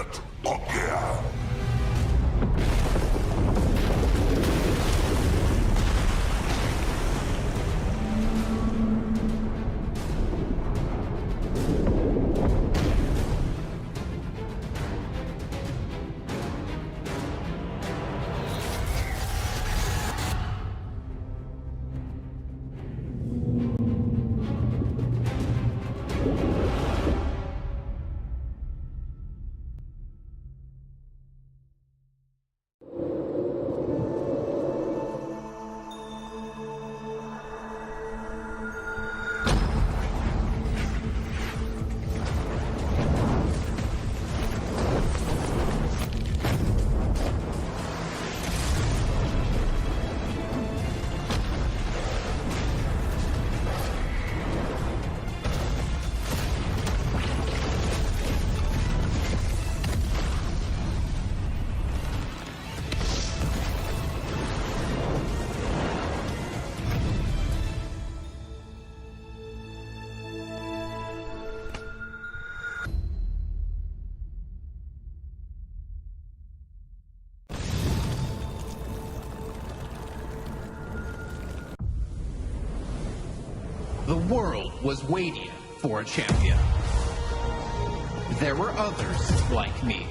Yet again. The world was waiting for a champion. There were others like me.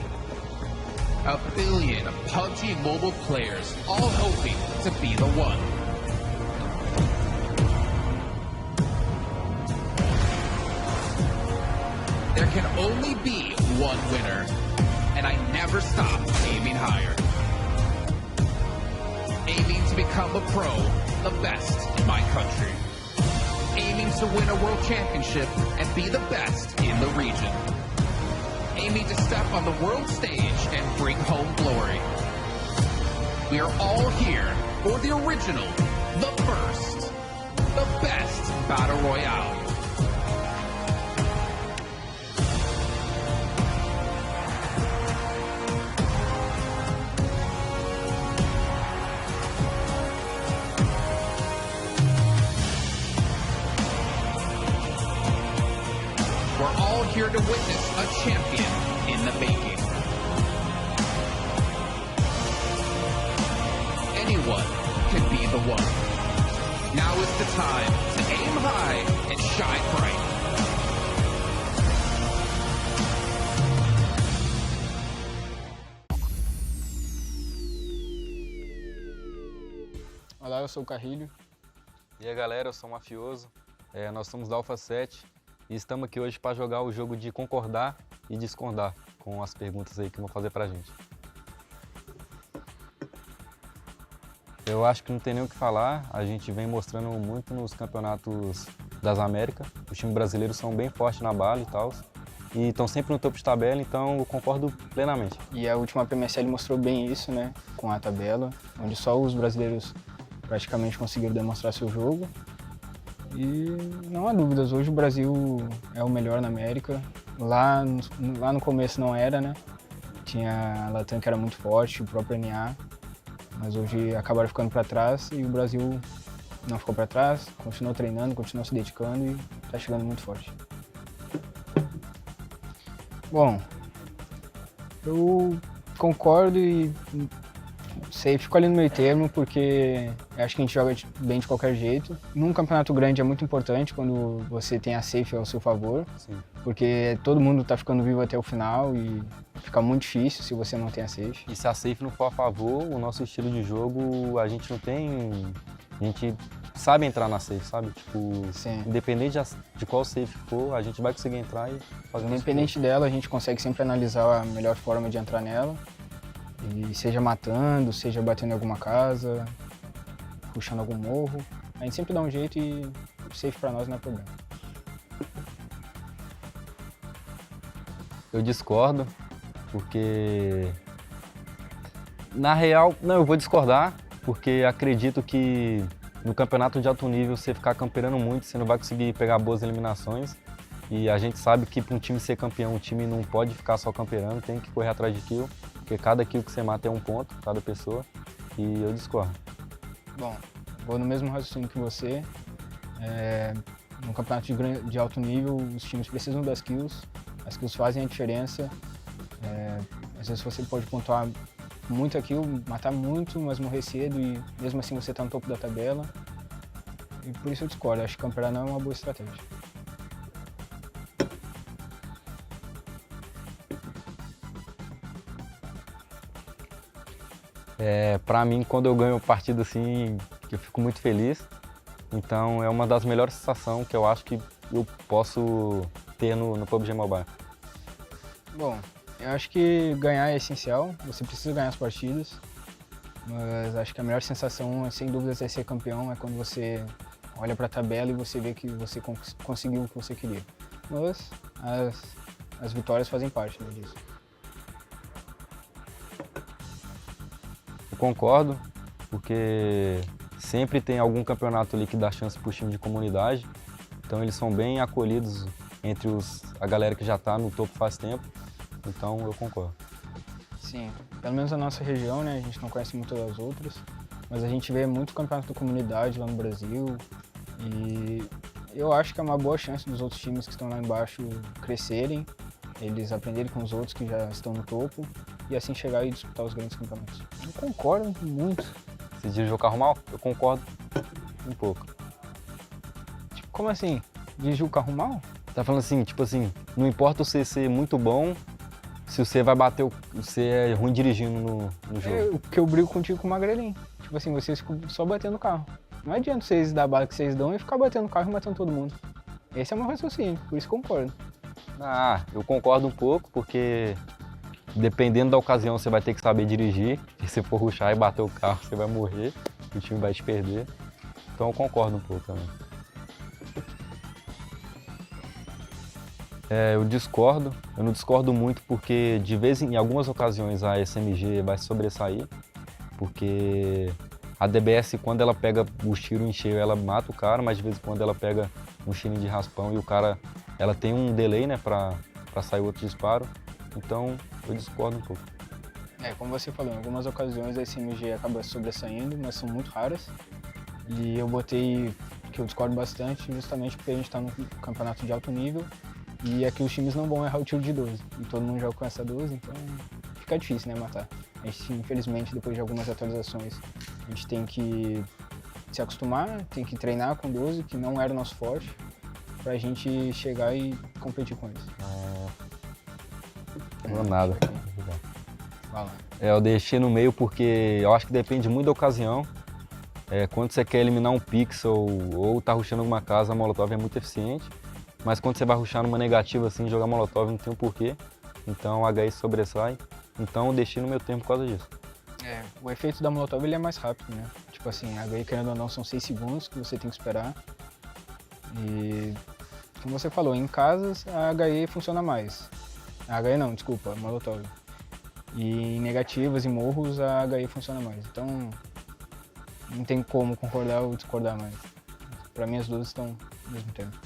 1 billion PUBG Mobile players all hoping to be the one. There can only be one winner, and I never stopped aiming higher. Aiming to become a pro, the best in my country. Aiming to win a world championship and be the best in the region. Aiming to step on the world stage and bring home glory. We are all here for the original, the first, the best Battle Royale. We're all here to witness a champion in the making. Anyone can be the one. Now is the time to aim high and shine bright. Olá, eu sou o Carrilho. E aí galera, eu sou o Mafioso, nós somos da Alpha 7 e estamos aqui hoje para jogar o jogo de concordar e discordar com as perguntas aí que vão fazer pra gente. Eu acho que não tem nem o que falar, a gente vem mostrando muito nos campeonatos das Américas, os times brasileiros são bem fortes na bala e tal, e estão sempre no topo de tabela, então eu concordo plenamente. E a última PMSL mostrou bem isso, né, com a tabela, onde só os brasileiros praticamente conseguiram demonstrar seu jogo. E não há dúvidas, hoje o Brasil é o melhor na América. Lá no começo não era, né? Tinha a Latam que era muito forte, o próprio NA, mas hoje acabaram ficando para trás e o Brasil não ficou para trás, continuou treinando, continuou se dedicando e está chegando muito forte. Bom, eu concordo e sei, fico ali no meio termo porque acho que a gente joga bem de qualquer jeito. Num campeonato grande é muito importante quando você tem a safe ao seu favor. Sim. Porque todo mundo tá ficando vivo até o final e fica muito difícil se você não tem a safe. E se a safe não for a favor, o nosso estilo de jogo, a gente não tem... A gente sabe entrar na safe, sabe? Tipo, Sim. Independente de qual safe for, a gente vai conseguir entrar e fazer nosso Independente dela, a gente consegue sempre analisar a melhor forma de entrar nela. E seja matando, seja batendo em alguma casa, puxando algum morro. A gente sempre dá um jeito e o safe pra nós não é problema. Eu discordo, porque... Na real, não, eu vou discordar, porque acredito que no campeonato de alto nível, você ficar camperando muito, você não vai conseguir pegar boas eliminações. E a gente sabe que para um time ser campeão, o time não pode ficar só camperando, tem que correr atrás de kill, porque cada kill que você mata é um ponto, cada pessoa, e eu discordo. Bom, vou no mesmo raciocínio que você. No campeonato de alto nível, os times precisam das kills, as kills fazem a diferença Às vezes você pode pontuar muito aqui, matar muito, mas morrer cedo e mesmo assim você tá no topo da tabela. E por isso eu discordo, acho que campeonato não é uma boa estratégia. Para mim, quando eu ganho partida assim, eu fico muito feliz. Então é uma das melhores sensações que eu acho que eu posso ter no PUBG Mobile. Bom, eu acho que ganhar é essencial, você precisa ganhar as partidas, mas acho que a melhor sensação, sem dúvidas, é ser campeão, é quando você olha para a tabela e você vê que você conseguiu o que você queria. Mas as vitórias fazem parte, né, disso. Eu concordo, porque sempre tem algum campeonato ali que dá chance para o time de comunidade, então eles são bem acolhidos entre a galera que já está no topo faz tempo, então eu concordo. Sim, pelo menos na nossa região, né, a gente não conhece muito das outras, mas a gente vê muito campeonato da comunidade lá no Brasil e eu acho que é uma boa chance dos outros times que estão lá embaixo crescerem, eles aprenderem com os outros que já estão no topo e assim chegar e disputar os grandes campeonatos. Eu concordo muito. Você dirige o carro mal? Eu concordo um pouco. Tipo, como assim? Dirigir o carro mal? Tá falando assim, tipo assim, não importa você ser muito bom, se você vai bater, você é ruim dirigindo no jogo. Porque eu brigo contigo com o Magrelinho. Tipo assim, vocês ficam só batendo o carro. Não adianta vocês dar a bala que vocês dão e ficar batendo o carro e matando todo mundo. Esse é o meu raciocínio, por isso concordo. Ah, eu concordo um pouco, porque dependendo da ocasião você vai ter que saber dirigir. Se você for rushar e bater o carro, você vai morrer, o time vai te perder. Então eu concordo um pouco também. Eu não discordo muito porque de vez em algumas ocasiões a SMG vai sobressair, porque a DBS quando ela pega o tiro em cheio ela mata o cara, mas de vez em quando ela pega um tiro de raspão e o cara, ela tem um delay, né, pra sair outro disparo, então eu discordo um pouco. Como você falou, em algumas ocasiões a SMG acaba sobressaindo, mas são muito raras. E eu botei que eu discordo bastante justamente porque a gente está num campeonato de alto nível e aqui os times não vão errar o tiro de 12. E todo mundo joga com essa 12, então fica difícil, né, matar. A gente, infelizmente, depois de algumas atualizações, a gente tem que se acostumar, tem que treinar com 12, que não era o nosso forte, pra gente chegar e competir com eles. Não nada. Vai lá. Eu deixei no meio porque eu acho que depende muito da ocasião. Quando você quer eliminar um pixel ou tá rushando alguma casa, a molotov é muito eficiente. Mas quando você vai rushar numa negativa assim, jogar molotov não tem um porquê. Então a HI sobressai. Então eu deixei no meu tempo por causa disso. O efeito da molotov ele é mais rápido, né? Tipo assim, a HI querendo ou não são 6 segundos que você tem que esperar. E como você falou, em casas a HE funciona mais. A HE não, desculpa, a molotov. E em negativas e morros a HE funciona mais. Então não tem como concordar ou discordar mais. Pra mim as duas estão ao mesmo tempo.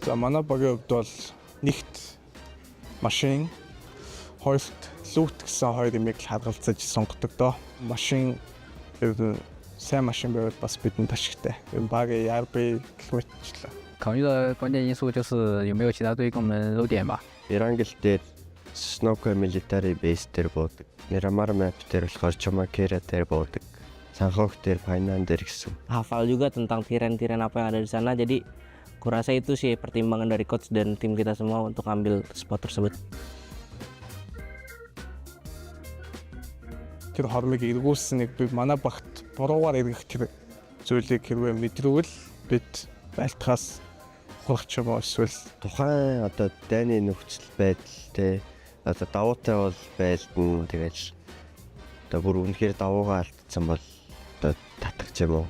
За манай багийн хувьд бол нэгт машин, хоёрт лут гэсэн хоёр имийг л хадгалцаж сонгодог доо. Машин сайн машин байвал бас бидэнд ашигтай. Багийн ERB гэх мэтчлээ. 考虑的关键因素就是有没有其他队跟我们漏点吧。 Erangel дээр Snoker military base дээр буудаг. Miramar map дээр болохоор Chomakera дээр буудаг. Sanhok дээр Painan дээр гэсэн. Hafal juga tentang tiran-tiran apa yang ada di sana, jadi kurasa itu sih pertimbangan dari coach dan tim kita semua untuk ambil spot tersebut. Тэр хормыг эргүүлсэн нэг би манай багт буруугаар эргэх тэр зүйлийг хэрвээ мэдрүүл бид байтгаас ухрах ч юм уу эсвэл Тухайн одоо дайны нөхцөл байдал те одоо давуутай бол байлдан тэгэл одоо бүр үнэхээр давуугаа алдсан бол одоо татах ч юм уу.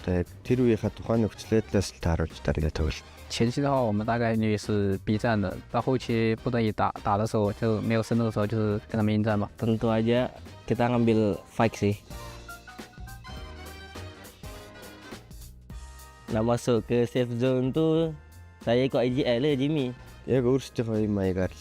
Тэр үеийнхээ тухайн нөхцөл байдлаас л тааруулж дараагаа тоглолт. 前期的话，我们大概率是 B 站的，到后期不得已打的时候，就没有深度的时候，就是跟他们应战吧。 Tentu aja kita ngambil fight sih. Nah masuk ke safe zone tuh saya ikut IGL ya Jimmy. Яг өөрсдийнхөө юм маягаар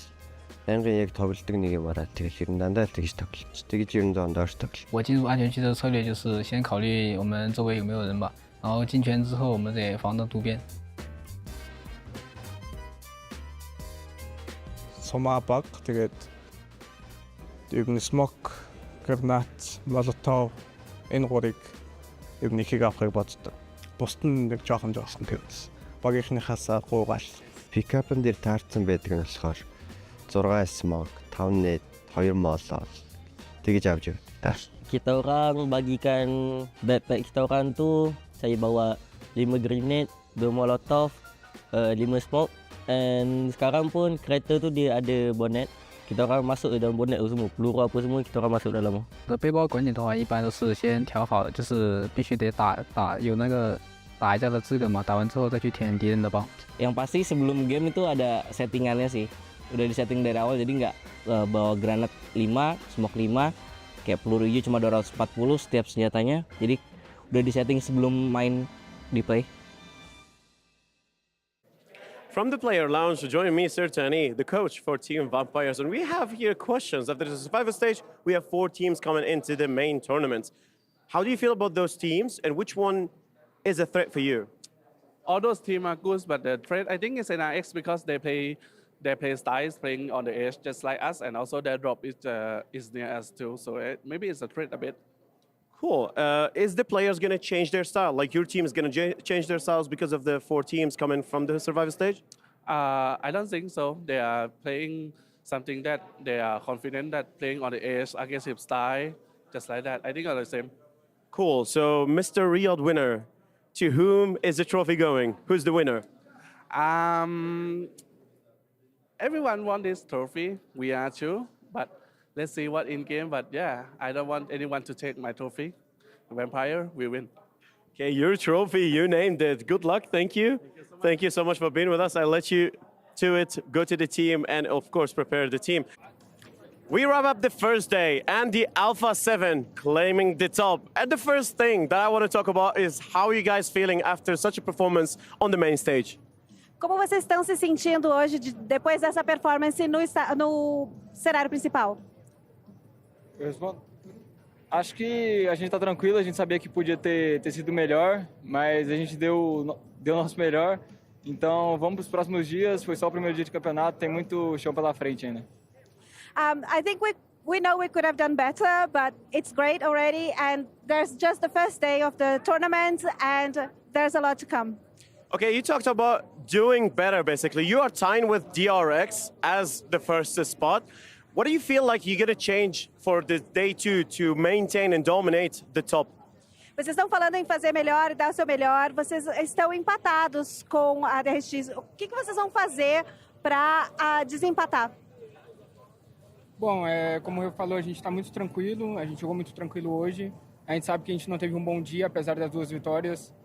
байнгын яг тоглолдог нэг юм араа тэгэл ер нь дандаа л тэгж тоглож. Тэгж ер нь доош тоглож. 我进入安全区的策略就是先考虑我们周围有没有人吧，然后进圈之后我们得防着渡边。 Сумаа баг тэгээд ер нь smoke, granate, molotov энэ гурыг ер нь ихийг авахыг боддог. Бусд нь нэг жоохон тэгээс. Багийнхнаас гуугаал. Пикапн дээр таарсан байдаг нь болохоор 6 smoke, 5 net, 2 molotov тэгж авч явдаг. Kita orang bagikan backpack kita orang tu, saya bawa 5 grenade, 2 molotov, 5 smoke. And sekarang pun kereta tu dia ada bonnet. Kita orang masuk ke dalam bonnet tu semua, peluru apa semua kita orang masuk dalam. 背包管理的话，一般都是先调好，就是必须得打有那个打一架的资格嘛，打完之后再去填敌人的包。 Yang pasti sebelum game itu ada settingannya sih. Udah disetting dari awal jadi nggak bawa granat 5, smoke 5, kayak peluru hijau cuma 240 setiap senjatanya. Jadi udah disetting sebelum main di play. From the player lounge, join me, Sir Tani, the coach for Team Vampires. And we have here questions. After the survival stage, we have 4 teams coming into the main tournament. How do you feel about those teams, and which one is a threat for you? All those teams are good, but the threat I think is NRX because they play styles playing on the edge just like us, and also their drop is near us too. So maybe it's a threat a bit. Cool. Is the players going to change their style? Like your team is going to change their styles because of the 4 teams coming from the survival stage? I don't think so. They are playing something that they are confident that playing on the edge, aggressive style, just like that. I think are the same. Cool. So, Mr. Riyadh winner, to whom is the trophy going? Who's the winner? Everyone wants this trophy. We are too, but let's see what in game. But yeah, I don't want anyone to take my trophy. Vampire, we win. Okay, your trophy, you named it. Good luck. Thank you. Thank you so much for being with us. I'll let you to it, go to the team, and of course, prepare the team. We wrap up the first day and the Alpha 7 claiming the top. And the first thing that I want to talk about is how are you guys feeling after such a performance on the main stage? Como vocês estão se sentindo hoje depois dessa performance no cenário principal? Eu respondo. Acho que a gente está tranquilo, a gente sabia que podia ter sido melhor, mas a gente deu o nosso melhor. Então vamos para os próximos dias, foi só o primeiro dia de campeonato, tem muito chão pela frente ainda. I think we know we could have done better, but it's great already, and there's just the first day of the tournament, and there's a lot to come. Okay, you talked about doing better, basically. You are tying with DRX as the first spot. What do you feel like you're going to change for the day 2 to maintain and dominate the top? Vocês estão falando em fazer melhor e dar o seu melhor. Vocês estão empatados com a DRX. O que vocês vão fazer para desempatar? Bom, como eu falou, a gente está muito tranquilo, a gente jogou muito tranquilo hoje. A gente sabe que a gente não teve um bom dia, apesar das 2 vitórias.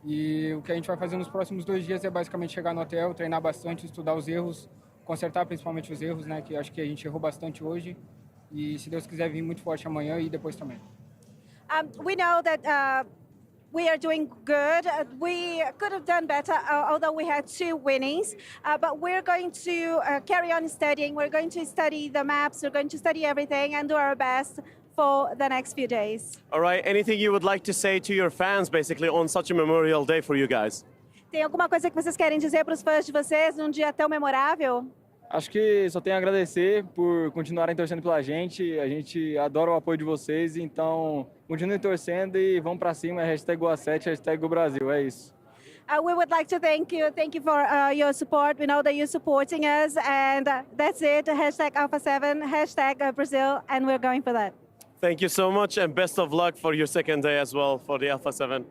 E o que a gente vai fazer nos próximos 2 dias é basicamente chegar no hotel, treinar bastante, estudar os erros, consertar principalmente os erros, né? Que acho que a gente errou bastante hoje. E se Deus quiser vir muito forte amanhã e depois também. We know that we are doing good. We could have done better, although we had 2 winnings. But we're going to carry on studying. We're going to study the maps. We're going to study everything and do our best for the next few days. All right, anything you would like to say to your fans, basically, on such a memorial day for you guys? Tem alguma coisa que vocês querem dizer para os fãs de vocês num dia tão memorável? Acho que só tenho a agradecer por continuarem torcendo pela gente. A gente adora o apoio de vocês, então continuem torcendo e vamos para cima. #GO7, #GoBrasil, é isso. We would like to thank you for your support. We know that you're supporting us, and that's it. #Alpha7, #Brazil, and we're going for that. Thank you so much, and best of luck for your second day as well for the Alpha 7.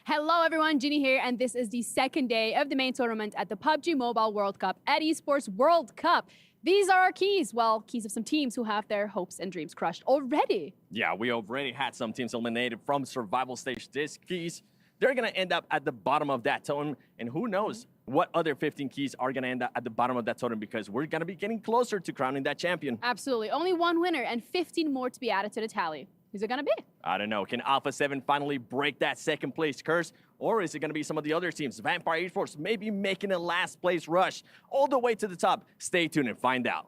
Hello everyone, Ginny here, and this is the second day of the main tournament at the PUBG Mobile World Cup at ESPORTS World Cup. These are our keys. Well, keys of some teams who have their hopes and dreams crushed already. Yeah, we already had some teams eliminated from survival stage. These keys, they're going to end up at the bottom of that totem. And who knows what other 15 keys are going to end up at the bottom of that totem, because we're going to be getting closer to crowning that champion. Absolutely. Only one winner and 15 more to be added to the tally. Who's it going to be? I don't know. Can Alpha 7 finally break that second place curse? Or is it going to be some of the other teams? Vampire Esports maybe making a last place rush all the way to the top. Stay tuned and find out.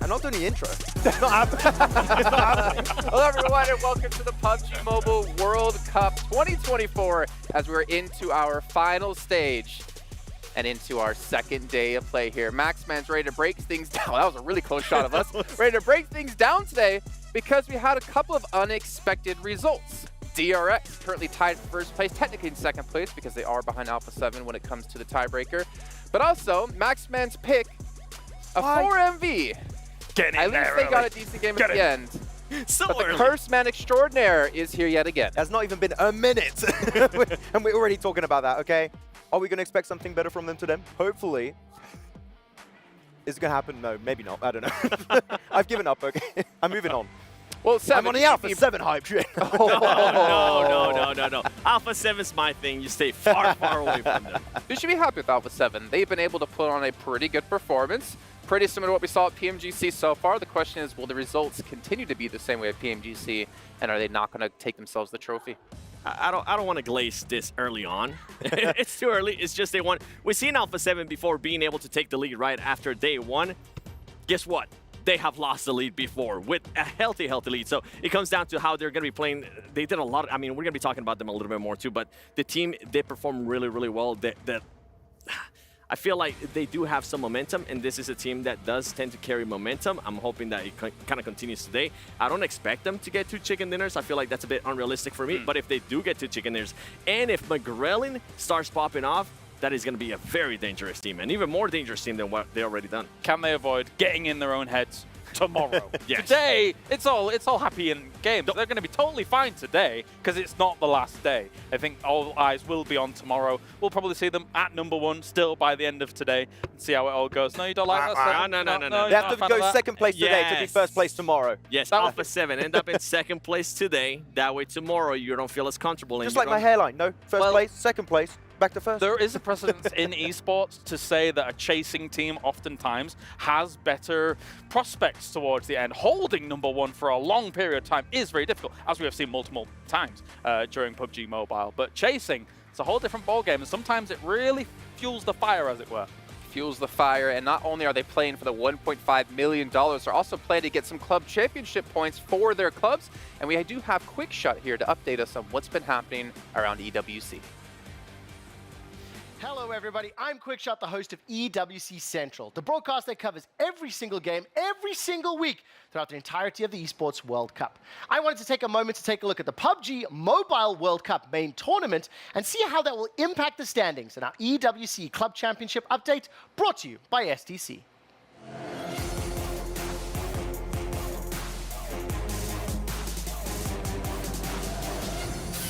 I'm not doing the intro. It's not happening. It's not happening. Hello, everyone, and welcome to the PUBG Mobile World Cup 2024 as we're into our final stage and into our second day of play here. Maxman's ready to break things down. That was a really close shot of us. Ready to break things down today because we had a couple of unexpected results. DRX currently tied for first place, technically in second place because they are behind Alpha 7 when it comes to the tiebreaker. But also, Maxman's pick, a 4MV. At least they got a decent game at the end. But the Cursed Man Extraordinaire is here yet again. Has not even been a minute, and we're already talking about that, okay? Are we going to expect something better from them today? Hopefully. Is it going to happen? No, maybe not. I don't know. I've given up, okay? I'm moving on. Well, I'm on the Alpha 7 hype train. No. Alpha 7's my thing. You stay far, far away from them. You should be happy with Alpha 7. They've been able to put on a pretty good performance. Pretty similar to what we saw at PMGC so far. The question is, will the results continue to be the same way at PMGC, and are they not going to take themselves the trophy? I don't want to glaze this early on. It's too early. It's just day one. We've seen Alpha 7 before being able to take the lead right after day one. Guess what? They have lost the lead before with a healthy lead. So it comes down to how they're going to be playing. They did a lot. I mean, we're going to be talking about them a little bit more too, but the team, they perform really, really well. I feel like they do have some momentum, and this is a team that does tend to carry momentum. I'm hoping that it kind of continues today. I don't expect them to get 2 chicken dinners. I feel like that's a bit unrealistic for me. But if they do get 2 chicken dinners, and if McGrellin starts popping off, that is going to be a very dangerous team, and even more dangerous team than what they already done. Can they avoid getting in their own heads tomorrow? Yes. Today, it's all happy in games. They're going to be totally fine today because it's not the last day. I think all eyes will be on tomorrow. We'll probably see them at #1 still by the end of today and see how it all goes. No, you don't like that? No. They have to go second place today to be first place tomorrow. Yes, Alpha 7 end up in second place today. That way tomorrow you don't feel as comfortable. Just like my hairline. No, first place, second place. Back to first. There is a precedence in esports to say that a chasing team oftentimes has better prospects towards the end. Holding #1 for a long period of time is very difficult, as we have seen multiple times during PUBG Mobile. But chasing, it's a whole different ballgame, and sometimes it really fuels the fire, as it were. Fuels the fire, and not only are they playing for the $1.5 million, they're also playing to get some club championship points for their clubs. And we do have Quickshot here to update us on what's been happening around EWC. Hello everybody, I'm Quickshot, the host of EWC Central, the broadcast that covers every single game, every single week, throughout the entirety of the ESPORTS World Cup. I wanted to take a moment to take a look at the PUBG Mobile World Cup main tournament and see how that will impact the standings in our EWC Club Championship update, brought to you by STC.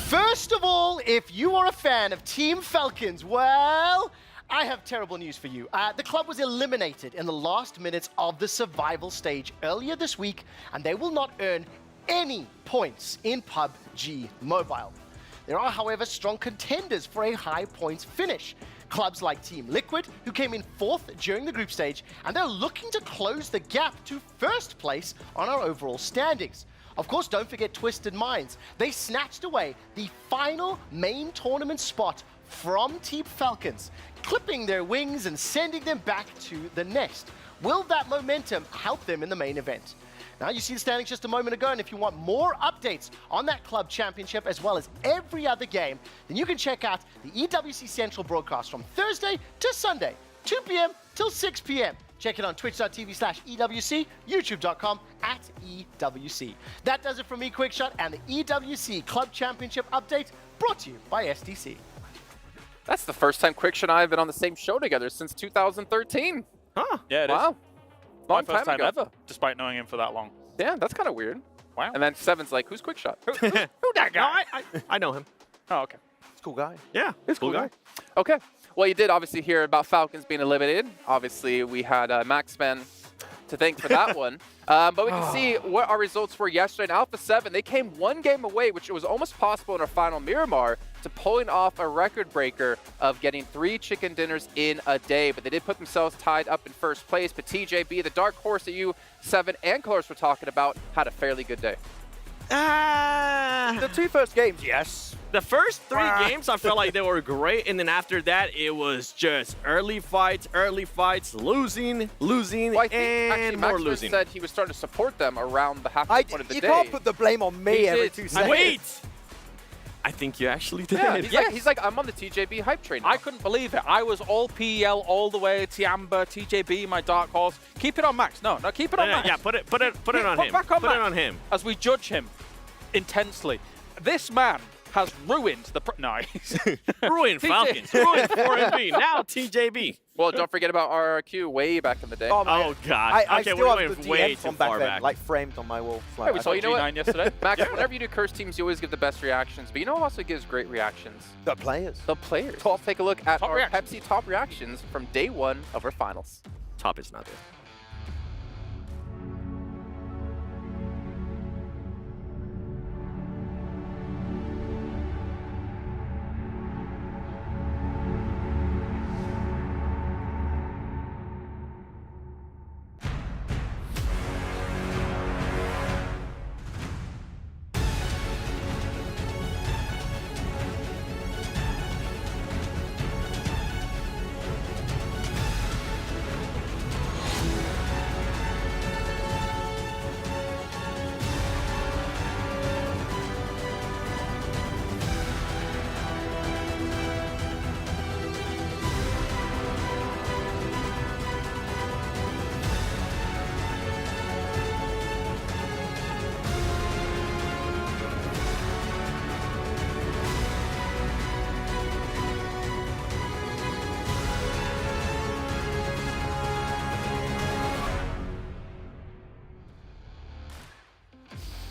First of all, if you are a fan of Team Falcons, well, I have terrible news for you. The club was eliminated in the last minutes of the survival stage earlier this week, and they will not earn any points in PUBG Mobile. There are, however, strong contenders for a high points finish. Clubs like Team Liquid, who came in 4th during the group stage, and they're looking to close the gap to 1st place on our overall standings. Of course, don't forget Twisted Minds. They snatched away the final main tournament spot from Team Falcons, clipping their wings and sending them back to the nest. Will that momentum help them in the main event? Now, you see the standings just a moment ago, and if you want more updates on that club championship as well as every other game, then you can check out the EWC Central broadcast from Thursday to Sunday, 2 p.m. till 6 p.m. Check it on twitch.tv/EWC, youtube.com/EWC. That does it for me, Quickshot, and the EWC Club Championship update brought to you by STC. That's the first time Quickshot and I have been on the same show together since 2013. Huh. Yeah, it is. Wow. My first time ever, despite knowing him for that long. Yeah, that's kind of weird. Wow. And then Seven's like, who's Quickshot? Who that guy? I know him. Oh, okay. He's a cool guy. Yeah, He's a cool guy. Okay. Well, you did obviously hear about Falcons being eliminated. Obviously, we had Maxman to thank for that one. But we can see what our results were yesterday in Alpha 7. They came one game away, which was almost possible in our final Miramar, to pulling off a record breaker of getting 3 chicken dinners in a day. But they did put themselves tied up in first place. But TJB, the dark horse that you, Seven, and Colors were talking about, had a fairly good day. The 2 first games, yes. The first 3 games, I felt like they were great, and then after that, it was just early fights, losing, Well, I think and actually more Maxman losing. said he was starting to support them around the halfway point of the You day. can't put the blame on me He every did. 2 seconds. Wait! I think you actually did. Yeah, he's like, I'm on the TJB hype train now. I couldn't believe it. I was all PEL all the way. Tiamba, TJB, my dark horse. Keep it on Max. No, keep it on Max. Yeah, put it on him. Back on Put Max it on him. as we judge him intensely. This man has ruined the. Ruined Falcons. Ruined 4MB. Now TJB. Well, don't forget about RRQ way back in the day. Oh, man. Oh, God. I Okay, still we're have going the way DMs too from back far then, back. like framed on my wall. Hey, we saw you know what? yesterday. Max, whenever you do curse teams, you always give the best reactions. But you know who also gives great reactions? The players. The players. Let's take a look at Top our reactions. Pepsi top reactions from day 1 of our finals. Top is not there.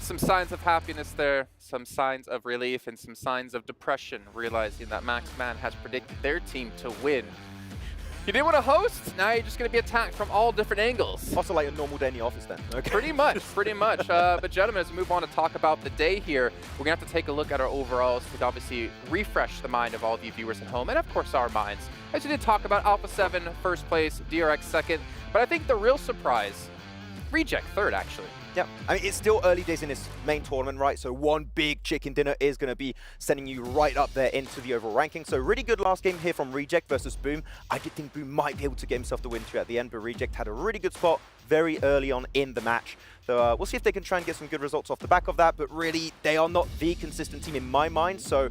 Some signs of happiness there, some signs of relief, and some signs of depression, realizing that Maxman has predicted their team to win. You didn't want to host, now you're just going to be attacked from all different angles. Also like a normal day in the office then. Okay. Pretty much. But gentlemen, as we move on to talk about the day here, we're going to have to take a look at our overalls to obviously refresh the mind of all of you viewers at home, and of course our minds. As we did talk about Alpha 7, first place, DRX second, but I think the real surprise, Reject third actually. Yeah, I mean, it's still early days in this main tournament, right? So one big chicken dinner is going to be sending you right up there into the overall ranking. So really good last game here from Reject versus Boom. I did think Boom might be able to get himself the win too at the end, but Reject had a really good spot very early on in the match. So we'll see if they can try and get some good results off the back of that, but really they are not the consistent team in my mind. So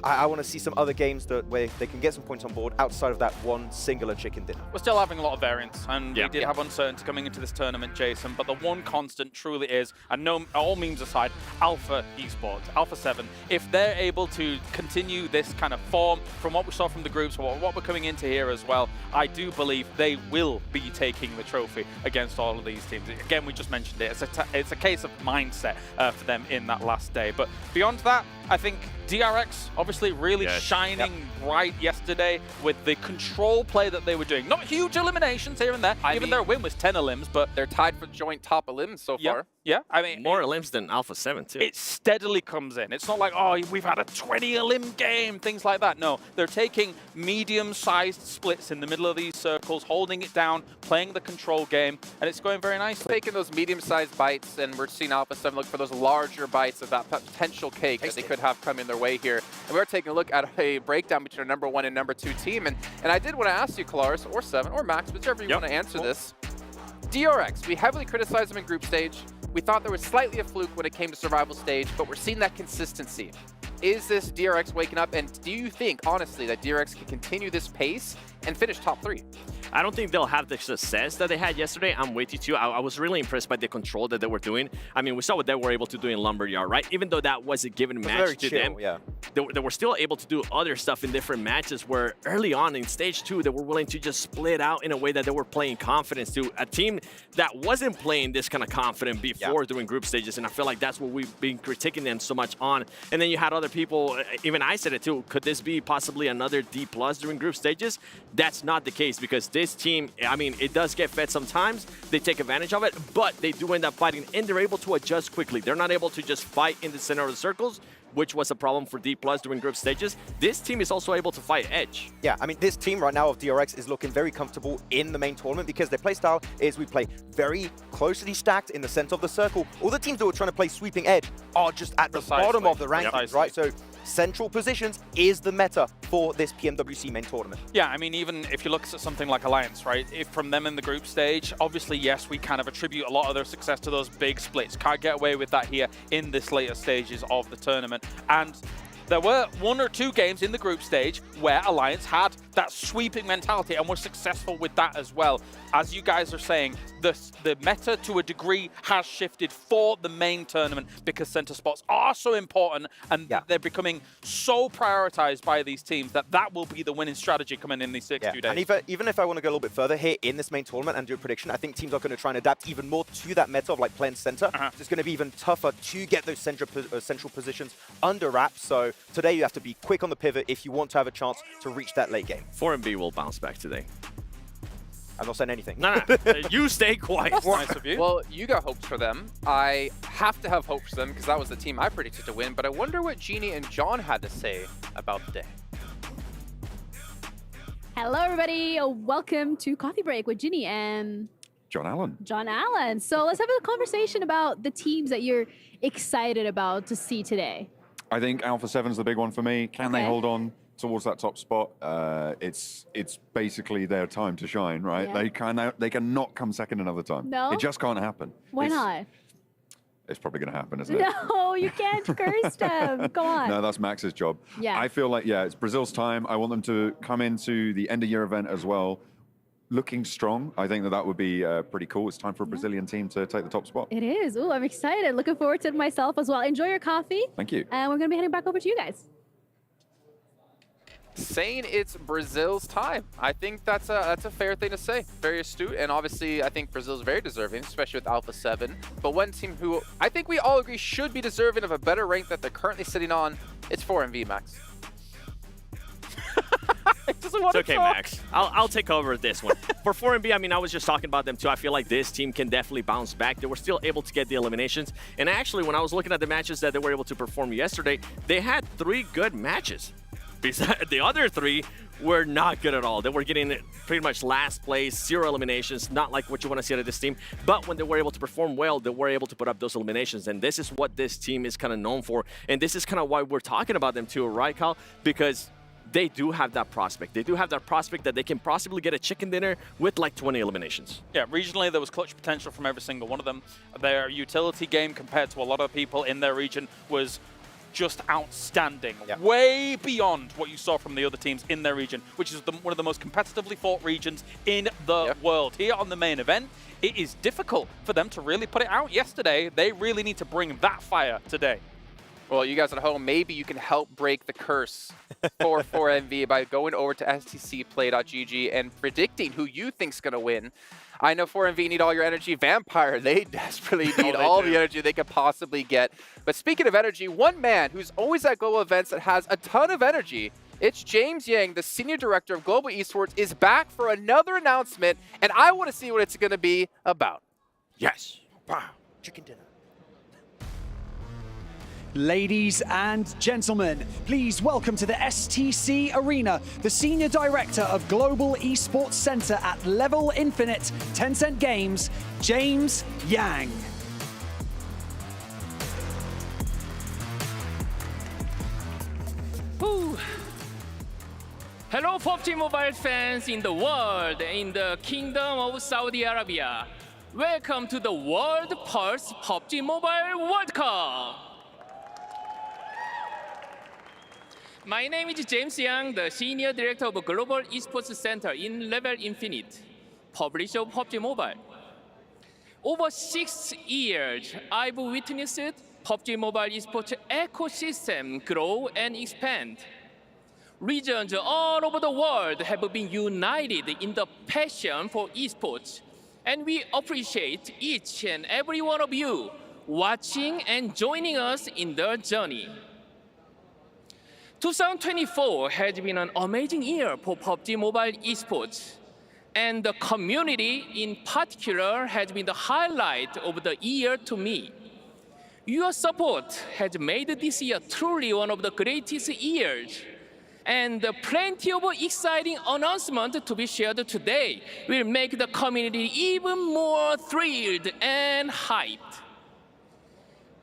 I want to see some other games where they can get some points on board outside of that one singular chicken dinner. We're still having a lot of variance, and we did have uncertainty coming into this tournament, Jason, but the one constant truly is, and no, all memes aside, Alpha Esports, Alpha 7. If they're able to continue this kind of form from what we saw from the groups, what we're coming into here as well, I do believe they will be taking the trophy against all of these teams. Again, we just mentioned it. It's a case of mindset for them in that last day. But beyond that, I think DRX obviously really shining bright yesterday with the control play that they were doing. Not huge eliminations here and there, even their win was 10 elims, but they're tied for joint top elims so far. Yeah, I mean, more elims than Alpha 7 too. It steadily comes in. It's not like, oh, we've had a 20 elim game, things like that. No, they're taking medium-sized splits in the middle of these circles, holding it down, playing the control game, and it's going very nicely. Taking those medium-sized bites, and we're seeing Alpha 7 look for those larger bites of that potential cake that they could have coming their way here. And we're taking a look at a breakdown between our number 1 and number 2 team. And I did want to ask you, Kalaris, or 7, or Max, whichever you want to answer this. DRX, we heavily criticized them in group stage. We thought there was slightly a fluke when it came to survival stage, but we're seeing that consistency. Is this DRX waking up, and do you think, honestly, that DRX can continue this pace and finish top 3? I don't think they'll have the success that they had yesterday. I'm with you too. I was really impressed by the control that they were doing. I mean, we saw what they were able to do in Lumberyard, right? Even though that was a given match to them, they were still able to do other stuff in different matches where early on in stage 2, they were willing to just split out in a way that they were playing confidence to a team that wasn't playing this kind of confident before doing group stages. And I feel like that's what we've been critiquing them so much on. And then you had other people, even I said it too, could this be possibly another D+ during group stages? That's not the case, because this team, I mean, it does get fed sometimes. They take advantage of it, but they do end up fighting, and they're able to adjust quickly. They're not able to just fight in the center of the circles, which was a problem for D+ during group stages. This team is also able to fight edge. Yeah, I mean, this team right now of DRX is looking very comfortable in the main tournament because their playstyle is we play very closely stacked in the center of the circle. All the teams that were trying to play sweeping edge are just at the bottom of the rankings, right? So central positions is the meta for this PMWC main tournament. Yeah, I mean, even if you look at something like Alliance, right? If from them in the group stage, obviously, yes, we kind of attribute a lot of their success to those big splits. Can't get away with that here in this later stages of the tournament. And there were 1 or 2 games in the group stage where Alliance had that sweeping mentality and were successful with that as well. As you guys are saying, the meta to a degree has shifted for the main tournament because center spots are so important, and they're becoming so prioritized by these teams that will be the winning strategy coming in these 62 days. And even if I want to go a little bit further here in this main tournament and do a prediction, I think teams are going to try and adapt even more to that meta of like playing center. So it's going to be even tougher to get those central positions under wraps. So today you have to be quick on the pivot if you want to have a chance to reach that late game. 4MB will bounce back today. I'm not saying anything. No, you stay quiet. That's nice of you. Well, you got hopes for them. I have to have hopes for them because that was the team I predicted to win, but I wonder what Jeannie and John had to say about the day. Hello, everybody. Welcome to Coffee Break with Ginny and John Allen. John Allen. So let's have a conversation about the teams that you're excited about to see today. I think Alpha 7's the big one for me. Can they hold on towards that top spot? It's basically their time to shine, right? Yeah. They cannot come second another time. No? It just can't happen. Why not? It's probably going to happen, isn't it? No, you can't curse them. Go on. No, that's Max's job. Yeah. I feel like, it's Brazil's time. I want them to come into the end-of-year event as well, looking strong. I think that would be pretty cool. It's time for a Brazilian team to take the top spot. It is. Ooh, I'm excited. Looking forward to it myself as well. Enjoy your coffee. Thank you. And we're going to be heading back over to you guys. Saying it's Brazil's time. I think that's a fair thing to say. Very astute, and obviously I think Brazil's very deserving, especially with Alpha 7. But one team who I think we all agree should be deserving of a better rank that they're currently sitting on, it's 4MV, Max. It's okay, Max. I'll take over this one. For 4MB, I mean, I was just talking about them too. I feel like this team can definitely bounce back. They were still able to get the eliminations. And actually, when I was looking at the matches that they were able to perform yesterday, they had 3 good matches. The other 3 were not good at all. They were getting pretty much last place, 0 eliminations, not like what you want to see out of this team. But when they were able to perform well, they were able to put up those eliminations. And this is what this team is kind of known for. And this is kind of why we're talking about them too, right, Kyle? Because they do have that prospect. They do have that prospect that they can possibly get a chicken dinner with like 20 eliminations. Yeah, regionally there was clutch potential from every single one of them. Their utility game compared to a lot of people in their region was just outstanding. Way beyond what you saw from the other teams in their region, which is one of the most competitively fought regions in the world. Here on the main event, it is difficult for them to really put it out yesterday. They really need to bring that fire today. Well, you guys at home, maybe you can help break the curse for 4MV by going over to stcplay.gg and predicting who you think's going to win. I know 4MV need all your energy. Vampire, they desperately need all the energy they could possibly get. But speaking of energy, one man who's always at global events that has a ton of energy, it's James Yang, the Senior Director of Global Esports, is back for another announcement, and I want to see what it's going to be about. Yes. Wow. Chicken dinner. Ladies and gentlemen, please welcome to the STC Arena, the Senior Director of Global Esports Center at Level Infinite Tencent Games, James Yang. Whew. Hello PUBG Mobile fans in the world, in the Kingdom of Saudi Arabia. Welcome to the World Pulse PUBG Mobile World Cup. My name is James Yang, the Senior Director of Global Esports Center in Level Infinite, publisher of PUBG Mobile. Over 6 years, I've witnessed PUBG Mobile esports ecosystem grow and expand. Regions all over the world have been united in the passion for esports, and we appreciate each and every one of you watching and joining us in the journey. 2024 has been an amazing year for PUBG Mobile esports, and the community in particular has been the highlight of the year to me. Your support has made this year truly one of the greatest years, and plenty of exciting announcements to be shared today will make the community even more thrilled and hyped.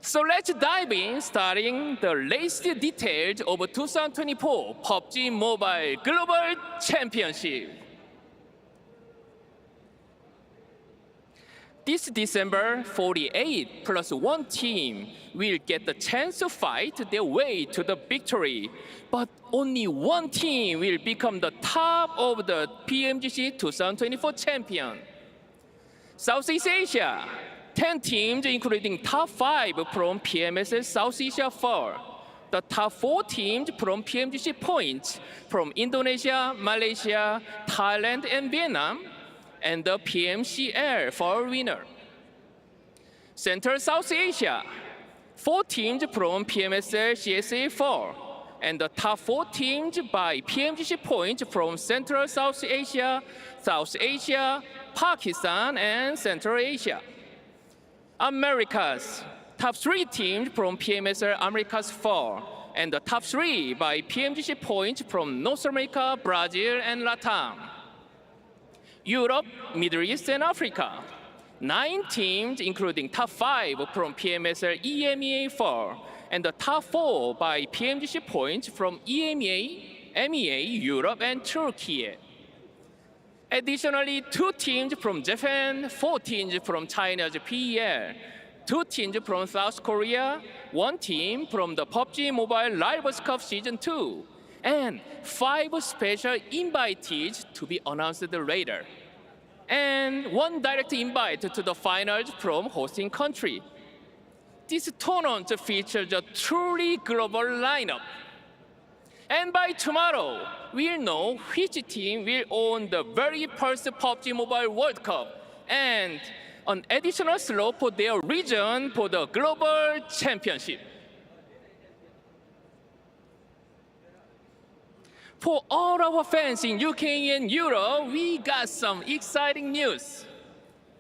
So let's dive in, starting the latest details of 2024 PUBG Mobile Global Championship. This December, 48 plus 1 team will get the chance to fight their way to the victory, but only 1 team will become the top of the PMGC 2024 champion. Southeast Asia, 10 teams including top 5 from PMSL South Asia 4, the top 4 teams from PMGC points from Indonesia, Malaysia, Thailand, and Vietnam, and the PMCL for winner. Central South Asia, 4 teams from PMSL CSA 4, and the top 4 teams by PMGC points from Central South Asia, Pakistan, and Central Asia. Americas, top 3 teams from PMSL Americas 4, and the top 3 by PMGC points from North America, Brazil, and Latam. Europe, Middle East, and Africa, 9 teams including top 5 from PMSL EMEA 4, and the top 4 by PMGC points from EMEA, MEA, Europe, and Turkey. Additionally, 2 teams from Japan, 4 teams from China's PEL, 2 teams from South Korea, 1 team from the PUBG Mobile World Cup Season 2, and 5 special invitees to be announced later, and 1 direct invite to the finals from hosting country. This tournament features a truly global lineup. And by tomorrow, we'll know which team will own the very first PUBG Mobile World Cup and an additional slot for their region for the Global Championship. For all our fans in UK and Europe, we got some exciting news.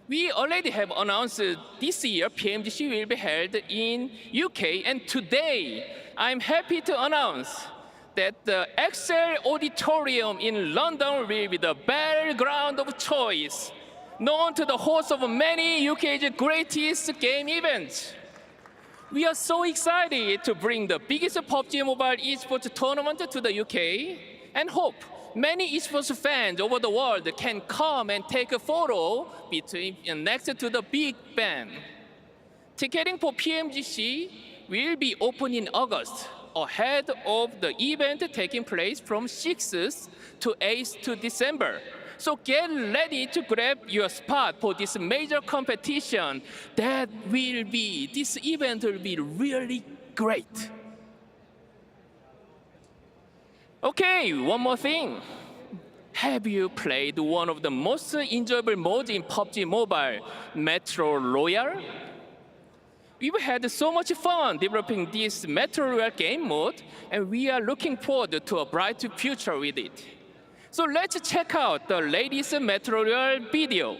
We already have announced this year PMGC will be held in UK, and today I'm happy to announce that the Excel Auditorium in London will be the battleground of choice, known to the host of many UK's greatest game events. We are so excited to bring the biggest PUBG Mobile esports tournament to the UK and hope many esports fans over the world can come and take a photo next to the Big Ben. Ticketing for PMGC will be open in August, ahead of the event taking place from 6th to 8th to December. So get ready to grab your spot for this major competition. This event will be really great. Okay, one more thing. Have you played one of the most enjoyable modes in PUBG Mobile, Metro Royale? We've had so much fun developing this Metro Royale game mode, and we are looking forward to a bright future with it. So let's check out the latest Metro Royale video.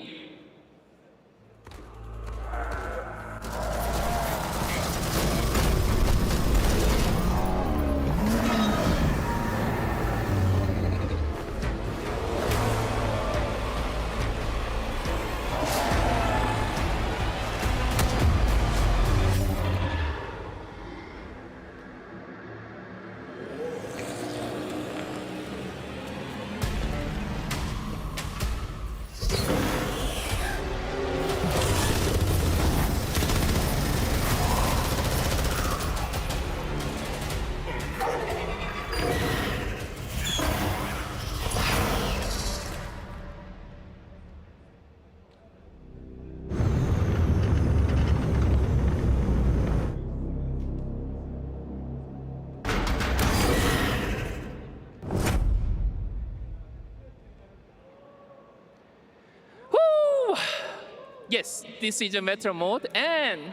Yes, this is a Metro mode, and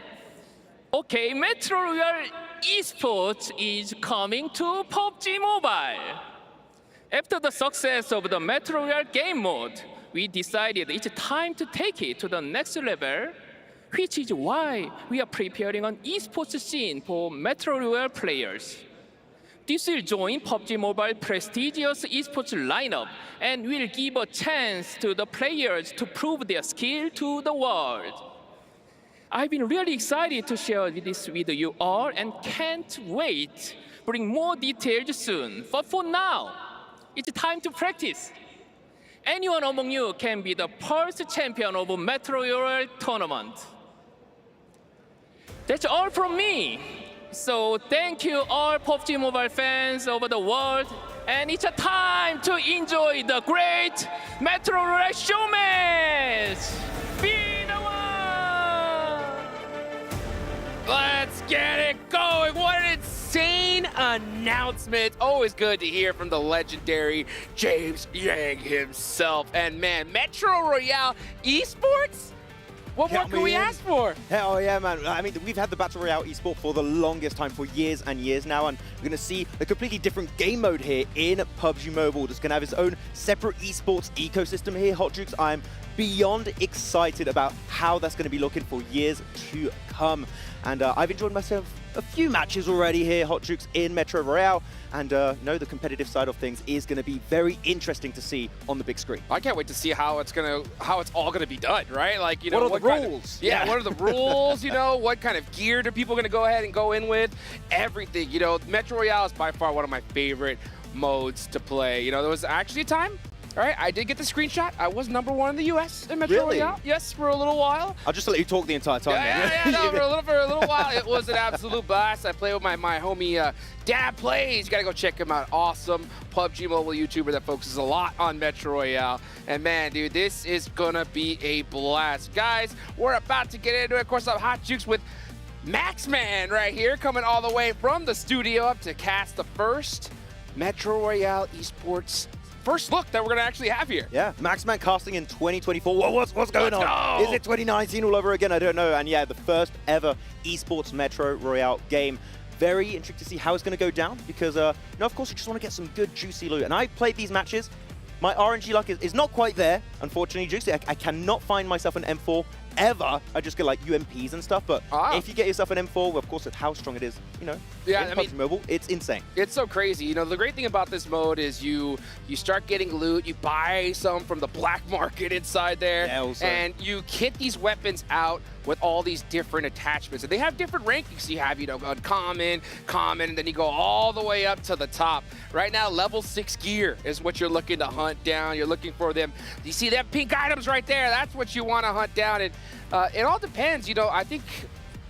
okay, Metro Royale eSports is coming to PUBG Mobile. After the success of the Metro Royale game mode, we decided it's time to take it to the next level, which is why we are preparing an esports scene for Metro Royale players. This will join PUBG Mobile prestigious esports lineup and will give a chance to the players to prove their skill to the world. I've been really excited to share this with you all and can't wait. Bring more details soon. But for now, it's time to practice. Anyone among you can be the first champion of Metro Royale tournament. That's all from me. So thank you all PUBG Mobile fans over the world. And it's a time to enjoy the great Metro Royale showmatch. Be the one! Let's get it going. What an insane announcement. Always good to hear from the legendary James Yang himself. And man, Metro Royale esports? What more can we ask for? Hell yeah, man. I mean, we've had the Battle Royale esport for the longest time, for years and years now, and we're going to see a completely different game mode here in PUBG Mobile. It's going to have its own separate esports ecosystem here, Hot Jukes. I'm beyond excited about how that's going to be looking for years to come. And I've enjoyed myself a few matches already here, Hot Jukes, in Metro Royale. And no, the competitive side of things is going to be very interesting to see on the big screen. I can't wait to see how it's all gonna be done, right? Like, you know, what are the rules? Yeah, what are the rules? You know, what kind of gear do people gonna go ahead and go in with? Everything. You know, Metro Royale is by far one of my favorite modes to play. You know, there was actually a time. All right, I did get the screenshot. I was #1 in the U.S. in Metro Royale. Yes, for a little while. I'll just let you talk the entire time. Yeah, no, for a little while. It was an absolute blast. I played with my homie Dad Plays. You gotta go check him out. Awesome PUBG Mobile YouTuber that focuses a lot on Metro Royale. And man, dude, this is gonna be a blast. Guys, we're about to get into it. Of course, I'm Hot Jukes with Maxman right here, coming all the way from the studio up to cast the first Metro Royale esports first look that we're going to actually have here. Yeah, Maxman casting in 2024. What's going on? Is it 2019 all over again? I don't know. And yeah, the first ever esports Metro Royale game. Very intrigued to see how it's going to go down because, of course, you just want to get some good, juicy loot. And I played these matches. My RNG luck is not quite there, unfortunately, Juicy. I cannot find myself an M4 ever. I just get like UMPs and stuff. But if you get yourself an M4, well, of course, with how strong it is, you know, yeah, in PUBG Mobile, it's insane. It's so crazy. You know, the great thing about this mode is you start getting loot, you buy some from the black market inside there, and you kit these weapons out with all these different attachments. And they have different rankings. You have, you know, uncommon, common, and then you go all the way up to the top. Right now, level 6 gear is what you're looking to hunt down. You're looking for them. You see them pink items right there? That's what you want to hunt down. And it all depends. You know, I think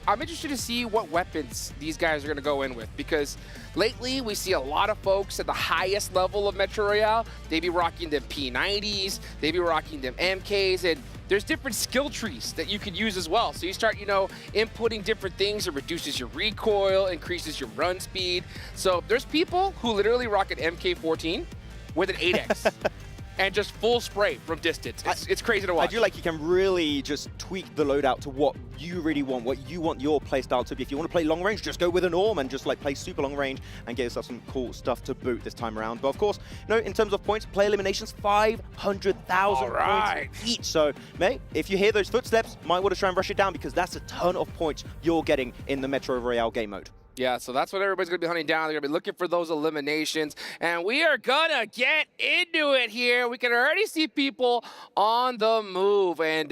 I'm interested to see what weapons these guys are going to go in with, because lately we see a lot of folks at the highest level of Metro Royale. They be rocking them P90s, they be rocking them MKs, and there's different skill trees that you could use as well. So you start, you know, inputting different things. It reduces your recoil, increases your run speed. So there's people who literally rock an MK14 with an 8X. And just full spray from distance. It's crazy to watch. I do like you can really just tweak the loadout to what you really want, what you want your playstyle to be. If you want to play long range, just go with an Orm and just like play super long range and get yourself some cool stuff to boot this time around. But of course, you know, in terms of points, play eliminations, 500,000 points each. So, mate, if you hear those footsteps, might want to try and rush it down because that's a ton of points you're getting in the Metro Royale game mode. Yeah, so that's what everybody's going to be hunting down. They're going to be looking for those eliminations. And we are going to get into it here. We can already see people on the move. And,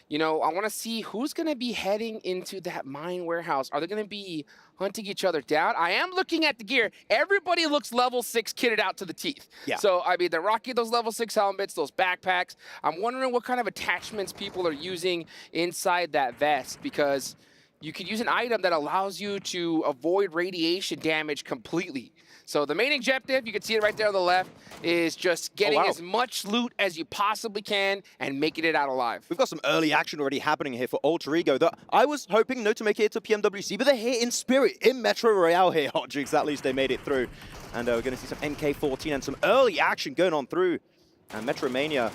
you know, I want to see who's going to be heading into that mine warehouse. Are they going to be hunting each other down? I am looking at the gear. Everybody looks level 6 kitted out to the teeth. Yeah. So, I mean, they're rocking those level 6 helmets, those backpacks. I'm wondering what kind of attachments people are using inside that vest, because you could use an item that allows you to avoid radiation damage completely. So the main objective, you can see it right there on the left, is just getting as much loot as you possibly can and making it out alive. We've got some early action already happening here for Alter Ego that I was hoping not to make it to PMWC, but they're here in spirit, in Metro Royale here, Hot Jukes. At least they made it through. And we're going to see some MK14 and some early action going on through. And Metro Mania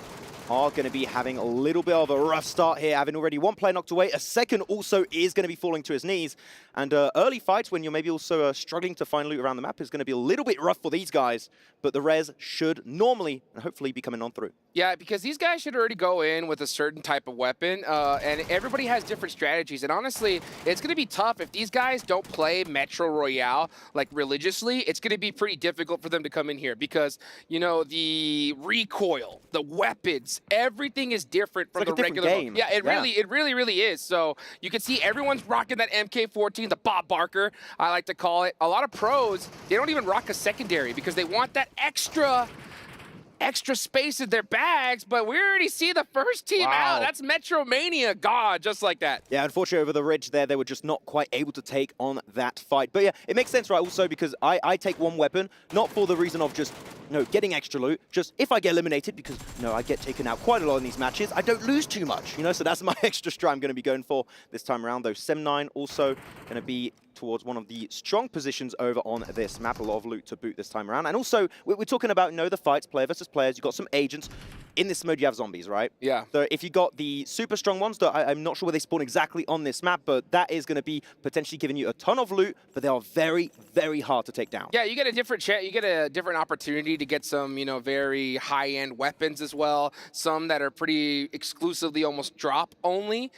are going to be having a little bit of a rough start here, having already one player knocked away. A second also is going to be falling to his knees. And early fights, when you're maybe also struggling to find loot around the map, is going to be a little bit rough for these guys. But the res should normally and hopefully be coming on through. Yeah, because these guys should already go in with a certain type of weapon, and everybody has different strategies. And honestly, it's going to be tough if these guys don't play Metro Royale like religiously. It's going to be pretty difficult for them to come in here because, you know, the recoil, the weapons, everything is different from like the a different regular game. Yeah, it really is. So you can see everyone's rocking that MK14, the Bob Barker, I like to call it. A lot of pros, they don't even rock a secondary because they want that extra space in their bags, but we already see the first team out. That's Metromania, God, just like that. Yeah, unfortunately over the ridge there, they were just not quite able to take on that fight. But yeah, it makes sense, right, also because I take one weapon, not for the reason of just, getting extra loot, just if I get eliminated, because, I get taken out quite a lot in these matches, I don't lose too much, so that's my extra strat I'm going to be going for this time around, though. Sem9 also going to be towards one of the strong positions over on this map. A lot of loot to boot this time around. And also, we're talking about, the fights, player versus players. You've got some agents. In this mode, you have zombies, right? Yeah. So if you got the super strong ones, that I'm not sure where they spawn exactly on this map, but that is going to be potentially giving you a ton of loot, but they are very, very hard to take down. Yeah, you get a different opportunity to get some, very high-end weapons as well. Some that are pretty exclusively almost drop only.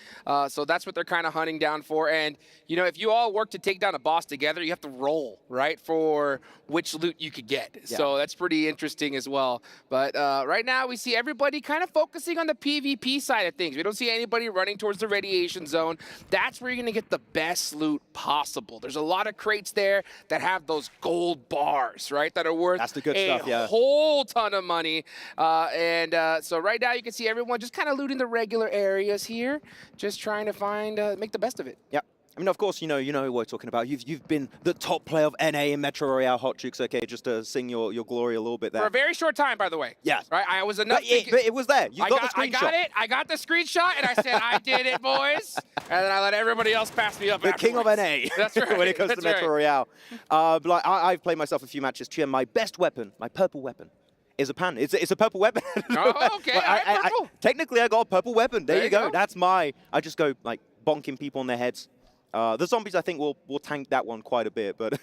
So that's what they're kind of hunting down for. And, if you all work to take down a boss together, you have to roll, right, for which loot you could get. Yeah. So that's pretty interesting as well. But right now we see everybody kind of focusing on the PvP side of things. We don't see anybody running towards the radiation zone. That's where you're going to get the best loot possible. There's a lot of crates there that have those gold bars, right, that are worth a whole ton of money. So right now you can see everyone just kind of looting the regular areas here, just trying to find, make the best of it. Yep. I mean, of course, you know who we're talking about. You've been the top player of NA in Metro Royale Hot Jukes, okay, just to sing your glory a little bit there. For a very short time, by the way. Yes. Right, I was enough. But it was there. You got the screenshot. I got it. I got the screenshot, and I said, I did it, boys. And then I let everybody else pass me up The king of NA. That's right. When it comes to Metro Royale. But like, I've played myself a few matches, and my best weapon, my purple weapon, is a pan. It's a purple weapon. Oh, okay. Purple. Technically, I got a purple weapon. There you go. That's I just go, like, bonking people on their heads. The zombies, I think, will tank that one quite a bit, but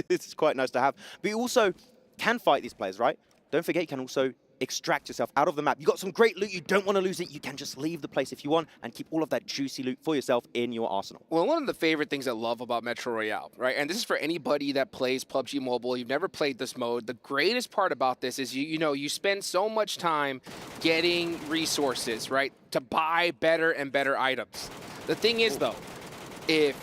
it's quite nice to have. But you also can fight these players, right? Don't forget, you can also extract yourself out of the map. You got some great loot. You don't want to lose it. You can just leave the place if you want and keep all of that juicy loot for yourself in your arsenal. Well, one of the favorite things I love about Metro Royale, right? And this is for anybody that plays PUBG Mobile. You've never played this mode. The greatest part about this is you spend so much time getting resources, right, to buy better and better items. The thing is, though, if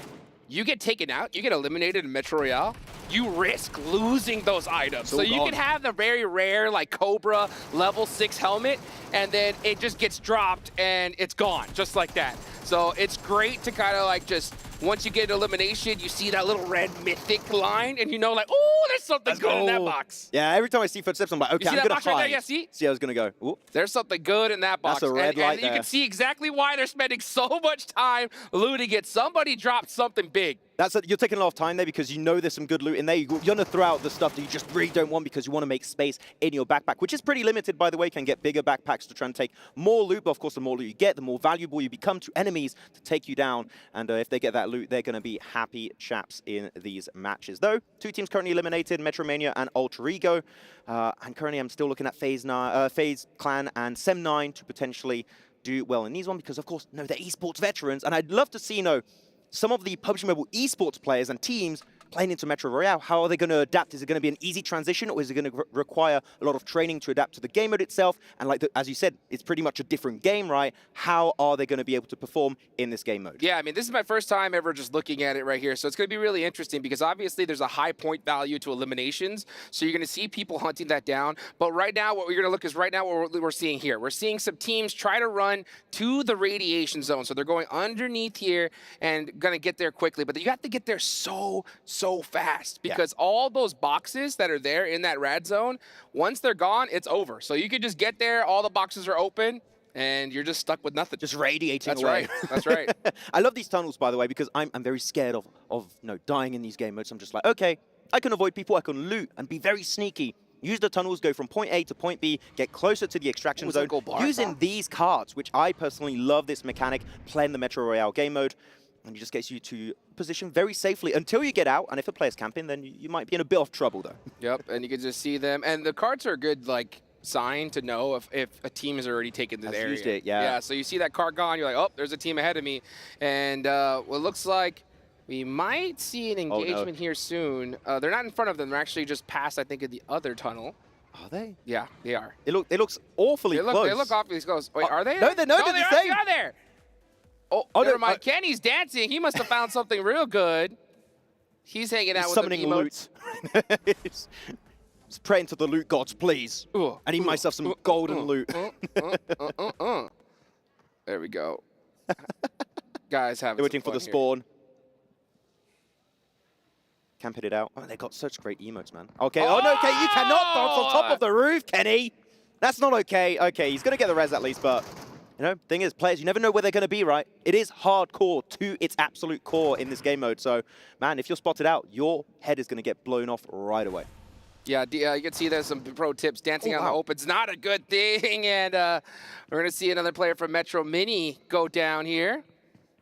you get taken out, you get eliminated in Metro Royale, you risk losing those items. So you can have the very rare, like, Cobra level 6 helmet, and then it just gets dropped and it's gone, just like that. So it's great to kind of like just, once you get elimination, you see that little red mythic line, and you know, like, oh, there's something good in that box. Yeah, every time I see footsteps, I'm like, okay, I'm going to hide. Right there? Yeah, see I was going to go, ooh. There's something good in that box. That's a red light and you can see exactly why they're spending so much time looting it. Somebody dropped something big. You're taking a lot of time there because you know there's some good loot in there. You're going to throw out the stuff that you just really don't want because you want to make space in your backpack, which is pretty limited, by the way. You can get bigger backpacks to try and take more loot, but of course, the more loot you get, the more valuable you become to enemies to take you down. And if they get that loot, they're going to be happy chaps in these matches. Though, two teams currently eliminated, Metromania and Alter Ego. And currently, I'm still looking at FaZe Clan and Sem9 to potentially do well in these ones because, of course, they're esports veterans. And I'd love to see, some of the PUBG Mobile esports players and teams playing into Metro Royale. How are they going to adapt? Is it going to be an easy transition, or is it going to require a lot of training to adapt to the game mode itself? And like as you said, it's pretty much a different game, right? How are they going to be able to perform in this game mode? Yeah, I mean, this is my first time ever just looking at it right here. So it's going to be really interesting because obviously there's a high point value to eliminations. So you're going to see people hunting that down. But right now, what we're going to look is right now what we're seeing here. We're seeing some teams try to run to the radiation zone. So they're going underneath here and going to get there quickly. But you have to get there so fast because all those boxes that are there in that rad zone, once they're gone, it's over. So you could just get there, all the boxes are open, and you're just stuck with nothing. Just radiating That's away. Right. That's right. I love these tunnels, by the way, because I'm very scared of dying in these game modes. I'm just like, okay, I can avoid people, I can loot and be very sneaky. use the tunnels, go from point A to point B, get closer to the extraction zone, using these cards, which I personally love this mechanic, playing the Metro Royale game mode, and it just gets you to position very safely until you get out, and if a player's camping, then you might be in a bit of trouble, though. Yep, and you can just see them, and the cards are a good, like, sign to know if a team has already taken the area. Used it, yeah. Yeah, so you see that card gone, you're like, oh, there's a team ahead of me, and what looks like we might see an engagement here soon. They're not in front of them. They're actually just past, I think, in the other tunnel. Are they? Yeah, they are. It looks awfully close. They look awfully close. Wait, are they? No, they're not. No, They're they the same. are there. Oh, never mind. Kenny's dancing. He must have found something real good. He's hanging out with summoning the emotes. loot. He's praying to the loot gods, please. I need myself some golden loot. There we go. Guys, they're waiting for the spawn. Camping it out. Oh, they got such great emotes, man. Okay. Oh, no, okay. You cannot dance on top of the roof, Kenny. That's not okay. Okay, he's going to get the res at least, but, you know, thing is, players, you never know where they're going to be, right? It is hardcore to its absolute core in this game mode. So, man, if you're spotted out, your head is going to get blown off right away. Yeah, you can see there's some pro tips. Dancing on the open's not a good thing, and we're going to see another player from Metro Mini go down here.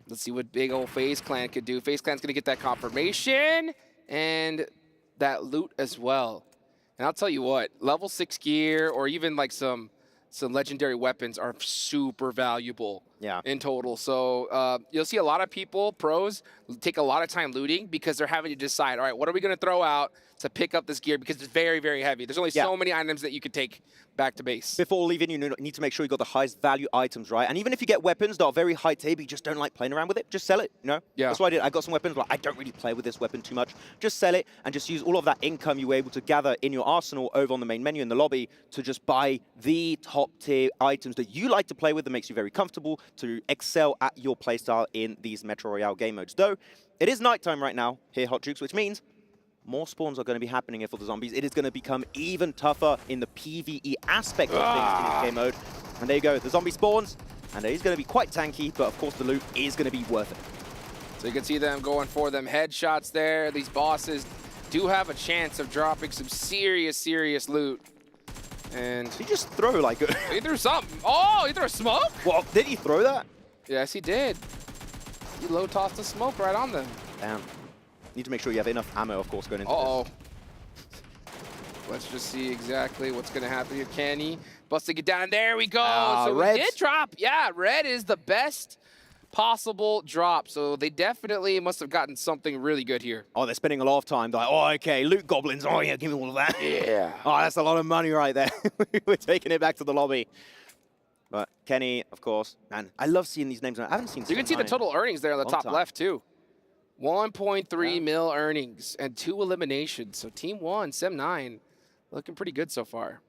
Let's see what big old FaZe Clan could do. FaZe Clan's going to get that confirmation and that loot as well. And I'll tell you what, level 6 gear or even like some legendary weapons are super valuable in total. So you'll see a lot of people, pros, take a lot of time looting because they're having to decide, all right, what are we going to throw out to pick up this gear because it's very, very heavy. There's only so many items that you can take back to base. Before leaving, you need to make sure you got the highest value items, right? And even if you get weapons that are very high tier, but you just don't like playing around with it, just sell it, you know? Yeah. That's what I did. I got some weapons, but I don't really play with this weapon too much. Just sell it and just use all of that income you were able to gather in your arsenal over on the main menu in the lobby to just buy the top tier items that you like to play with that makes you very comfortable to excel at your playstyle in these Metro Royale game modes. Though, it is nighttime right now here, Hot Jukes, which means more spawns are going to be happening here for the zombies. It is going to become even tougher in the PvE aspect of things in this game mode. And there you go, the zombie spawns, and it is going to be quite tanky, but of course the loot is going to be worth it. So you can see them going for them headshots there. These bosses do have a chance of dropping some serious, serious loot. And he just throw like he threw something. Oh, he threw a smoke? Well, did he throw that? Yes, he did. He low tossed the smoke right on them. Damn. Need to make sure you have enough ammo, of course, going into this. Let's just see exactly what's going to happen here. Kenny busting it down. There we go. So Red. we did drop. Yeah, red is the best possible drop. So they definitely must have gotten something really good here. Oh, they're spending a lot of time. They're like, oh, okay, loot goblins. Oh, yeah, give me all of that. Yeah. Oh, that's a lot of money right there. We're taking it back to the lobby. But Kenny, of course. Man, I love seeing these names. I haven't seen You can see the total earnings there on the top left, too. 1.3 mil earnings and 2 eliminations. So Team 1, Sem9, looking pretty good so far.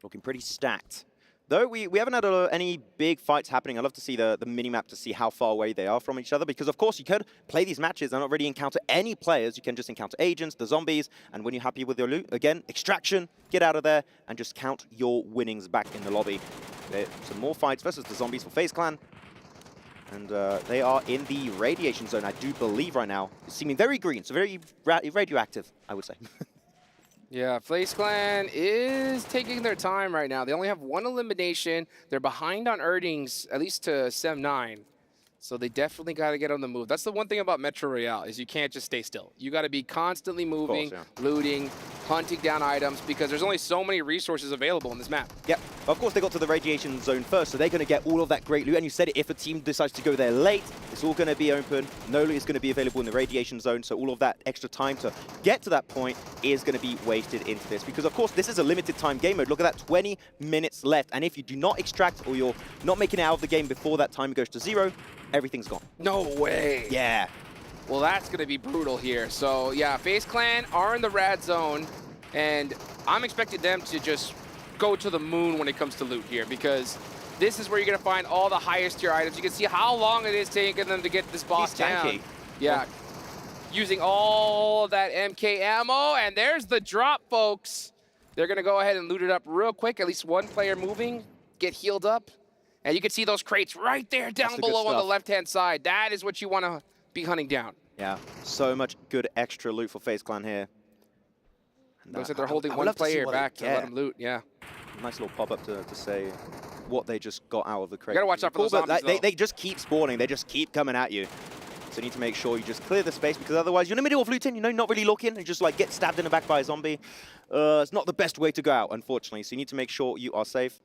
Looking pretty stacked. Though we haven't had any big fights happening. I'd love to see the mini-map to see how far away they are from each other. Because, of course, you could play these matches and not really encounter any players. You can just encounter agents, the zombies. And when you're happy with your loot, again, extraction, get out of there, and just count your winnings back in the lobby. Some more fights versus the zombies for FaZe Clan. And they are in the radiation zone, I do believe, right now. It's seeming very green, so very radioactive, I would say. Yeah, FaZe Clan is taking their time right now. They only have 1 elimination. They're behind on earnings, at least to Sem9. So they definitely got to get on the move. That's the one thing about Metro Royale, is you can't just stay still. You got to be constantly moving, looting, hunting down items, because there's only so many resources available in this map. Yep. Of course, they got to the radiation zone first, so they're going to get all of that great loot. And you said it, if a team decides to go there late, it's all going to be open. No loot is going to be available in the radiation zone, so all of that extra time to get to that point is going to be wasted into this. Because, of course, this is a limited time game mode. Look at that, 20 minutes left. And if you do not extract or you're not making it out of the game before that time goes to 0, everything's gone. No way. Yeah. Well, that's going to be brutal here. So, yeah, FaZe Clan are in the rad zone, and I'm expecting them to just go to the moon when it comes to loot here, because this is where you're going to find all the highest tier items. You can see how long it is taking them to get this boss down. Tanky. Yeah. Using all that MK ammo, and there's the drop, folks. They're going to go ahead and loot it up real quick. At least one player moving, get healed up. And you can see those crates right there down below on the left-hand side. That is what you want to be hunting down. Yeah, so much good extra loot for FaZe Clan here. Looks like they're holding I would one love to see player what back to let him loot, yeah. Nice little pop-up to say what they just got out of the crate. You gotta watch out for those But zombies, though. they just keep spawning. They just keep coming at you. So you need to make sure you just clear the space, because otherwise you're in the middle of looting, you know, not really looking, and just like get stabbed in the back by a zombie. It's not the best way to go out, unfortunately. So you need to make sure you are safe.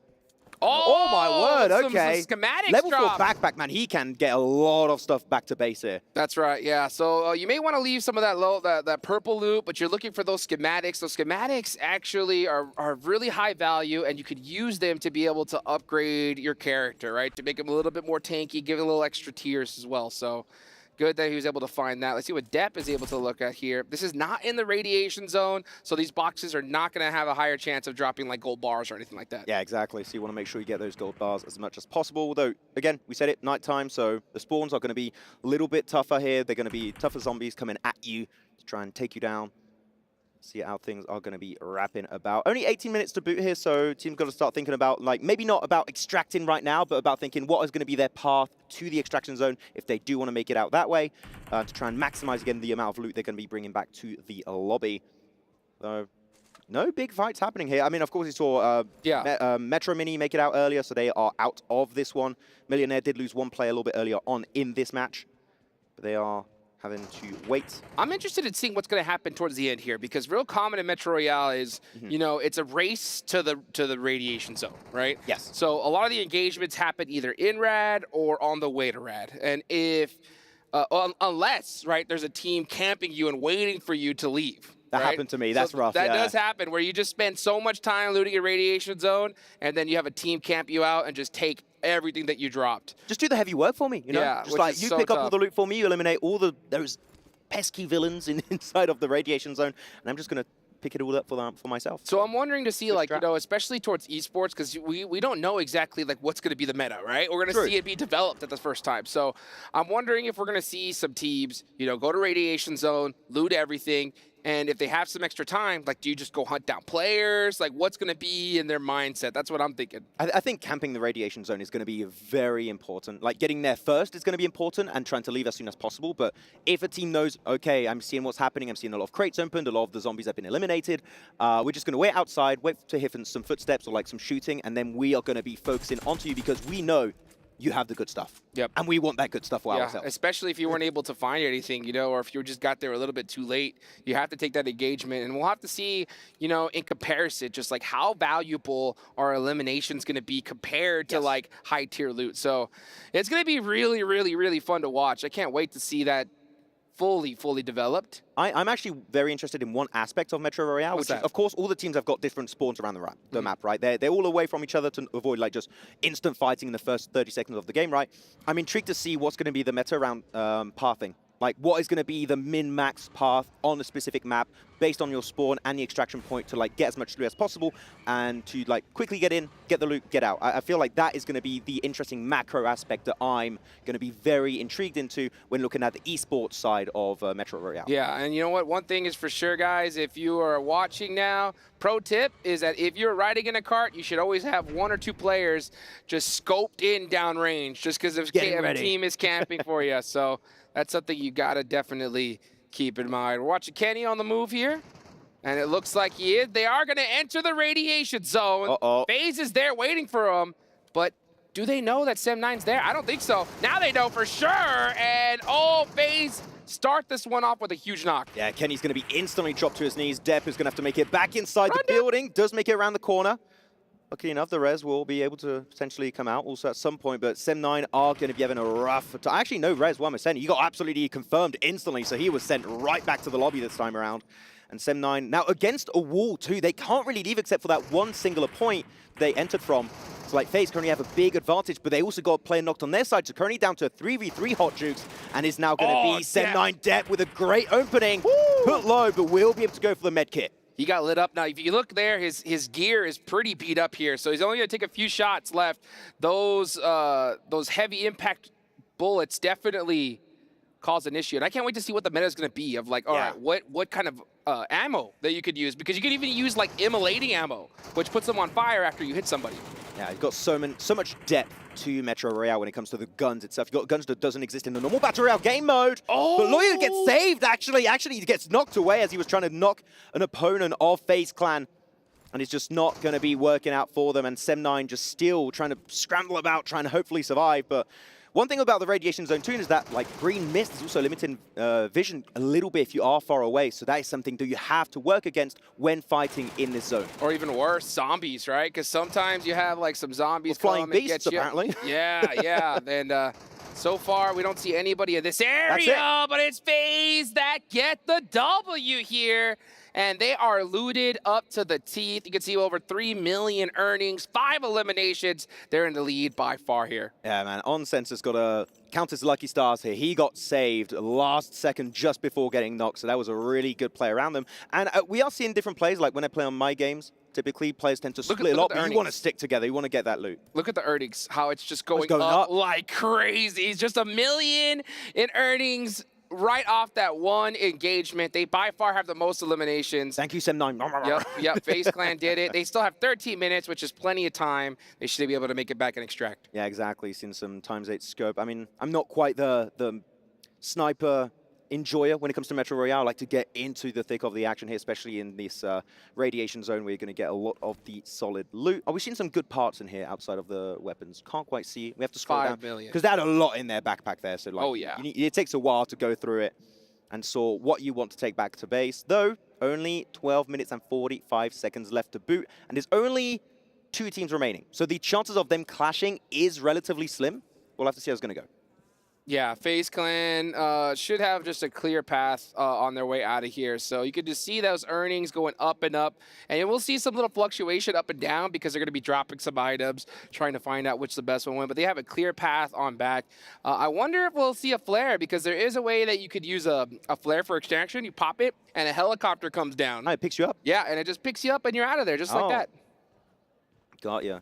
Oh my word, okay. Some schematics Level 4 drop. backpack, man, he can get a lot of stuff back to base here. That's right, yeah. So you may want to leave some of that purple loot, but you're looking for those schematics. Those schematics actually are really high value, and you could use them to be able to upgrade your character, right? To make them a little bit more tanky, give it a little extra tiers as well. So good that he was able to find that. Let's see what Depp is able to look at here. This is not in the radiation zone, so these boxes are not going to have a higher chance of dropping like gold bars or anything like that. Yeah, exactly. So you want to make sure you get those gold bars as much as possible. Although, again, we said it, nighttime, so the spawns are going to be a little bit tougher here. They're going to be tougher zombies coming at you to try and take you down. See how things are going to be wrapping about. Only 18 minutes to boot here, so team's got to start thinking about, like, maybe not about extracting right now, but about thinking what is going to be their path to the extraction zone if they do want to make it out that way, to try and maximize, again, the amount of loot they're going to be bringing back to the lobby. So, no big fights happening here. I mean, of course, you saw Metro Mini make it out earlier, so they are out of this one. Millionaire did lose one player a little bit earlier on in this match, but they are having to wait. I'm interested in seeing what's going to happen towards the end here, because real common in Metro Royale is, you know, it's a race to the radiation zone, right? Yes. So a lot of the engagements happen either in rad or on the way to rad. And if, unless, right, there's a team camping you and waiting for you to leave. That right? happened to me. That's rough. That yeah. does happen, where you just spend so much time looting a radiation zone, and then you have a team camp you out and just take everything that you dropped. Just do the heavy work for me, you know? Yeah, just which like, is you so pick up all tough. the loot for me, you eliminate all those pesky villains inside of the radiation zone, and I'm just going to pick it all up for myself. So I'm wondering to see, like, you know, especially towards esports, because we don't know exactly, like, what's going to be the meta, right? We're going to see it be developed at the first time. So I'm wondering if we're going to see some teams, you know, go to radiation zone, loot everything, and if they have some extra time, like, do you just go hunt down players? Like, what's going to be in their mindset? That's what I'm thinking. I think camping the radiation zone is going to be very important. Like, getting there first is going to be important, and trying to leave as soon as possible. But if a team knows, okay, I'm seeing what's happening, I'm seeing a lot of crates opened, a lot of the zombies have been eliminated, we're just going to wait outside, wait to hear some footsteps or like some shooting, and then we are going to be focusing onto you, because we know you have the good stuff. Yep. And we want that good stuff for ourselves. Especially if you weren't able to find anything, you know, or if you just got there a little bit too late, you have to take that engagement. And we'll have to see, you know, in comparison, just like how valuable our eliminations going to be compared to like high tier loot. So it's going to be really, really, really fun to watch. I can't wait to see that fully developed. I'm actually very interested in one aspect of Metro Royale, which is, of course, all the teams have got different spawns around the map, right? They're all away from each other to avoid like just instant fighting in the first 30 seconds of the game, right? I'm intrigued to see what's going to be the meta around pathing. Like, what is going to be the min-max path on a specific map based on your spawn and the extraction point to, like, get as much loot as possible and to, like, quickly get in, get the loot, get out. I feel like that is going to be the interesting macro aspect that I'm going to be very intrigued into when looking at the esports side of Metro Royale. Yeah, and you know what? One thing is for sure, guys, if you are watching now, pro tip is that if you're riding in a cart, you should always have 1 or 2 players just scoped in downrange, just because if a team is camping for you. So that's something you got to definitely keep in mind. We're watching Kenny on the move here, and it looks like he is. They are going to enter the radiation zone. FaZe is there waiting for him, but do they know that Sem9's there? I don't think so. Now they know for sure, and FaZe start this one off with a huge knock. Yeah, Kenny's going to be instantly dropped to his knees. Depp is going to have to make it back inside the building. Does make it around the corner. Luckily enough, the res will be able to potentially come out also at some point, but Sem9 are going to be having a rough time. Actually, no res, 1%. He got absolutely confirmed instantly, so he was sent right back to the lobby this time around. And Sem9 now against a wall too. They can't really leave except for that one singular point they entered from. So like FaZe currently have a big advantage, but they also got a player knocked on their side. So currently down to a 3v3 hot jukes, and is now going to be Sem9 Depp with a great opening. Put low, but will be able to go for the med kit. He got lit up. Now, if you look there, his gear is pretty beat up here, so he's only going to take a few shots left. Those heavy impact bullets definitely cause an issue, and I can't wait to see what the meta is going to be of like, all right, what kind of ammo that you could use, because you could even use like immolating ammo, which puts them on fire after you hit somebody. Yeah, you've got so much depth to Metro Royale when it comes to the guns itself. You've got guns that doesn't exist in the normal Battle Royale game mode. Oh! But Lawyer gets saved, actually. Actually, he gets knocked away as he was trying to knock an opponent of FaZe Clan. And it's just not going to be working out for them. And Sem9 just still trying to scramble about, trying to hopefully survive. But one thing about the radiation zone too is that like green mist is also limiting vision a little bit if you are far away. So that is something that you have to work against when fighting in this zone. Or even worse, zombies, right? Because sometimes you have like some zombies flying come beasts, and get you. apparently. Yeah, yeah. And so far, we don't see anybody in this area, but it's FaZe that get the W here. And they are looted up to the teeth. You can see over 3 million earnings, 5 eliminations. They're in the lead by far here. Yeah, man. Onsense got to count his lucky stars here. He got saved last second just before getting knocked, so that was a really good play around them. And we are seeing different plays, like when I play on my games, typically players tend to split a lot, but you want to stick together. You want to get that loot. Look at the earnings, how it's just going up like crazy. It's just 1 million in earnings. Right off that one engagement. They by far have the most eliminations. Thank you, Sem9. Yep, FaZe Clan did it. They still have 13 minutes, which is plenty of time. They should be able to make it back and extract. Yeah, exactly. Seen some ×8 scope. I mean, I'm not quite the sniper enjoyer when it comes to Metro Royale. I like to get into the thick of the action here, especially in this radiation zone where you're going to get a lot of the solid loot. Oh, we've seen some good parts in here outside of the weapons. Can't quite see. We have to scroll down. 5 million. Because they had a lot in their backpack there. So, like, oh, yeah. It takes a while to go through it and saw what you want to take back to base. Though, only 12 minutes and 45 seconds left to boot. And there's only 2 teams remaining. So the chances of them clashing is relatively slim. We'll have to see how it's going to go. Yeah, FaZe Clan should have just a clear path on their way out of here. So you could just see those earnings going up and up. And we'll see some little fluctuation up and down because they're going to be dropping some items, trying to find out which the best one win. But they have a clear path on back. I wonder if we'll see a flare because there is a way that you could use a flare for extraction. You pop it and a helicopter comes down. Oh, it picks you up? Yeah, and it just picks you up and you're out of there just like that. Got ya.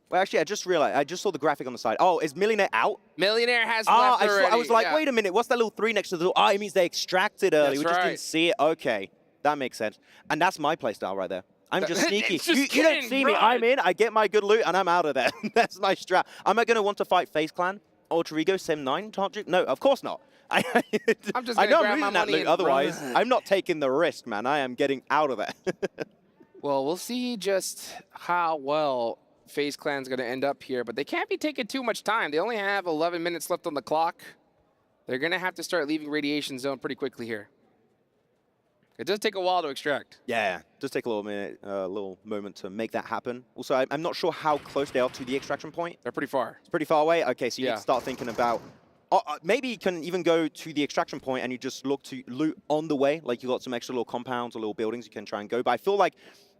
Well, actually, I just realized, I just saw the graphic on the side. Oh, is Millionaire out? Millionaire has left already. I was like, wait a minute, what's that little 3 next to the door? Oh, it means they extracted early. That's We just right. didn't see it. Okay, that makes sense. And that's my playstyle right there. I'm just sneaky. Just You don't see me. I'm in, I get my good loot, and I'm out of there. That's my strat. Am I going to want to fight FaZe Clan? Ultra Ego, Sem9, Target? No, of course not. I'm just I gonna know grab I'm my losing that money loot and otherwise. run. I'm not taking the risk, man. I am getting out of there. Well, we'll see just how well FaZe Clan's going to end up here, but they can't be taking too much time. They only have 11 minutes left on the clock. They're going to have to start leaving radiation zone pretty quickly here. It does take a while to extract. Yeah, just take a little moment to make that happen. Also, I'm not sure how close they are to the extraction point. They're pretty far. It's pretty far away? Okay, so you need to start thinking about... maybe you can even go to the extraction point and you just look to loot on the way. Like you got some extra little compounds or little buildings you can try and go. But I feel like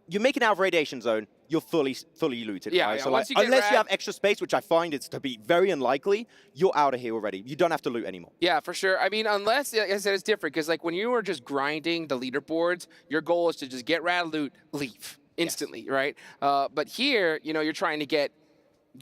you're making out of radiation zone, you're fully looted. Yeah, right? yeah, So once like, you get unless you rad- have extra space, which I find it's to be very unlikely, you're out of here already. You don't have to loot anymore. Yeah, for sure. I mean, unless, like I said, it's different because like when you are just grinding the leaderboards, your goal is to just get rad loot, leave instantly, right? But here, you know, you're trying to get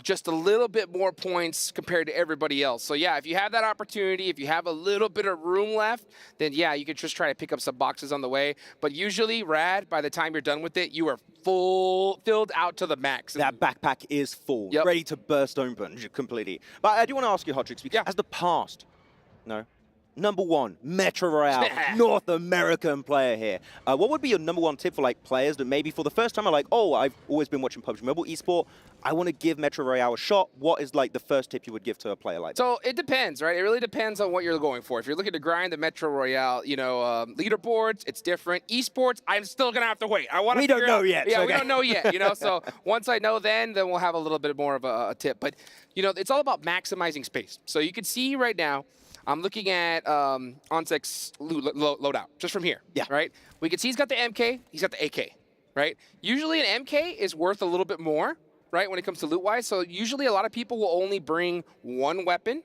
just a little bit more points compared to everybody else. So yeah, if you have that opportunity, if you have a little bit of room left, then yeah, you could just try to pick up some boxes on the way. But usually, rad, by the time you're done with it, you are filled out to the max. That backpack is full, ready to burst open completely. But I do want to ask you, Hodrix, because as the past, #1 Metro Royale North American player here, what would be your #1 tip for like players that maybe for the first time are like, oh, I've always been watching PUBG Mobile eSport, I want to give Metro Royale a shot? What is like the first tip you would give to a player like that? So it depends, right? It really depends on what you're going for. If you're looking to grind the Metro Royale, leaderboards, it's different. Esports, I'm still gonna have to wait. We don't know yet. Yeah, we don't know yet. So once I know, then we'll have a little bit more of a tip. But it's all about maximizing space. So you can see right now, I'm looking at Onsex's loadout just from here. Yeah. Right. We can see he's got the MK. He's got the AK. Right. Usually an MK is worth a little bit more, right, when it comes to loot wise. So usually a lot of people will only bring one weapon,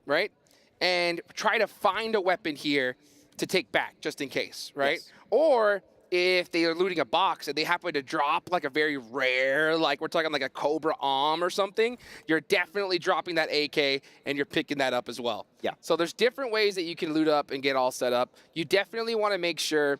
right, and try to find a weapon here to take back just in case, right? Yes. Or if they are looting a box and they happen to drop like a very rare, like we're talking like a Cobra Arm or something, you're definitely dropping that AK and you're picking that up as well. Yeah. So there's different ways that you can loot up and get all set up. You definitely want to make sure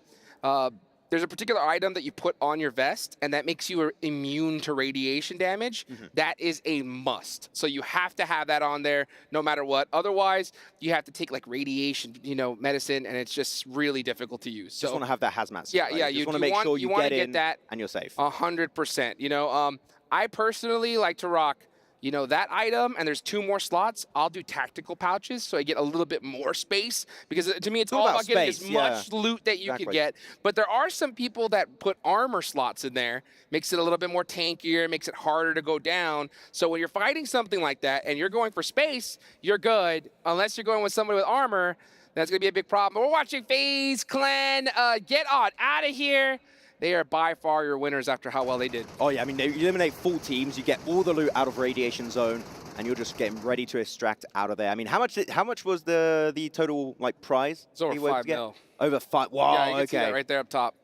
there's a particular item that you put on your vest, and that makes you immune to radiation damage. That is a must. So you have to have that on there no matter what. Otherwise, you have to take like radiation, medicine, and it's just really difficult to use. Just want to have that hazmat suit. Yeah, right? yeah. You just want to make sure you get in that, and you're safe. 100%. I personally like to rock that item, and there's 2 more slots. I'll do tactical pouches, so I get a little bit more space, because to me, it's all about getting as much loot that you can get. But there are some people that put armor slots in there, makes it a little bit more tankier, makes it harder to go down. So when you're fighting something like that, and you're going for space, you're good. Unless you're going with somebody with armor, that's going to be a big problem. We're watching FaZe Clan get on out of here. They are by far your winners after how well they did. Oh yeah, I mean, they eliminate full teams, you get all the loot out of radiation zone, and you're just getting ready to extract out of there. I mean, how much was the total prize? It's over 5 mil. Over 5. Wow, yeah, you can see that right there up top.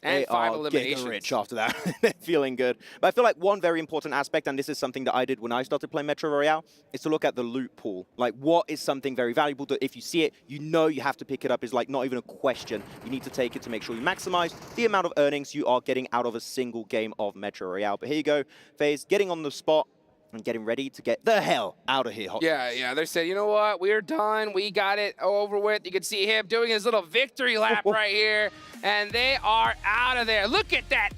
And 5 eliminations. Getting rich after that. They're feeling good. But I feel like one very important aspect, and this is something that I did when I started playing Metro Royale, is to look at the loot pool. Like, what is something very valuable that if you see it, you have to pick it up. Is like not even a question. You need to take it to make sure you maximize the amount of earnings you are getting out of a single game of Metro Royale. But here you go, FaZe getting on the spot and getting ready to get the hell out of here. Yeah, they said, you know what, we're done, we got it over with. You can see him doing his little victory lap right here, and they are out of there. Look at that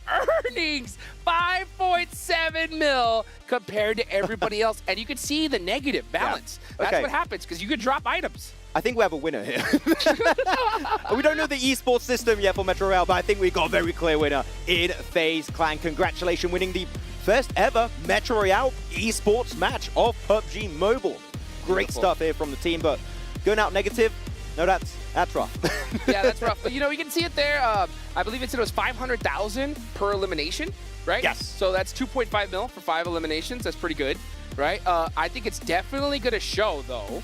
earnings, 5.7 mil compared to everybody else, and you can see the negative balance. Yeah. That's what happens, because you could drop items. I think we have a winner here. We don't know the esports system yet for Metro Royale, but I think we got a very clear winner in FaZe Clan. Congratulations, winning the first ever Metro Royale esports match of PUBG Mobile. Great stuff here from the team, but going out negative, no, that's rough. Yeah, that's rough. But you can see it there. I believe it was 500,000 per elimination, right? Yes. So that's 2.5 mil for 5 eliminations. That's pretty good, right? I think it's definitely going to show, though,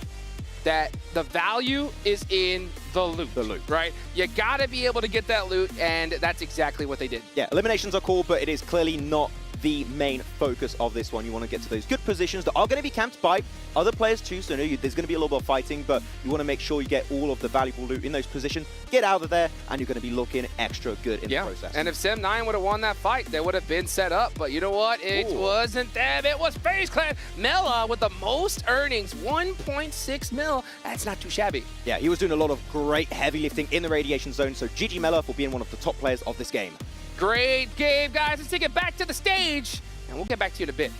that the value is in the loot. Right? You gotta be able to get that loot, and that's exactly what they did. Yeah, eliminations are cool, but it is clearly not the main focus of this one. You want to get to those good positions that are going to be camped by other players too, so there's going to be a little bit of fighting, but you want to make sure you get all of the valuable loot in those positions, get out of there, and you're going to be looking extra good in the process. And if Sim9 would have won that fight, they would have been set up, but you know what? It wasn't them, it was FaZe Clan. Mela with the most earnings, 1.6 mil. That's not too shabby. Yeah, he was doing a lot of great heavy lifting in the radiation zone, so GG Mela for being one of the top players of this game. Great game, guys. Let's take it back to the stage, and we'll get back to you in a bit.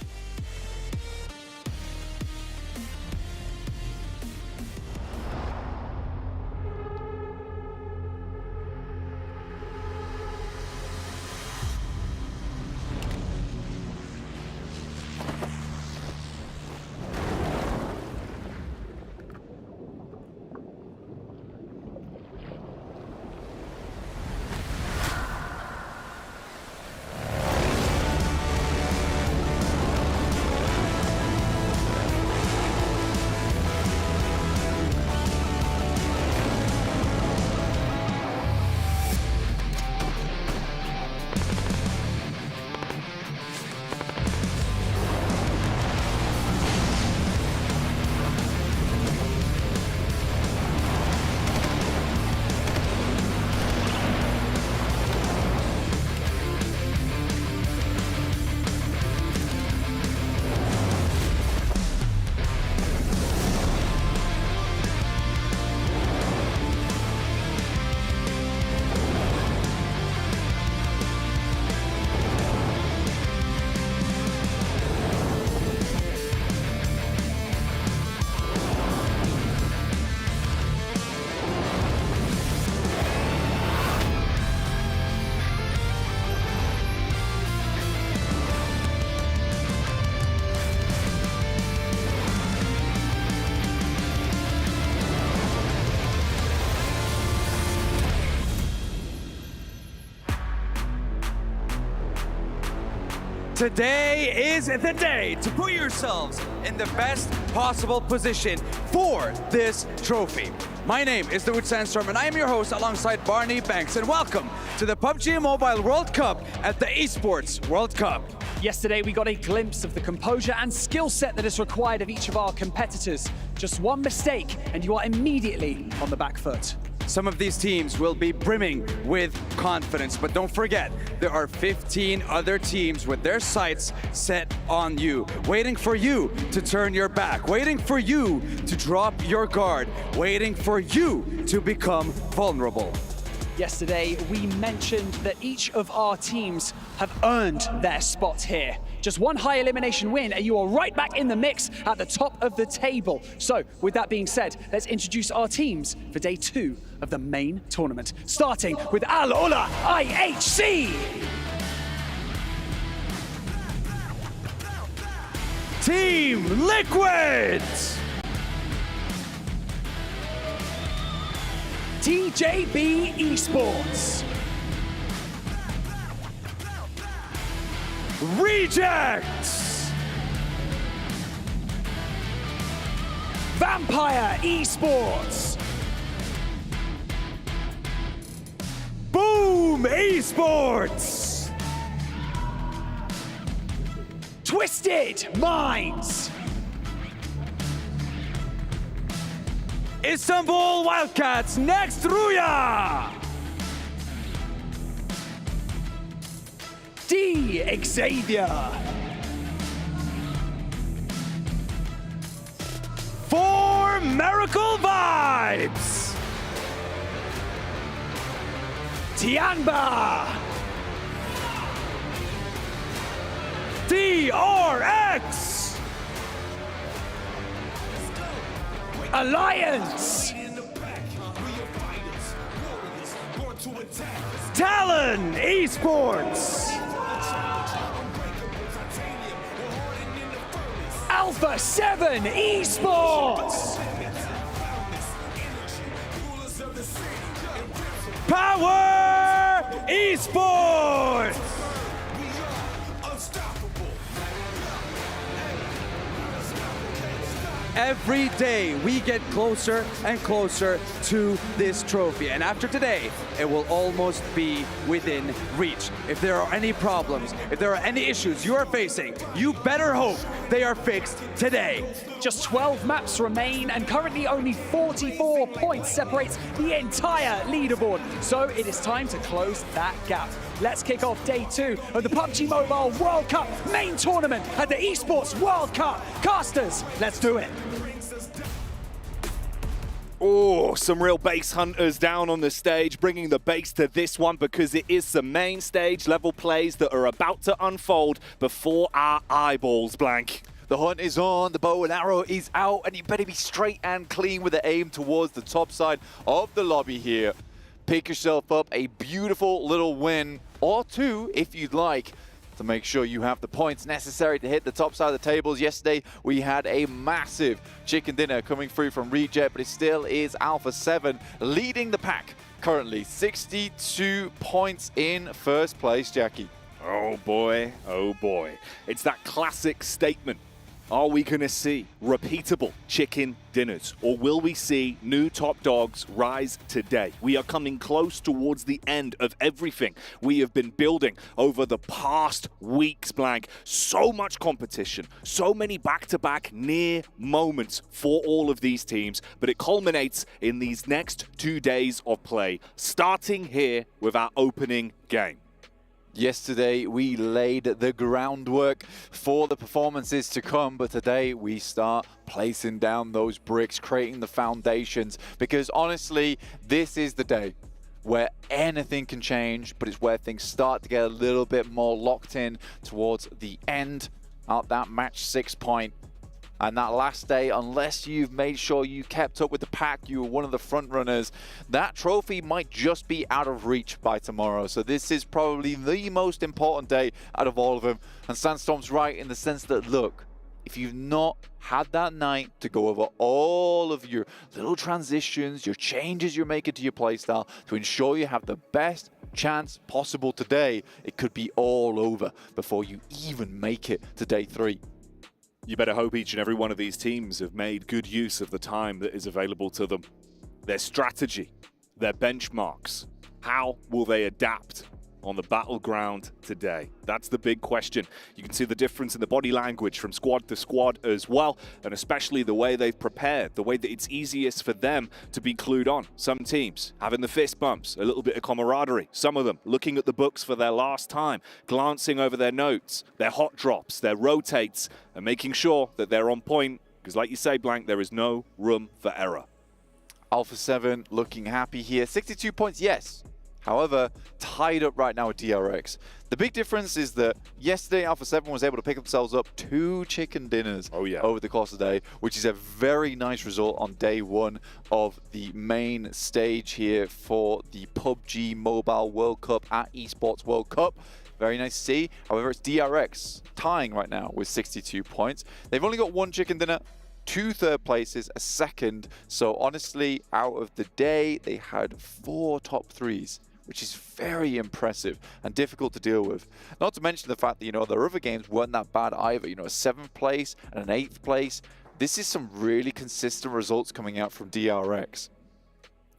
Today is the day to put yourselves in the best possible position for this trophy. My name is Dawood Sandstorm, and I am your host alongside Barney Banks, and welcome to the PUBG Mobile World Cup at the ESPORTS World Cup. Yesterday, we got a glimpse of the composure and skill set that is required of each of our competitors. Just one mistake, and you are immediately on the back foot. some of these teams will be brimming with confidence. But don't forget, there are 15 other teams with their sights set on you, waiting for you to turn your back, waiting for you to drop your guard, waiting for you to become vulnerable. Yesterday, we mentioned that each of our teams have earned their spot here. Just one high elimination win and you are right back in the mix at the top of the table. So, with that being said, let's introduce our teams for day 2 of the main tournament, starting with Al Ola IHC. Team Liquid! TJB Esports. Rejects! Vampire Esports. Boom Esports! Twisted Minds. Istanbul Wildcats next Ruya! D Xavier. For Miracle Vibes! Tianba. DRX! Alliance. Talon Esports! Alpha 7 Esports. Power Esports! Every day we get closer and closer to this trophy, and after today it will almost be within reach. If there are any problems, if there are any issues you are facing, you better hope they are fixed today. Just 12 maps remain, and currently only 44 points separates the entire leaderboard. So it is time to close that gap. Let's kick off day 2 of the PUBG Mobile World Cup main tournament at the ESPORTS World Cup. Casters, let's do it. Oh, some real base hunters down on the stage, bringing the base to this one because it is some main stage level plays that are about to unfold before our eyeballs, Blank. The hunt is on, the bow and arrow is out, and you better be straight and clean with the aim towards the top side of the lobby here. Pick yourself up a beautiful little win, or 2 if you'd like, to make sure you have the points necessary to hit the top side of the tables. Yesterday, we had a massive chicken dinner coming through from Reject, but it still is Alpha 7 leading the pack. Currently 62 points in first place, Jackie. Oh boy, it's that classic statement. Are we going to see repeatable chicken dinners, or will we see new top dogs rise today? We are coming close towards the end of everything we have been building over the past weeks, Blank. So much competition, so many back-to-back near moments for all of these teams, but it culminates in these next 2 days of play, starting here with our opening game. Yesterday, we laid the groundwork for the performances to come, but today we start placing down those bricks, creating the foundations, because honestly, this is the day where anything can change, but it's where things start to get a little bit more locked in towards the end at that match 6 point. And that last day, unless you've made sure you kept up with the pack, you were one of the front runners, that trophy might just be out of reach by tomorrow. So this is probably the most important day out of all of them. And Sandstorm's right in the sense that, look, if you've not had that night to go over all of your little transitions, your changes you're making to your playstyle to ensure you have the best chance possible today, it could be all over before you even make it to day 3. You better hope each and every one of these teams have made good use of the time that is available to them. Their strategy, their benchmarks, how will they adapt on the battleground today? That's the big question. You can see the difference in the body language from squad to squad as well, and especially the way they've prepared, the way that it's easiest for them to be clued on. Some teams having the fist bumps, a little bit of camaraderie. Some of them looking at the books for their last time, glancing over their notes, their hot drops, their rotates, and making sure that they're on point, because like you say, Blank, there is no room for error. Alpha 7 looking happy here. 62 points, yes. However, tied up right now with DRX. The big difference is that yesterday Alpha 7 was able to pick themselves up 2 chicken dinners over the course of the day, which is a very nice result on day 1 of the main stage here for the PUBG Mobile World Cup at ESPORTS World Cup. Very nice to see. However, it's DRX tying right now with 62 points. They've only got 1 chicken dinner, 2 third places, a second. So honestly, out of the day, they had 4 top 3s, which is very impressive and difficult to deal with. Not to mention the fact that, you know, their other games weren't that bad either. You know, a 7th place and an 8th place. This is some really consistent results coming out from DRX.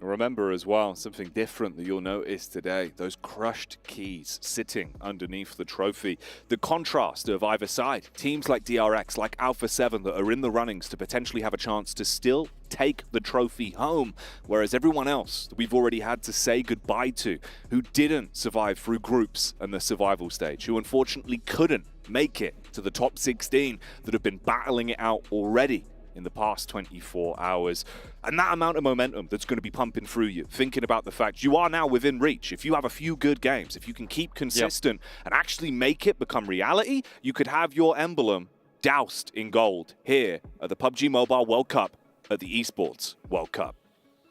Remember as well, something different that you'll notice today, those crushed keys sitting underneath the trophy. The contrast of either side, teams like DRX, like Alpha 7 that are in the runnings to potentially have a chance to still take the trophy home, whereas everyone else that we've already had to say goodbye to, who didn't survive through groups and the survival stage, who unfortunately couldn't make it to the top 16, that have been battling it out already in the past 24 hours. And that amount of momentum that's going to be pumping through you, thinking about the fact you are now within reach. If you have a few good games, if you can keep consistent and actually make it become reality, you could have your emblem doused in gold here at the PUBG Mobile World Cup at the ESPORTS World Cup.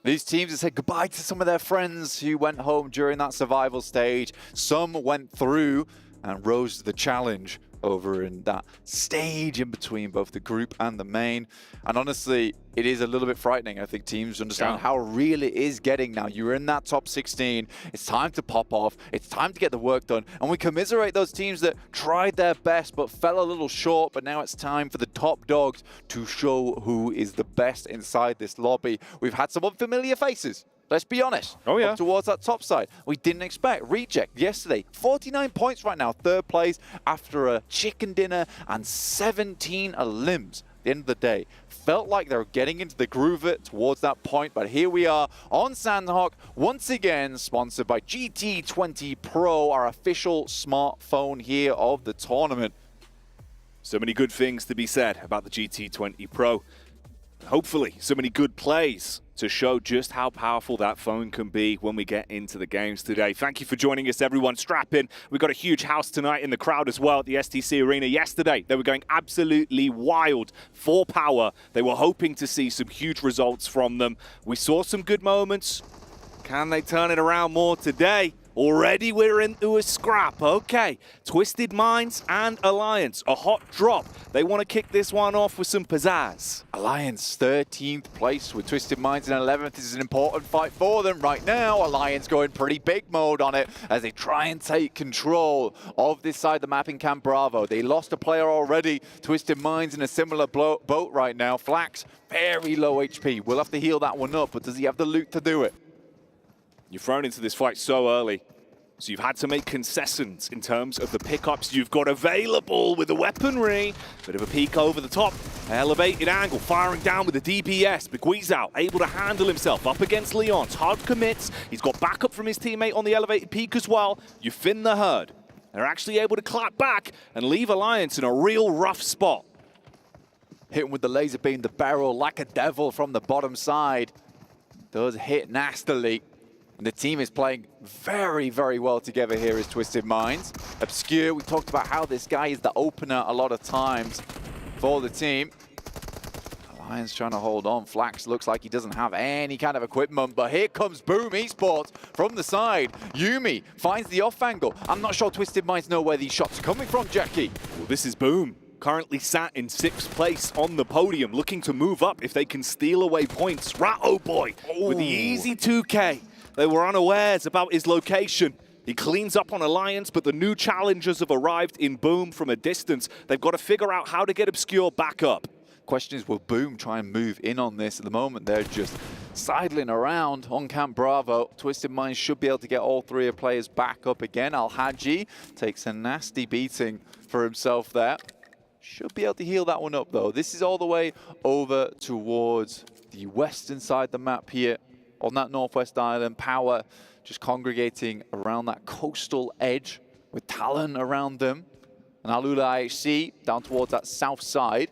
These teams have said goodbye to some of their friends who went home during that survival stage. Some went through and rose to the challenge over in that stage in between both the group and the main. And honestly, it is a little bit frightening. I think teams understand how real it is getting now. You're in that top 16. It's time to pop off. It's time to get the work done. And we commiserate those teams that tried their best but fell a little short. But now it's time for the top dogs to show who is the best inside this lobby. We've had some unfamiliar faces. Let's be honest. Up towards that top side. We didn't expect. Reject yesterday. 49 points right now. 3rd place after a chicken dinner and 17 limbs. At the end of the day, felt like they were getting into the groove of it towards that point. But here we are on Sandhawk, once again sponsored by GT20 Pro, our official smartphone here of the tournament. So many good things to be said about the GT20 Pro. Hopefully, so many good plays to show just how powerful that phone can be when we get into the games today. Thank you for joining us, everyone. Strap in. We've got a huge house tonight in the crowd as well at the STC Arena. Yesterday, they were going absolutely wild for power. They were hoping to see some huge results from them. We saw some good moments. Can they turn it around more today? Already we're into a scrap. Okay, Twisted Minds and Alliance, a hot drop. They want to kick this one off with some pizzazz. Alliance 13th place with Twisted Minds in 11th. This is an important fight for them right now. Alliance going pretty big mode on it as they try and take control of this side of the map in Camp Bravo. They lost a player already. Twisted Minds in a similar boat right now. Flax, very low HP. We'll have to heal that one up, but does he have the loot to do it? You're thrown into this fight so early, so you've had to make concessions in terms of the pickups you've got available with the weaponry. Bit of a peek over the top, elevated angle, firing down with the DPS. Beguizao able to handle himself up against Leon's. Hard commits. He's got backup from his teammate on the elevated peak as well. You thin the herd. They're actually able to clap back and leave Alliance in a real rough spot. Hitting with the laser beam, the barrel like a devil from the bottom side. Does hit nastily. And the team is playing very, very well together here as Twisted Minds. Obscure, we talked about how this guy is the opener a lot of times for the team. Alliance trying to hold on. Flax looks like he doesn't have any kind of equipment, but here comes Boom Esports from the side. Yumi finds the off angle. I'm not sure Twisted Minds know where these shots are coming from, Jackie. Well, this is Boom. Currently sat in 6th place on the podium, looking to move up if they can steal away points. Rat-oh boy with the easy 2K. They were unawares about his location. He cleans up on Alliance, but the new challengers have arrived in Boom from a distance. They've got to figure out how to get Obscure back up. Question is, will Boom try and move in on this? At the moment, they're just sidling around on Camp Bravo. Twisted Minds should be able to get all three players back up again. Al-Haji takes a nasty beating for himself there. Should be able to heal that one up though. This is all the way over towards the western side of the map here on that northwest island. Power just congregating around that coastal edge with Talon around them. And Alula IHC down towards that south side.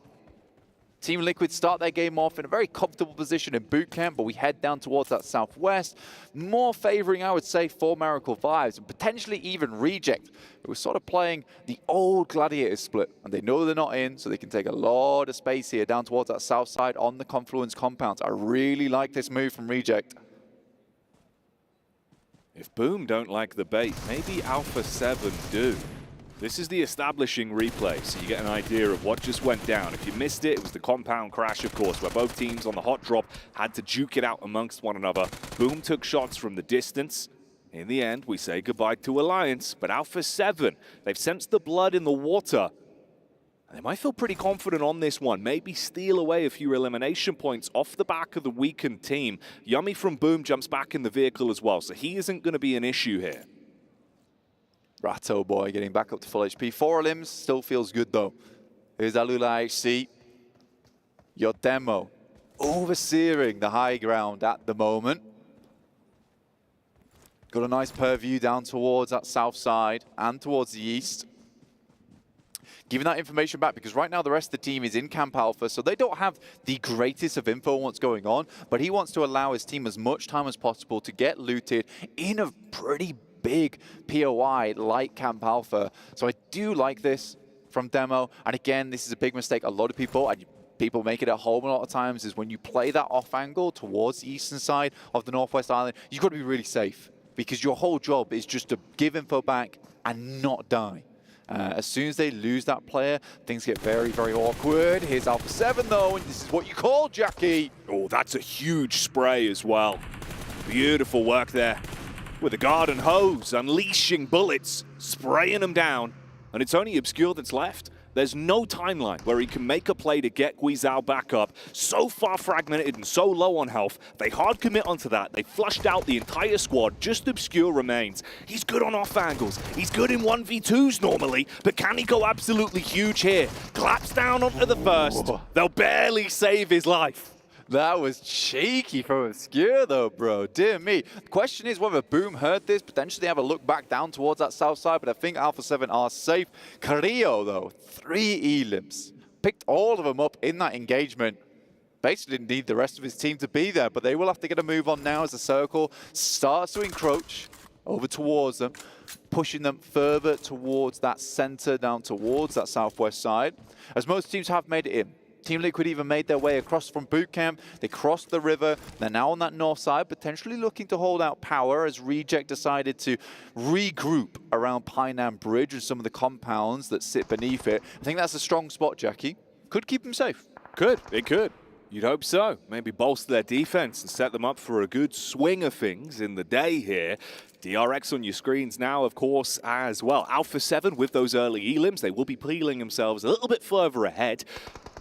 Team Liquid start their game off in a very comfortable position in boot camp, but we head down towards that southwest, more favoring, I would say, for Miracle Vibes and potentially even Reject, who are sort of playing the old Gladiator split, and they know they're not in, so they can take a lot of space here down towards that south side on the Confluence compounds. I really like this move from Reject. If Boom don't like the bait, maybe Alpha 7 do. This is the establishing replay, so you get an idea of what just went down. If you missed it, it was the compound crash, of course, where both teams on the hot drop had to juke it out amongst one another. Boom took shots from the distance. In the end, we say goodbye to Alliance, but Alpha 7, they've sensed the blood in the water. They might feel pretty confident on this one, maybe steal away a few elimination points off the back of the weakened team. Yummy from Boom jumps back in the vehicle as well, so he isn't going to be an issue here. Ratto boy getting back up to full HP. 4 limbs, still feels good though. Here's Alula HC. Your demo. Overseering the high ground at the moment. Got a nice purview down towards that south side and towards the east. Giving that information back because right now the rest of the team is in Camp Alpha, so they don't have the greatest of info on what's going on, but he wants to allow his team as much time as possible to get looted in a pretty big POI like Camp Alpha. So I do like this from Demo. And again, this is a big mistake. A lot of people, and people make it at home a lot of times, is when you play that off angle towards the eastern side of the Northwest Island, you've got to be really safe because your whole job is just to give info back and not die. As soon as they lose that player, things get very, very awkward. Here's Alpha 7 though, and this is what you call Jackie. Oh, that's a huge spray as well. Beautiful work there. With a garden hose, unleashing bullets, spraying them down. And it's only Obscure that's left. There's no timeline where he can make a play to get Guizhou back up. So far fragmented and so low on health, they hard commit onto that. They flushed out the entire squad, just Obscure remains. He's good on off angles. He's good in 1v2s normally, but can he go absolutely huge here? Claps down onto the first. They'll barely save his life. That was cheeky from Obscure though, bro. Dear me. The question is whether Boom heard this, potentially have a look back down towards that south side, but I think Alpha 7 are safe. Carrillo though, 3 elims. Picked all of them up in that engagement. Basically didn't need the rest of his team to be there, but they will have to get a move on now as the circle starts to encroach over towards them, pushing them further towards that center, down towards that southwest side. As most teams have made it in. Team Liquid even made their way across from boot camp. They crossed the river. They're now on that north side, potentially looking to hold out power as Reject decided to regroup around Pineham Bridge and some of the compounds that sit beneath it. I think that's a strong spot, Jackie. Could keep them safe. Could. It could. You'd hope so. Maybe bolster their defense and set them up for a good swing of things in the day here. DRX on your screens now, of course, as well. Alpha 7 with those early elims. They will be peeling themselves a little bit further ahead.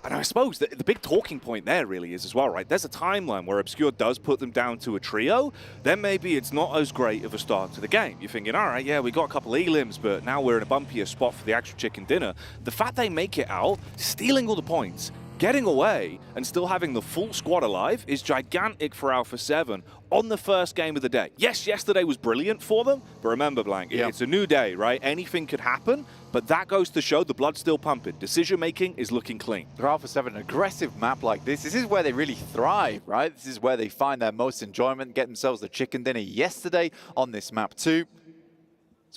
And I suppose the big talking point there really is as well, right? There's a timeline where Obscure does put them down to a trio. Then maybe it's not as great of a start to the game. You're thinking, all right, yeah, we got a couple elims, but now we're in a bumpier spot for the actual chicken dinner. The fact they make it out, stealing all the points, getting away, and still having the full squad alive is gigantic for Alpha 7 on the first game of the day. Yes, yesterday was brilliant for them, but remember, Blank, it's a new day, right? Anything could happen, but that goes to show the blood's still pumping. Decision-making is looking clean. For Alpha 7, an aggressive map like this is where they really thrive, right? This is where they find their most enjoyment, get themselves the chicken dinner yesterday on this map too.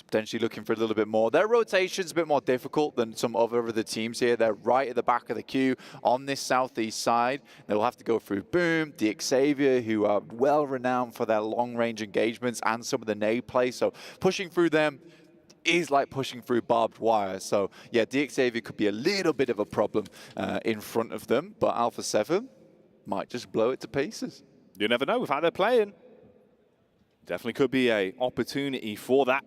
Potentially looking for a little bit more. Their rotation's a bit more difficult than some other teams here. They're right at the back of the queue on this southeast side. They'll have to go through Boom, the Xavier, who are well renowned for their long-range engagements and some of the nade play. So pushing through them is like pushing through barbed wire. So yeah, the Xavier could be a little bit of a problem in front of them, but Alpha 7 might just blow it to pieces. You never know with how they're playing. Definitely could be an opportunity for that.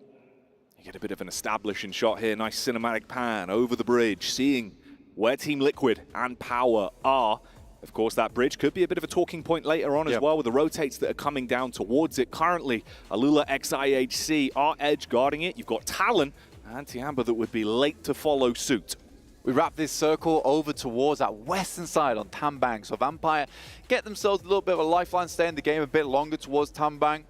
Get a bit of an establishing shot here. Nice cinematic pan over the bridge, seeing where Team Liquid and Power are. Of course, that bridge could be a bit of a talking point later on as well with the rotates that are coming down towards it. Currently, Alula XIHC are edge guarding it. You've got Talon and Tiamba that would be late to follow suit. We wrap this circle over towards that western side on Tambang. So Vampire get themselves a little bit of a lifeline, stay in the game a bit longer towards Tambang.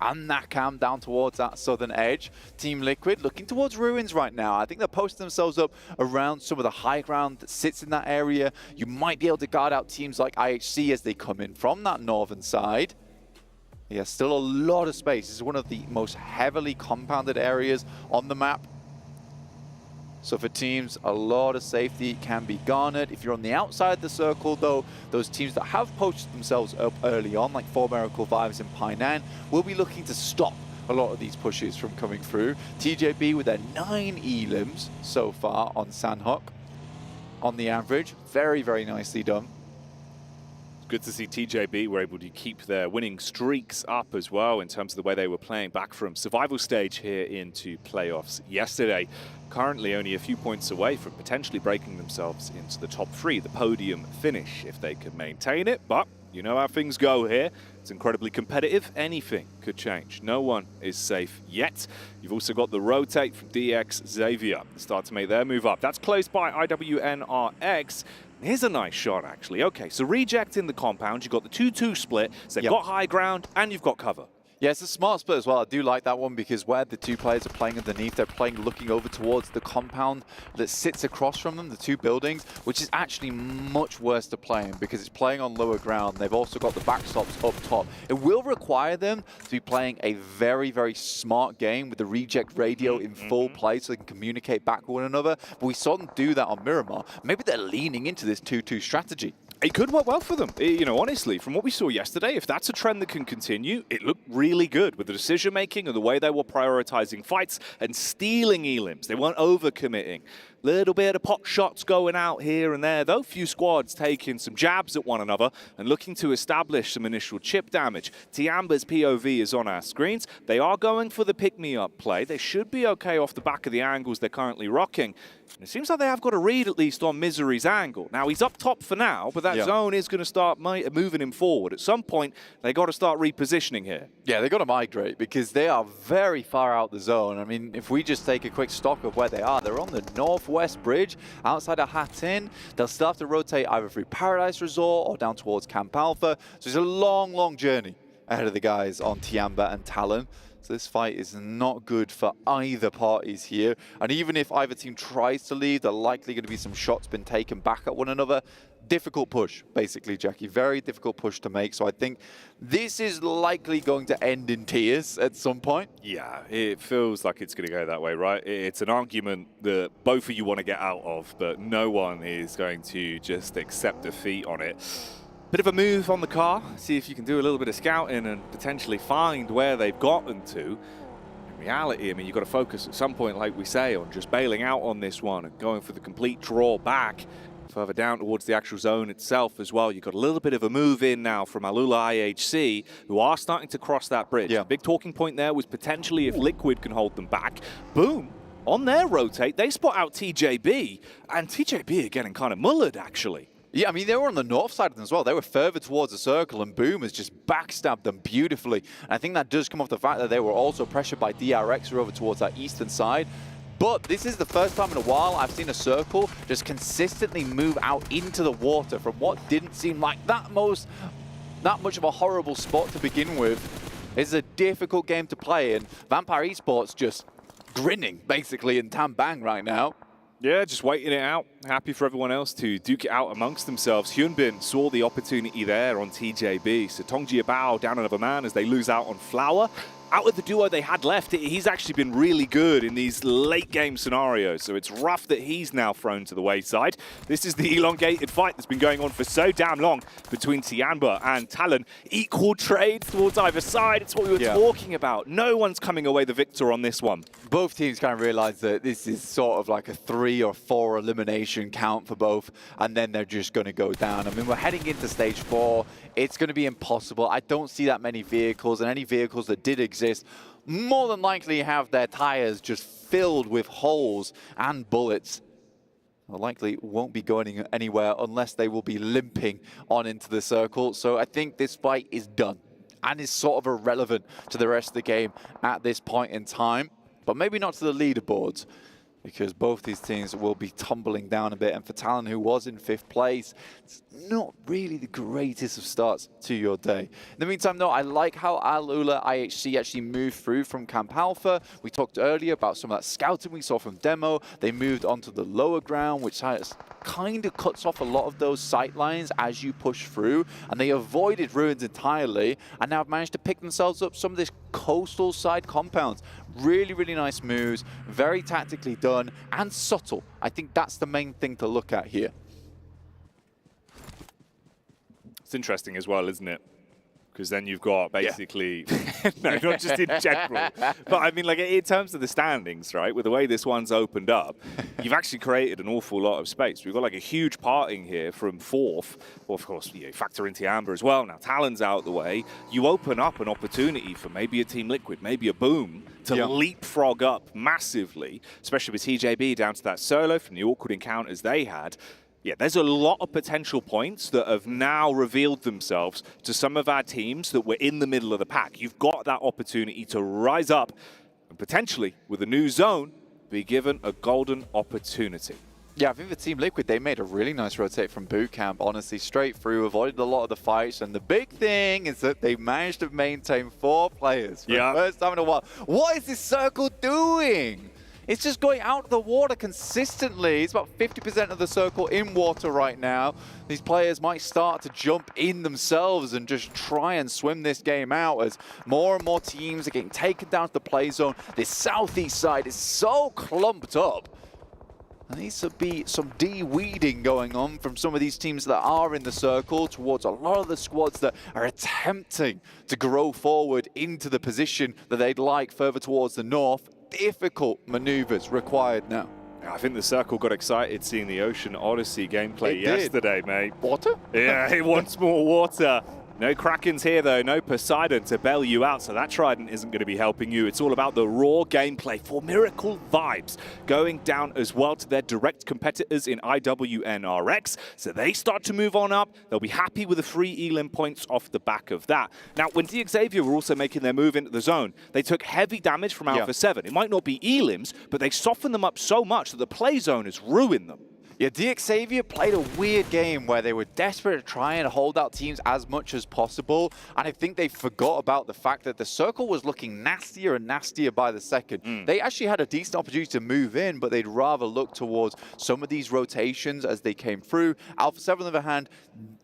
And Nakam down towards that southern edge. Team Liquid looking towards Ruins right now. I think they're posting themselves up around some of the high ground that sits in that area. You might be able to guard out teams like IHC as they come in from that northern side. Yeah, still a lot of space. This is one of the most heavily compounded areas on the map. So for teams, a lot of safety can be garnered. If you're on the outside of the circle, though, those teams that have posted themselves up early on, like 4 Miracle Vibes and Painan, will be looking to stop a lot of these pushes from coming through. TJB with their 9 elims so far on Sandhook on the average. Very, very nicely done. Good to see TJB were able to keep their winning streaks up as well in terms of the way they were playing back from survival stage here into playoffs yesterday. Currently only a few points away from potentially breaking themselves into the top 3, the podium finish, if they can maintain it. But you know how things go here. It's incredibly competitive. Anything could change. No one is safe yet. You've also got the rotate from DX Xavier. They start to make their move up. That's close by IWNRX. Here's a nice shot, actually. Okay, so reject in the compound. You've got the 2-2 split. So they've got high ground and you've got cover. Yeah, it's a smart split as well. I do like that one because where the 2 players are playing underneath, they're playing looking over towards the compound that sits across from them, the 2 buildings, which is actually much worse to play in because it's playing on lower ground. They've also got the backstops up top. It will require them to be playing a very, very smart game with the reject radio in full play so they can communicate back with one another. But we saw them do that on Miramar. Maybe they're leaning into this 2-2 strategy. It could work well for them. You know, honestly, from what we saw yesterday, if that's a trend that can continue, it looked really good with the decision-making and the way they were prioritizing fights and stealing elims. They weren't overcommitting. Little bit of pot shots going out here and there, though. Few squads taking some jabs at one another and looking to establish some initial chip damage. Tiamba's POV is on our screens. They are going for the pick-me-up play. They should be okay off the back of the angles they're currently rocking. And it seems like they have got a read at least on Misery's angle. Now, he's up top for now, but that zone is going to start moving him forward. At some point, they got to start repositioning here. Yeah, they got to migrate because they are very far out the zone. I mean, if we just take a quick stock of where they are, they're on the northwest bridge outside of Hattin. They'll still have to rotate either through Paradise Resort or down towards Camp Alpha. So it's a long, long journey ahead of the guys on Tiamba and Talon. So this fight is not good for either parties here. And even if either team tries to leave, there are likely going to be some shots been taken back at one another. Difficult push, basically, Jackie. Very difficult push to make. So I think this is likely going to end in tears at some point. Yeah, it feels like it's going to go that way, right? It's an argument that both of you want to get out of, but no one is going to just accept defeat on it. Bit of a move on the car, see if you can do a little bit of scouting and potentially find where they've gotten to. In reality, I mean, you've got to focus at some point, like we say, on just bailing out on this one and going for the complete draw back further down towards the actual zone itself as well. You've got a little bit of a move in now from Alula IHC, who are starting to cross that bridge. The big talking point there was potentially if Liquid can hold them back. Boom! On their rotate, they spot out TJB, and TJB are getting kind of mullered, actually. Yeah, I mean, they were on the north side of them as well. They were further towards the circle, and Boom has just backstabbed them beautifully. And I think that does come off the fact that they were also pressured by DRX who are over towards that eastern side. But this is the first time in a while I've seen a circle just consistently move out into the water from what didn't seem like that much of a horrible spot to begin with. It's a difficult game to play, and Vampire Esports just grinning, basically, in Tambang right now. Yeah, just waiting it out. Happy for everyone else to duke it out amongst themselves. Hyunbin saw the opportunity there on TJB. So Tongji Bao down another man as they lose out on Flower. Out of the duo they had left, he's actually been really good in these late game scenarios. So it's rough that he's now thrown to the wayside. This is the elongated fight that's been going on for so damn long between Tiamba and Talon. Equal trades towards either side. It's what we were talking about. No one's coming away the victor on this one. Both teams kind of realize that this is sort of like a 3 or 4 elimination count for both, and then they're just going to go down. I mean, we're heading into stage 4. It's going to be impossible. I don't see that many vehicles, and any vehicles that did exist more than likely have their tires just filled with holes and bullets. likely won't be going anywhere unless they will be limping on into the circle. So I think this fight is done and is sort of irrelevant to the rest of the game at this point in time, but maybe not to the leaderboards, because both these teams will be tumbling down a bit. And for Talon, who was in 5th place, it's not really the greatest of starts to your day. In the meantime, though, I like how Alula IHC actually moved through from Camp Alpha. We talked earlier about some of that scouting we saw from Demo. They moved onto the lower ground, which has kind of cuts off a lot of those sight lines as you push through, and they avoided ruins entirely, and now have managed to pick themselves up some of this coastal side compounds. Really, really nice moves, very tactically done and subtle. I think that's the main thing to look at here. It's interesting as well, isn't it? Because then you've got basically, no, not just in general, but I mean, like in terms of the standings, right, with the way this one's opened up, you've actually created an awful lot of space. We've got like a huge parting here from 4th. Well, of course, you factor into Amber as well. Now Talon's out the way. You open up an opportunity for maybe a Team Liquid, maybe a Boom to leapfrog up massively, especially with TJB down to that solo from the awkward encounters they had. Yeah, there's a lot of potential points that have now revealed themselves to some of our teams that were in the middle of the pack. You've got that opportunity to rise up and potentially, with a new zone, be given a golden opportunity. Yeah, I think for Team Liquid, they made a really nice rotate from boot camp, honestly, straight through, avoided a lot of the fights, and the big thing is that they managed to maintain 4 players for the first time in a while. What is this circle doing? It's just going out of the water consistently. It's about 50% of the circle in water right now. These players might start to jump in themselves and just try and swim this game out as more and more teams are getting taken down to the play zone. This southeast side is so clumped up. There needs to be some de-weeding going on from some of these teams that are in the circle towards a lot of the squads that are attempting to grow forward into the position that they'd like further towards the north. Difficult maneuvers required now. I think the circle got excited seeing the Ocean Odyssey gameplay yesterday, mate. Water? Yeah, it wants more water. No Krakens here, though. No Poseidon to bail you out, so that Trident isn't going to be helping you. It's all about the raw gameplay for Miracle Vibes going down as well to their direct competitors in IWNRX. So they start to move on up. They'll be happy with the 3 Elim points off the back of that. Now, when DXavier were also making their move into the zone, they took heavy damage from Alpha 7. It might not be Elims, but they softened them up so much that the play zone has ruined them. Yeah, DXavier played a weird game where they were desperate to try and hold out teams as much as possible, and I think they forgot about the fact that the circle was looking nastier and nastier by the second. They actually had a decent opportunity to move in, but they'd rather look towards some of these rotations as they came through. Alpha 7, on the other hand,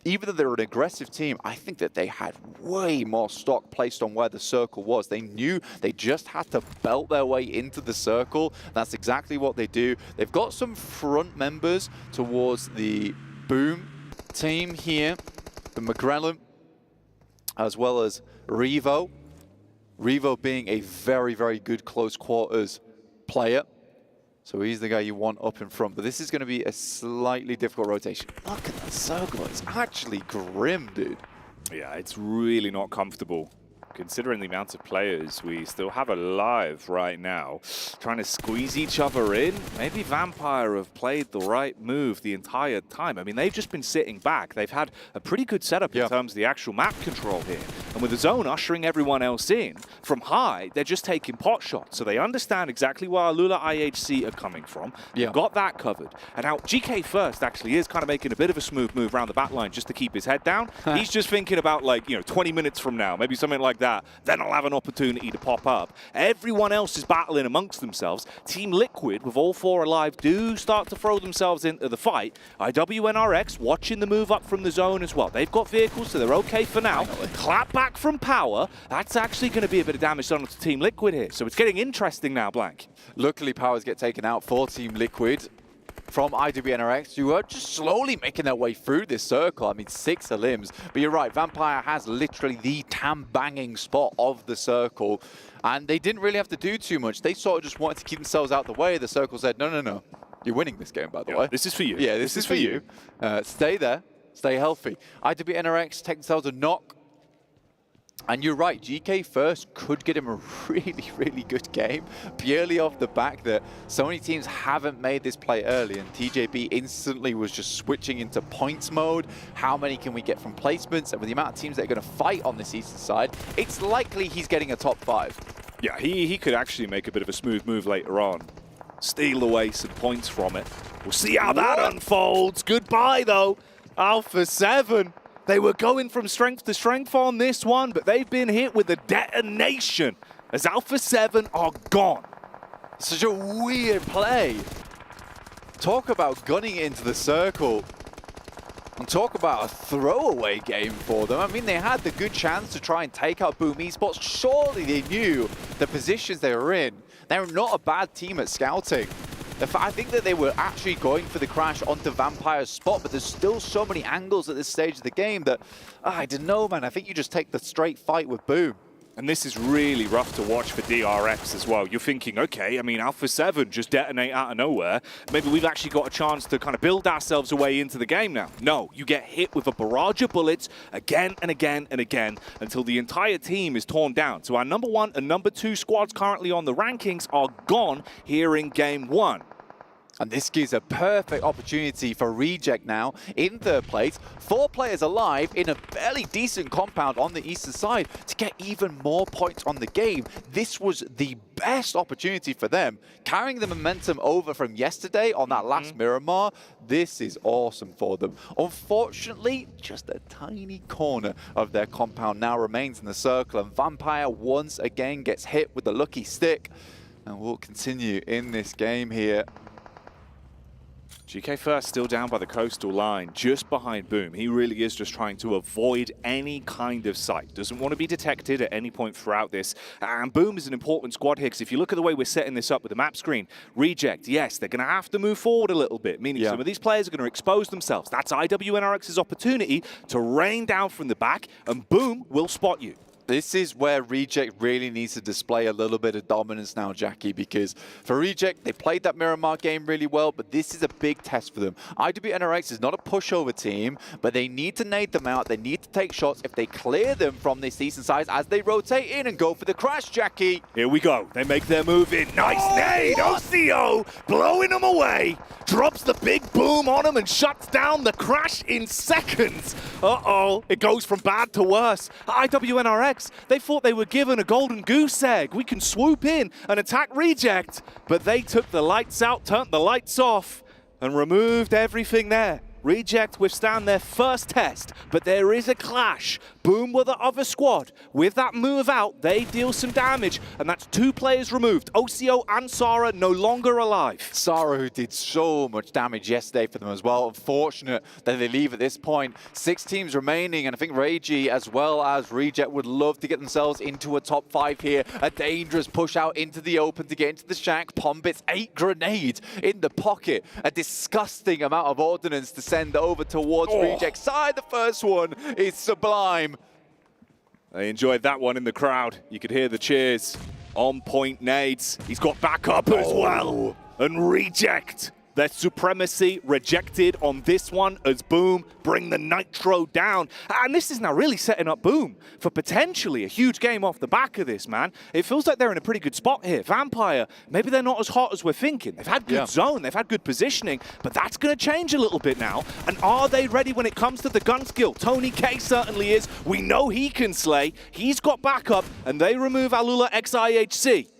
even though they're an aggressive team, I think that they had way more stock placed on where the circle was. They knew they just had to belt their way into the circle. That's exactly what they do. They've got some front members towards the Boom team here, the McGrellum, as well as Revo. Revo being a very, very good close quarters player. So he's the guy you want up in front. But this is going to be a slightly difficult rotation. Look at that circle. It's actually grim, dude. Yeah, it's really not comfortable. Considering the amount of players we still have alive right now, trying to squeeze each other in. Maybe Vampire have played the right move the entire time. I mean, they've just been sitting back. They've had a pretty good setup in terms of the actual map control here. And with the zone ushering everyone else in, from high, they're just taking pot shots. So they understand exactly where Alula IHC are coming from. They've got that covered. And now GK First actually is kind of making a bit of a smooth move around the back line just to keep his head down. He's just thinking about, like, 20 minutes from now, maybe something like that. Then I'll have an opportunity to pop up. Everyone else is battling amongst themselves. Team Liquid, with all 4 alive, do start to throw themselves into the fight. IWNRX watching the move up from the zone as well. They've got vehicles, so they're okay for now. Clap back from Power. That's actually going to be a bit of damage done to Team Liquid here. So it's getting interesting now, Blank. Luckily, Powers get taken out for Team Liquid from IWNRX, who are just slowly making their way through this circle. I mean, 6 limbs. But you're right, Vampire has literally the tam-banging spot of the circle. And they didn't really have to do too much. They sort of just wanted to keep themselves out the way. The circle said, no, no, no. You're winning this game, by the way. This is for you. Yeah, this is for you. Stay there. Stay healthy. IWNRX take themselves a knock. And you're right, GK first could get him a really, really good game, purely off the back that so many teams haven't made this play early, and TJB instantly was just switching into points mode. How many can we get from placements? And with the amount of teams that are going to fight on this Eastern side, it's likely he's getting a top 5. Yeah, he could actually make a bit of a smooth move later on. Steal away some points from it. We'll see how that unfolds. Goodbye, though. Alpha 7. They were going from strength to strength on this one, but they've been hit with a detonation as Alpha 7 are gone. Such a weird play. Talk about gunning it into the circle. And talk about a throwaway game for them. I mean, they had the good chance to try and take out Boom Esports. Surely they knew the positions they were in. They're not a bad team at scouting. I think that they were actually going for the crash onto Vampire's spot, but there's still so many angles at this stage of the game that, I don't know, man. I think you just take the straight fight with Boom. And this is really rough to watch for DRX as well. You're thinking, okay, I mean, Alpha 7 just detonate out of nowhere. Maybe we've actually got a chance to kind of build ourselves a way into the game now. No, you get hit with a barrage of bullets again and again and again until the entire team is torn down. So our number 1 and number 2 squads currently on the rankings are gone here in game 1. And this gives a perfect opportunity for Reject now in third place. 4 players alive in a fairly decent compound on the eastern side to get even more points on the game. This was the best opportunity for them. Carrying the momentum over from yesterday on that last Miramar, this is awesome for them. Unfortunately, just a tiny corner of their compound now remains in the circle, and Vampire once again gets hit with the lucky stick. And we'll continue in this game here. GK First still down by the coastal line, just behind Boom. He really is just trying to avoid any kind of sight. Doesn't want to be detected at any point throughout this. And Boom is an important squad here, because if you look at the way we're setting this up with the map screen, Reject, yes, they're going to have to move forward a little bit, meaning some of these players are going to expose themselves. That's IWNRX's opportunity to rain down from the back, and Boom will spot you. This is where Reject really needs to display a little bit of dominance now, Jackie, because for Reject, they played that Miramar game really well, but this is a big test for them. IWNRX is not a pushover team, but they need to nade them out. They need to take shots. If they clear them from this decent size as they rotate in and go for the crash, Jackie. Here we go. They make their move in. Nice nade. OCO blowing them away. Drops the big boom on them and shuts down the crash in seconds. Uh-oh. It goes from bad to worse. IWNRX, they thought they were given a golden goose egg. We can swoop in and attack Reject. But they took the lights out, turned the lights off, and removed everything there. Reject withstand their first test, but there is a clash. Boom with the other squad. With that move out, they deal some damage, and that's 2 players removed. OCO and Sarah no longer alive. Sarah, who did so much damage yesterday for them as well. Unfortunate that they leave at this point. 6 teams remaining, and I think Reiji as well as Reject would love to get themselves into a top 5 here. A dangerous push out into the open to get into the shack. Pombit's 8 grenades in the pocket. A disgusting amount of ordnance to send over towards Reject's side. The first one is sublime. They enjoyed that one in the crowd. You could hear the cheers. On point nades. He's got backup as well. And Reject. Their supremacy rejected on this one as Boom bring the nitro down. And this is now really setting up Boom for potentially a huge game off the back of this, man. It feels like they're in a pretty good spot here. Vampire, maybe they're not as hot as we're thinking. They've had good zone, they've had good positioning, but that's going to change a little bit now. And are they ready when it comes to the gun skill? Tony K certainly is. We know he can slay. He's got backup, and they remove Alula XIHC.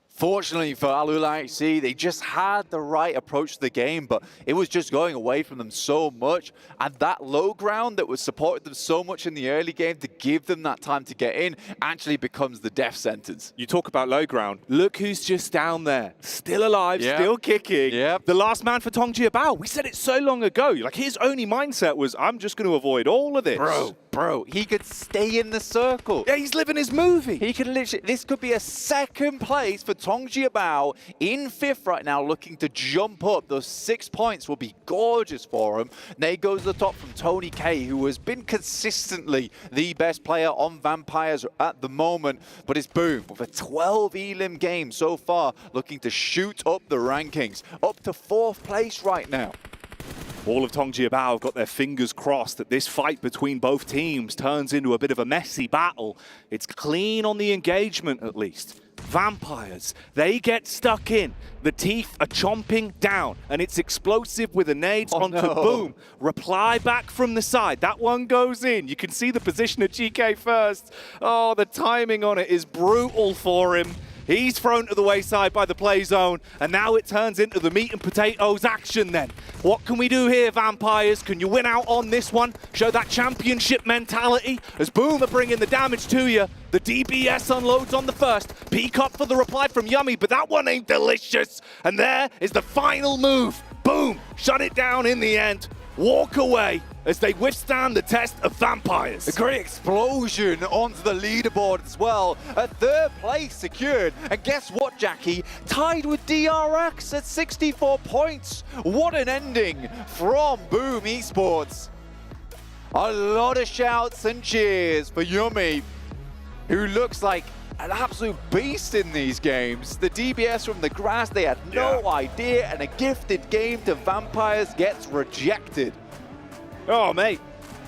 Fortunately for Alula HC, they just had the right approach to the game, but it was just going away from them so much. And that low ground that was supported them so much in the early game to give them that time to get in actually becomes the death sentence. You talk about low ground. Look who's just down there. Still alive, still kicking. The last man for Tongji Bao. We said it so long ago. Like, his only mindset was, I'm just going to avoid all of this. Bro, he could stay in the circle. Yeah, he's living his movie. He could literally, this could be a second place for Tongji Bao in 5th right now, looking to jump up. Those 6 points will be gorgeous for him. There goes the top from Tony K, who has been consistently the best player on Vampires at the moment. But it's Boom with a 12 elim game so far, looking to shoot up the rankings, up to 4th place right now. All of Tongjiabao have got their fingers crossed that this fight between both teams turns into a bit of a messy battle. It's clean on the engagement, at least. Vampires, they get stuck in. The teeth are chomping down, and it's explosive with a nade onto Boom. Reply back from the side. That one goes in. You can see the position of GK first. Oh, the timing on it is brutal for him. He's thrown to the wayside by the play zone, and now it turns into the meat and potatoes action then. What can we do here, Vampires? Can you win out on this one? Show that championship mentality as Boom are bringing the damage to you. The DBS unloads on the first. Peacock for the reply from Yummy, but that one ain't delicious. And there is the final move. Boom, shut it down in the end. Walk away as they withstand the test of Vampires. A great explosion onto the leaderboard as well. A third place secured. And guess what, Jackie? Tied with DRX at 64 points. What an ending from Boom Esports. A lot of shouts and cheers for Yummy, who looks like an absolute beast in these games. The DBS from the grass, they had no idea, and a gifted game to Vampires gets rejected. Oh, mate,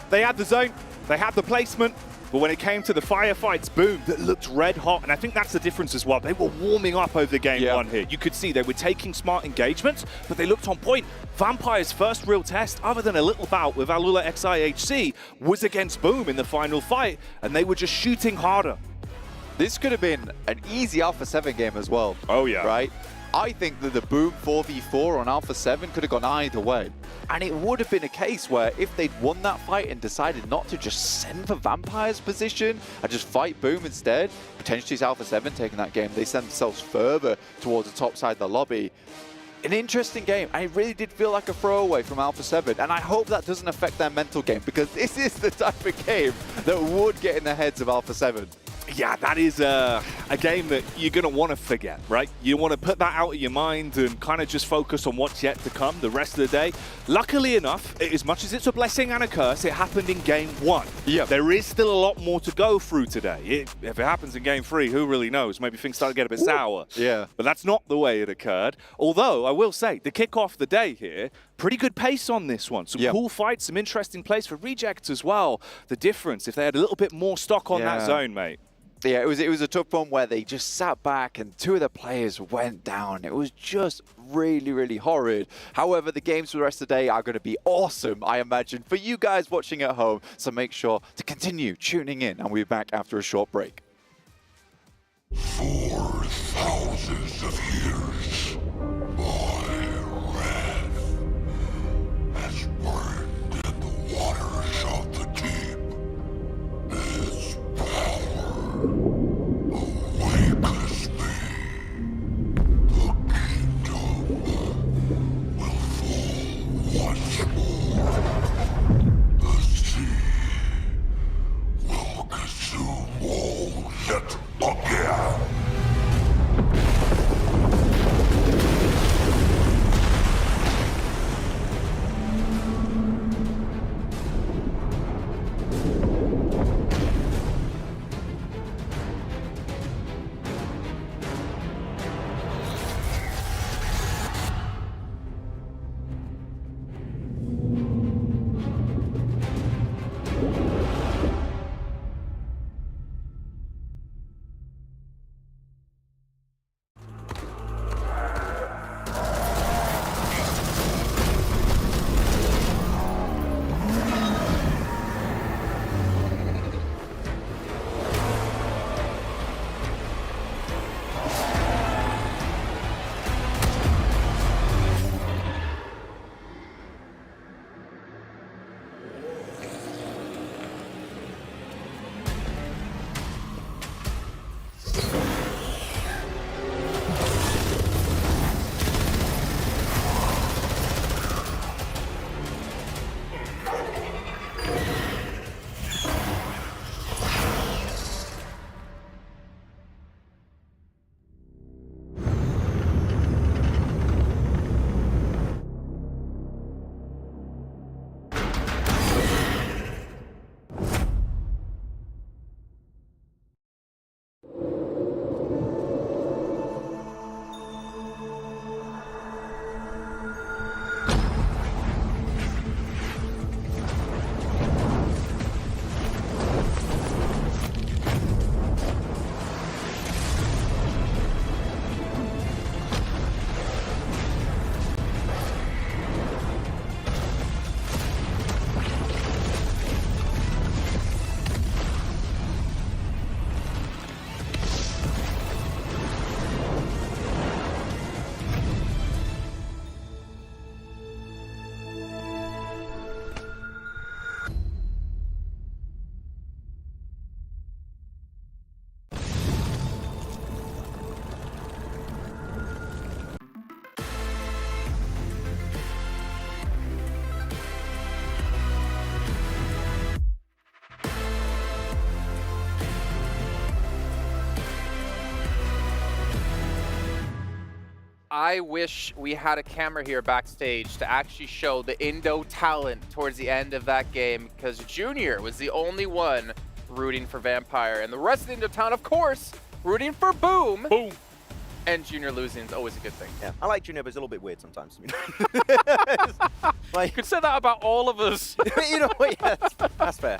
they had the zone, they had the placement, but when it came to the firefights, Boom, that looked red hot, and I think that's the difference as well. They were warming up over the game one here. You could see they were taking smart engagements, but they looked on point. Vampire's first real test, other than a little bout with Alula XIHC, was against Boom in the final fight, and they were just shooting harder. This could have been an easy Alpha 7 game as well. Oh, yeah. Right? I think that the Boom 4v4 on Alpha 7 could have gone either way. And it would have been a case where if they'd won that fight and decided not to just send for Vampire's position and just fight Boom instead, potentially it's Alpha 7 taking that game, they send themselves further towards the top side of the lobby. An interesting game. I really did feel like a throwaway from Alpha 7, and I hope that doesn't affect their mental game, because this is the type of game that would get in the heads of Alpha 7. Yeah, that is a game that you're going to want to forget, right? You want to put that out of your mind and kind of just focus on what's yet to come the rest of the day. Luckily enough, as much as it's a blessing and a curse, it happened in game one. Yeah. There is still a lot more to go through today. If it happens in game three, who really knows? Maybe things start to get a bit sour. Yeah. But that's not the way it occurred. Although, I will say, to kick off the day here, pretty good pace on this one. Some cool fights, some interesting plays for Rejects as well. The difference, if they had a little bit more stock on that zone, mate. Yeah, it was a tough one where they just sat back and two of the players went down. It was just really, really horrid. However, the games for the rest of the day are going to be awesome, I imagine, for you guys watching at home. So make sure to continue tuning in, and we'll be back after a short break. For thousands of years, my wrath has burned in the waters of the deep. Its power awakens me. The kingdom will fall once more. The sea will consume all yet again. I wish we had a camera here backstage to actually show the Indo talent towards the end of that game, because Junior was the only one rooting for Vampire, and the rest of the Indo talent, of course, rooting for Boom. Boom. And Junior losing is always a good thing. Yeah, I like Junior, but it's a little bit weird sometimes. You could say that about all of us. You know what? Yeah, that's fair.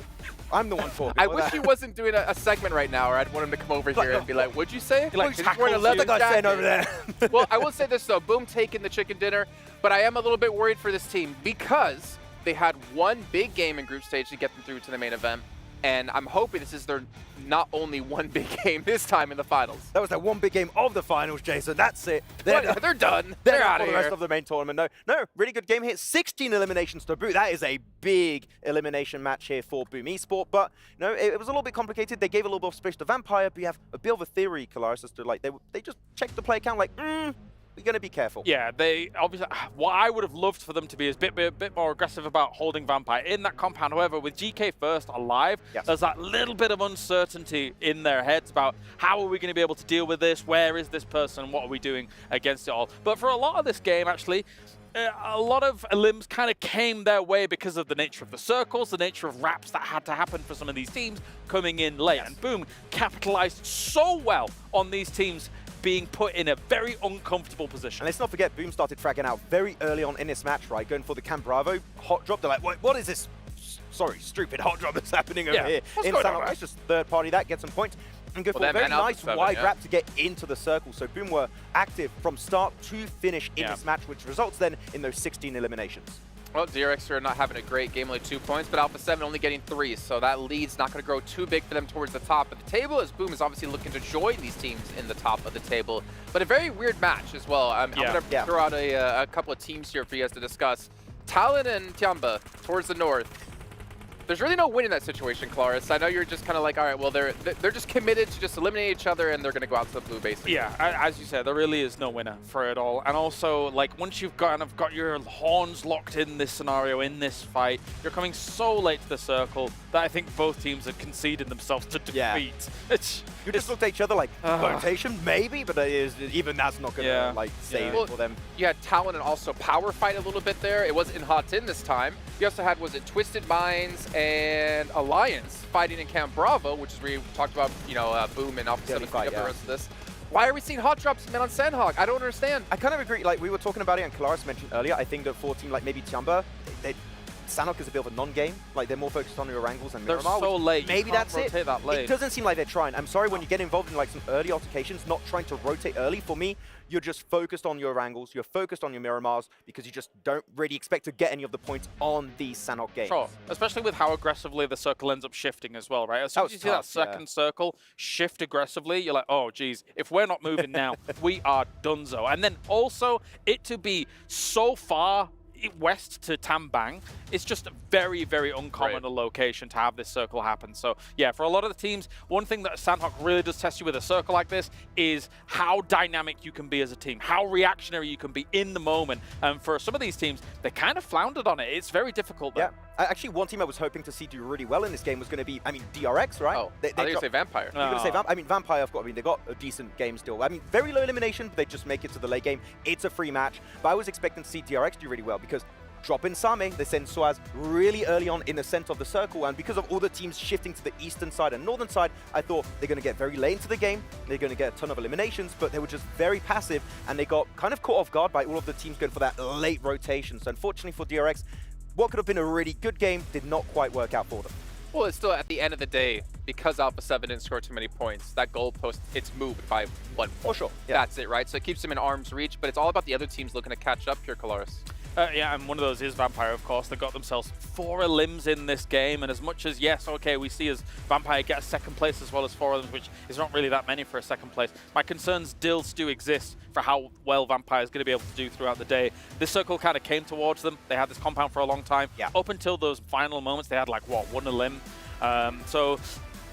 I'm the one for it. I wish he wasn't doing a segment right now, or I'd want him to come over here and be like, "What'd you say?" Like, he's wearing a leather guy saying over there. Well, I will say this though: Boom taking the chicken dinner, but I am a little bit worried for this team because they had one big game in group stage to get them through to the main event, and I'm hoping this is their not only one big game this time in the finals. That was their one big game of the finals, Jason. That's it. They're done. They're They're out out of for the here. rest of the main tournament. No, really good game here. 16 eliminations to boot. That is a big elimination match here for Boom Esport. But you know, it was a little bit complicated. They gave a little bit of space to Vampire, but you have a bit of a theory, Kalaris, as to like they just checked the play count, like, we're gonna be careful. Yeah, they obviously. What I would have loved for them to be is a bit more aggressive about holding Vampire in that compound. However, with GK first alive, there's that little bit of uncertainty in their heads about how are we going to be able to deal with this? Where is this person? What are we doing against it all? But for a lot of this game, actually, a lot of elims kind of came their way because of the nature of the circles, the nature of wraps that had to happen for some of these teams coming in late. And Boom capitalized so well on these teams being put in a very uncomfortable position. And let's not forget, Boom started fragging out very early on in this match, right? Going for the Cam Bravo hot drop. They're like, what is this? Sorry, stupid hot drop that's happening over here. What's in going San on, It's just third party that gets some points. And go for a very nice wide wrap to get into the circle. So Boom were active from start to finish in this match, which results then in those 16 eliminations. Well, DRX are not having a great game, only 2 points, but Alpha 7 only getting 3, so that lead's not going to grow too big for them towards the top of the table, as Boom is obviously looking to join these teams in the top of the table. But a very weird match as well. I'm going to throw out a couple of teams here for you guys to discuss. Talon and Tiamba towards the north. There's really no win in that situation, Claris. I know you're just kind of like, all right, well, they're just committed to just eliminate each other, and they're going to go out to the blue, basically. Yeah, as you said, there really is no winner for it all. And also, like, once you've got your horns locked in this scenario, in this fight, you're coming so late to the circle that I think both teams have conceded themselves to defeat. You just looked at each other like, rotation, maybe, but even that's not going to like save it for them. You had Talon and also Power fight a little bit there. It wasn't in Hot Tin this time. You also had, was it Twisted Minds and Alliance fighting in Camp Bravo, which is where you talked about, you know, Boom and Alpha 7 fight, the rest of this. Why are we seeing hot drops on Sandhog? I don't understand. I kind of agree. Like, we were talking about it, and Kalaris mentioned earlier, I think that for a team like maybe Tiamba, Sanhok is a bit of a non-game. Like, they're more focused on your angles and Miramar. They're so late. Maybe that's it. That late. It doesn't seem like they're trying. I'm sorry, when you get involved in like some early altercations, not trying to rotate early, for me, you're just focused on your angles, you're focused on your Miramars, because you just don't really expect to get any of the points on these Sanhok games. Sure, especially with how aggressively the circle ends up shifting as well, right? As soon as you see that second circle shift aggressively, you're like, oh, geez, if we're not moving now, we are donezo. And then also, it to be so far west to Tambang, it's just a very, very uncommon location to have this circle happen. So yeah, for a lot of the teams, one thing that Sandhawk really does test you with a circle like this is how dynamic you can be as a team, how reactionary you can be in the moment. And for some of these teams, they kind of floundered on it. It's very difficult. Yeah, actually, one team I was hoping to see do really well in this game was going to be, I mean, DRX, right? Oh, I think you're going to say Vampire. You're going to say Vampire. I mean, Vampire, they got a decent game still. I mean, very low elimination, but they just make it to the late game. It's a free match. But I was expecting to see DRX do really well because drop in Same, they send Suaz really early on in the center of the circle, and because of all the teams shifting to the eastern side and northern side, I thought they're going to get very late into the game, they're going to get a ton of eliminations, but they were just very passive, and they got kind of caught off guard by all of the teams going for that late rotation. So unfortunately for DRX, what could have been a really good game did not quite work out for them. Well, it's still, at the end of the day, because Alpha 7 didn't score too many points, that goalpost, it's moved by 1 point. For sure. Yeah. That's it, right? So it keeps them in arm's reach, but it's all about the other teams looking to catch up here, Kalaris. Yeah, and one of those is Vampire, of course. They got themselves 4 elims in this game, and as much as, yes, okay, we see as Vampire get a second place as well as 4 elims, which is not really that many for a second place, my concerns still do exist for how well Vampire is going to be able to do throughout the day. This circle kind of came towards them. They had this compound for a long time. Yeah. Up until those final moments, they had like, what, 1 elim? So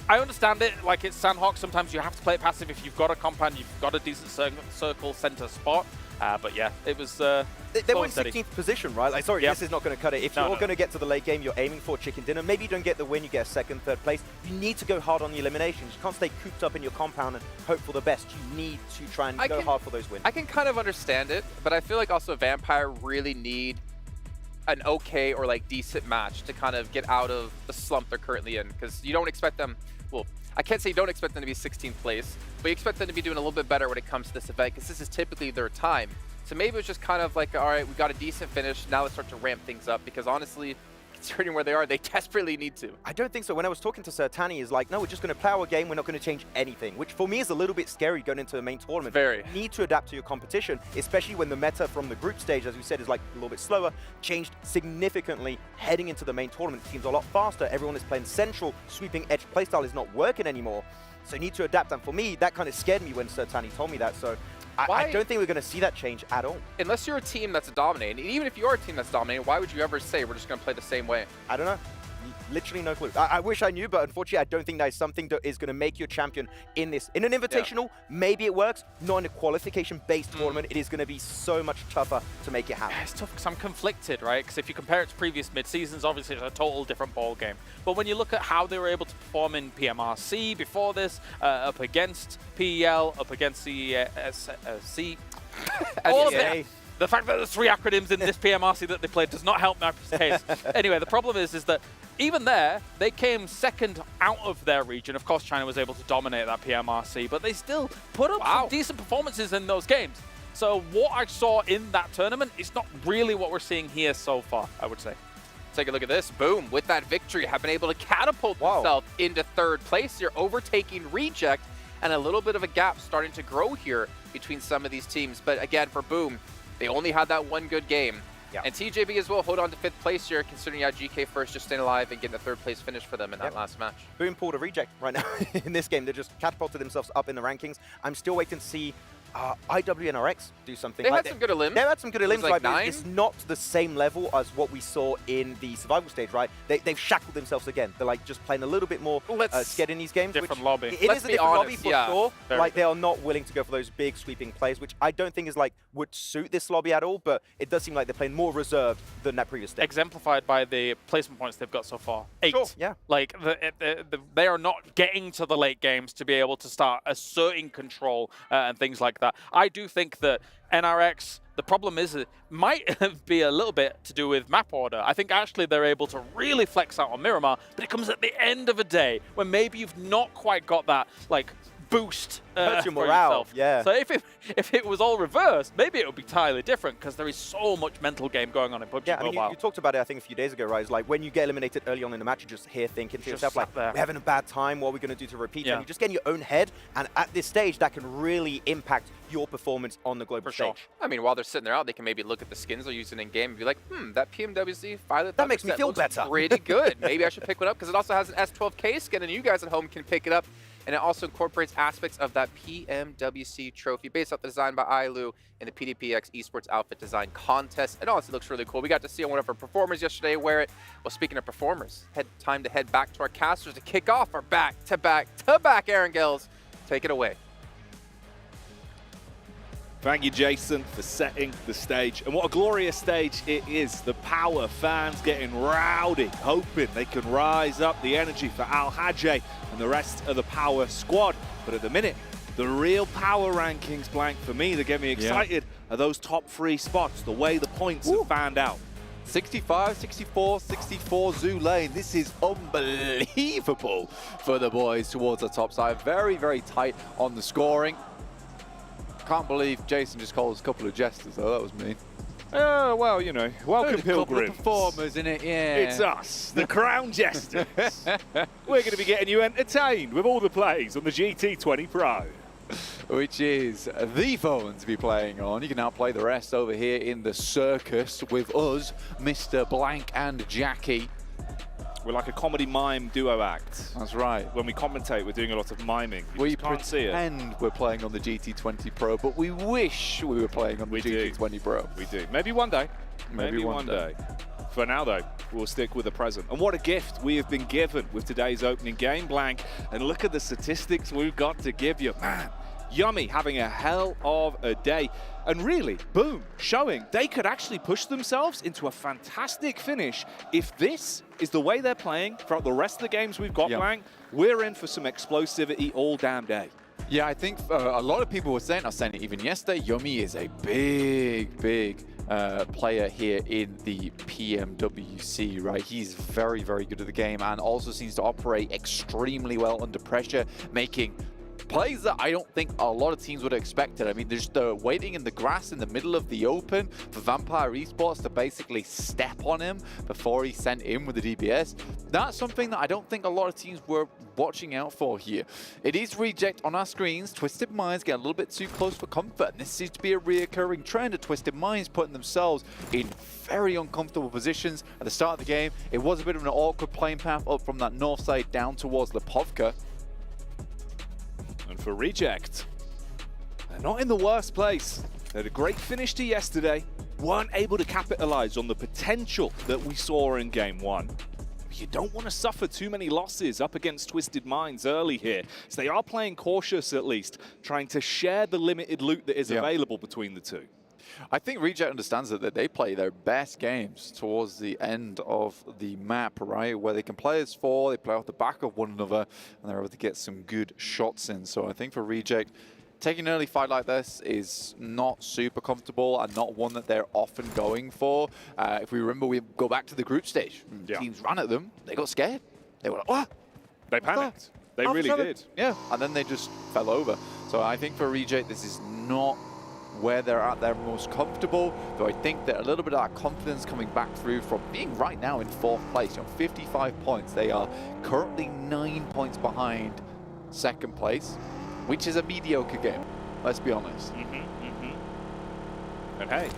I understand it, like it's Sandhawk, sometimes you have to play it passive if you've got a compound, you've got a decent circle center spot. But yeah, it was. They were in 16th position, right? Like, sorry, Yep. this is not going to cut it. If No, you're no. going to get to the late game, you're aiming for chicken dinner. Maybe you don't get the win, you get a second, third place. You need to go hard on the eliminations. You can't stay cooped up in your compound and hope for the best. You need to try and go hard for those wins. I can kind of understand it, but I feel like also Vampire really need an okay or like decent match to kind of get out of the slump they're currently in, because you don't expect them, well, I can't say you don't expect them to be 16th place, but you expect them to be doing a little bit better when it comes to this event, because this is typically their time. So maybe it's just kind of like, all right, we got a decent finish, now let's start to ramp things up, because honestly, considering where they are, they desperately need to. I don't think so. When I was talking to Sir Tanny, he's like, no, we're just going to play our game. We're not going to change anything, which for me is a little bit scary going into the main tournament. Very. You need to adapt to your competition, especially when the meta from the group stage, as we said, is like a little bit slower, changed significantly heading into the main tournament. Teams are a lot faster. Everyone is playing central. Sweeping edge playstyle is not working anymore. So you need to adapt. And for me, that kind of scared me when Sir Tanny told me that. So I don't think we're going to see that change at all. Unless you're a team that's dominating, and even if you're a team that's dominating, why would you ever say we're just going to play the same way? I don't know. Literally no clue. I wish I knew, but unfortunately, I don't think that is something that is going to make you a champion in this. In an invitational, maybe it works. Not in a qualification-based tournament. It is going to be so much tougher to make it happen. It's tough because I'm conflicted, right? Because if you compare it to previous mid-seasons, obviously it's a total different ball game. But when you look at how they were able to perform in PMRC before this, up against PEL, up against CSA, all of it. The fact that there's 3 acronyms in this PMRC that they played does not help my case. Anyway, the problem is that even there, they came second out of their region. Of course, China was able to dominate that PMRC, but they still put up some decent performances in those games. So what I saw in that tournament is not really what we're seeing here so far, I would say. Take a look at this. Boom. With that victory, have been able to catapult themselves into 3rd place here, overtaking Reject, and a little bit of a gap starting to grow here between some of these teams. But again, for Boom, they only had that one good game. And TJB as well hold on to 5th place here, considering GK first just staying alive and getting a 3rd place finish for them in that last match. Boom pulled a reject right now in this game. They just catapulted themselves up in the rankings. I'm still waiting to see IWNRX do something. They had some good elims. They had some good elims. Like but it's not the same level as what we saw in the survival stage, right? They've shackled themselves again. They're like just playing a little bit more scared in these games. Different lobby. It is a different lobby for sure. Very like they are not willing to go for those big sweeping plays, which I don't think is like would suit this lobby at all. But it does seem like they're playing more reserved than that previous stage. Exemplified by the placement points they've got so far. 8. Sure, yeah. Like they are not getting to the late games to be able to start asserting control and things like that. I do think that NRX, the problem is it might be a little bit to do with map order. I think actually they're able to really flex out on Miramar, but it comes at the end of a day when maybe you've not quite got that like boost Hurts your for morale, yourself. yeah. So if it was all reversed, maybe it would be entirely different because there is so much mental game going on in PUBG Yeah, I mean, Mobile. you talked about it, I think, a few days ago, right? It's like when you get eliminated early on in the match, you're just here thinking to yourself, like, we're having a bad time, what are we going to do to repeat? Yeah. And you just get in your own head, and at this stage, that can really impact your performance on the global stage. I mean, while they're sitting there out, they can maybe look at the skins they're using in game and be like, that PMWC Violet That makes me set feel looks better. pretty good. Maybe I should pick one up because it also has an S12K skin, and you guys at home can pick it up. And it also incorporates aspects of that PMWC trophy based off the design by Ailu in the PDPX Esports Outfit Design Contest. It honestly looks really cool. We got to see one of our performers yesterday wear it. Well, speaking of performers, time to head back to our casters to kick off our back-to-back Aaron Gills. Take it away. Thank you, Jason, for setting the stage. And what a glorious stage it is. The Power fans getting rowdy, hoping they can rise up the energy for Al Hajj and the rest of the Power squad. But at the minute, the real Power rankings, Blank, for me, that get me excited, are those top 3 spots, the way the points have fanned out. 65, 64, 64 Zoo Lane. This is unbelievable for the boys towards the top side. Very, very tight on the scoring. Can't believe Jason just called us a couple of jesters, though. That was mean. Well, you know, welcome, There's a couple of Pilgrims. performers in it, yeah. It's us, the Crown Jesters. We're going to be getting you entertained with all the plays on the GT20 Pro. Which is the phone to be playing on. You can now play the rest over here in the circus with us, Mr. Blank and Jackie. We're like a comedy mime duo act. That's right. When we commentate, we're doing a lot of miming. We can't see it. pretend we're playing on the GT20 Pro, but we wish we were playing on the GT20 Pro. We do. Maybe one day. Maybe one day. For now, though, we'll stick with the present. And what a gift we have been given with today's opening game, Blank. And look at the statistics we've got to give you. Man, Yummy having a hell of a day. And really, boom, showing they could actually push themselves into a fantastic finish. If this is the way they're playing throughout the rest of the games we've got playing, we're in for some explosivity all damn day. Yeah, I think a lot of people were saying, I was saying it even yesterday, Yummy is a big player here in the PMWC, right? He's very, very good at the game and also seems to operate extremely well under pressure, making plays that I don't think a lot of teams would have expected. I mean, there's the waiting in the grass in the middle of the open for Vampire Esports to basically step on him before he sent in with the DBS. That's something that I don't think a lot of teams were watching out for here. It is Reject on our screens. Twisted Minds get a little bit too close for comfort. And this seems to be a reoccurring trend of Twisted Minds putting themselves in very uncomfortable positions at the start of the game. It was a bit of an awkward playing path up from that north side down towards Lipovka. And for Reject, they're not in the worst place. They had a great finish to yesterday, weren't able to capitalize on the potential that we saw in game one. You don't want to suffer too many losses up against Twisted Minds early here. So they are playing cautious at least, trying to share the limited loot that is available between the two. I think Reject understands that they play their best games towards the end of the map, right? Where they can play as four, they play off the back of one another, and they're able to get some good shots in. So I think for Reject, taking an early fight like this is not super comfortable and not one that they're often going for. If we remember, we go back to the group stage. Teams ran at them, they got scared. They were like, what? They panicked. They really did. Yeah, and then they just fell over. So I think for Reject, this is not where they're at their most comfortable, though I think that a little bit of that confidence coming back through from being right now in 4th place, 55 points. They are currently 9 points behind 2nd place, which is a mediocre game, let's be honest. And hey,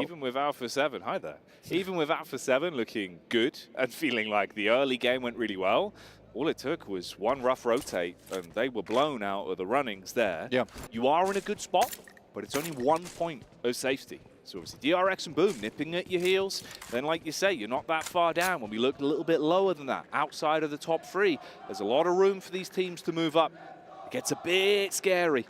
even with Alpha 7, hi there, even with Alpha 7 looking good and feeling like the early game went really well, all it took was one rough rotate and they were blown out of the runnings there. Yeah. You are in a good spot, but it's only 1 point of safety. So obviously DRX and Boom nipping at your heels. Then like you say, you're not that far down. When we looked a little bit lower than that, outside of the top 3, there's a lot of room for these teams to move up. It gets a bit scary.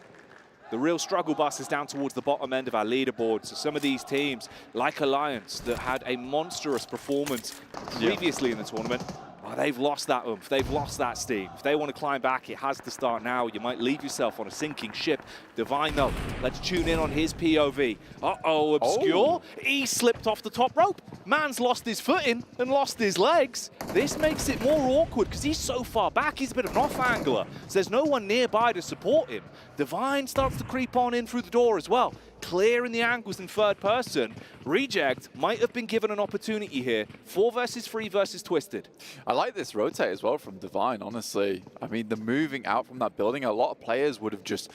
The real struggle bus is down towards the bottom end of our leaderboard. So some of these teams, like Alliance, that had a monstrous performance previously in the tournament, well, they've lost that oomph, they've lost that steam. If they want to climb back, it has to start now. You might leave yourself on a sinking ship. Divine, though, let's tune in on his POV. Uh-oh, Obscure, he slipped off the top rope. Man's lost his footing and lost his legs. This makes it more awkward because he's so far back, he's a bit of an off-angler. So there's no one nearby to support him. Divine starts to creep on in through the door as well. Clearing the angles in 3rd person. Reject might have been given an opportunity here. 4 versus 3 versus Twisted. I like this rotate as well from Divine, honestly. I mean, the moving out from that building, a lot of players would have just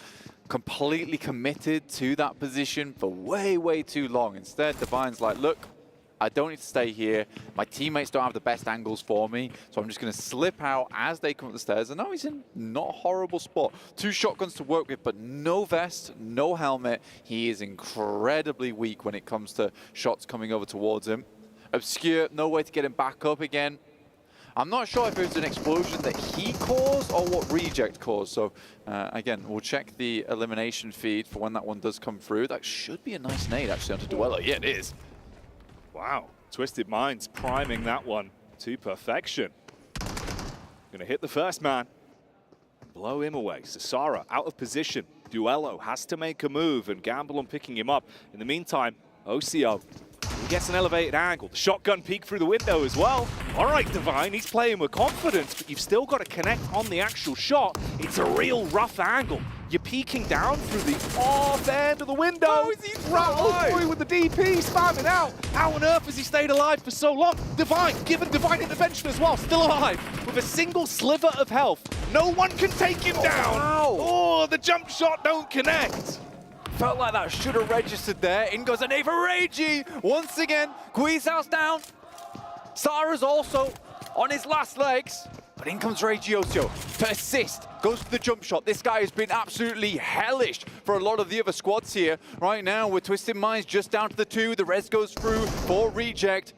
completely committed to that position for way, way too long. Instead, Divine's like, look, I don't need to stay here. My teammates don't have the best angles for me, so I'm just going to slip out as they come up the stairs. And now he's in not a horrible spot. 2 shotguns to work with, but no vest, no helmet. He is incredibly weak when it comes to shots coming over towards him. Obscure, no way to get him back up again. I'm not sure if it was an explosion that he caused or what Reject caused. So, again, we'll check the elimination feed for when that one does come through. That should be a nice nade, actually, onto Duello. Yeah, it is. Wow, Twisted Minds priming that one to perfection. Gonna hit the first man, blow him away. Sasara out of position. Duello has to make a move and gamble on picking him up. In the meantime, OCO, he gets an elevated angle. The shotgun peek through the window as well. All right, Divine, he's playing with confidence, but you've still got to connect on the actual shot. It's a real rough angle. You're peeking down through the off end of the window. How is he Rattle boy with the DP spamming out. How on earth has he stayed alive for so long? Divine, given Divine intervention as well, still alive with a single sliver of health. No one can take him down. Wow. Oh, the jump shot don't connect. Felt like that should have registered there. In goes a nade for Reiji. Once again, Guizao's down. Sara's also on his last legs. But in comes Regiosio to assist. Goes to the jump shot. This guy has been absolutely hellish for a lot of the other squads here. Right now, with Twisted Minds just down to the 2. The res goes through for Reject.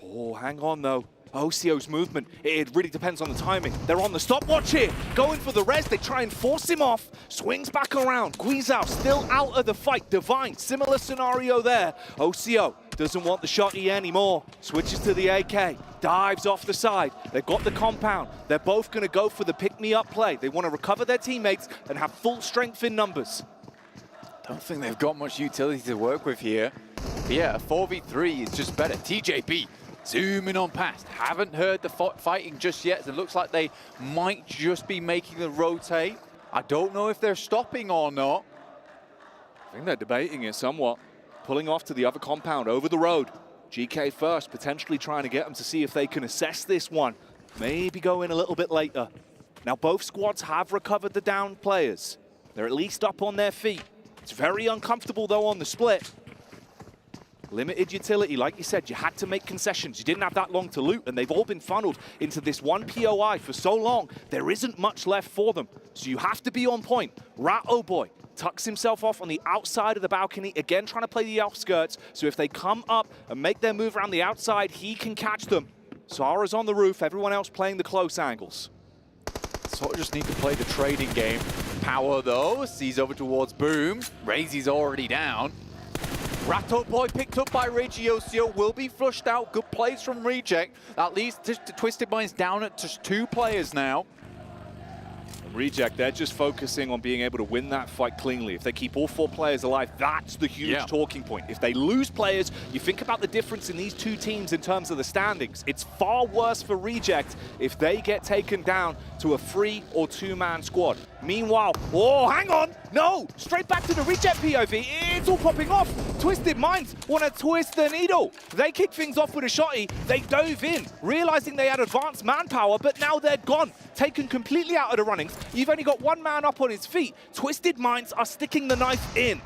Oh, hang on, though. OCO's movement, it really depends on the timing. They're on the stopwatch here, going for the res. They try and force him off, swings back around. Guizhou still out of the fight. Divine, similar scenario there. OCO doesn't want the shotty anymore. Switches to the AK, dives off the side. They've got the compound. They're both going to go for the pick-me-up play. They want to recover their teammates and have full strength in numbers. Don't think they've got much utility to work with here. But yeah, a 4v3 is just better. TJP zooming on past. Haven't heard the fighting just yet. It looks like they might just be making the rotate. I don't know if they're stopping or not. I think they're debating it somewhat. Pulling off to the other compound over the road. GK first, potentially trying to get them to see if they can assess this one. Maybe go in a little bit later. Now both squads have recovered the downed players. They're at least up on their feet. It's very uncomfortable though on the split. Limited utility, like you said, you had to make concessions. You didn't have that long to loot, and they've all been funneled into this one POI for so long. There isn't much left for them, so you have to be on point. Rat, oh boy, tucks himself off on the outside of the balcony, again trying to play the outskirts, so if they come up and make their move around the outside, he can catch them. Zara's on the roof, everyone else playing the close angles. Sort of just need to play the trading game. Power though, sees over towards Boom. Razy's already down. Ratto Boy picked up by Regiocio, will be flushed out. Good plays from Reject. That leaves Twisted Minds down at just 2 players now. Reject, they're just focusing on being able to win that fight cleanly. If they keep all 4 players alive, that's the huge talking point. If they lose players, you think about the difference in these 2 teams in terms of the standings. It's far worse for Reject if they get taken down to a 3 or 2-man squad. Meanwhile, oh, hang on! No! Straight back to the Reject POV. It's all popping off. Twisted Minds want to twist the needle. They kick things off with a shotty. They dove in, realizing they had advanced manpower, but now they're gone. Taken completely out of the running. You've only got 1 man up on his feet. Twisted Minds are sticking the knife in.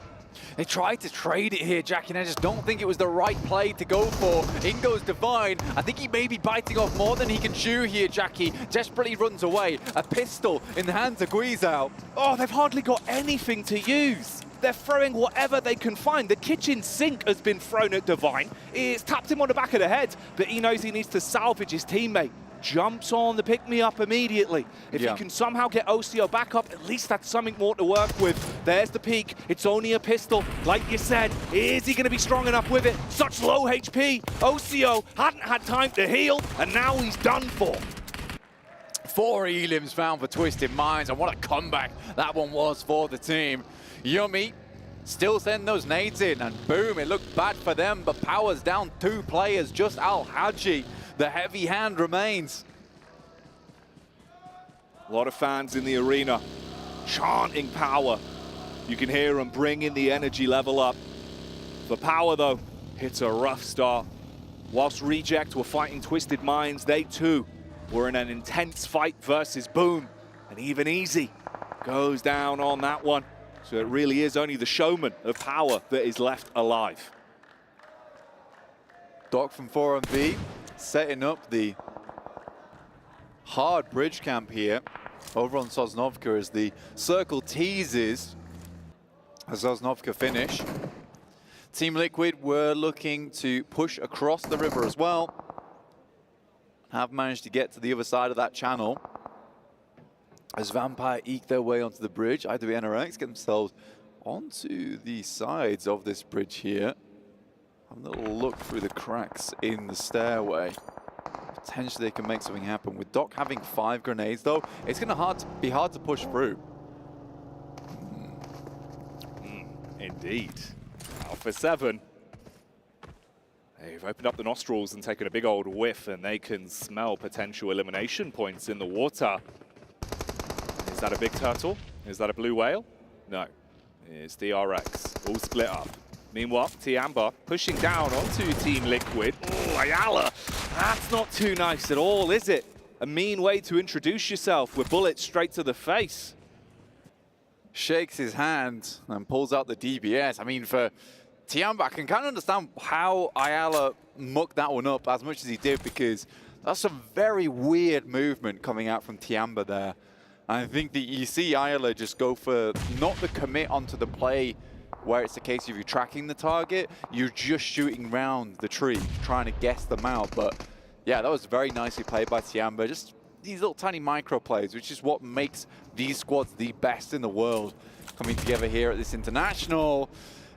They tried to trade it here, Jackie, and I just don't think it was the right play to go for. In goes Divine. I think he may be biting off more than he can chew here, Jackie. Desperately runs away. A pistol in the hands of Guizhou. Oh, they've hardly got anything to use. They're throwing whatever they can find. The kitchen sink has been thrown at Divine. It's tapped him on the back of the head, but he knows he needs to salvage his teammate. Jumps on the pick-me-up immediately. If he can somehow get OCO back up, at least that's something more to work with. There's the peak. It's only a pistol. Like you said, is he going to be strong enough with it? Such low HP. OCO hadn't had time to heal, and now he's done for. 4 elims found for Twisted Minds, and what a comeback that one was for the team. Yummy still send those nades in, and boom, it looked bad for them, but Power's down 2 players, just Al-Haji. The heavy hand remains. A lot of fans in the arena chanting Power. You can hear them bringing the energy level up. For Power, though, it's a rough start. Whilst Reject were fighting Twisted Minds, they too were in an intense fight versus Boom. And even Easy goes down on that one. So it really is only the showman of Power that is left alive. Doc from 4MV setting up the hard bridge camp here over on Sosnovka as the circle teases a Sosnovka finish. Team Liquid were looking to push across the river as well. Have managed to get to the other side of that channel. As Vampire eke their way onto the bridge, IWNRX get themselves onto the sides of this bridge here. Have a little look through the cracks in the stairway. Potentially they can make something happen. With Doc having 5 grenades though, it's going to be hard to push through. Indeed. Alpha 7. They've opened up the nostrils and taken a big old whiff, and they can smell potential elimination points in the water. Is that a big turtle? Is that a blue whale? No. It's DRX. All split up. Meanwhile, Tiamba pushing down onto Team Liquid. Oh, Ayala! That's not too nice at all, is it? A mean way to introduce yourself with bullets straight to the face. Shakes his hand and pulls out the DBS. I mean, for Tiamba, I can kind of understand how Ayala mucked that one up as much as he did, because that's some very weird movement coming out from Tiamba there. I think that you see Ayala just go for not the commit onto the play where it's the case of you tracking the target, you're just shooting round the tree, trying to guess them out. But Yeah, that was very nicely played by Tiamba. Just these little tiny micro plays, which is what makes these squads the best in the world. Coming together here at this international.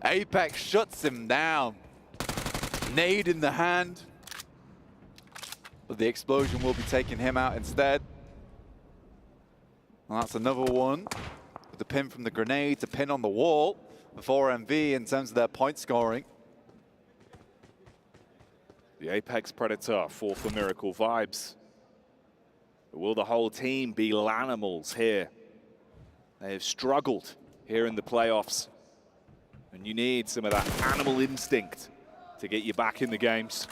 Apex shuts him down. Nade in the hand. But the explosion will be taking him out instead. And that's another one. With the pin from the grenade to pin on the wall for MV in terms of their point scoring. The Apex Predator, 4 for Miracle Vibes. Will the whole team be Lanimals here? They have struggled here in the playoffs. And you need some of that animal instinct to get you back in the games.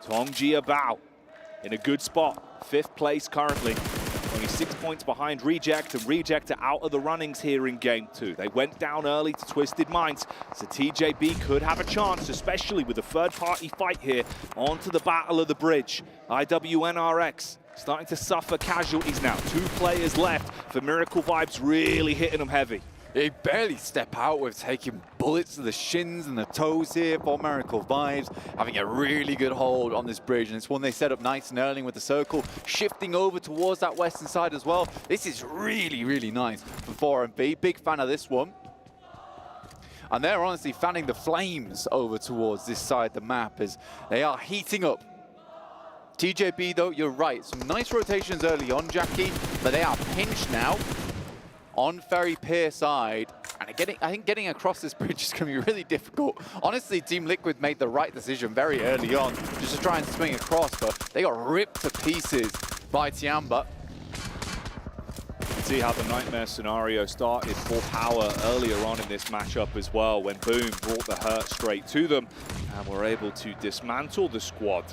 Tongji Bao in a good spot, 5th place currently. Only 6 points behind Reject, and Reject are out of the runnings here in Game 2. They went down early to Twisted Minds, so TJB could have a chance, especially with a third-party fight here, onto the Battle of the Bridge. IWNRX starting to suffer casualties now. 2 players left for Miracle Vibes, really hitting them heavy. He barely step out with taking bullets to the shins and the toes here for Miracle Vibes, having a really good hold on this bridge. And it's one they set up nice and early with the circle, shifting over towards that western side as well. This is really, really nice for 4MV. Big fan of this one. And they're honestly fanning the flames over towards this side of the map as they are heating up. TJB, though, you're right. Some nice rotations early on, Jackie, but they are pinched now on Ferry Pier side, and I think getting across this bridge is going to be really difficult. Honestly, Team Liquid made the right decision very early on just to try and swing across, but they got ripped to pieces by Tiamba. See how the nightmare scenario started for Power earlier on in this matchup as well, when Boom brought the hurt straight to them and were able to dismantle the squad.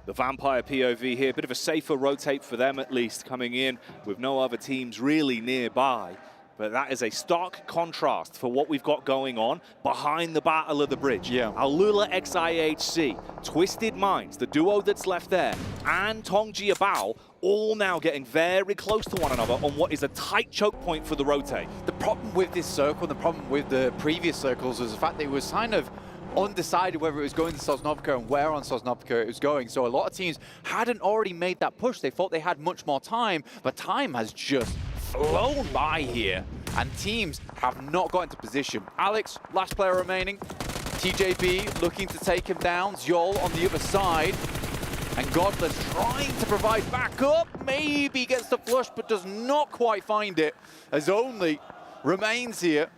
The Vampire POV here, bit of a safer rotate for them at least, coming in with no other teams really nearby. But that is a stark contrast for what we've got going on behind the Battle of the Bridge. Yeah. Alula XIHC, Twisted Minds, the duo that's left there, and Tongji Bao, all now getting very close to one another on what is a tight choke point for the rotate. The problem with this circle, the problem with the previous circles, was the fact that it was kind of undecided whether it was going to Sosnovka and where on Sosnovka it was going. So a lot of teams hadn't already made that push. They thought they had much more time, but time has just flown by here, and teams have not got into position. Alex, last player remaining. TJB looking to take him down. Zjol on the other side. And Godless trying to provide backup. Maybe gets the flush, but does not quite find it, as Only remains here.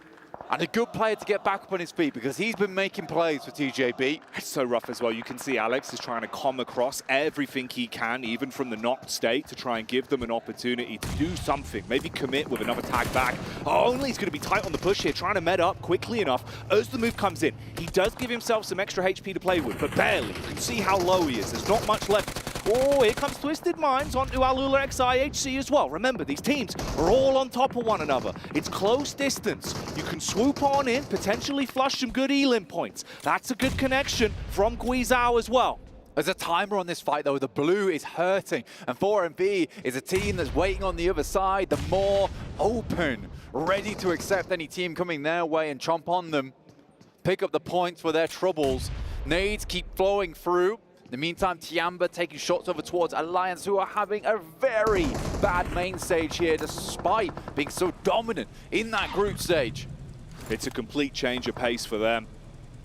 And a good player to get back up on his feet, because he's been making plays for TJB. It's so rough as well. You can see Alex is trying to come across everything he can, even from the knocked state, to try and give them an opportunity to do something. Maybe commit with another tag back. Only's going to be tight on the push here, trying to med up quickly enough as the move comes in. He does give himself some extra HP to play with, but barely. You can see how low he is. There's not much left. Oh, here comes Twisted Minds onto Alula XIHC as well. Remember, these teams are all on top of one another. It's close distance. You can swoop on in, potentially flush some good Elim points. That's a good connection from Guizhou as well. There's a timer on this fight, though. The blue is hurting, and 4MV is a team that's waiting on the other side. The more open, ready to accept any team coming their way and chomp on them. Pick up the points for their troubles. Nades keep flowing through. In the meantime, Tiamba taking shots over towards Alliance, who are having a very bad main stage here, despite being so dominant in that group stage. It's a complete change of pace for them.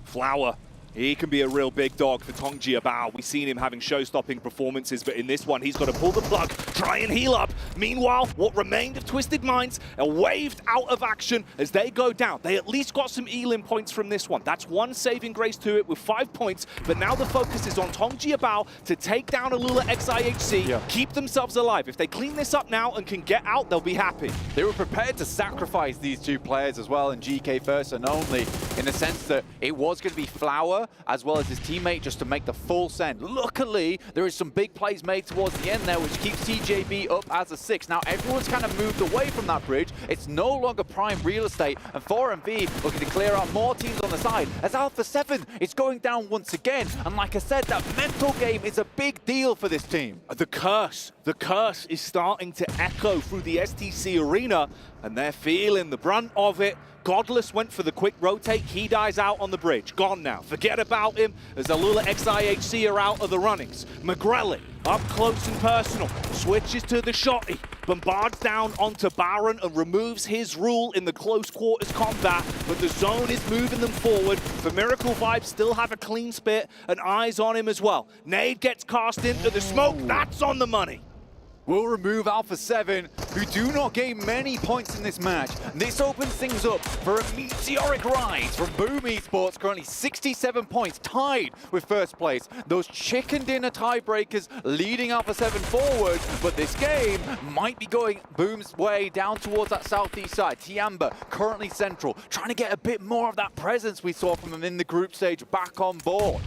Flower, he can be a real big dog for Tongji Bao. We've seen him having show-stopping performances, but in this one, he's got to pull the plug, try and heal up. Meanwhile, what remained of Twisted Minds are waved out of action as they go down. They at least got some Elim points from this one. That's one saving grace to it with 5 points, but now the focus is on Tongji Bao to take down Alula XIHC, keep themselves alive. If they clean this up now and can get out, they'll be happy. They were prepared to sacrifice these 2 players as well in GK first and only, in the sense that it was going to be Flower as well as his teammate just to make the full send. Luckily, there is some big plays made towards the end there, which keeps TJB up as a 6. Now, everyone's kind of moved away from that bridge. It's no longer prime real estate, and 4MV looking to clear out more teams on the side as Alpha 7 is going down once again. And like I said, that mental game is a big deal for this team. The curse is starting to echo through the STC arena, and they're feeling the brunt of it. Godless went for the quick rotate. He dies out on the bridge. Gone now. Forget about him as Alula XIHC are out of the runnings. McGrelly up close and personal. Switches to the shotty. Bombards down onto Baron and removes his rule in the close quarters combat, but the zone is moving them forward. For Miracle Vibes still have a clean spit and eyes on him as well. Nade gets cast into the smoke. That's on the money. Will remove Alpha 7, who do not gain many points in this match. This opens things up for a meteoric rise from Boom Esports, currently 67 points, tied with first place. Those chicken dinner tiebreakers leading Alpha 7 forward, but this game might be going Boom's way down towards that southeast side. Tiamba currently central, trying to get a bit more of that presence we saw from them in the group stage back on board.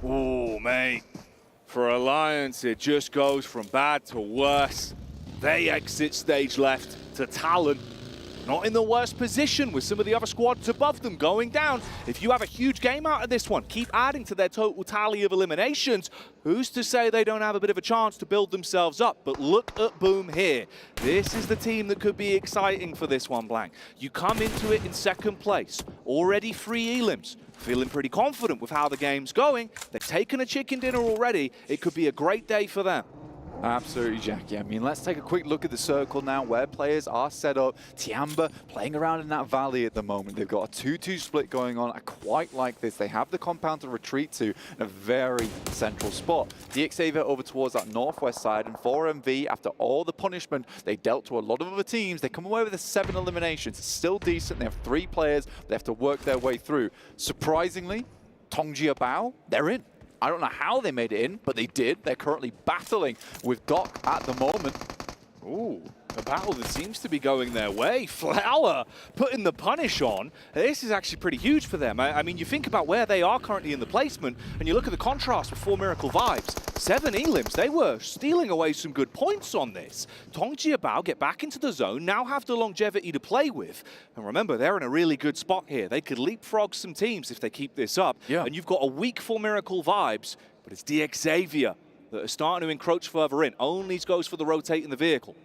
Oh, mate. For Alliance, it just goes from bad to worse. They exit stage left to Talon. Not in the worst position with some of the other squads above them going down. If you have a huge game out of this one, keep adding to their total tally of eliminations. Who's to say they don't have a bit of a chance to build themselves up? But look at Boom here. This is the team that could be exciting for this one, Blank. You come into it in second place, already 3 elims. Feeling pretty confident with how the game's going. They've taken a chicken dinner already. It could be a great day for them. Absolutely, Jackie. I mean, let's take a quick look at the circle now where players are set up. Tiamba playing around in that valley at the moment. They've got a 2-2 split going on. I quite like this. They have the compound to retreat to in a very central spot. DXavier over towards that northwest side, and 4MV, after all the punishment they dealt to a lot of other teams, they come away with 7 eliminations. It's still decent. They have 3 players they have to work their way through. Surprisingly, Tongjia Bao, they're in. I don't know how they made it in, but they did. They're currently battling with Doc at the moment. Ooh, a battle that seems to be going their way. Flower putting the punish on. This is actually pretty huge for them. I mean, you think about where they are currently in the placement, and you look at the contrast with 4 Miracle Vibes. 7 elims, they were stealing away some good points on this. Tongjia Bao get back into the zone, now have the longevity to play with. And remember, they're in a really good spot here. They could leapfrog some teams if they keep this up. Yeah. And you've got a weak 4 Miracle Vibes, but it's DXavier that are starting to encroach further in. Only goes for the rotate in the vehicle.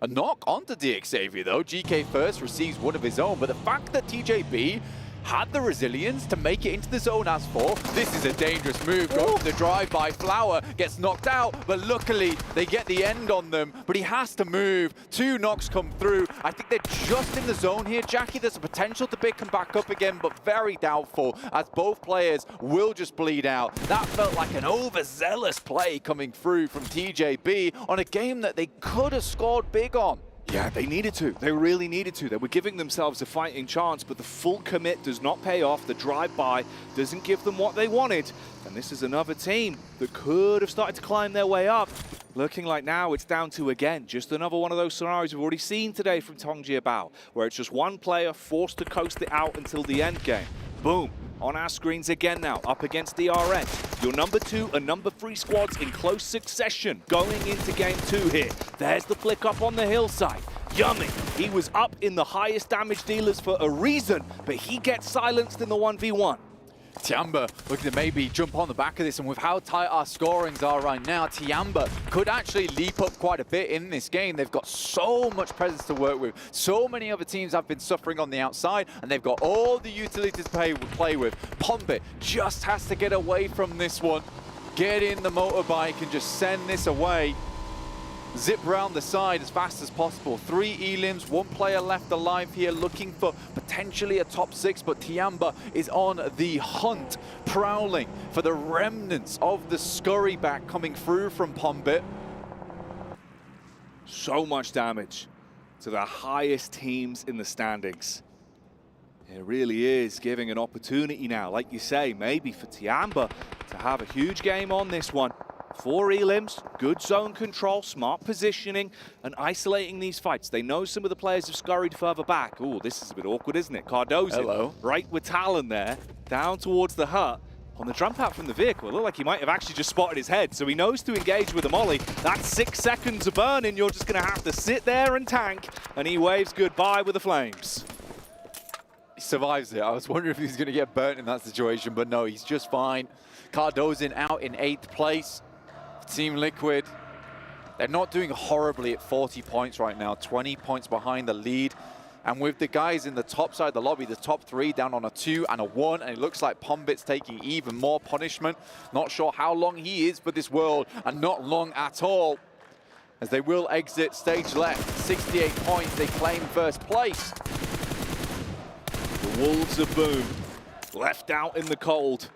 A knock onto DXavier though. GK first receives one of his own, but the fact that TJB had the resilience to make it into the zone as 4. This is a dangerous move. Going for the drive-by. Flower gets knocked out, but luckily they get the end on them. But he has to move. 2 knocks come through. I think they're just in the zone here, Jackie. There's a potential to pick them back up again, but very doubtful, as both players will just bleed out. That felt like an overzealous play coming through from TJB on a game that they could have scored big on. Yeah, they needed to. They really needed to. They were giving themselves a fighting chance, but the full commit does not pay off. The drive-by doesn't give them what they wanted. And this is another team that could have started to climb their way up. Looking like now it's down to, again, just another one of those scenarios we've already seen today from Tongjia Bao, where it's just one player forced to coast it out until the end game. Boom. On our screens again now, up against DRN. Your number 2 and number 3 squads in close succession going into game 2 here. There's the flick up on the hillside. Yummy. He was up in the highest damage dealers for a reason, but he gets silenced in the 1v1. Tiamba looking to maybe jump on the back of this, and with how tight our scorings are right now, Tiamba could actually leap up quite a bit in this game. They've got so much presence to work with. So many other teams have been suffering on the outside, and they've got all the utilities to play with. Pombit just has to get away from this one. Get in the motorbike and just send this away. Zip round the side as fast as possible. 3 elims, 1 player left alive here, looking for potentially a top 6, but Tiamba is on the hunt, prowling for the remnants of the scurry back coming through from Pombit. So much damage to the highest teams in the standings. It really is giving an opportunity now, like you say, maybe for Tiamba to have a huge game on this one. 4 elims, good zone control, smart positioning, and isolating these fights. They know some of the players have scurried further back. Oh, this is a bit awkward, isn't it? Cardozo, right with Talon there, down towards the hut. On the jump out from the vehicle, it looked like he might have actually just spotted his head, so he knows to engage with the molly. That's 6 seconds of burning. You're just going to have to sit there and tank, and he waves goodbye with the flames. He survives it. I was wondering if he was going to get burnt in that situation, but no, he's just fine. Cardozin out in 8th place. Team Liquid, they're not doing horribly at 40 points right now, 20 points behind the lead. And with the guys in the top side of the lobby, the top 3 down on a 2 and a 1, and it looks like Pombit's taking even more punishment. Not sure how long he is for this world, and not long at all, as they will exit stage left. 68 points, they claim first place. The Wolves of Boom left out in the cold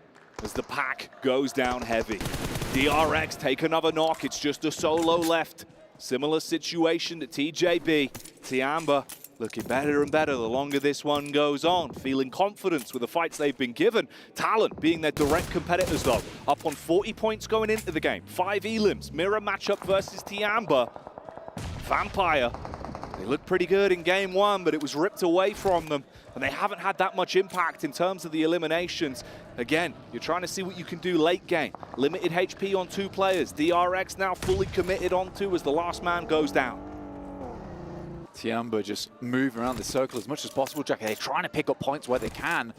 as the pack goes down heavy. DRX take another knock, it's just a solo left. Similar situation to TJB. Tiamba looking better and better the longer this one goes on. Feeling confidence with the fights they've been given. Talent being their direct competitors though. Up on 40 points going into the game. 5 elims, mirror matchup versus Tiamba. Vampire, they looked pretty good in game 1, but it was ripped away from them. And they haven't had that much impact in terms of the eliminations. Again, you're trying to see what you can do late game. Limited HP on 2 players. DRX now fully committed on 2 as the last man goes down. Tiamba just moving around the circle as much as possible, Jack. They're trying to pick up points where they can.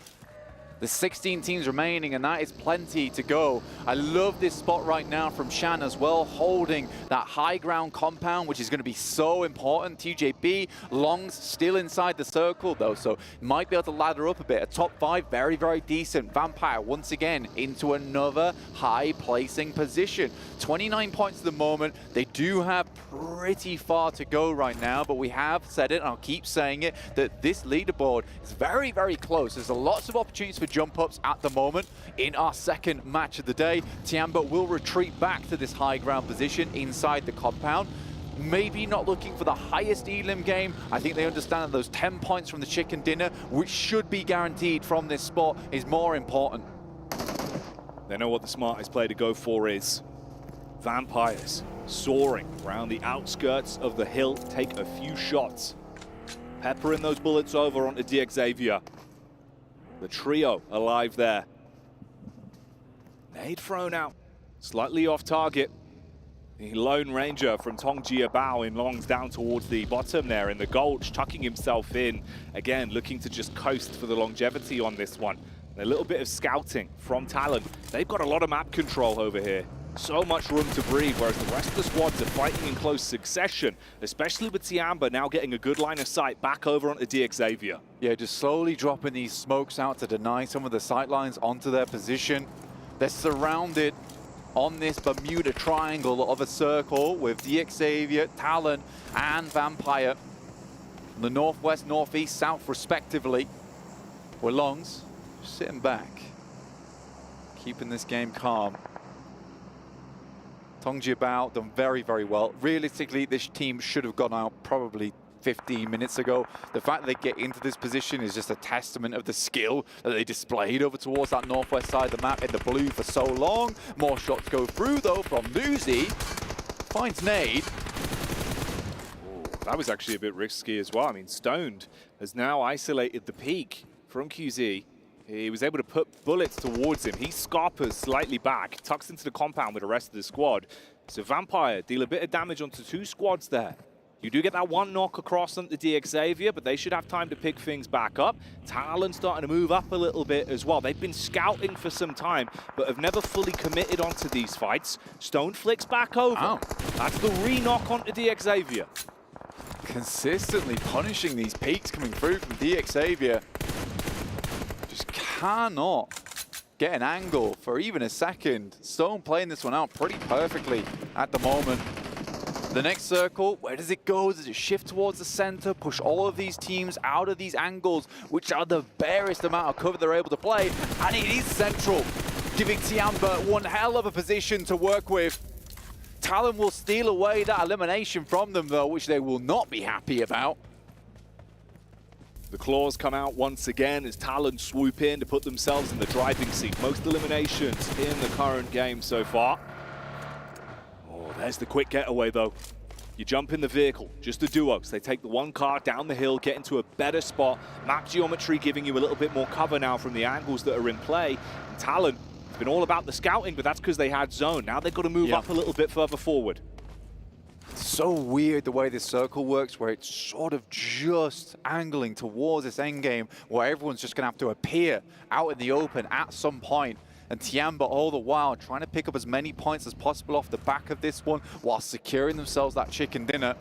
There's 16 teams remaining, and that is plenty to go. I love this spot right now from Shan as well, holding that high ground compound, which is going to be so important. TJB, Longs still inside the circle, though, so might be able to ladder up a bit. A top 5, very, very decent. Vampire, once again, into another high-placing position. 29 points at the moment. They do have pretty far to go right now, but we have said it, and I'll keep saying it, that this leaderboard is very, very close. There's lots of opportunities for jump ups at the moment. In our second match of the day, Tiamba will retreat back to this high ground position inside the compound. Maybe not looking for the highest elim game. I think they understand that those 10 points from the chicken dinner, which should be guaranteed from this spot, is more important. They know what the smartest play to go for is. Vampires soaring around the outskirts of the hill, take a few shots. Peppering those bullets over onto DXavier. The trio alive there. Nade thrown out, slightly off target. The Lone Ranger from Tongjia Bao in Longs down towards the bottom there in the gulch, tucking himself in. Again, looking to just coast for the longevity on this one. And a little bit of scouting from Talon. They've got a lot of map control over here. So much room to breathe, whereas the rest of the squads are fighting in close succession, especially with Tiamba now getting a good line of sight back over onto DXavier. Yeah, just slowly dropping these smokes out to deny some of the sight lines onto their position. They're surrounded on this Bermuda Triangle of a circle with DXavier, Talon, and Vampire. The northwest, northeast, south, respectively. We're Longs sitting back, keeping this game calm. Tongjia Bao done very, very well. Realistically, this team should have gone out probably 15 minutes ago. The fact that they get into this position is just a testament of the skill that they displayed over towards that northwest side of the map in the blue for so long. More shots go through, though, from Luzi. Finds Nade. Ooh, that was actually a bit risky as well. I mean, Stoned has now isolated the peak from QZ. He was able to put bullets towards him. He scarpers slightly back, tucks into the compound with the rest of the squad. So Vampire deal a bit of damage onto 2 squads there. You do get that 1 knock across onto DXavier, but they should have time to pick things back up. Talon starting to move up a little bit as well. They've been scouting for some time, but have never fully committed onto these fights. Stone flicks back over. Oh. That's the re-knock onto DXavier. Consistently punishing these peaks coming through from DXavier. Just cannot get an angle for even a second. Stone playing this one out pretty perfectly at the moment. The next circle, where does it go? Does it shift towards the center, push all of these teams out of these angles, which are the barest amount of cover they're able to play? And it is central, giving Tiamba one hell of a position to work with. Talon will steal away that elimination from them, though, which they will not be happy about. The claws come out once again as Talon swoop in to put themselves in the driving seat. Most eliminations in the current game so far. Oh, there's the quick getaway, though. You jump in the vehicle, just the duos. They take the 1 car down the hill, get into a better spot. Map geometry giving you a little bit more cover now from the angles that are in play. And Talon, it's been all about the scouting, but that's because they had zone. Now they've got to move up a little bit further forward. So weird the way this circle works, where it's sort of just angling towards this endgame, where everyone's just going to have to appear out in the open at some point. And Tiamba all the while trying to pick up as many points as possible off the back of this one while securing themselves that chicken dinner.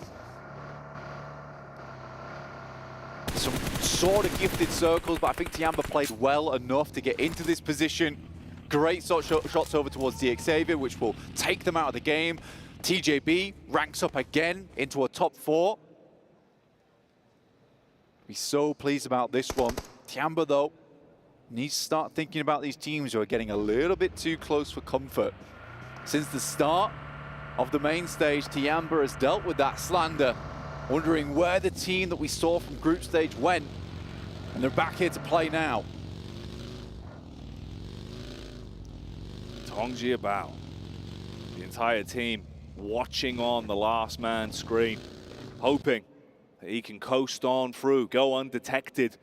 sort of gifted circles, but I think Tiamba played well enough to get into this position. Great shots over towards DXavier, which will take them out of the game. TJB ranks up again into a top 4. Be so pleased about this one. Tiamba, though, needs to start thinking about these teams who are getting a little bit too close for comfort. Since the start of the main stage, Tiamba has dealt with that slander, wondering where the team that we saw from group stage went, and they're back here to play now. Tongji Bao, the entire team watching on the last man screen, hoping that he can coast on through, go undetected,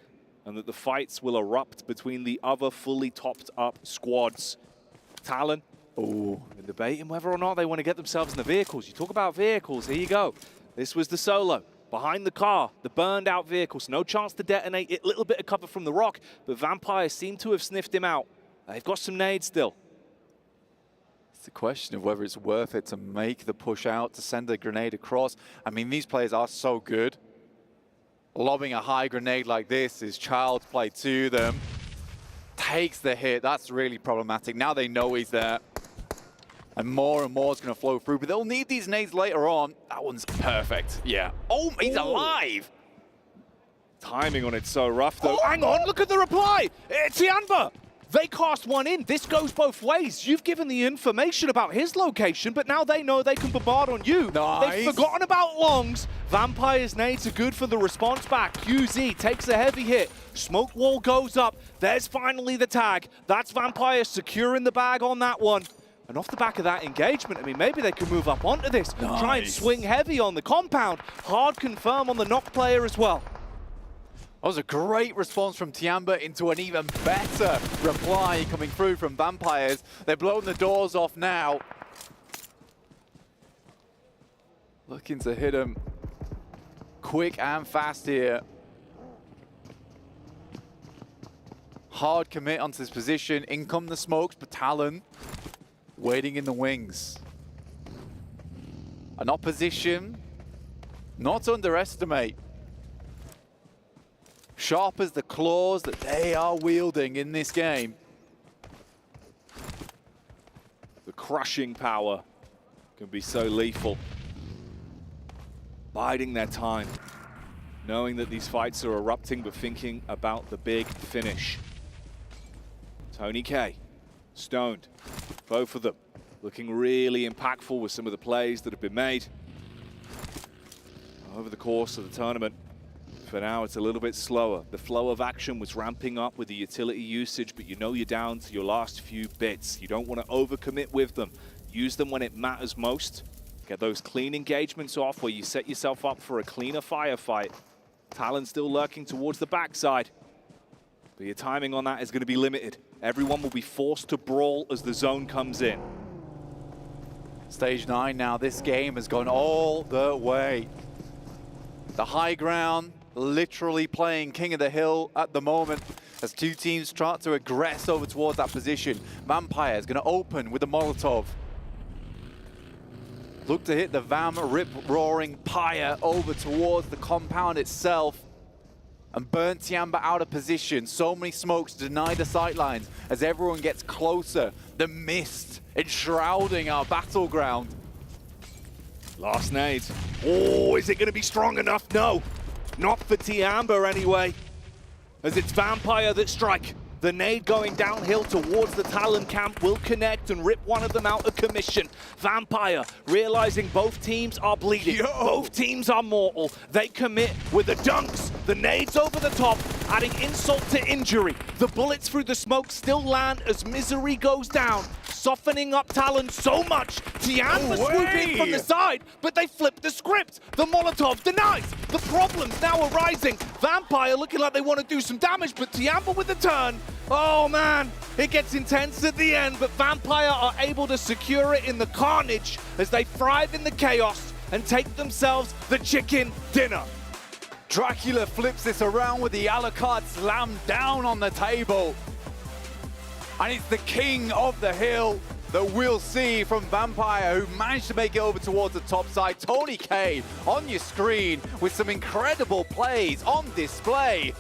and that the fights will erupt between the other fully topped up squads. Talon, debating whether or not they want to get themselves in the vehicles. You talk about vehicles, here you go. This was the solo. Behind the car, the burned out vehicles. No chance to detonate it. Little bit of cover from the rock, but Vampire seem to have sniffed him out. They've got some nades still. It's a question of whether it's worth it to make the push out, to send a grenade across. I mean, these players are so good. Lobbing a high grenade like this is child's play to them. Takes the hit. That's really problematic. Now they know he's there. And more is going to flow through, but they'll need these nades later on. That one's perfect. Yeah. Oh, he's alive. Timing on it so rough, though. Oh, hang on, look at the reply. Tiamba, they cast one in. This goes both ways. You've given the information about his location, but now they know they can bombard on you. Nice. They've forgotten about Longs. Vampire's nades are good for the response back. QZ takes a heavy hit. Smoke wall goes up. There's finally the tag. That's Vampire securing the bag on that one. And off the back of that engagement, I mean, maybe they can move up onto this. Nice. Try and swing heavy on the compound. Hard confirm on the knock player as well. That was a great response from Tiamba into an even better reply coming through from Vampires. They're blowing the doors off now. Looking to hit him quick and fast here. Hard commit onto this position. In come the smokes, but Talon waiting in the wings. An opposition not to underestimate. Sharp as the claws that they are wielding in this game. The crushing power can be so lethal. Biding their time, knowing that these fights are erupting, but thinking about the big finish. Tony K, stoned, both of them looking really impactful with some of the plays that have been made over the course of the tournament. For now, it's a little bit slower. The flow of action was ramping up with the utility usage, but you know you're down to your last few bits. You don't want to overcommit with them. Use them when it matters most. Get those clean engagements off where you set yourself up for a cleaner firefight. Talon still lurking towards the backside, but your timing on that is going to be limited. Everyone will be forced to brawl as the zone comes in. Stage 9 now. This game has gone all the way. The high ground literally playing king of the hill at the moment as two teams start to aggress over towards that position. Vampire is going to open with a Molotov. Look to hit the Vam rip-roaring pyre over towards the compound itself and burn Tiamba out of position. So many smokes to deny the sightlines as everyone gets closer. The mist enshrouding our battleground. Last nade. Oh, is it going to be strong enough? No, not for Tiamba anyway, as it's Vampire that strike. The nade going downhill towards the Talon camp will connect and rip one of them out of commission. Vampire, realizing both teams are bleeding, both teams are mortal. They commit with the dunks, the nades over the top, adding insult to injury. The bullets through the smoke still land as Misery goes down, softening up Talon so much. Tiamba swooping from the side, but they flip the script. The Molotov denies. The problems now arising. Vampire looking like they want to do some damage, but Tiamba with the turn. Oh man, it gets intense at the end, but Vampire are able to secure it in the carnage as they thrive in the chaos and take themselves the chicken dinner. Dracula flips this around with the a la carte slam down on the table. And it's the king of the hill that we'll see from Vampire, who managed to make it over towards the top side. Tony K on your screen with some incredible plays on display.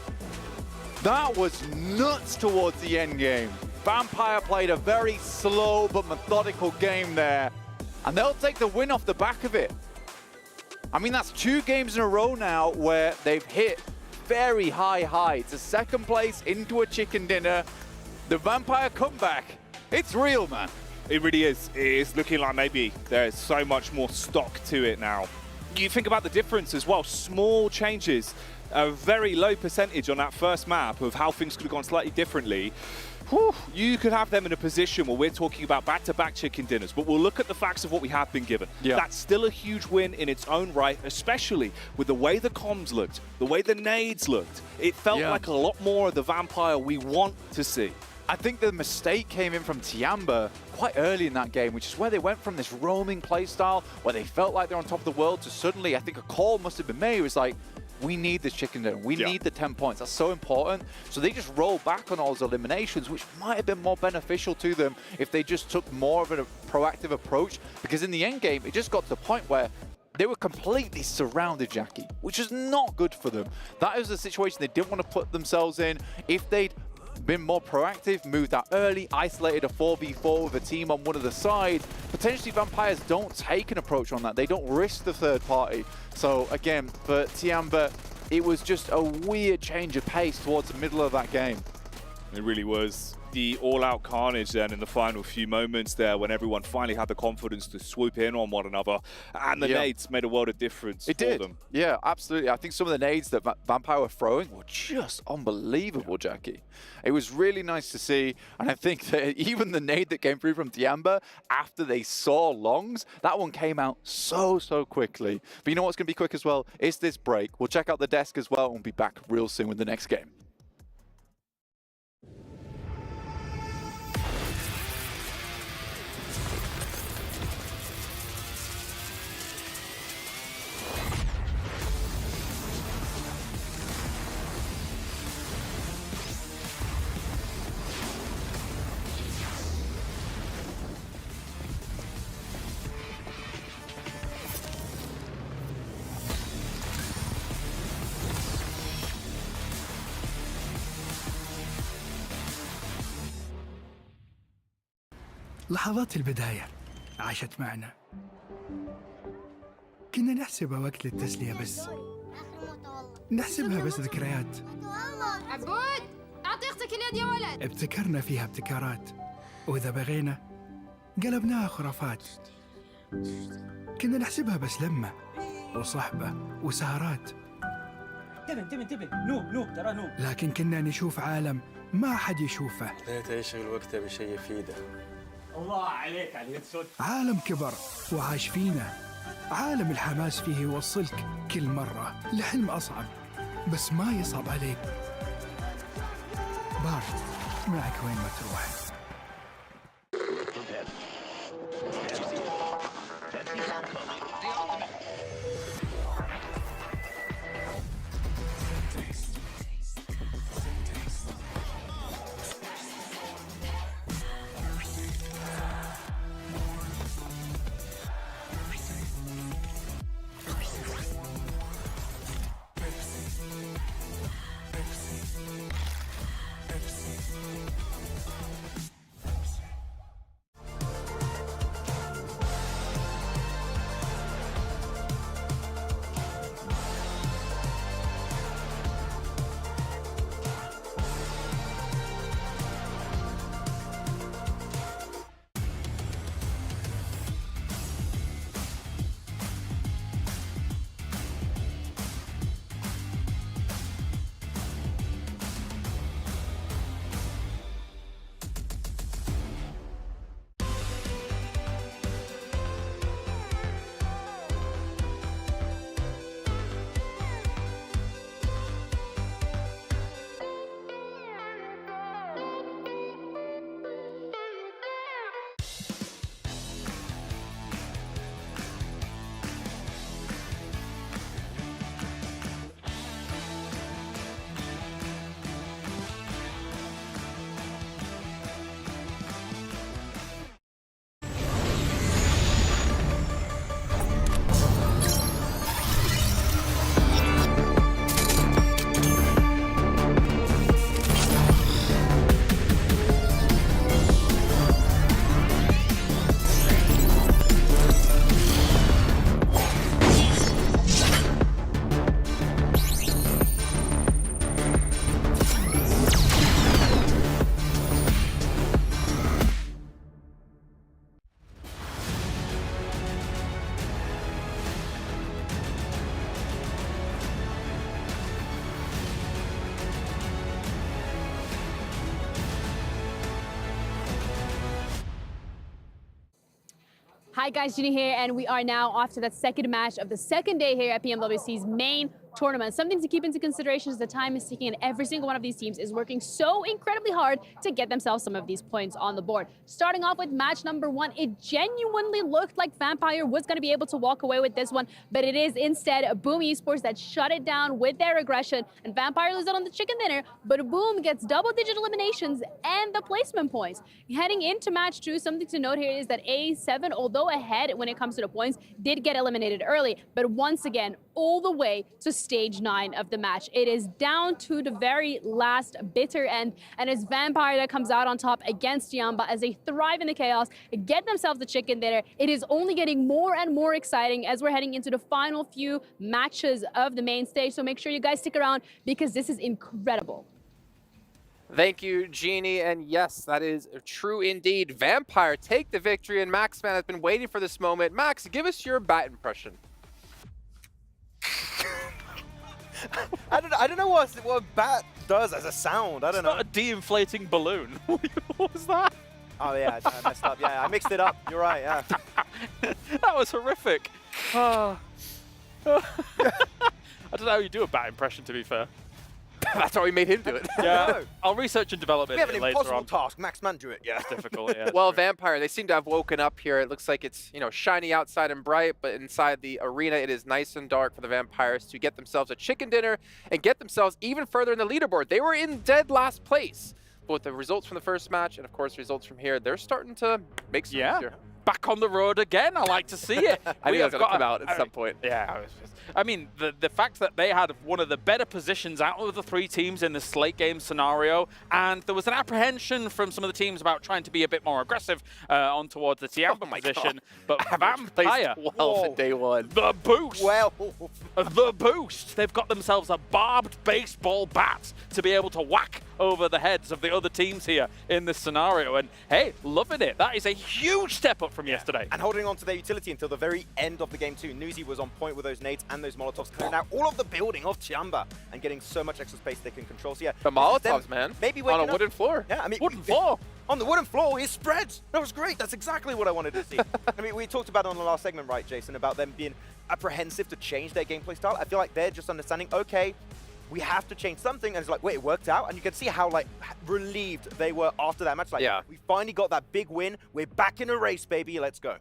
That was nuts towards the end game. Vampire played a very slow but methodical game there, and they'll take the win off the back of it. I mean, that's 2 games in a row now where they've hit very high heights. A second place into a chicken dinner. The Vampire comeback, it's real, man. It really is. It is looking like maybe there's so much more stock to it now. You think about the difference as well. Small changes, a very low percentage on that first map of how things could have gone slightly differently. Whew, you could have them in a position where we're talking about back-to-back chicken dinners, but we'll look at the facts of what we have been given. Yeah. That's still a huge win in its own right, especially with the way the comms looked, the way the nades looked. It felt like a lot more of the Vampire we want to see. I think the mistake came in from Tiamba quite early in that game, which is where they went from this roaming playstyle where they felt like they're on top of the world to suddenly, I think a call must have been made. It was like, we need this chicken dinner. We need the 10 points. That's so important. So they just rolled back on all those eliminations, which might have been more beneficial to them if they just took more of a proactive approach. Because in the end game, it just got to the point where they were completely surrounded, Jackie, which is not good for them. That is a situation they didn't want to put themselves in. If they'd been more proactive, moved out early, isolated a 4v4 with a team on one of the side, potentially Vampires don't take an approach on that. They don't risk the third party. So again, for Tiamba, it was just a weird change of pace towards the middle of that game. It really was. The all-out carnage then in the final few moments there when everyone finally had the confidence to swoop in on one another, and the nades made a world of difference for them. Yeah, absolutely. I think some of the nades that Vampire were throwing were just unbelievable, Jackie. It was really nice to see, and I think that even the nade that came through from Tiamba after they saw Longs, that one came out so quickly. But you know what's going to be quick as well? Is this break. We'll check out the desk as well and we'll be back real soon with the next game. لحظات البداية عاشت معنا. كنا نحسبها وقت للتسلية بس. نحسبها بس ذكريات. عبود أعطي أختك اليد يا ولد. ابتكرنا فيها ابتكارات، وإذا بغينا قلبناها خرافات. كنا نحسبها بس لمة وصحبة وسهرات. انتبه نو ترى نو. لكن كنا نشوف عالم ما حد يشوفه. لا يشغل وقته بشيء يفيده. الله عليك على اليد سود. عالم كبر وعاش فينا. عالم الحماس فيه يوصلك كل مرة لحلم أصعب، بس ما يصعب عليك. بارد معك وين ما تروح. Hi guys, Ginny here, and we are now off to that second match of the second day here at PMWC's main tournament. Something to keep into consideration is the time is ticking, and every single one of these teams is working so incredibly hard to get themselves some of these points on the board. Starting off with match number 1, it genuinely looked like Vampire was going to be able to walk away with this one, but it is instead Boom Esports that shut it down with their aggression, and Vampire loses out on the chicken dinner, but Boom gets double-digit eliminations and the placement points. Heading into match 2, something to note here is that A7, although ahead when it comes to the points, did get eliminated early, but once again, all the way to stage 9 of the match. It is down to the very last bitter end, and it's Vampire that comes out on top against Tiamba as they thrive in the chaos, get themselves the chicken dinner. It is only getting more and more exciting as we're heading into the final few matches of the main stage, so make sure you guys stick around because this is incredible. Thank you, Jeannie, and yes, that is true indeed. Vampire take the victory, and Maxman has been waiting for this moment. Max, give us your bat impression. I don't know what bat does as a sound. I don't know. It's not a de-inflating balloon. What was that? Oh yeah, I messed up. Yeah, I mixed it up. You're right. Yeah. That was horrific. I don't know how you do a bat impression, to be fair. That's why we made him do it. Yeah, I'll research and develop it We have an later impossible on. task. Maxman do it. Yeah. It's difficult, yeah. Well, Vampire, they seem to have woken up here. It looks like it's, you know, shiny outside and bright, but inside the arena, it is nice and dark for the Vampires to get themselves a chicken dinner and get themselves even further in the leaderboard. They were in dead last place. But with the results from the first match and, of course, results from here, they're starting to make some moves here. Back on the road again. I like to see it. I knew that was going to come out at some point. Yeah. I mean, the fact that they had one of the better positions out of the 3 teams in the slate game scenario, and there was an apprehension from some of the teams about trying to be a bit more aggressive on towards the Tiamba position. But Vampire, in day 1. The boost. Well, the boost. They've got themselves a barbed baseball bat to be able to whack over the heads of the other teams here in this scenario. And hey, loving it. That is a huge step up from yesterday. And holding on to their utility until the very end of the game too. Newsy was on point with those nades and those Molotovs, clearing out all of the building of Tiamba and getting so much extra space they can control. So yeah, the Molotovs, man, maybe on a wooden floor. Yeah, I mean, wooden floor. On the wooden floor, he spread. That was great. That's exactly what I wanted to see. I mean, we talked about it on the last segment, right, Jason, about them being apprehensive to change their gameplay style. I feel like they're just understanding, okay, we have to change something, and it's like, wait, it worked out, and you can see how like relieved they were after that match. Like, we finally got that big win. We're back in a race, baby. Let's go.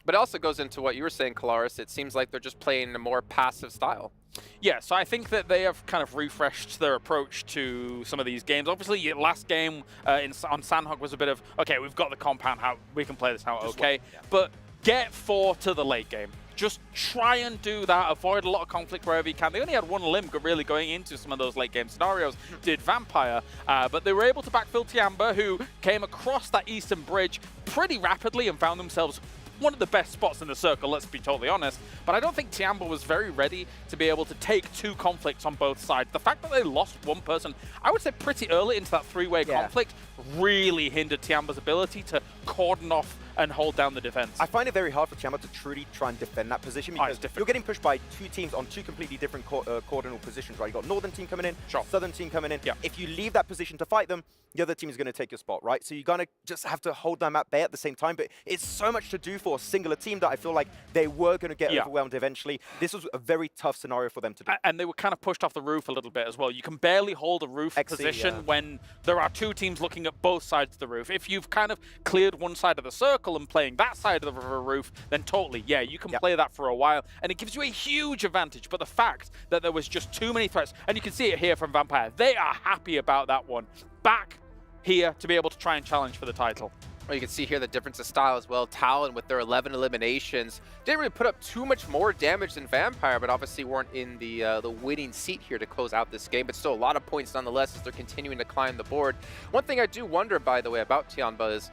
But it also goes into what you were saying, Kalaris. It seems like they're just playing a more passive style. Yeah, so I think that they have kind of refreshed their approach to some of these games. Obviously, last game on Sandhog was a bit of, okay, we've got the compound, how we can play this out, okay. But get 4 to the late game. Just try and do that, avoid a lot of conflict wherever you can. They only had 1 limb really going into some of those late game scenarios, did Vampire, but they were able to backfill Tiamba, who came across that eastern bridge pretty rapidly and found themselves one of the best spots in the circle, let's be totally honest. But I don't think Tiamba was very ready to be able to take 2 conflicts on both sides. The fact that they lost 1 person, I would say pretty early into that 3-way conflict, really hindered Tiamba's ability to cordon off and hold down the defense. I find it very hard for Tiamba to truly try and defend that position because you're getting pushed by 2 teams on 2 completely different cordonal positions, right? You've got Northern team coming in, Southern team coming in. If you leave that position to fight them, the other team is going to take your spot, right? So you're going to just have to hold them at bay at the same time, but it's so much to do for a singular team that I feel like they were going to get overwhelmed eventually. This was a very tough scenario for them to do. And they were kind of pushed off the roof a little bit as well. You can barely hold a roof position when there are 2 teams looking at both sides of the roof. If you've kind of cleared one side of the circle and playing that side of the roof, then totally, yeah, you can play that for a while, and it gives you a huge advantage. But the fact that there was just too many threats, and you can see it here from Vampire, they are happy about that one. Back here to be able to try and challenge for the title. Well, you can see here the difference of style as well. Talon with their 11 eliminations didn't really put up too much more damage than Vampire, but obviously weren't in the winning seat here to close out this game. But still a lot of points nonetheless as they're continuing to climb the board. One thing I do wonder, by the way, about Tiamba is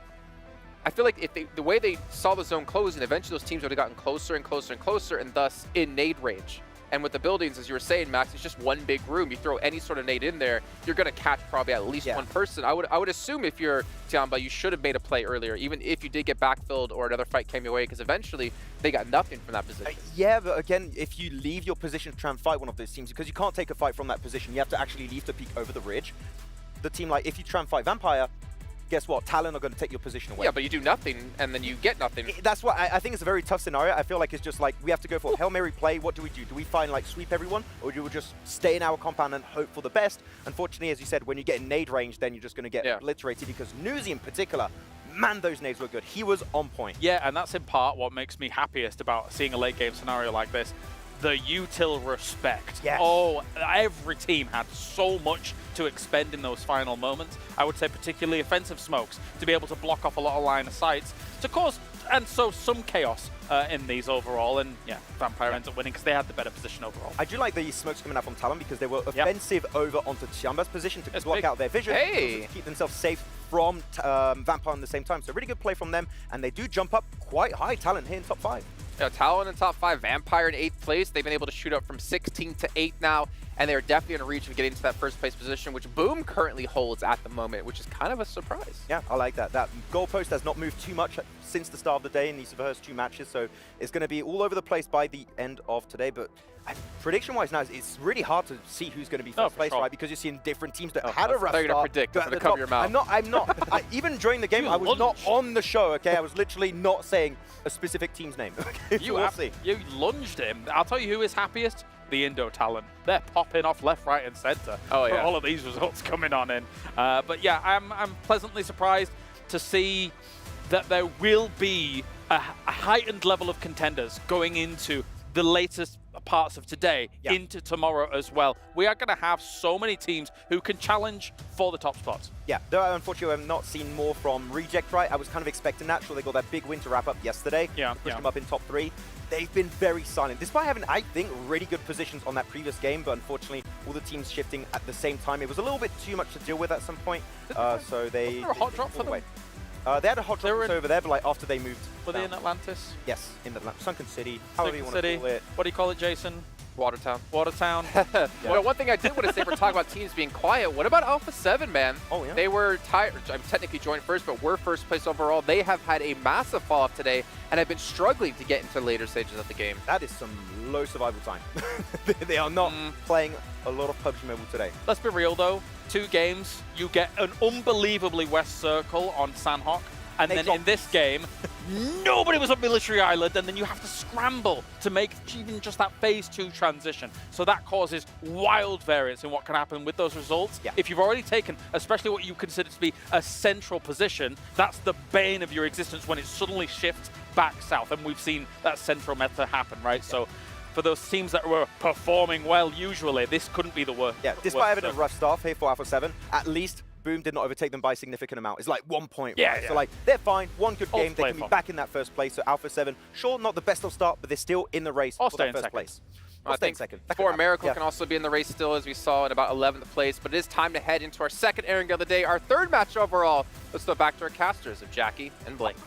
I feel like if the way they saw the zone closing, eventually those teams would have gotten closer and closer and closer, and thus in nade range. And with the buildings, as you were saying, Max, it's just one big room. You throw any sort of nade in there, you're going to catch probably at least 1 person. I would assume if you're Tiamba, you should have made a play earlier, even if you did get backfilled or another fight came your way, because eventually they got nothing from that position. Yeah, but again, if you leave your position to try and fight one of those teams, because you can't take a fight from that position, you have to actually leave to peek over the ridge. The team, like, if you try and fight Vampire, guess what? Talon are going to take your position away. Yeah, but you do nothing, and then you get nothing. That's what I think it's a very tough scenario. I feel like it's just like we have to go for Hail Mary play. What do we do? Do we find like sweep everyone, or do we just stay in our compound and hope for the best? Unfortunately, as you said, when you get in nade range, then you're just going to get obliterated because Newsy in particular, man, those nades were good. He was on point. Yeah, and that's in part what makes me happiest about seeing a late game scenario like this. The util respect. Yes. Oh, every team had so much to expend in those final moments. I would say particularly offensive smokes to be able to block off a lot of line of sights to cause, and so some chaos in these overall. And yeah, Vampire ends up winning because they had the better position overall. I do like the smokes coming out from Talon because they were offensive over onto Chiamba's position to block out their vision, to keep themselves safe from Vampire at the same time. So really good play from them, and they do jump up quite high. Talon here in top 5. Yeah, Talon in top 5, Vampire in 8th place. They've been able to shoot up from 16th to 8th now, and they're definitely in reach of getting to that first place position, which Boom currently holds at the moment, which is kind of a surprise. Yeah, I like that. That goalpost has not moved too much since the start of the day in these first 2 matches, so it's going to be all over the place by the end of today. But prediction-wise now, it's really hard to see who's going to be first place, right? Because you're seeing different teams that had a rough start. You're going to predict. I'm going to cover your mouth. I'm not. Even during the game, I was not on the show, okay? I was literally not saying a specific team's name. Okay, You lunged him. I'll tell you who is happiest. The Indo Talon. They're popping off left, right, and center for all of these results coming on in. But yeah, I'm pleasantly surprised to see that there will be a heightened level of contenders going into the latest parts of today into tomorrow as well. We are going to have so many teams who can challenge for the top spots. Yeah, though unfortunately I've not seen more from Reject, right? I was kind of expecting that. Sure, they got that big win to wrap up yesterday. Yeah, pushed them up in top 3. They've been very silent, despite having, I think, really good positions on that previous game, but unfortunately all the teams shifting at the same time. It was a little bit too much to deal with at some point, so they... Was there a hot drop for them? They had a hot drop over there, but like after they moved. Were they in Atlantis? Yes, in Atlantis. Sunken City. However you want to call it. What do you call it, Jason? Watertown. Watertown. Well, one thing I did want to say for talking about teams being quiet, what about Alpha 7, man? Oh, yeah. They were technically joined first, but were first place overall. They have had a massive fall off today and have been struggling to get into later stages of the game. That is some low survival time. They are not playing a lot of PUBG Mobile today. Let's be real, though. 2 games, you get an unbelievably West Circle on Sanhok. And then in this game, nobody was on Military Island, and then you have to scramble to make even just that phase 2 transition. So that causes wild variance in what can happen with those results. Yeah. If you've already taken, especially what you consider to be a central position, that's the bane of your existence when it suddenly shifts back south. And we've seen that central meta happen, right? So for those teams that were performing well usually, this couldn't be the worst. Yeah, despite having a rough start here for Alpha 7, at least Boom did not overtake them by a significant amount. It's like 1 point. Yeah, right? yeah. So like they're fine. One good game, they can be back in that first place. So Alpha 7, sure, not the best of start, but they're still in the race for that first place. I think for Miracle can also be in the race still, as we saw in about 11th place. But it is time to head into our second airing of the day, our 3rd match overall. Let's go back to our casters of Jackie and Blake.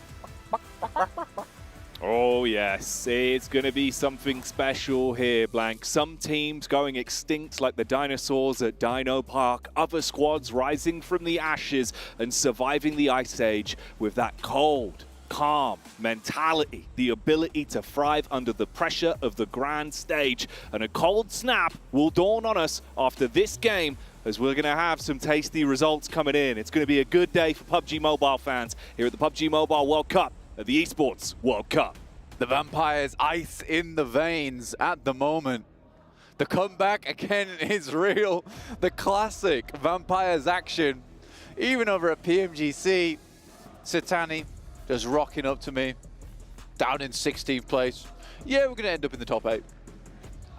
Oh yes, it's going to be something special here, Blank. Some teams going extinct like the dinosaurs at Dino Park, other squads rising from the ashes and surviving the Ice Age with that cold, calm mentality, the ability to thrive under the pressure of the grand stage. And a cold snap will dawn on us after this game, as we're going to have some tasty results coming in. It's going to be a good day for PUBG Mobile fans here at the PUBG Mobile World Cup at the ESPORTS World Cup. The Vampires ice in the veins at the moment. The comeback again is real. The classic Vampires action, even over at PMGC. Satani just rocking up to me, down in 16th place. Yeah, we're going to end up in the top 8.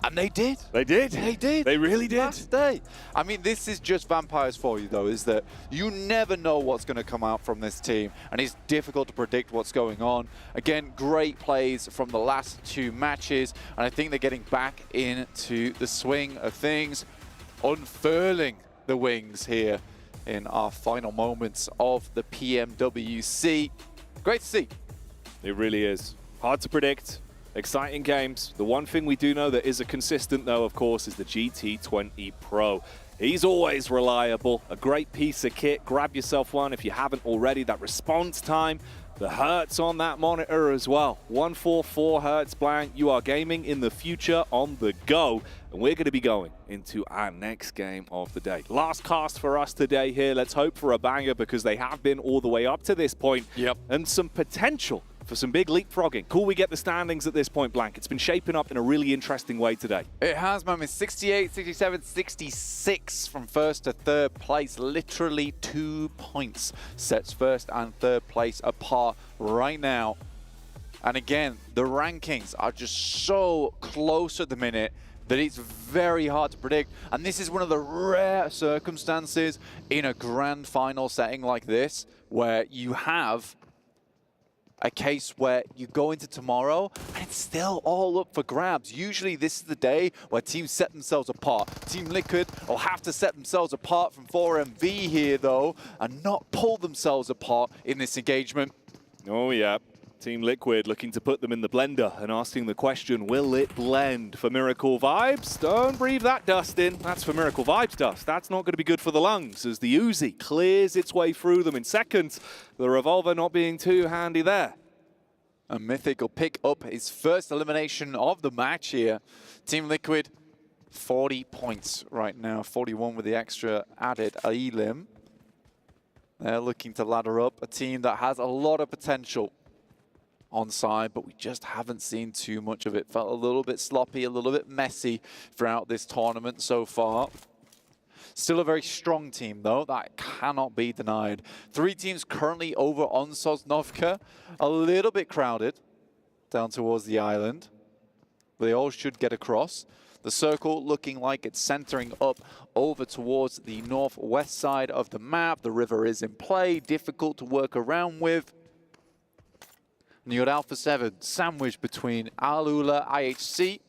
And they did. They did. They did. They really did. Last day. I mean, this is just Vampires for you, though, is that you never know what's going to come out from this team, and it's difficult to predict what's going on. Again, great plays from the last 2 matches, and I think they're getting back into the swing of things, unfurling the wings here in our final moments of the PMWC. Great to see. It really is. Hard to predict. Exciting games. The one thing we do know that is a consistent, though, of course, is the GT20 Pro. He's always reliable. A great piece of kit. Grab yourself one if you haven't already. That response time, The hertz on that monitor as well. 144 hertz blank. You are gaming in the future on the go. And we're going to be going into our next game of the day. Last cast for us today here. Let's hope for a banger because they have been all the way up to this point. Yep. And some potential for some big leapfrogging. Cool we get the standings at this point, Blank. It's been shaping up in a really interesting way today. It has, man. It's 68, 67, 66 from first to third place. Literally 2 points sets first and third place apart right now. And again, the rankings are just so close at the minute that it's very hard to predict. And this is one of the rare circumstances in a grand final setting like this, where you have a case where you go into tomorrow and it's still all up for grabs. Usually this is the day where teams set themselves apart. Team Liquid will have to set themselves apart from 4MV here though and not pull themselves apart in this engagement. Oh yeah, Team Liquid looking to put them in the blender and asking the question, will it blend for Miracle Vibes? Don't breathe that dust in. That's for Miracle Vibes dust. That's not going to be good for the lungs as the Uzi clears its way through them in seconds. The Revolver not being too handy there. And Mythic will pick up his first elimination of the match here. Team Liquid, 40 points right now, 41 with the extra added elim. They're looking to ladder up a team that has a lot of potential on side, but we just haven't seen too much of it. Felt a little bit sloppy, a little bit messy throughout this tournament so far. Still a very strong team, though. That cannot be denied. 3 teams currently over on Sosnovka. A little bit crowded down towards the island. But they all should get across. The circle looking like it's centering up over towards the northwest side of the map. The river is in play, difficult to work around with. And you got Alpha 7 sandwiched between Alula IHC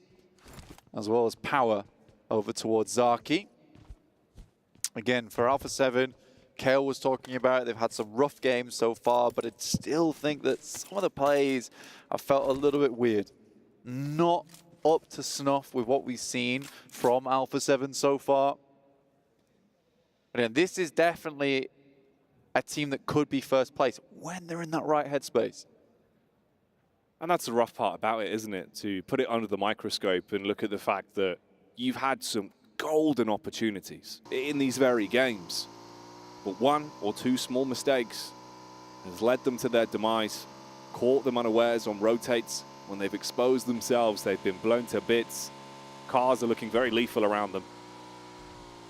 as well as Power over towards Zaki. Again, for Alpha 7, Kale was talking about it. They've had some rough games so far, but I still think that some of the plays have felt a little bit weird. Not up to snuff with what we've seen from Alpha 7 so far. Again, this is definitely a team that could be first place when they're in that right headspace. And that's the rough part about it, isn't it? To put it under the microscope and look at the fact that you've had some golden opportunities in these very games. But 1 or 2 small mistakes has led them to their demise, caught them unawares on rotates. When they've exposed themselves, they've been blown to bits. Cars are looking very lethal around them.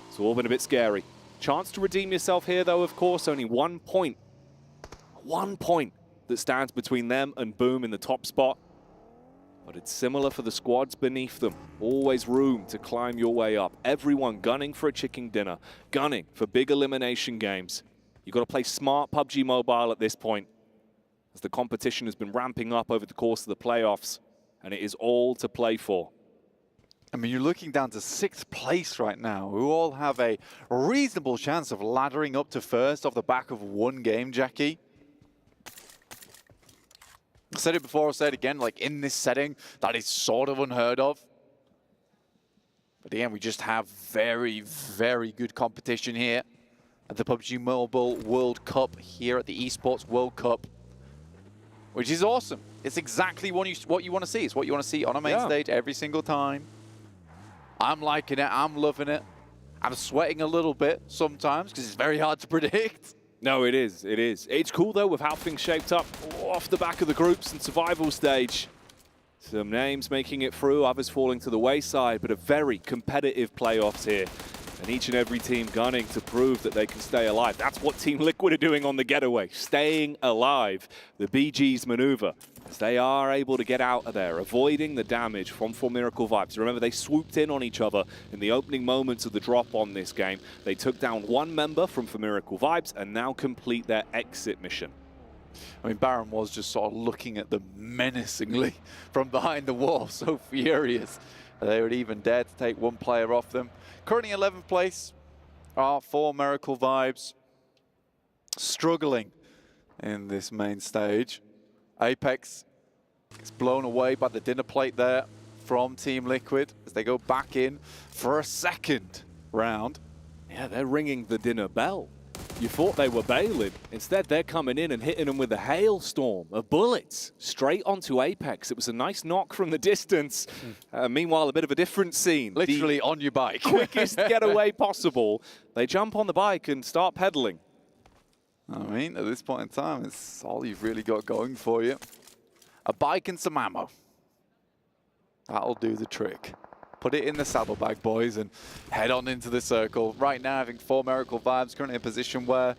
It's all been a bit scary. Chance to redeem yourself here, though, of course. Only 1 point. 1 point that stands between them and Boom in the top spot. But it's similar for the squads beneath them. Always room to climb your way up. Everyone gunning for a chicken dinner, gunning for big elimination games. You've got to play smart PUBG Mobile at this point, as the competition has been ramping up over the course of the playoffs, and it is all to play for. I mean, you're looking down to 6th place right now. We all have a reasonable chance of laddering up to first off the back of 1 game, Jackie. I said it before, I'll say it again, like in this setting, that is sort of unheard of. But again, we just have very, very good competition here at the PUBG Mobile World Cup here at the ESPORTS World Cup, which is awesome. It's exactly what you want to see. It's what you want to see on a main stage every single time. I'm liking it. I'm loving it. I'm sweating a little bit sometimes because it's very hard to predict. No, it is. It is. It's cool, though, with how things shaped up off the back of the groups and survival stage. Some names making it through, others falling to the wayside, but a very competitive playoffs here. And each and every team gunning to prove that they can stay alive. That's what Team Liquid are doing on the getaway, staying alive. The BG's maneuver, as they are able to get out of there, avoiding the damage from For Miracle Vibes. Remember, they swooped in on each other in the opening moments of the drop on this game. They took down 1 member from For Miracle Vibes and now complete their exit mission. I mean, Baron was just sort of looking at them menacingly from behind the wall, so furious. They would even dare to take 1 player off them. Currently 11th place are For Miracle Vibes, struggling in this main stage. Apex is blown away by the dinner plate there from Team Liquid as they go back in for a 2nd round. Yeah, they're ringing the dinner bell. You thought they were bailing. Instead, they're coming in and hitting them with a hailstorm of bullets straight onto Apex. It was a nice knock from the distance. Meanwhile, a bit of a different scene. Literally on your bike. Quickest getaway possible. They jump on the bike and start pedaling. I mean, at this point in time, it's all you've really got going for you. A bike and some ammo. That'll do the trick. Put it in the saddlebag, boys, and head on into the circle. Right now, I think 4 Miracle Vibes currently in a position where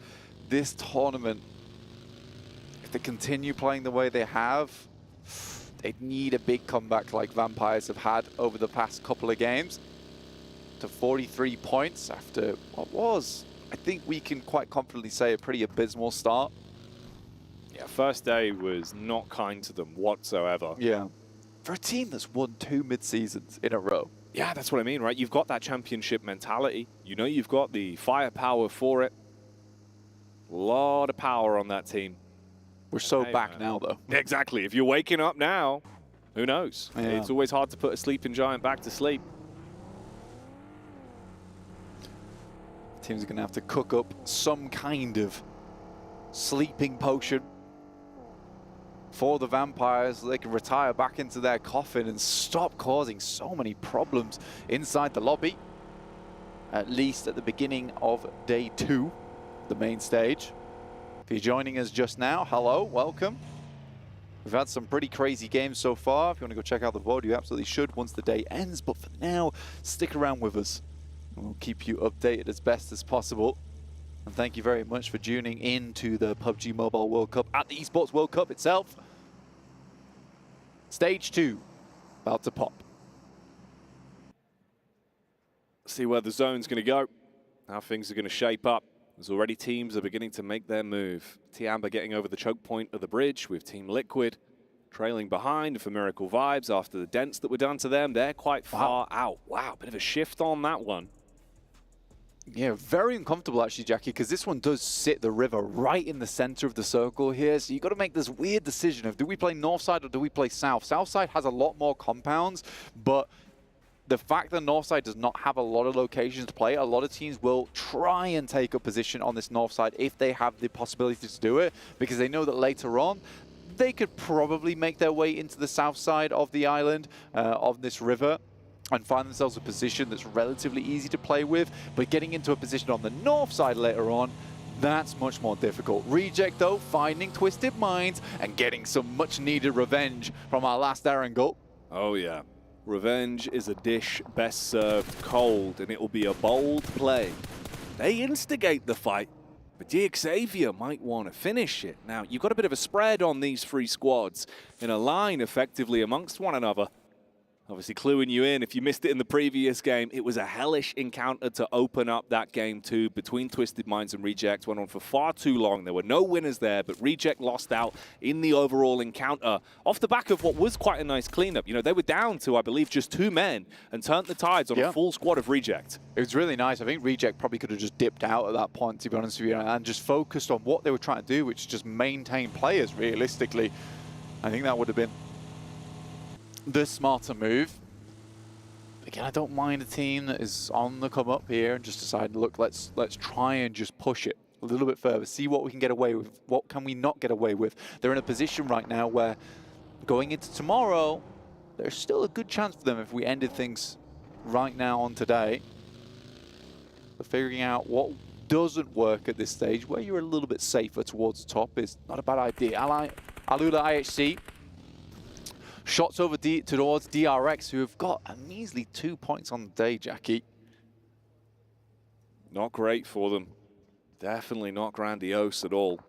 this tournament, if they continue playing the way they have, they'd need a big comeback like Vampires have had over the past couple of games to 43 points after what was, I think we can quite confidently say, a pretty abysmal start. Yeah, first day was not kind to them whatsoever. Yeah. For a team that's won 2 mid-seasons in a row. Yeah, that's what I mean, right? You've got that championship mentality. You know you've got the firepower for it. A lot of power on that team. We're so back now, though. Exactly. If you're waking up now, who knows? Yeah. It's always hard to put a sleeping giant back to sleep. Teams are going to have to cook up some kind of sleeping potion for the Vampires so they can retire back into their coffin and stop causing so many problems inside the lobby, at least at the beginning of day 2, the main stage. If you're joining us just now, hello, welcome. We've had some pretty crazy games so far. If you want to go check out the VOD, you absolutely should once the day ends, but for now, stick around with us. We'll keep you updated as best as possible. And thank you very much for tuning in to the PUBG Mobile World Cup at the ESPORTS World Cup itself. Stage 2, about to pop. See where the zone's going to go, how things are going to shape up. There's already teams are beginning to make their move. Amber getting over the choke point of the bridge with Team Liquid trailing behind for Miracle Vibes after the dents that were done to them. They're quite far out. Wow, bit of a shift on that one. Yeah, very uncomfortable actually, Jackie, because this one does sit the river right in the center of the circle here. So you've got to make this weird decision of do we play north side or do we play south? South side has a lot more compounds, but the fact that north side does not have a lot of locations to play, a lot of teams will try and take a position on this north side if they have the possibility to do it, because they know that later on they could probably make their way into the south side of the island, of this river, and find themselves a position that's relatively easy to play with. But getting into a position on the north side later on, that's much more difficult. Reject, though, finding Twisted Minds and getting some much-needed revenge from our last Erangel. Oh, yeah. Revenge is a dish best served cold, and it will be a bold play. They instigate the fight, but Xavier might want to finish it. Now, you've got a bit of a spread on these 3 squads in a line effectively amongst one another. Obviously cluing you in, if you missed it in the previous game, it was a hellish encounter to open up that game 2 between Twisted Minds and Reject. Went on for far too long. There were no winners there, but Reject lost out in the overall encounter off the back of what was quite a nice cleanup. You know, they were down to, I believe, just 2 men and turned the tides on a full squad of Reject. It was really nice. I think Reject probably could have just dipped out at that point, to be honest with you, and just focused on what they were trying to do, which is just maintain players, realistically. I think that would have been the smarter move. Again, I don't mind a team that is on the come up here and just decide, look, let's try and just push it a little bit further, see what we can get away with, what can we not get away with. They're in a position right now where going into tomorrow, there's still a good chance for them if we ended things right now on today. But figuring out what doesn't work at this stage, where you're a little bit safer towards the top, is not a bad idea. Alula IHC. Shots over towards DRX, who have got a measly 2 points on the day, Jackie. Not great for them. Definitely not grandiose at all.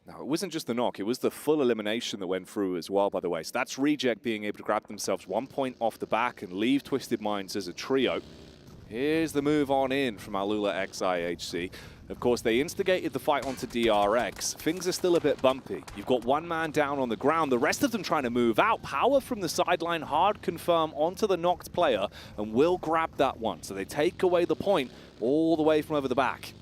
Now, it wasn't just the knock, it was the full elimination that went through as well, by the way. So that's Reject being able to grab themselves 1 point off the back and leave Twisted Minds as a trio. Here's the move on in from Alula X IHC. Of course, they instigated the fight onto DRX. Things are still a bit bumpy. You've got 1 man down on the ground. The rest of them trying to move out. Power from the sideline, hard confirm onto the knocked player, and will grab that one. So they take away the point all the way from over the back.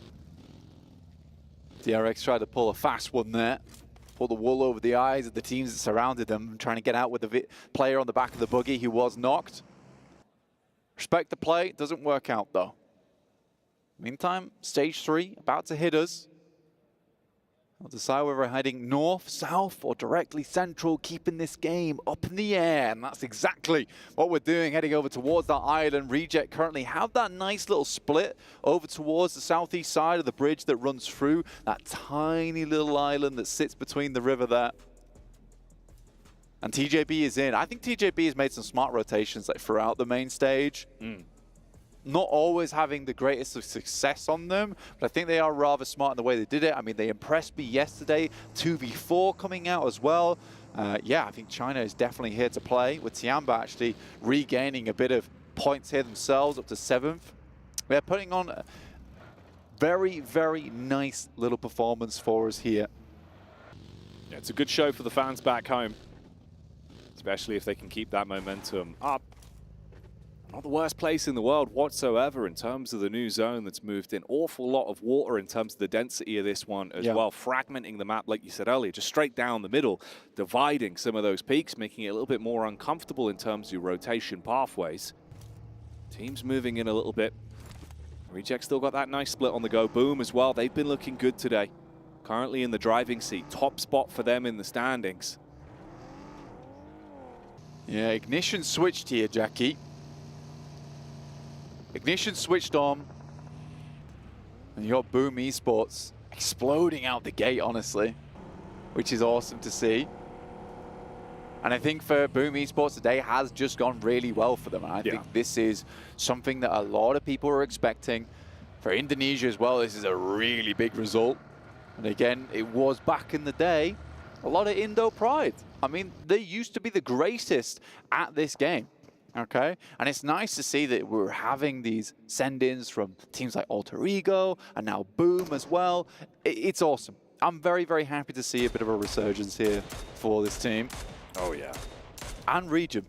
DRX tried to pull a fast one there. Pull the wool over the eyes of the teams that surrounded them, trying to get out with the player on the back of the buggy who was knocked. Respect the play. Doesn't work out, though. Meantime, stage 3 about to hit us. We'll decide whether we're heading north, south, or directly central, keeping this game up in the air. And that's exactly what we're doing, heading over towards that island. Reject currently have that nice little split over towards the southeast side of the bridge that runs through that tiny little island that sits between the river there. And TJB is in. I think TJB has made some smart rotations like throughout the main stage. Not always having the greatest of success on them, but I think they are rather smart in the way they did it. I mean, they impressed me yesterday. 2v4 coming out as well. Yeah, I think China is definitely here to play, with Tiamba actually regaining a bit of points here themselves, up to 7th. They're putting on a very, very nice little performance for us here. Yeah, it's a good show for the fans back home, especially if they can keep that momentum up. Not the worst place in the world whatsoever in terms of the new zone that's moved in. Awful lot of water in terms of the density of this one as well. Fragmenting the map, like you said earlier, just straight down the middle, dividing some of those peaks, making it a little bit more uncomfortable in terms of your rotation pathways. Teams moving in a little bit. Reject still got that nice split on the go. Boom as well. They've been looking good today. Currently in the driving seat. Top spot for them in the standings. Yeah, Ignition switched here, Jackie. Ignition switched on, and you got Boom Esports exploding out the gate, honestly, which is awesome to see. And I think for Boom Esports today has just gone really well for them. And I think this is something that a lot of people are expecting. For Indonesia as well, this is a really big result. And again, it was back in the day, a lot of Indo pride. I mean, they used to be the greatest at this game. Okay, and it's nice to see that we're having these send-ins from teams like Alter Ego and now Boom as well. It's awesome. I'm very, very happy to see a bit of a resurgence here for this team. Oh, yeah. And region.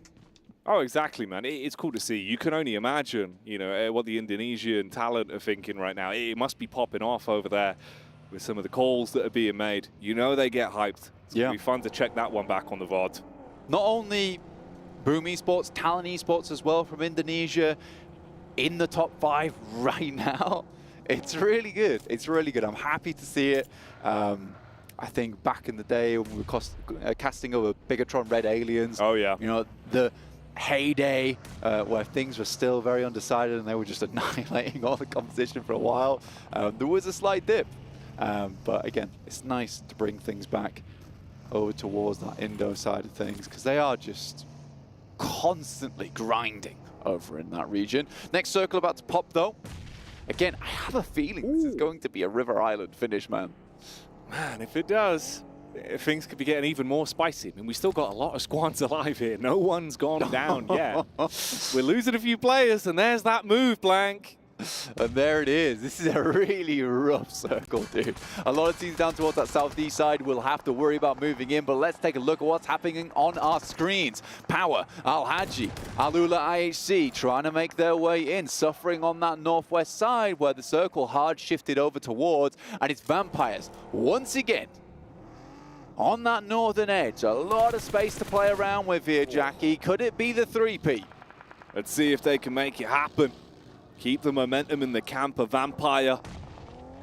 Oh, exactly, man. It's cool to see. You can only imagine, you know, what the Indonesian talent are thinking right now. It must be popping off over there with some of the calls that are being made. You know they get hyped. It's going to be fun to check that one back on the VOD. Not only Boom Esports, Talent Esports as well from Indonesia in the top 5 right now. It's really good. It's really good. I'm happy to see it. I think back in the day when we were casting over Bigatron Red Aliens. Oh, yeah. You know, the heyday where things were still very undecided and they were just annihilating all the competition for a while. There was a slight dip. But again, it's nice to bring things back over towards that Indo side of things because they are just constantly grinding over in that region. Next circle about to pop though. Again, I have a feeling this is going to be a River Island finish, man. Man, if it does, things could be getting even more spicy. I mean, we still got a lot of squads alive here. No one's gone down yet. We're losing a few players, and there's that move, Blank. And there it is. This is a really rough circle, dude. A lot of teams down towards that southeast side will have to worry about moving in, but let's take a look at what's happening on our screens. Power, Al-Haji, Alula IHC trying to make their way in, suffering on that northwest side where the circle hard shifted over towards, and it's Vampires once again on that northern edge. A lot of space to play around with here, Jackie. Could it be the 3P? Let's see if they can make it happen. Keep the momentum in the camp of Vampire.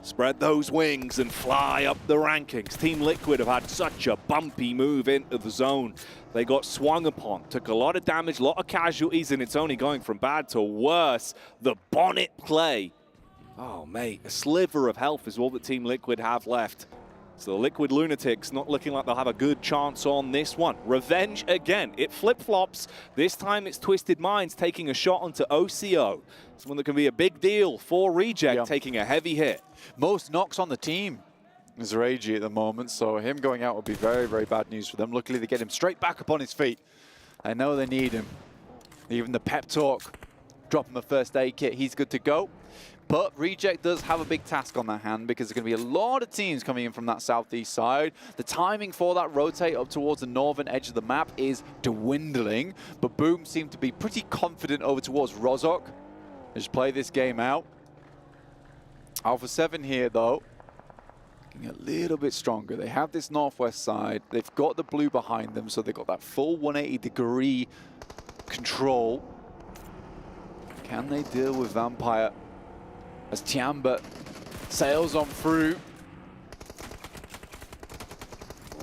Spread those wings and fly up the rankings. Team Liquid have had such a bumpy move into the zone. They got swung upon, took a lot of damage, a lot of casualties, and it's only going from bad to worse. The bonnet play. Oh, mate, a sliver of health is all that Team Liquid have left. So the Liquid Lunatics not looking like they'll have a good chance on this one. Revenge again. It flip-flops. This time it's Twisted Minds taking a shot onto OCO. It's one that can be a big deal for Reject, taking a heavy hit. Most knocks on the team is Ragey at the moment, so him going out would be very, very bad news for them. Luckily, they get him straight back up on his feet. I know they need him. Even the pep talk, drop him a first aid kit, he's good to go. But Reject does have a big task on their hand because there's going to be a lot of teams coming in from that southeast side. The timing for that rotate up towards the northern edge of the map is dwindling, but Boom seem to be pretty confident over towards Rozok. Just play this game out. Alpha 7 here, though, getting a little bit stronger. They have this northwest side. They've got the blue behind them, so they've got that full 180-degree control. Can they deal with Vampire? as Tiamba sails on through.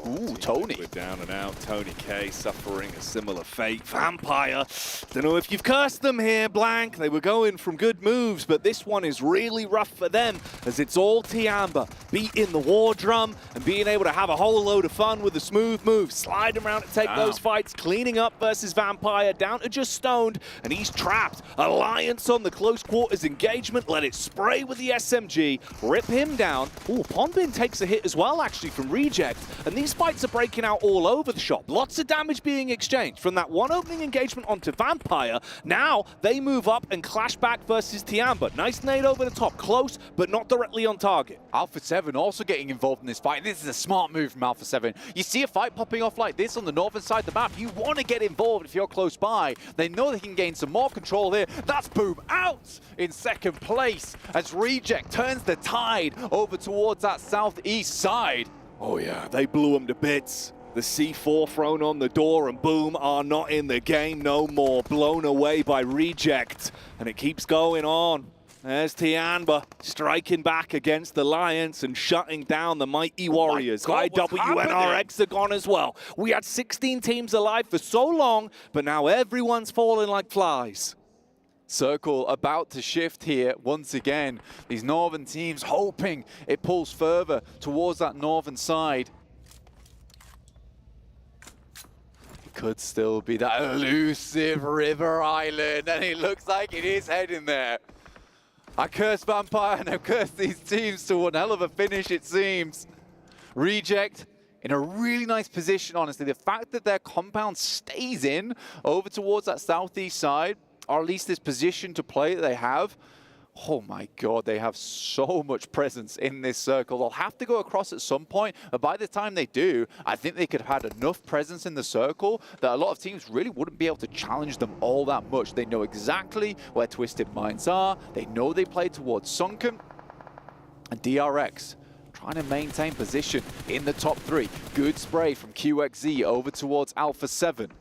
Ooh, Tony. We're down and out. Tony K suffering a similar fate. Vampire. Don't know if you've cursed them here, Blank. They were going from good moves, but this one is really rough for them as it's all Tiamba beating the war drum and being able to have a whole load of fun with a smooth move, sliding around to take those fights, cleaning up versus Vampire, down to just stoned, and he's trapped. Alliance on the close quarters engagement, let it spray with the SMG, rip him down. Ooh, Pondbin takes a hit as well, actually, from Reject, and these fights are breaking out all over the shop. Lots of damage being exchanged from that one opening engagement onto Vampire. Now they move up and clash back versus Tiamba. Nice nade over the top, close, but not directly on target. Alpha 7 also getting involved in this fight. This is a smart move from Alpha 7. You see a fight popping off like this on the northern side of the map, you want to get involved if you're close by. They know they can gain some more control here. That's Boom out in second place as Reject turns the tide over towards that southeast side. Oh yeah, they blew him to bits. The C4 thrown on the door and Boom are not in the game no more. Blown away by Reject. And it keeps going on. There's Tiamba striking back against the Alliance and shutting down the Mighty Warriors. IW and our Hexagon as well. We had 16 teams alive for so long, but now everyone's falling like flies. Circle about to shift here once again. These northern teams hoping it pulls further towards that northern side. It could still be that elusive River Island, and it looks like it is heading there. I curse Vampire and I curse these teams to one hell of a finish, it seems. Reject in a really nice position, honestly. The fact that their compound stays in over towards that southeast side, or at least this position to play that they have. Oh my God, they have so much presence in this circle. They'll have to go across at some point, but by the time they do, I think they could have had enough presence in the circle that a lot of teams really wouldn't be able to challenge them all that much. They know exactly where Twisted Minds are. They know they play towards Sunken. And DRX trying to maintain position in the top 3. Good spray from QXZ over towards Alpha 7.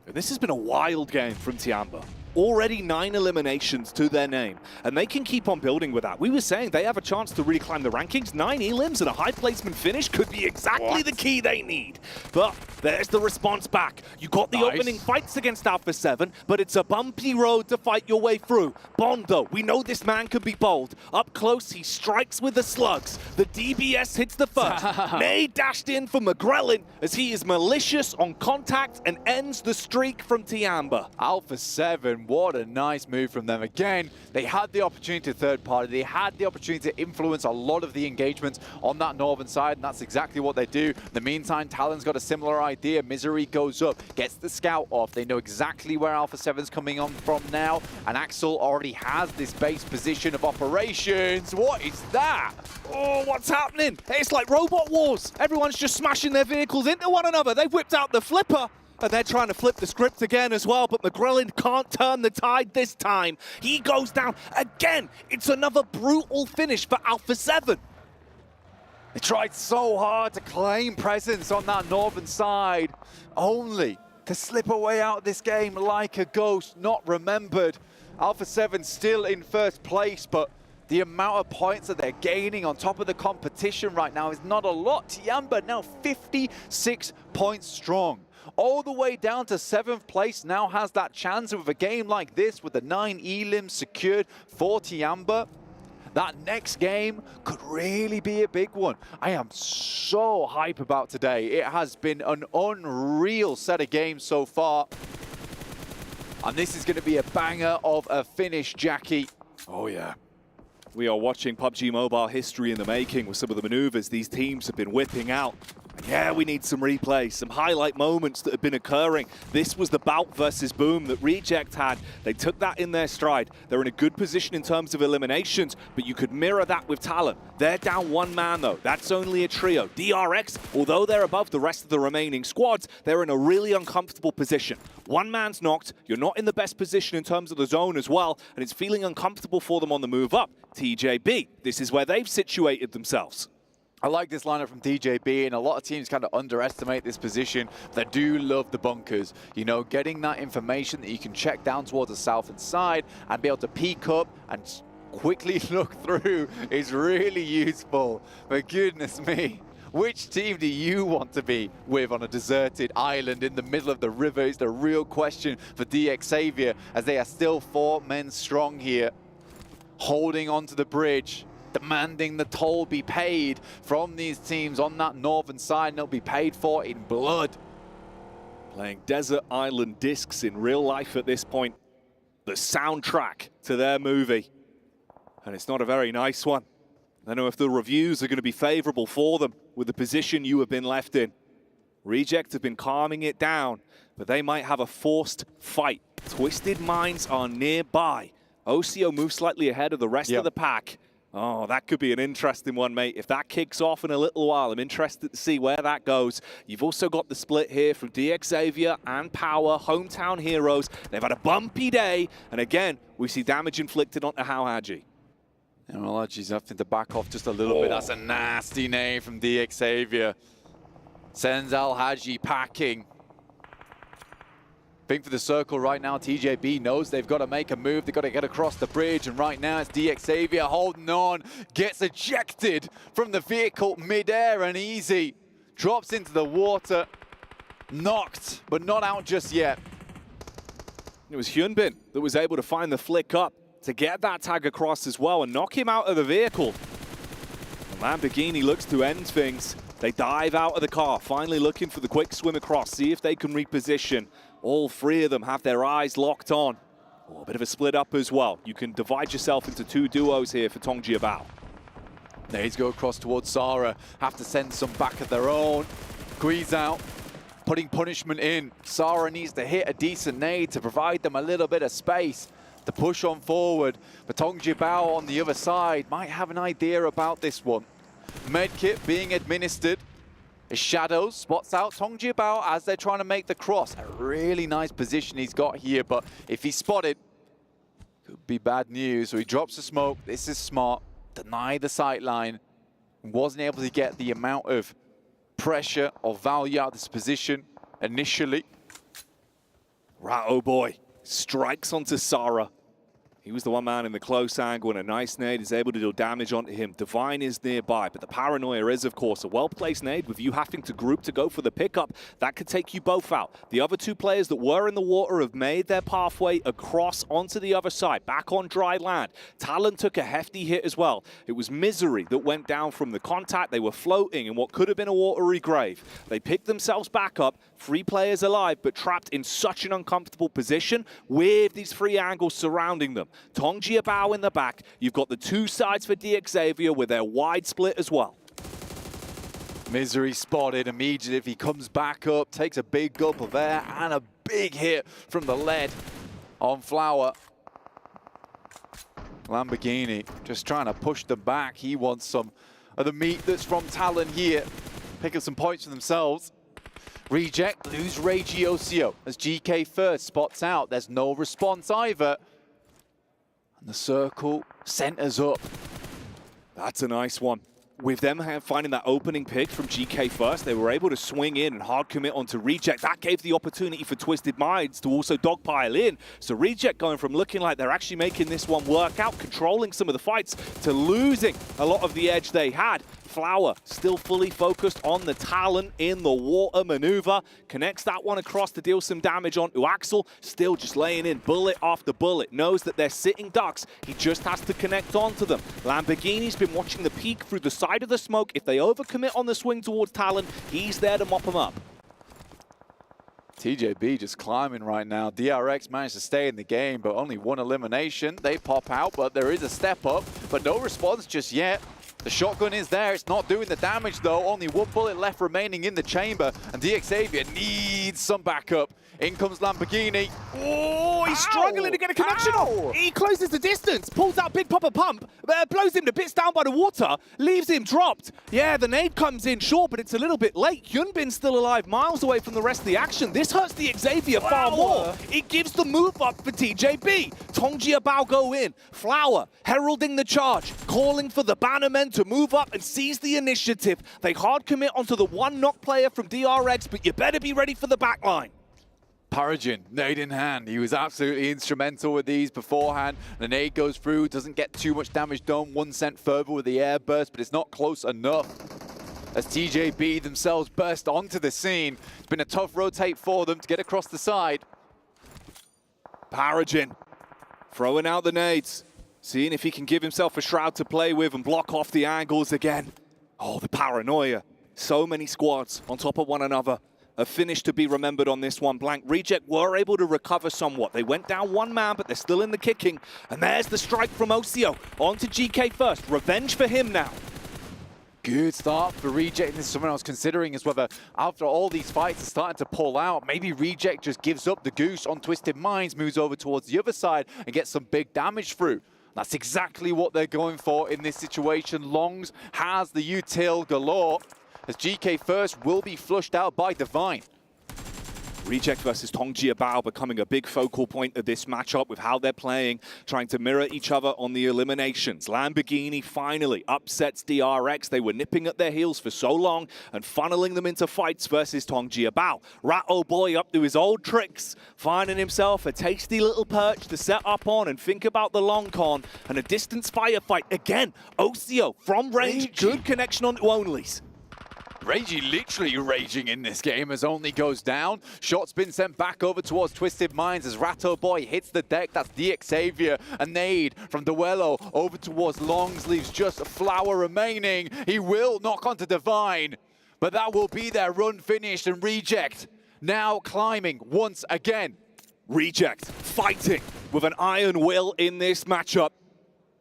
This has been a wild game from Tiamba. Already 9 eliminations to their name, and they can keep on building with that. We were saying they have a chance to really climb the rankings. 9 elims and a high placement finish could be exactly the key they need. But there's the response back. You got the opening fights against Alpha 7, but it's a bumpy road to fight your way through. Bond, though, we know this man can be bold. Up close, he strikes with the slugs. The DBS hits the first. May dashed in for McGrellin as he is malicious on contact and ends the streak from Tiamba. Alpha 7, what a nice move from them. Again, they had the opportunity to third party. They had the opportunity to influence a lot of the engagements on that northern side, and that's exactly what they do. In the meantime, Talon's got a similar idea. Misery goes up, gets the scout off. They know exactly where Alpha 7's coming on from now, and Axel already has this base position of operations. What is that? Oh, what's happening? It's like Robot Wars. Everyone's just smashing their vehicles into one another. They've whipped out the flipper. And they're trying to flip the script again as well, but McGrellin can't turn the tide this time. He goes down again. It's another brutal finish for Alpha 7. They tried so hard to claim presence on that northern side, only to slip away out of this game like a ghost, not remembered. Alpha 7 still in first place, but the amount of points that they're gaining on top of the competition right now is not a lot. Tiamba now 56 points strong. All the way down to 7th place, now has that chance with a game like this with the 9 elims secured for Tiamba. That next game could really be a big one. I am so hype about today. It has been an unreal set of games so far. And this is going to be a banger of a finish, Jackie. Oh yeah. We are watching PUBG Mobile history in the making with some of the maneuvers these teams have been whipping out. Yeah, we need some replays, some highlight moments that have been occurring. This was the bout versus Boom that Reject had. They took that in their stride. They're in a good position in terms of eliminations, but you could mirror that with Talon. They're down 1 man, though. That's only a trio. DRX, although they're above the rest of the remaining squads, they're in a really uncomfortable position. 1 man's knocked. You're not in the best position in terms of the zone as well, and it's feeling uncomfortable for them on the move up. TJB, this is where they've situated themselves. I like this lineup from DJB, and a lot of teams kind of underestimate this position. They do love the bunkers. You know, getting that information that you can check down towards the southern side and be able to peek up and quickly look through is really useful. But goodness me, which team do you want to be with on a deserted island in the middle of the river is the real question for DXavier, as they are still 4 men strong here, holding onto the bridge, demanding the toll be paid from these teams on that northern side, and it'll be paid for in blood. Playing Desert Island Discs in real life at this point. The soundtrack to their movie. And it's not a very nice one. I don't know if the reviews are going to be favorable for them with the position you have been left in. Reject have been calming it down, but they might have a forced fight. Twisted Minds are nearby. OCO moves slightly ahead of the rest of the pack. Oh, that could be an interesting one, mate. If that kicks off in a little while, I'm interested to see where that goes. You've also got the split here from DXavier and Power, hometown heroes. They've had a bumpy day, and again, we see damage inflicted onto Haji. And Haji's having to back off just a little bit. That's a nasty name from DXavier. Sends Haji packing. Think for the circle right now. TJB knows they've got to make a move. They've got to get across the bridge. And right now it's DXavier holding on. Gets ejected from the vehicle mid-air and easy. Drops into the water. Knocked, but not out just yet. It was Hyunbin that was able to find the flick up to get that tag across as well and knock him out of the vehicle. And Lamborghini looks to end things. They dive out of the car, finally looking for the quick swim across, see if they can reposition. All 3 of them have their eyes locked on. Oh, a bit of a split up as well. You can divide yourself into 2 duos here for Tongjia Bao. Nades go across towards Sara, have to send some back of their own. Squeeze out, putting punishment in. Sara needs to hit a decent nade to provide them a little bit of space to push on forward. But Tongjia Bao on the other side might have an idea about this one. Medkit being administered. Shadows spots out Tongjia Bao as they're trying to make the cross. A really nice position he's got here, but if he's spotted, could be bad news. So he drops the smoke. This is smart. Deny the sight line. Wasn't able to get the amount of pressure or value out of this position initially. Oh boy, strikes onto Sara. He was the one man in the close angle, and a nice nade is able to do damage onto him. Divine is nearby, but the paranoia is, of course, a well-placed nade with you having to group to go for the pickup. That could take you both out. The other 2 players that were in the water have made their pathway across onto the other side, back on dry land. Talon took a hefty hit as well. It was Misery that went down from the contact. They were floating in what could have been a watery grave. They picked themselves back up, 3 players alive, but trapped in such an uncomfortable position with these 3 angles surrounding them. Tongjia Bao in the back. You've got the 2 sides for DXavier with their wide split as well. Misery spotted immediately. If he comes back up, takes a big gulp of air and a big hit from the lead on Flower. Lamborghini just trying to push them back. He wants some of the meat that's from Talon here. Picking some points for themselves. Reject, lose Ragey OCO as GK first spots out. There's no response either. And the circle centers up. That's a nice one. With them finding that opening pick from GK first, they were able to swing in and hard commit onto Reject. That gave the opportunity for Twisted Minds to also dogpile in. So Reject going from looking like they're actually making this one work out, controlling some of the fights, to losing a lot of the edge they had. Flower still fully focused on the Talon in the water maneuver. Connects that one across to deal some damage onto Axel. Still just laying in bullet after bullet. Knows that they're sitting ducks. He just has to connect onto them. Lamborghini's been watching the peak through the side of the smoke. If they overcommit on the swing towards Talon, he's there to mop them up. TJB just climbing right now. DRX managed to stay in the game, but only 1 elimination. They pop out, but there is a step up, but no response just yet. The shotgun is there. It's not doing the damage, though. Only 1 bullet left remaining in the chamber, and DXavier needs some backup. In comes Lamborghini. Oh, he's struggling to get a connection off. He closes the distance, pulls out Big Papa Pump, blows him to bits down by the water, leaves him dropped. Yeah, the nade comes in short, but it's a little bit late. Hyunbin's still alive, miles away from the rest of the action. This hurts the Xavier far more. It gives the move up for TJB. Tongjia Bao go in. Flower heralding the charge, calling for the Bannermen to move up and seize the initiative. They hard commit onto the 1 knock player from DRX, but you better be ready for the backline. Paragin, nade in hand. He was absolutely instrumental with these beforehand. The nade goes through, doesn't get too much damage done. 1 cent further with the air burst, but it's not close enough. As TJB themselves burst onto the scene. It's been a tough rotate for them to get across the side. Paragin throwing out the nades, seeing if he can give himself a shroud to play with and block off the angles again. Oh, the paranoia. So many squads on top of one another. A finish to be remembered on this one. Blank Reject were able to recover somewhat. They went down 1 man, but they're still in the kicking. And there's the strike from Ocio. On to GK first. Revenge for him now. Good start for Reject. This is something I was considering, is whether after all these fights are starting to pull out, maybe Reject just gives up the goose on Twisted Minds, moves over towards the other side and gets some big damage through. That's exactly what they're going for in this situation. Longs has the util galore, as GK first will be flushed out by Divine. Reject versus Tongji Bao becoming a big focal point of this matchup with how they're playing, trying to mirror each other on the eliminations. Lamborghini finally upsets DRX. They were nipping at their heels for so long and funneling them into fights versus Tongji Bao. Rat Oh Boy up to his old tricks, finding himself a tasty little perch to set up on and think about the long con and a distance firefight. Again, Ocio from range, good connection on Onlys. Reggie literally raging in this game as Only goes down. Shot's been sent back over towards Twisted Minds as Ratto Boy hits the deck. That's DXavier. A nade from Duello over towards Longs, leaves just a flower remaining. He will knock onto Divine, but that will be their run finished, and Reject now climbing once again. Reject fighting with an iron will in this matchup.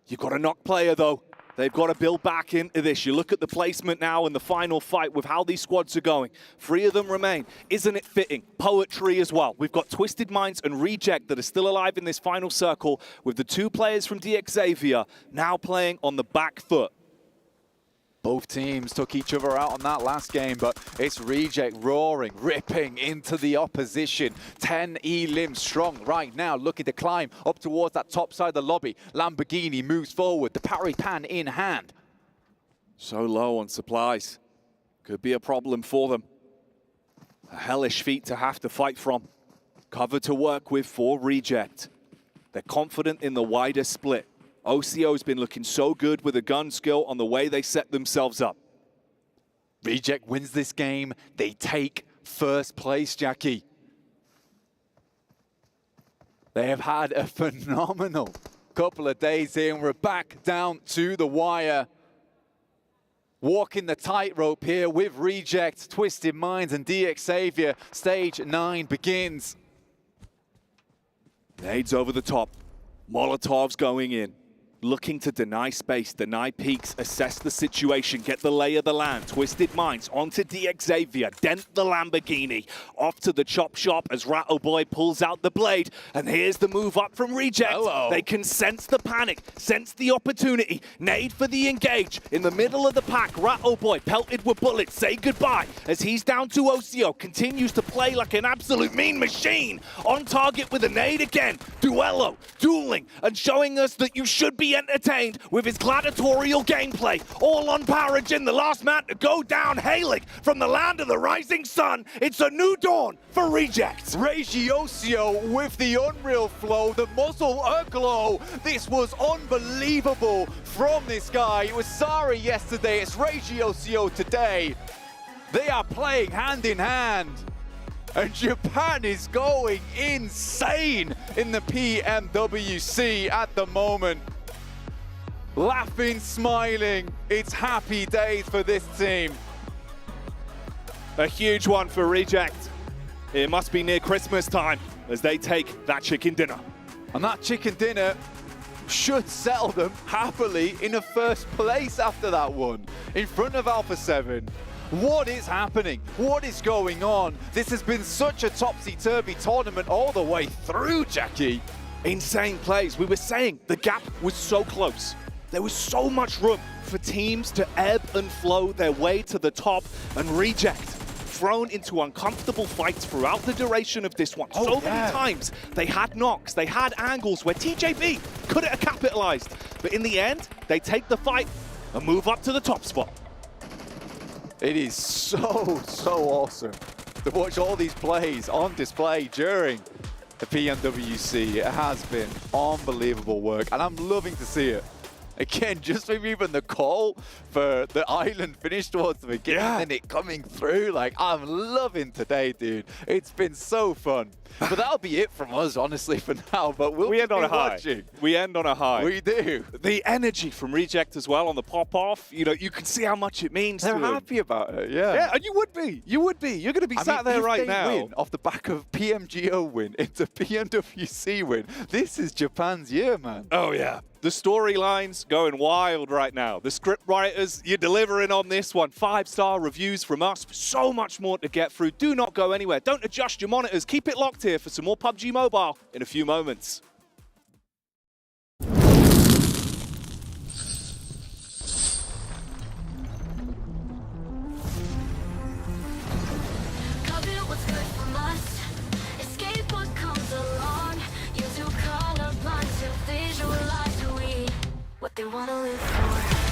You've got a knock player though. They've got to build back into this. You look at the placement now in the final fight with how these squads are going. 3 of them remain. Isn't it fitting? Poetry as well. We've got Twisted Minds and Reject that are still alive in this final circle, with the 2 players from DXavier now playing on the back foot. Both teams took each other out on that last game, but it's Reject roaring, ripping into the opposition. 10 limbs strong right now, looking to climb up towards that top side of the lobby. Lamborghini moves forward, the parry pan in hand. So low on supplies. Could be a problem for them. A hellish feat to have to fight from. Cover to work with for Reject. They're confident in the wider split. Ocio's been looking so good with a gun skill on the way they set themselves up. Reject wins this game. They take first place, Jackie. They have had a phenomenal couple of days here, and we're back down to the wire. Walking the tightrope here with Reject, Twisted Minds, and DXavier. Stage 9 begins. Nades over the top. Molotovs going in. Looking to deny space, deny peaks, assess the situation, get the lay of the land. Twisted Minds onto DXavier, dent the Lamborghini. Off to the chop shop as Ratto Boy pulls out the blade. And here's the move up from Reject. Hello. They can sense the panic, sense the opportunity. Nade for the engage. In the middle of the pack, Ratto Boy pelted with bullets. Say goodbye as he's down to Ocio. Continues to play like an absolute mean machine. On target with a nade again. Duello, dueling, and showing us that you should be entertained with his gladiatorial gameplay. All on Paragin, the last man to go down, hailing from the land of the rising sun. It's a new dawn for Reject. Regiocio with the unreal flow, the muzzle aglow. This was unbelievable from this guy. It was Sari yesterday, it's Regiocio today. They are playing hand in hand. And Japan is going insane in the PMWC at the moment. Laughing, smiling, it's happy days for this team. A huge one for Reject. It must be near Christmas time as they take that chicken dinner. And that chicken dinner should settle them happily in a first place after that one, in front of Alpha 7. What is happening? What is going on? This has been such a topsy-turvy tournament all the way through, Jackie. Insane plays. We were saying the gap was so close. There was so much room for teams to ebb and flow their way to the top, and Reject thrown into uncomfortable fights throughout the duration of this one. So many times they had knocks, they had angles where TJB couldn't have capitalized. But in the end, they take the fight and move up to the top spot. It is so awesome to watch all these plays on display during the PMWC. It has been unbelievable work, and I'm loving to see it. Again, just maybe even the call for the island finish towards the beginning and it coming through. Like, I'm loving today, dude. It's been so fun. But that'll be it from us, honestly, for now. But we end on a high. watching. We end on a high. We do. The energy from Reject as well on the pop-off, you know, you can see how much it means to They're them. happy about it, yeah. Yeah, and you would be. You would be. You're going to be sat there if right they now. win off the back of PMGO win into PMWC win, this is Japan's year, man. Oh, yeah. The storylines going wild right now. The script writers, you're delivering on this one. 5-star reviews from us. So much more to get through. Do not go anywhere. Don't adjust your monitors. Keep it locked here for some more PUBG Mobile in a few moments. What they want to live for.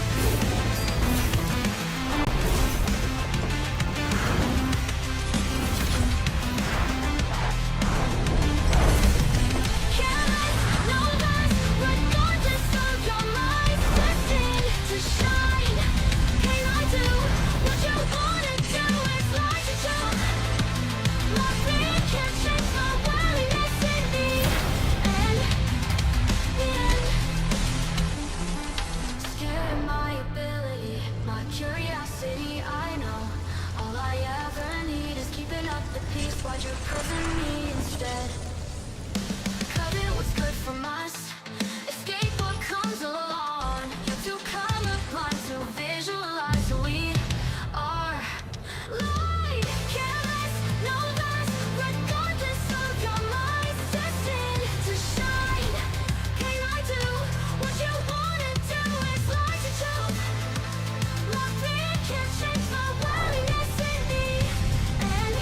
Why'd you prison me instead? Cut it, what's good from us? Escape what comes along. You two come upon to visualize who we are. Light, careless, no less, regardless of your mind. Destined to shine. Can I do what you wanna do? It's like to choke. My fear can't change my willingness in me. And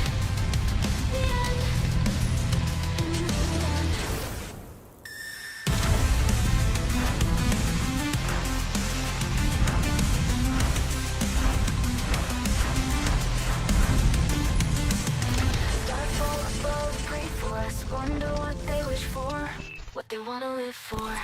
wonder what they wish for, what they want to live for.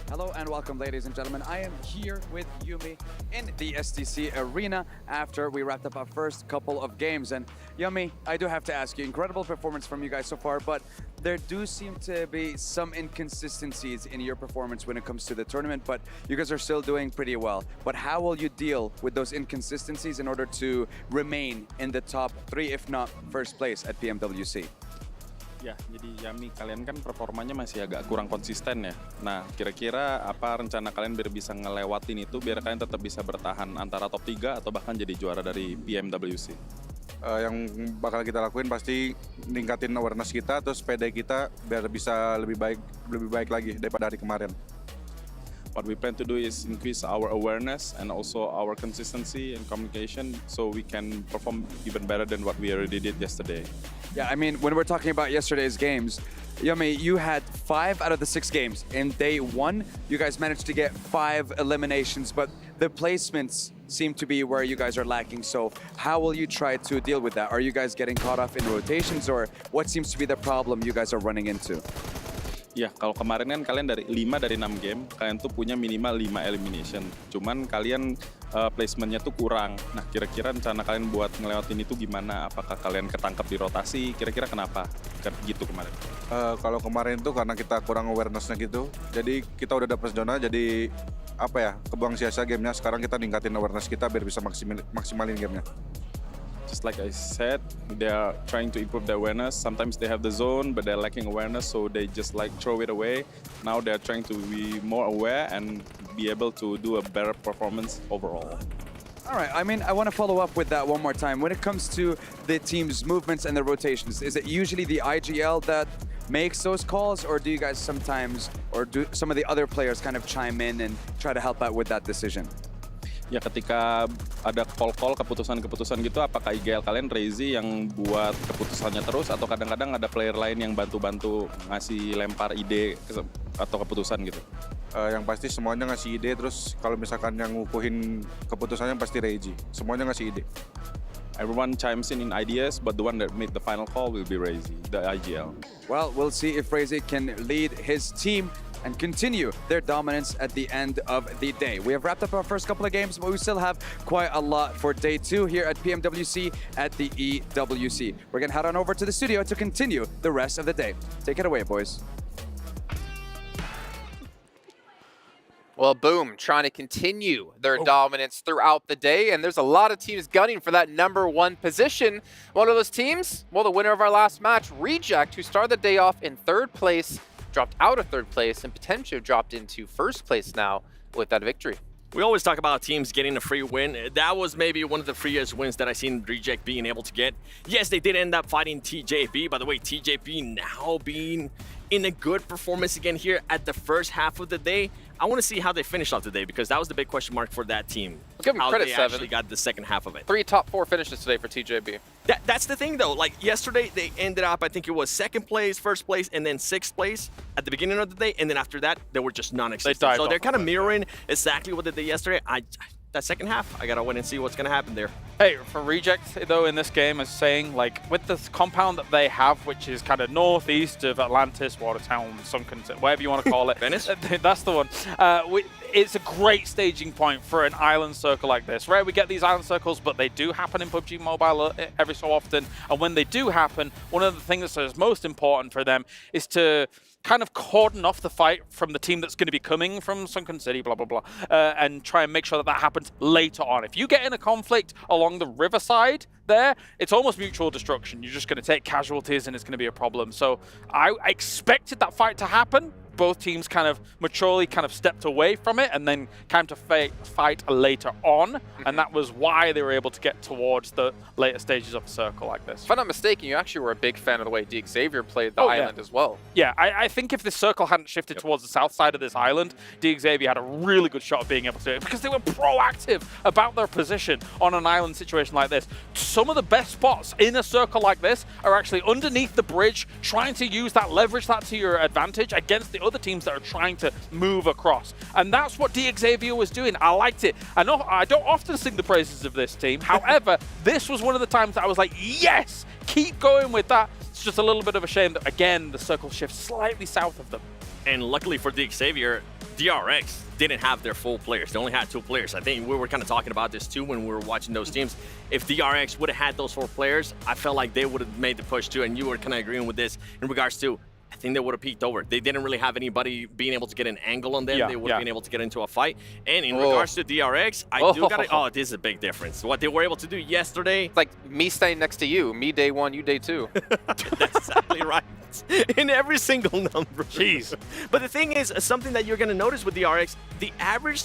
Hello and welcome, ladies and gentlemen. I am here with Yumi in the STC Arena after we wrapped up our first couple of games. And Yumi, I do have to ask you, incredible performance from you guys so far, but there do seem to be some inconsistencies in your performance when it comes to the tournament, but you guys are still doing pretty well. But how will you deal with those inconsistencies in order to remain in the top 3, if not first place at PMWC? Ya, jadi Yami, kalian kan performanya masih agak kurang konsisten ya. Nah, kira-kira apa rencana kalian biar bisa ngelewatin itu, biar kalian tetap bisa bertahan antara top 3 atau bahkan jadi juara dari PMWC? Yang bakal kita lakuin pasti ningkatin awareness kita, terus PD kita biar bisa lebih baik lagi daripada hari kemarin. What we plan to do is increase our awareness and also our consistency and communication so we can perform even better than what we already did yesterday. Yeah, I mean, when we're talking about yesterday's games, Yummy, you had 5 out of the 6 games. In day 1, you guys managed to get 5 eliminations, but the placements seem to be where you guys are lacking. So how will you try to deal with that? Are you guys getting caught off in rotations, or what seems to be the problem you guys are running into? Ya, kalau kemarin kan kalian dari 5 dari 6 game, kalian tuh punya minimal 5 elimination. Cuman kalian placementnya tuh kurang. Nah, kira-kira rencana kalian buat ngelewatin itu gimana? Apakah kalian ketangkep di rotasi? Kira-kira kenapa? Gitu kemarin. Kalau kemarin tuh karena kita kurang awareness-nya gitu, jadi kita udah dapet zona, jadi apa ya, kebuang sia-sia gamenya. Sekarang kita ningkatin awareness kita biar bisa maksimalin gamenya. Just like I said, they are trying to improve their awareness. Sometimes they have the zone, but they're lacking awareness, so they just like throw it away. Now they're trying to be more aware and be able to do a better performance overall. All right, I mean, I want to follow up with that one more time. When it comes to the team's movements and the rotations, is it usually the IGL that makes those calls, or do you guys sometimes, or do some of the other players kind of chime in and try to help out with that decision? Ya, ketika ada call-call keputusan-keputusan gitu, apakah IGL kalian Razy yang buat keputusannya terus, atau kadang-kadang ada player lain yang bantu-bantu ngasih lempar ide atau keputusan gitu? Yang pasti semuanya ngasih ide, terus kalau misalkan yang ngukuhin keputusannya pasti Razy. Semuanya ngasih ide. Everyone chimes in ideas, but the one that made the final call will be Razy, the IGL. Well, we'll see if Razy can lead his team and continue their dominance at the end of the day. We have wrapped up our first couple of games, but we still have quite a lot for day 2 here at PMWC at the EWC. We're gonna head on over to the studio to continue the rest of the day. Take it away, boys. Well, Boom trying to continue their dominance throughout the day, and there's a lot of teams gunning for that #1 position. One of those teams, well, the winner of our last match, Reject, who started the day off in 3rd place, dropped out of 3rd place, and potentially dropped into 1st place now with that victory. We always talk about teams getting a free win. That was maybe one of the freest wins that I've seen Reject being able to get. Yes, they did end up fighting TJB. By the way, TJB now being in a good performance again here at the first half of the day. I want to see how they finish off today, because that was the big question mark for that team. Give them credit, how they actually got the second half of it. 3 top 4 finishes today for TJB. That's the thing, though. Like, yesterday, they ended up, I think it was 2nd place, 1st place, and then 6th place at the beginning of the day. And then after that, they were just non-existent. So they're kind of mirroring exactly what they did yesterday. That second half, I gotta wait and see what's gonna happen there. Hey, for Reject, though, in this game, is saying, like, with the compound that they have, which is kind of northeast of Atlantis, Watertown, Sunken, whatever you want to call it. Venice? That's the one. It's a great staging point for an island circle like this. Right, we get these island circles, but they do happen in PUBG Mobile every so often. And when they do happen, one of the things that is most important for them is to kind of cordon off the fight from the team that's going to be coming from Sunken City, blah, blah, blah, and try and make sure that that happens later on. If you get in a conflict along the riverside there, it's almost mutual destruction. You're just going to take casualties and it's going to be a problem. So I expected that fight to happen. Both teams kind of maturely kind of stepped away from it and then came to fight later on. And that was why they were able to get towards the later stages of a circle like this. If I'm not mistaken, you actually were a big fan of the way Xavier played the island as well. Yeah, I think if this circle hadn't shifted towards the south side of this island, Xavier had a really good shot of being able to do it, because they were proactive about their position on an island situation like this. Some of the best spots in a circle like this are actually underneath the bridge, trying to use that, leverage that to your advantage against the other teams that are trying to move across. And that's what Xavier was doing. I liked it. I know I don't often sing the praises of this team. However, this was one of the times that I was like, yes, keep going with that. It's just a little bit of a shame that, again, the circle shifts slightly south of them. And luckily for Xavier, DRX didn't have their full players. They only had 2 players. I think we were kind of talking about this too when we were watching those teams. If DRX would have had those 4 players, I felt like they would have made the push too. And you were kind of agreeing with this in regards to, I think they would have peeked over. They didn't really have anybody being able to get an angle on them. They would have been able to get into a fight. And in regards to DRX, I do gotta, this is a big difference. What they were able to do yesterday. It's like me staying next to you. Me day 1, you day 2. That's exactly right. In every single number. Jeez. But the thing is, something that you're gonna notice with DRX, the average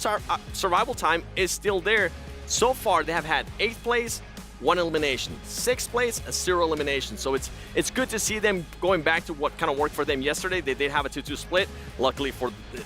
survival time is still there. So far, they have had 8th place, 1 elimination. 6th place, a 0 elimination. So it's good to see them going back to what kind of worked for them yesterday. They did have a 2-2 split.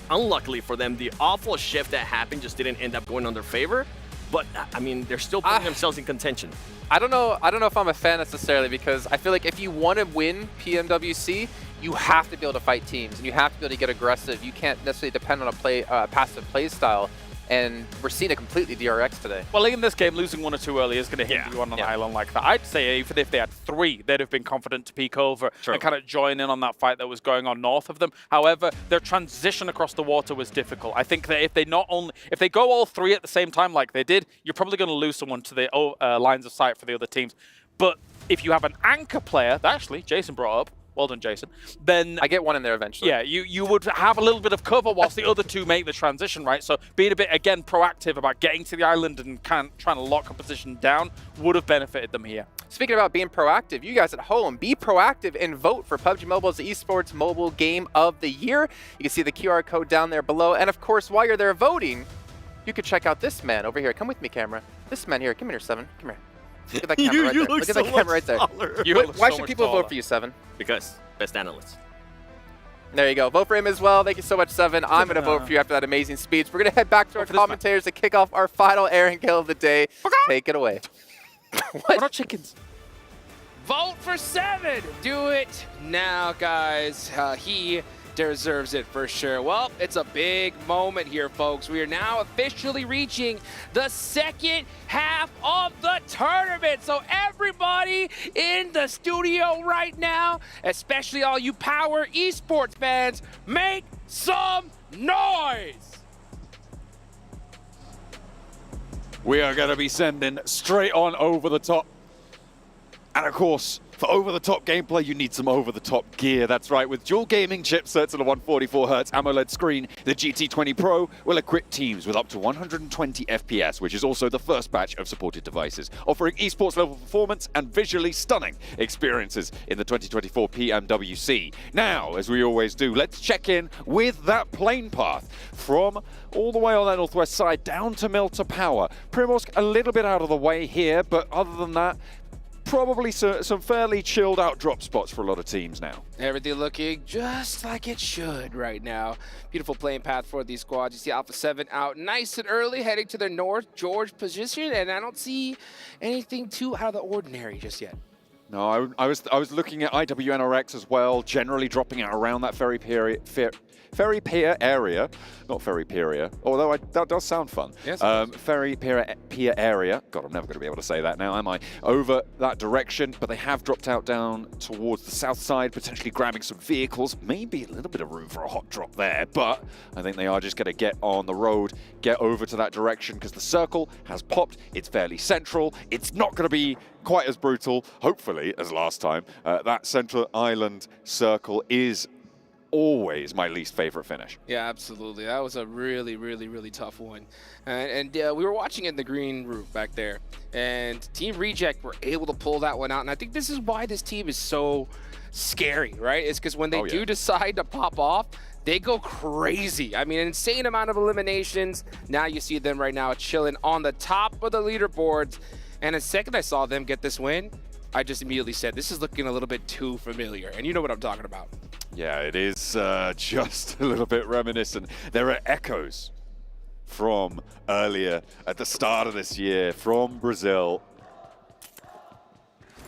Unluckily for them, the awful shift that happened just didn't end up going on their favor. But I mean, they're still putting themselves in contention. I don't know if I'm a fan necessarily, because I feel like if you want to win PMWC, you have to be able to fight teams, and you have to be able to get aggressive. You can't necessarily depend on a passive play style. And we're seeing a completely DRX today. Well, in this game, losing 1 or 2 early is going to hinder you on an island like that. I'd say even if they had 3, they'd have been confident to peek over and kind of join in on that fight that was going on north of them. However, their transition across the water was difficult. I think that if they go all 3 at the same time like they did, you're probably going to lose someone to the lines of sight for the other teams. But if you have an anchor player, that actually Jason brought up, well done, Jason. Then I get one in there eventually. Yeah, you would have a little bit of cover whilst the other 2 make the transition, right? So being a bit, again, proactive about getting to the island and trying to lock a position down would have benefited them here. Speaking about being proactive, you guys at home, be proactive and vote for PUBG Mobile's Esports Mobile Game of the Year. You can see the QR code down there below. And of course, while you're there voting, you could check out this man over here. Come with me, camera. This man here. Come here, Seven. Come here. Look at that camera right there. Look at that camera right there. Why should people vote for you, Seven? Because best analyst. There you go. Vote for him as well. Thank you so much, Seven. I'm going to vote for you after that amazing speech. We're going to head back to our commentators to kick off our final air and kill of the day. Take it away. We're not chickens. Vote for 7. Do it now, guys. He deserves it for sure. Well, it's a big moment here, folks. We are now officially reaching the second half of the tournament. So everybody in the studio right now, especially all you Power Esports fans, make some noise. We are going to be sending straight on over the top. And of course, for over-the-top gameplay, you need some over-the-top gear. That's right, with dual gaming chipsets and a 144Hz AMOLED screen, the GT20 Pro will equip teams with up to 120 FPS, which is also the first batch of supported devices, offering esports-level performance and visually stunning experiences in the 2024 PMWC. Now, as we always do, let's check in with that plane path from all the way on that northwest side down to Milta Power. Primorsk a little bit out of the way here, but other than that, probably some fairly chilled out drop spots for a lot of teams now. Everything looking just like it should right now. Beautiful playing path for these squads. You see Alpha 7 out nice and early, heading to their North George position, and I don't see anything too out of the ordinary just yet. No, I was looking at IWNRX as well, generally dropping out around that Ferry Pier area, not Ferry Pier, although that does sound fun. Yes. Ferry Pier area. God, I'm never going to be able to say that now, am I? Over that direction, but they have dropped out down towards the south side, potentially grabbing some vehicles. Maybe a little bit of room for a hot drop there, but I think they are just going to get on the road, get over to that direction, because the circle has popped. It's fairly central. It's not going to be quite as brutal, hopefully, as last time. That central island circle is always my least favorite finish. Yeah, absolutely. That was a really, really, really tough one. And we were watching it in the green room back there, and Team Reject were able to pull that one out. And I think this is why this team is so scary, right? It's because when they do decide to pop off, they go crazy. I mean, an insane amount of eliminations. Now you see them right now chilling on the top of the leaderboards. And the second I saw them get this win, I just immediately said, this is looking a little bit too familiar. And you know what I'm talking about. Yeah, it is just a little bit reminiscent. There are echoes from earlier at the start of this year from Brazil,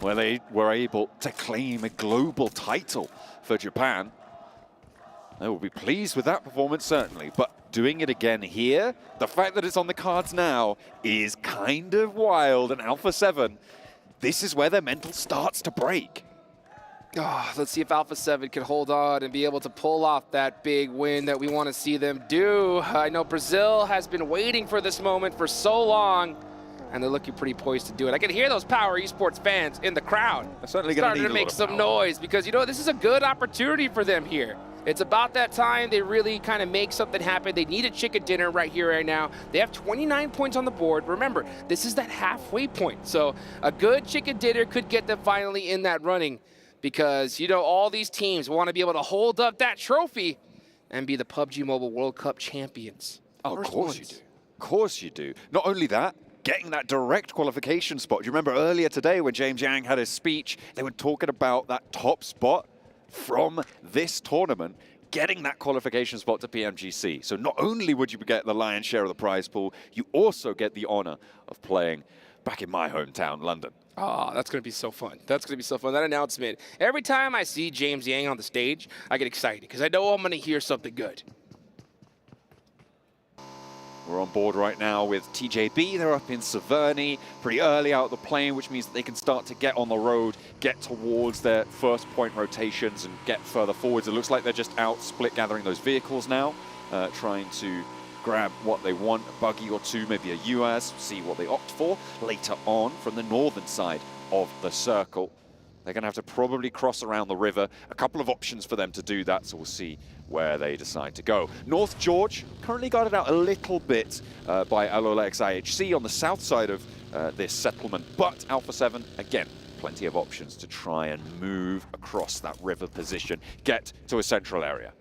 where they were able to claim a global title for Japan. They will be pleased with that performance, certainly, but doing it again here, the fact that it's on the cards now is kind of wild. And Alpha 7, this is where their mental starts to break. Oh, let's see if Alpha 7 can hold on and be able to pull off that big win that we want to see them do. I know Brazil has been waiting for this moment for so long, and they're looking pretty poised to do it. I can hear those Power Esports fans in the crowd. They're certainly starting to make some noise because, you know, this is a good opportunity for them here. It's about that time they really kind of make something happen. They need a chicken dinner right here, right now. They have 29 points on the board. Remember, this is that halfway point. So a good chicken dinner could get them finally in that running because, you know, all these teams want to be able to hold up that trophy and be the PUBG Mobile World Cup champions. Oh, of course you do. Of course you do. Not only that, getting that direct qualification spot. Do you remember earlier today when James Yang had his speech, they were talking about that top spot from this tournament, getting that qualification spot to PMGC. So not only would you get the lion's share of the prize pool, you also get the honor of playing back in my hometown, London. Oh, that's going to be so fun. That's going to be so fun. That announcement. Every time I see James Yang on the stage, I get excited because I know I'm going to hear something good. We're on board right now with TJB. They're up in Severny, pretty early out of the plane, which means that they can start to get on the road, get towards their first point rotations and get further forwards. It looks like they're just out split gathering those vehicles now, trying to grab what they want, a buggy or two, maybe a UAZ, see what they opt for later on from the northern side of the circle. They're going to have to probably cross around the river. A couple of options for them to do that, so we'll see where they decide to go. North George, currently guarded out a little bit by Alolex IHC on the south side of this settlement, but Alpha 7, again, plenty of options to try and move across that river position, get to a central area.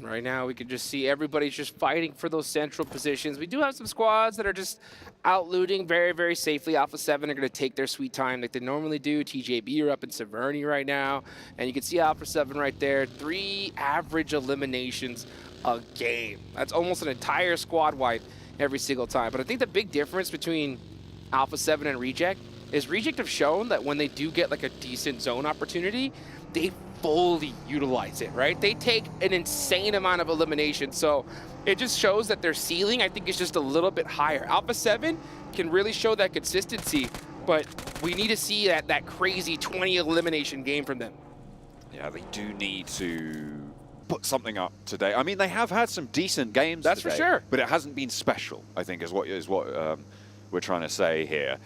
Right now, we can just see everybody's just fighting for those central positions. We do have some squads that are just out looting very, very safely. Alpha 7 are going to take their sweet time like they normally do. TJB are up in Severny right now. And you can see Alpha 7 right there. 3 average eliminations a game. That's almost an entire squad wipe every single time. But I think the big difference between Alpha 7 and Reject is Reject have shown that when they do get like a decent zone opportunity, they fully utilize it, right? They take an insane amount of elimination, so it just shows that their ceiling, I think, is just a little bit higher. Alpha 7 can really show that consistency, but we need to see that crazy 20 elimination game from them. Yeah, they do need to put something up today. I mean, they have had some decent games That's today, for sure. but it hasn't been special, I think, is what we're trying to say here.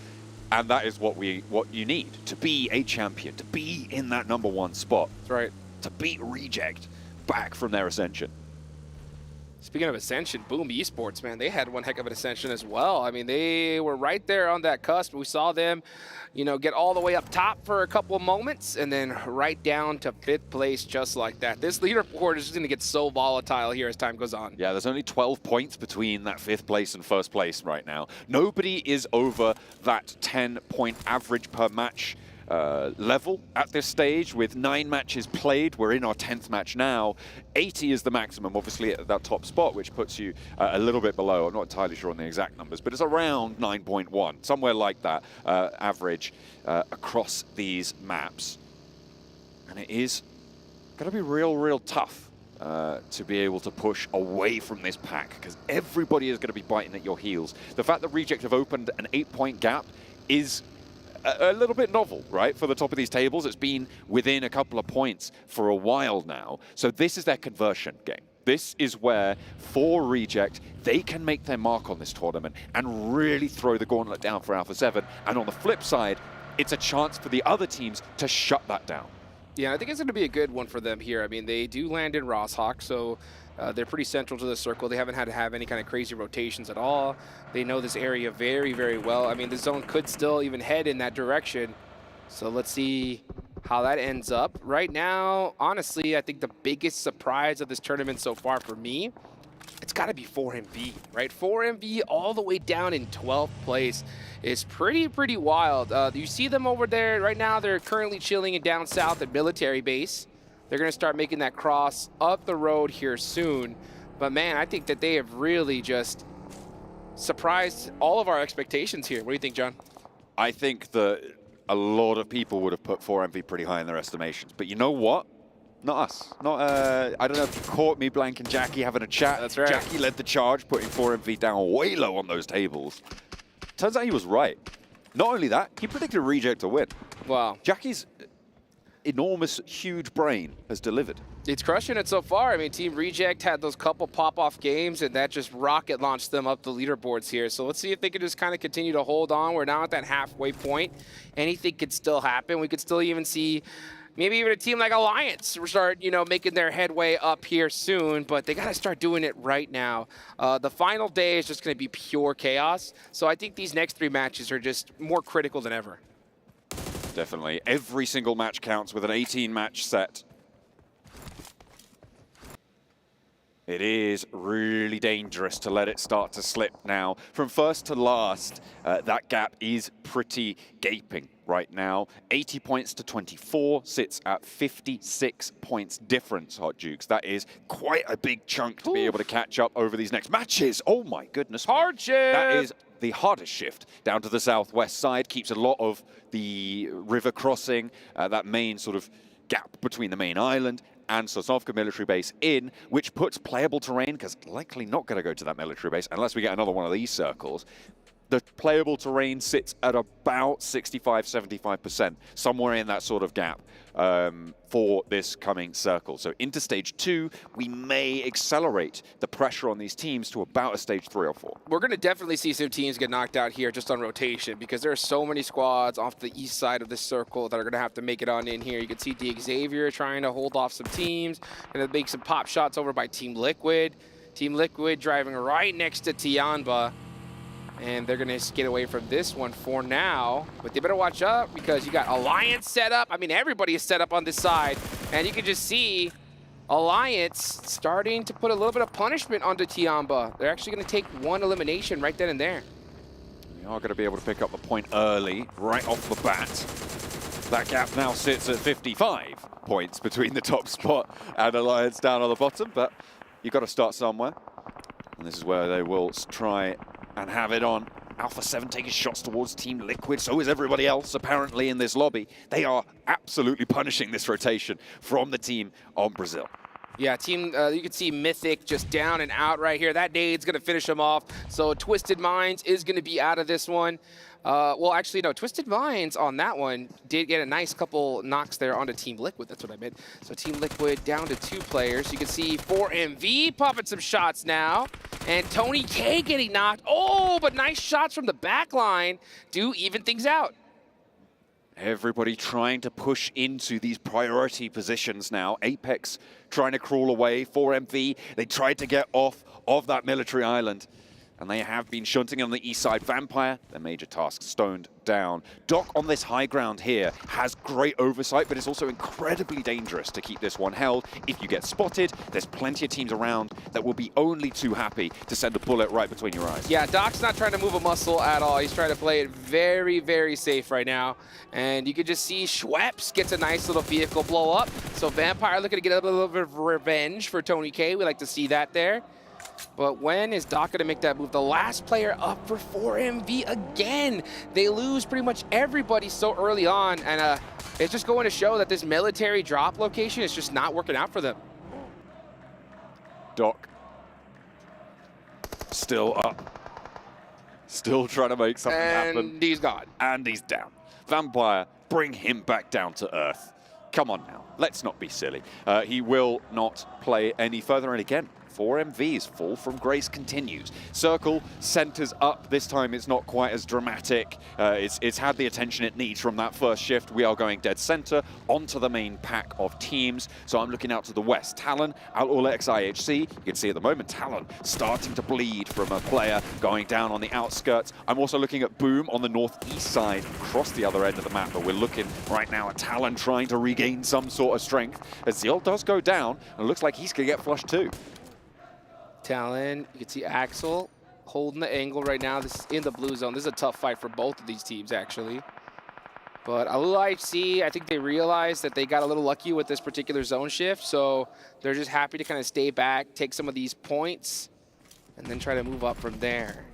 And that is what you need to be a champion, to be in that #1 spot. That's right. To beat Reject back from their ascension. Speaking of ascension, Boom Esports, man, they had one heck of an ascension as well. I mean, they were right there on that cusp. We saw them, you know, get all the way up top for a couple of moments and then right down to 5th place just like that. This leaderboard is just going to get so volatile here as time goes on. Yeah, there's only 12 points between that 5th place and 1st place right now. Nobody is over that 10-point average per match level at this stage. With 9 matches played, we're in our 10th match now. 80 is the maximum, obviously, at that top spot, which puts you a little bit below. I'm not entirely sure on the exact numbers, but it's around 9.1, somewhere like that average across these maps. And it is going to be real tough to be able to push away from this pack, because everybody is going to be biting at your heels. The fact that Reject have opened an 8-point gap is a little bit novel, right, for the top of these tables. It's been within a couple of points for a while now. So this is their conversion game. This is where, for Reject, they can make their mark on this tournament and really throw the gauntlet down for Alpha 7. And on the flip side, it's a chance for the other teams to shut that down. Yeah, I think it's going to be a good one for them here. I mean, they do land in Rosshawk, so they're pretty central to the circle. They haven't had to have any kind of crazy rotations at all. They know this area very, very well. I mean, the zone could still even head in that direction. So let's see how that ends up. Right now, honestly, I think the biggest surprise of this tournament so far for me, it's got to be 4MV, right? 4MV all the way down in 12th place is pretty wild. You see them over there right now. They're currently chilling in down south at Military Base. They're going to start making that cross up the road here soon. But man, I think that they have really just surprised all of our expectations here. What do you think, John? I think that a lot of people would have put 4MV pretty high in their estimations. But you know what? Not us. Not. I don't know if you caught me, Blank and Jackie having a chat. That's right. Jackie led the charge, putting 4MV down way low on those tables. Turns out he was right. Not only that, he predicted Reject to win. Wow. Jackie's enormous, huge brain has delivered. It's crushing it so far. I mean, Team Reject had those couple pop-off games, and that just rocket launched them up the leaderboards here. So let's see if they can just kind of continue to hold on. We're now at that halfway point. Anything could still happen. We could still even see maybe even a team like Alliance start, you know, making their headway up here soon, but they got to start doing it right now. The final day is just going to be pure chaos. So I think these next 3 matches are just more critical than ever. Definitely. Every single match counts with an 18-match set. It is really dangerous to let it start to slip now. From first to last, that gap is pretty gaping right now. 80 points to 24 sits at 56 points difference, Hot Jukes. That is quite a big chunk to be able to catch up over these next matches. Oh my goodness. Hardship! That is the hardest shift down to the southwest side, keeps a lot of the river crossing, that main sort of gap between the main island and Sosnovka military base in, which puts playable terrain, because likely not going to go to that military base unless we get another one of these circles. The playable terrain sits at about 65–75%, somewhere in that sort of gap for this coming circle. So into stage 2, we may accelerate the pressure on these teams to about a stage 3 or 4. We're going to definitely see some teams get knocked out here just on rotation, because there are so many squads off the east side of this circle that are going to have to make it on in here. You can see the Xavier trying to hold off some teams, going to make some pop shots over by Team Liquid. Team Liquid driving right next to Tianba. And they're going to get away from this one for now. But they better watch up, because you got Alliance set up. I mean, everybody is set up on this side. And you can just see Alliance starting to put a little bit of punishment onto Tianba. They're actually going to take one elimination right then and there. We are going to be able to pick up the point early, right off the bat. That gap now sits at 55 points between the top spot and Alliance down on the bottom. But you've got to start somewhere. And this is where they will try and have it on. Alpha 7 taking shots towards Team Liquid. So is everybody else, apparently, in this lobby. They are absolutely punishing this rotation from the team on Brazil. Yeah, team, you can see Mythic just down and out right here. That nade's going to finish him off. So Twisted Minds is going to be out of this one. Well, actually, no, Twisted Minds on that one did get a nice couple knocks there onto Team Liquid. That's what I meant. So Team Liquid down to 2 players. You can see 4MV popping some shots now. And Tony K getting knocked. Oh, but nice shots from the back line do even things out. Everybody trying to push into these priority positions now. Apex trying to crawl away. 4MV, they tried to get off of that military island. And they have been shunting on the east side. Vampire, their major task, stoned down. Doc on this high ground here has great oversight, but it's also incredibly dangerous to keep this one held. If you get spotted, there's plenty of teams around that will be only too happy to send a bullet right between your eyes. Yeah, Doc's not trying to move a muscle at all. He's trying to play it very, very safe right now. And you can just see Schweppes gets a nice little vehicle blow up. So Vampire looking to get a little bit of revenge for Tony K. We like to see that there. But when is Doc going to make that move? The last player up for 4MV again. They lose pretty much everybody so early on. And it's just going to show that this military drop location is just not working out for them. Doc still up. Still trying to make something happen. And he's gone. And he's down. Vampire, bring him back down to earth. Come on now. Let's not be silly. He will not play any further. And again, 4MV's fall from grace continues. Circle centers up. This time it's not quite as dramatic. It's had the attention it needs from that first shift. We are going dead center onto the main pack of teams. So I'm looking out to the west. Talon, Outlaw X IHC. You can see at the moment Talon starting to bleed from a player going down on the outskirts. I'm also looking at Boom on the northeast side across the other end of the map. But we're looking right now at Talon trying to regain some sort of strength. As Zeal does go down, and it looks like he's going to get flushed too. Talon, you can see Axel holding the angle right now. This is in the blue zone. This is a tough fight for both of these teams, actually. But LIFC, I think they realized that they got a little lucky with this particular zone shift, so they're just happy to kind of stay back, take some of these points, and then try to move up from there.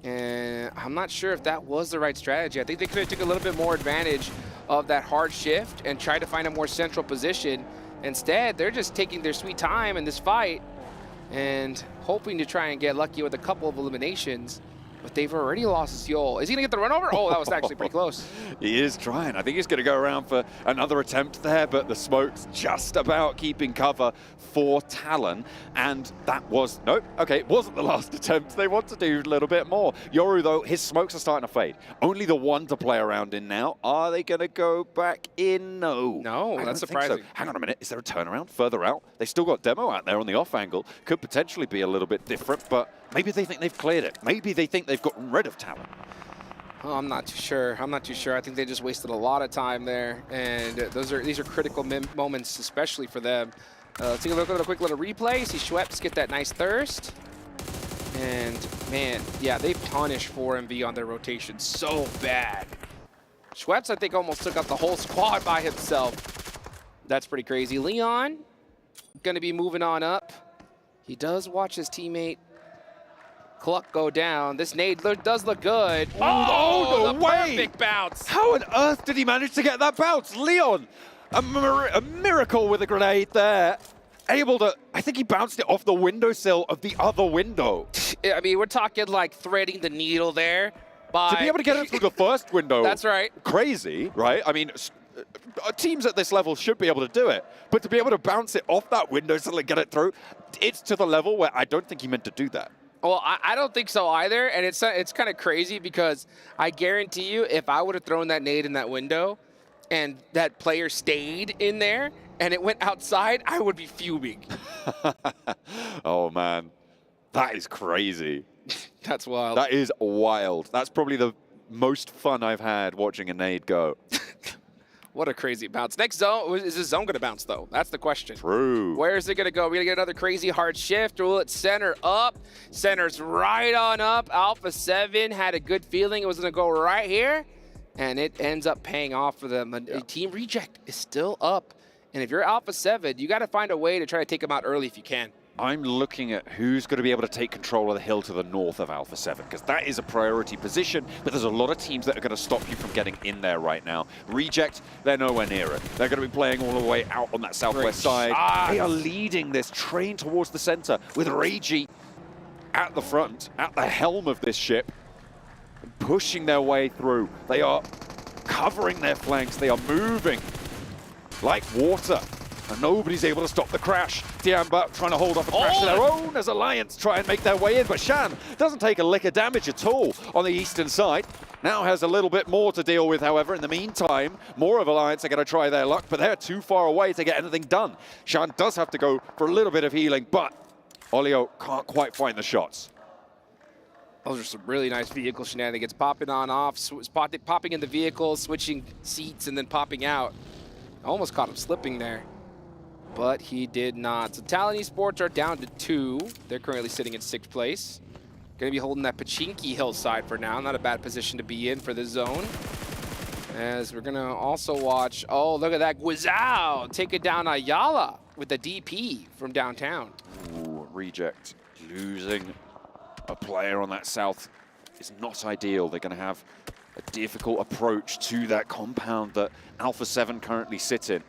And I'm not sure if that was the right strategy. I think they could have took a little bit more advantage of that hard shift and tried to find a more central position. Instead, they're just taking their sweet time in this fight and hoping to try and get lucky with a couple of eliminations. But they've already lost Zeal. Is he going to get the run over? Oh, that was actually pretty close. He is trying. I think he's going to go around for another attempt there, but the smoke's just about keeping cover for Talon. And that was, nope, okay, it wasn't the last attempt. They want to do a little bit more. Yoru, though, his smokes are starting to fade. Only the one to play around in now. Are they going to go back in? No. No, that's surprising. So. Hang on a minute. Is there a turnaround further out? They still got Demo out there on the off angle. Could potentially be a little bit different, but maybe they think they've cleared it. Maybe they think they've gotten rid of Talon. Oh, I'm not too sure. I'm not too sure. I think they just wasted a lot of time there, and these are critical moments, especially for them. Let's take a look at a quick little replay. See Schweppes get that nice thirst. And, man, yeah, they punish 4MV on their rotation so bad. Schweppes, I think, almost took out the whole squad by himself. That's pretty crazy. Leon going to be moving on up. He does watch his teammate Cluck go down. This nade does look good. Oh, no the way! perfect bounce. How on earth did he manage to get that bounce? Leon, a miracle with a grenade there. Able to, I think he bounced it off the windowsill of the other window. I mean, we're talking like threading the needle there. To be able to get it through the first window. That's right. Crazy, right? I mean, teams at this level should be able to do it. But to be able to bounce it off that windowsill and get it through, it's to the level where I don't think he meant to do that. Well, I don't think so either, and it's kind of crazy because I guarantee you if I would have thrown that nade in that window and that player stayed in there and it went outside, I would be fuming. Oh, man. That is crazy. That's wild. That is wild. That's probably the most fun I've had watching a nade go. What a crazy bounce. Next zone, is this zone going to bounce, though? That's the question. True. Where is it going to go? We're going to get another crazy hard shift. Will it center up? Centers right on up. Alpha 7 had a good feeling it was going to go right here, and it ends up paying off for them. Yeah. Team Reject is still up, and if you're Alpha 7, you got to find a way to try to take them out early if you can. I'm looking at who's going to be able to take control of the hill to the north of Alpha 7, because that is a priority position, but there's a lot of teams that are going to stop you from getting in there right now. Reject, they're nowhere near it. They're going to be playing all the way out on that southwest side. They are leading this train towards the center with Reiji at the front, at the helm of this ship, pushing their way through. They are covering their flanks. They are moving like water. And nobody's able to stop the crash. Tiamba trying to hold off a crash of their own as Alliance try and make their way in. But Shan doesn't take a lick of damage at all on the eastern side. Now has a little bit more to deal with, however. In the meantime, more of Alliance are going to try their luck, but they're too far away to get anything done. Shan does have to go for a little bit of healing, but Olio can't quite find the shots. Those are some really nice vehicle shenanigans. Popping on off, popping in the vehicle, switching seats, and then popping out. Almost caught him slipping there, but he did not. So Talon Esports are down to 2. They're currently sitting in 6th place. Going to be holding that Pachinki hillside for now. Not a bad position to be in for the zone. As we're going to also watch, oh, look at that. Guizhou take it down Ayala with the DP from downtown. Ooh, Reject losing a player on that south is not ideal. They're going to have a difficult approach to that compound that Alpha 7 currently sit in.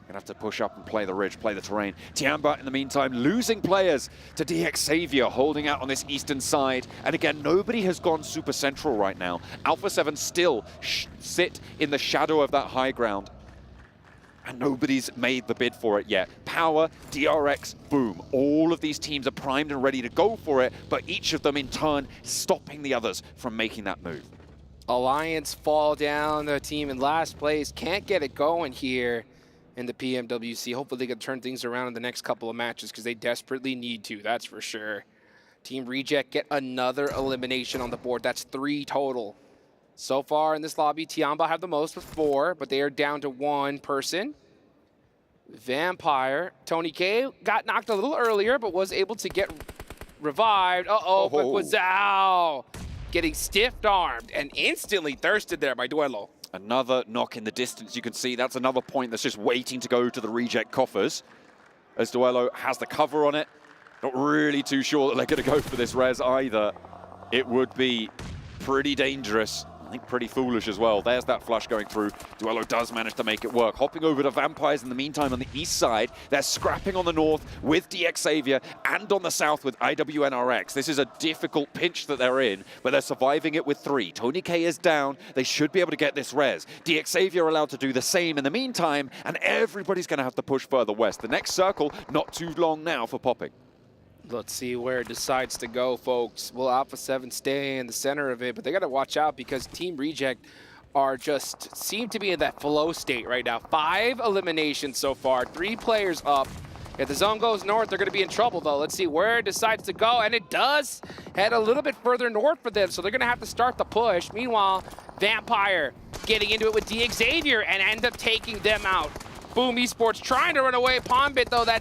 Gonna have to push up and play the ridge, play the terrain. Tiamba, in the meantime, losing players to DX Xavier, holding out on this eastern side. And again, nobody has gone super central right now. Alpha 7 still sit in the shadow of that high ground. And nobody's made the bid for it yet. Power, DRX, boom. All of these teams are primed and ready to go for it, but each of them in turn stopping the others from making that move. Alliance fall down, the team in last place. Can't get it going here in the PMWC. Hopefully they can turn things around in the next couple of matches because they desperately need to, that's for sure. Team Reject get another elimination on the board. That's 3 total. So far in this lobby, Tiamba have the most with 4, but they are down to 1 person. Vampire, Tony K got knocked a little earlier, but was able to get revived. Uh-oh, but Guizhou getting stiff-armed and instantly thirsted there by Duelo. Another knock in the distance. You can see that's another point that's just waiting to go to the Reject coffers. As Duelo has the cover on it. Not really too sure that they're going to go for this res either. It would be pretty dangerous. I think pretty foolish as well. There's that flush going through. Duelo does manage to make it work. Hopping over to Vampires in the meantime on the east side. They're scrapping on the north with DX Xavier and on the south with IWNRX. This is a difficult pinch that they're in, but they're surviving it with 3. Tony K is down. They should be able to get this res. DX Xavier allowed to do the same in the meantime, and everybody's going to have to push further west. The next circle, not too long now for popping. Let's see where it decides to go, folks. Will Alpha 7 stay in the center of it? But they got to watch out because Team Reject are just seem to be in that flow state right now. 5 eliminations so far, 3 players up. If the zone goes north, they're going to be in trouble, though. Let's see where it decides to go, and it does head a little bit further north for them, so they're going to have to start the push. Meanwhile, Vampire getting into it with DX Xavier and end up taking them out. Boom Esports trying to run away. Palmbit, though, that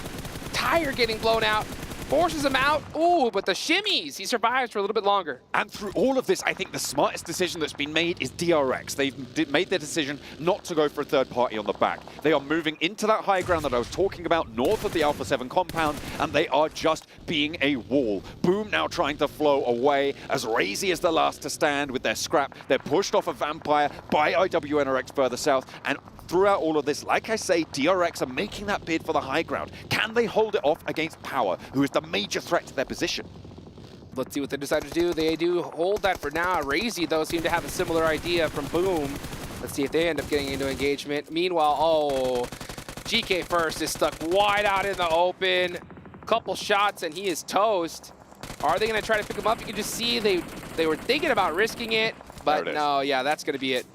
tire getting blown out. forces him out. Ooh, but the shimmies, he survives for a little bit longer. And through all of this, I think the smartest decision that's been made is DRX. They've made their decision not to go for a third party on the back. They are moving into that high ground that I was talking about, north of the Alpha 7 compound, and they are just being a wall. Boom now trying to flow away as Razy is the last to stand with their scrap. They're pushed off of Vampire by IWNRX further south, and throughout all of this, like I say, DRX are making that bid for the high ground. Can they hold it off against Power, who is the major threat to their position? Let's see what they decide to do. They do hold that for now. Razy, though, seem to have a similar idea from Boom. Let's see if they end up getting into engagement. Meanwhile, oh, GK First is stuck wide out in the open. Couple shots and he is toast. Are they going to try to pick him up? You can just see they were thinking about risking it, but no, yeah, that's going to be it.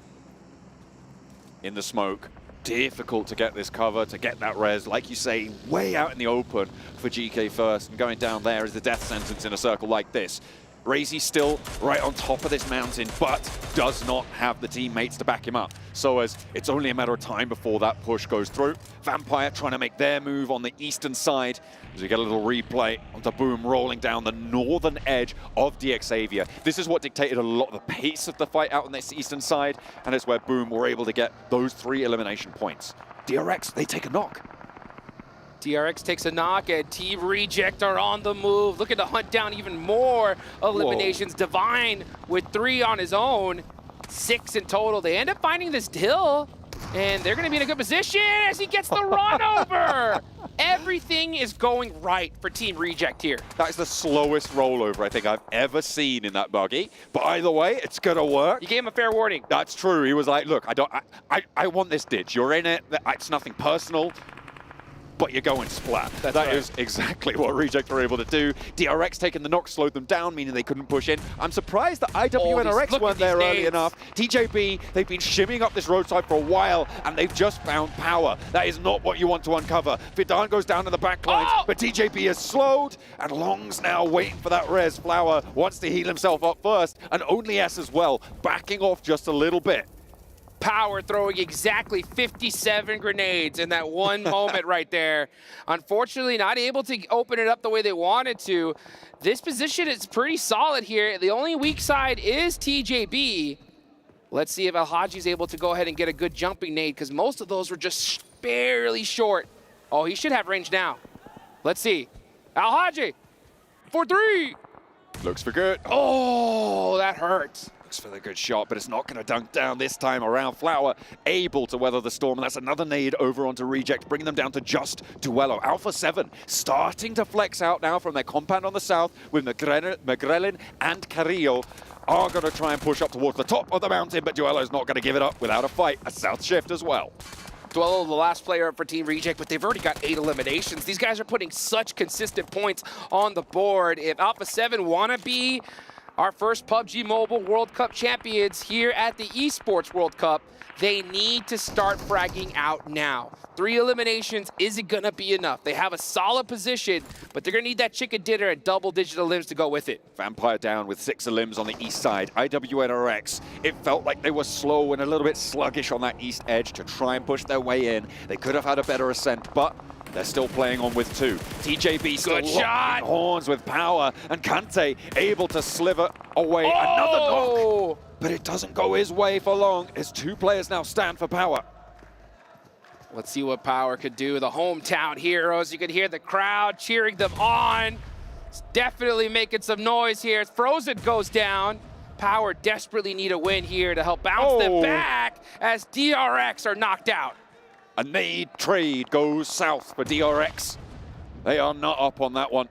In the smoke, difficult to get this cover, to get that res, like you say, way out in the open for GK First, and going down there is the death sentence in a circle like this. Razy still right on top of this mountain, but does not have the teammates to back him up. So as it's only a matter of time before that push goes through. Vampire trying to make their move on the eastern side. As we get a little replay onto Boom rolling down the northern edge of DXavier. This is what dictated a lot of the pace of the fight out on this eastern side, and it's where Boom were able to get those 3 elimination points. DRX, they take a knock. DRX takes a knock, and Team Reject are on the move, looking to hunt down even more eliminations. Whoa. Divine with 3 on his own, 6 in total. They end up finding this hill, and they're going to be in a good position as he gets the run over. Everything is going right for Team Reject here. That is the slowest rollover I think I've ever seen in that buggy. But either way, it's going to work. You gave him a fair warning. That's true. He was like, look, I want this ditch. You're in it. It's nothing personal. But you're going splat. That right. Is exactly what Reject were able to do. DRX taking the knock slowed them down, meaning they couldn't push in. I'm surprised that IWNRX weren't there early enough. TJB, they've been shimming up this roadside for a while, and they've just found Power. That is not what you want to uncover. Fidan goes down to the back lines, but TJB is slowed, and Long's now waiting for that res. Flower wants to heal himself up first, and only S as well, backing off just a little bit. Power throwing exactly 57 grenades in that one moment right there. Unfortunately, not able to open it up the way they wanted to. This position is pretty solid here. The only weak side is TJB. Let's see if Alhaji is able to go ahead and get a good jumping nade, because most of those were just barely short. Oh, he should have range now. Let's see. Alhaji for 3. Looks for good. Oh, that hurts. For the good shot, but it's not going to dunk down this time around. Flower able to weather the storm, and that's another nade over onto Reject, bringing them down to just Duello. Alpha 7 starting to flex out now from their compound on the south, with Magrelin and Carrillo are going to try and push up towards the top of the mountain, but Duello's not going to give it up without a fight. A south shift as well. Duello, the last player up for Team Reject, but they've already got 8 eliminations. These guys are putting such consistent points on the board. If Alpha 7 want to be our first PUBG Mobile World Cup champions here at the ESPORTS World Cup, they need to start fragging out now. 3 eliminations isn't going to be enough. They have a solid position, but they're going to need that chicken dinner and double-digit elims to go with it. Vampire down with 6 elims on the east side. IWNRX, it felt like they were slow and a little bit sluggish on that east edge to try and push their way in. They could have had a better ascent, but they're still playing on with 2. TJB still locking horns with Power, and Kante able to sliver away another knock. But it doesn't go his way for long as 2 players now stand for Power. Let's see what Power could do. The hometown heroes, you can hear the crowd cheering them on. It's definitely making some noise here. Frozen goes down. Power desperately need a win here to help bounce them back as DRX are knocked out. A nade trade goes south for DRX. They are not up on that one.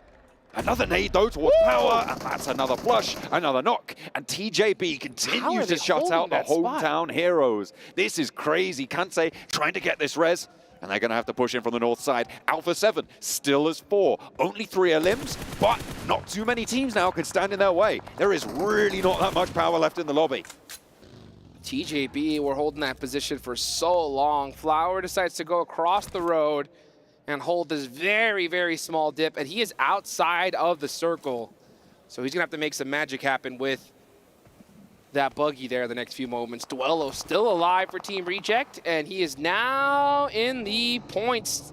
Another nade, though, towards Power, and that's another flush, another knock. And TJB continues to shut out the hometown heroes. This is crazy. Kansei trying to get this res, and they're going to have to push in from the north side. Alpha 7 still as 4. Only 3 elims, but not too many teams now can stand in their way. There is really not that much power left in the lobby. TJB were holding that position for so long. Flower decides to go across the road and hold this very, very small dip, and he is outside of the circle. So he's gonna have to make some magic happen with that buggy there the next few moments. Duello still alive for Team Reject, and he is now in the points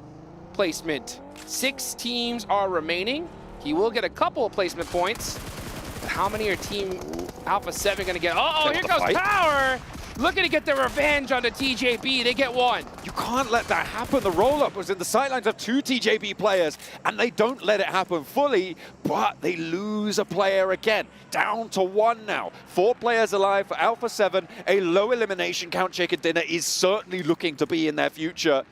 placement. 6 teams are remaining. He will get a couple of placement points. But how many are Team Alpha 7 going to get? Uh-oh, here goes Power! Looking to get their revenge on the TJB. They get one. You can't let that happen. The roll-up was in the sidelines of 2 TJB players, and they don't let it happen fully, but they lose a player again. Down to 1 now. 4 players alive for Alpha 7. A low elimination count chicken dinner is certainly looking to be in their future.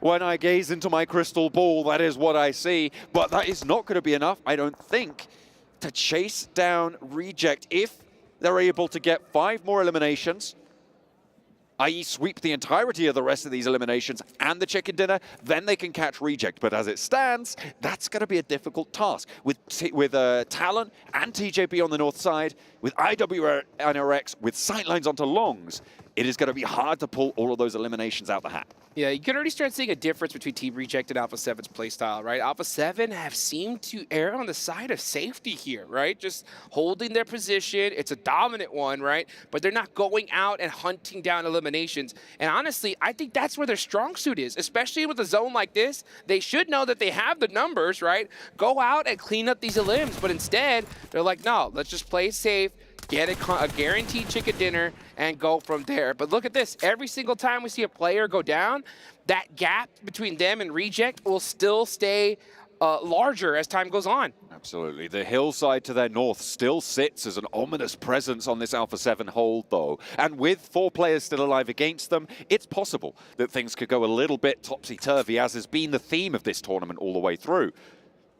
When I gaze into my crystal ball, that is what I see, but that is not going to be enough, I don't think, to chase down Reject if they're able to get 5 more eliminations, i.e. sweep the entirety of the rest of these eliminations and the chicken dinner, then they can catch Reject. But as it stands, that's going to be a difficult task. With Talon and TJB on the north side, with IWNRX, with sightlines onto longs, it is going to be hard to pull all of those eliminations out the hat. Yeah, you can already start seeing a difference between Team Reject and Alpha 7's playstyle, right? Alpha 7 have seemed to err on the side of safety here, right? Just holding their position. It's a dominant one, right? But they're not going out and hunting down eliminations. And honestly, I think that's where their strong suit is, especially with a zone like this. They should know that they have the numbers, right? Go out and clean up these elims. But instead, they're like, no, let's just play safe, get a guaranteed chicken dinner, and go from there. But look at this. Every single time we see a player go down, that gap between them and Reject will still stay larger as time goes on. Absolutely. The hillside to their north still sits as an ominous presence on this Alpha 7 hold, though. And with 4 players still alive against them, it's possible that things could go a little bit topsy-turvy, as has been the theme of this tournament all the way through.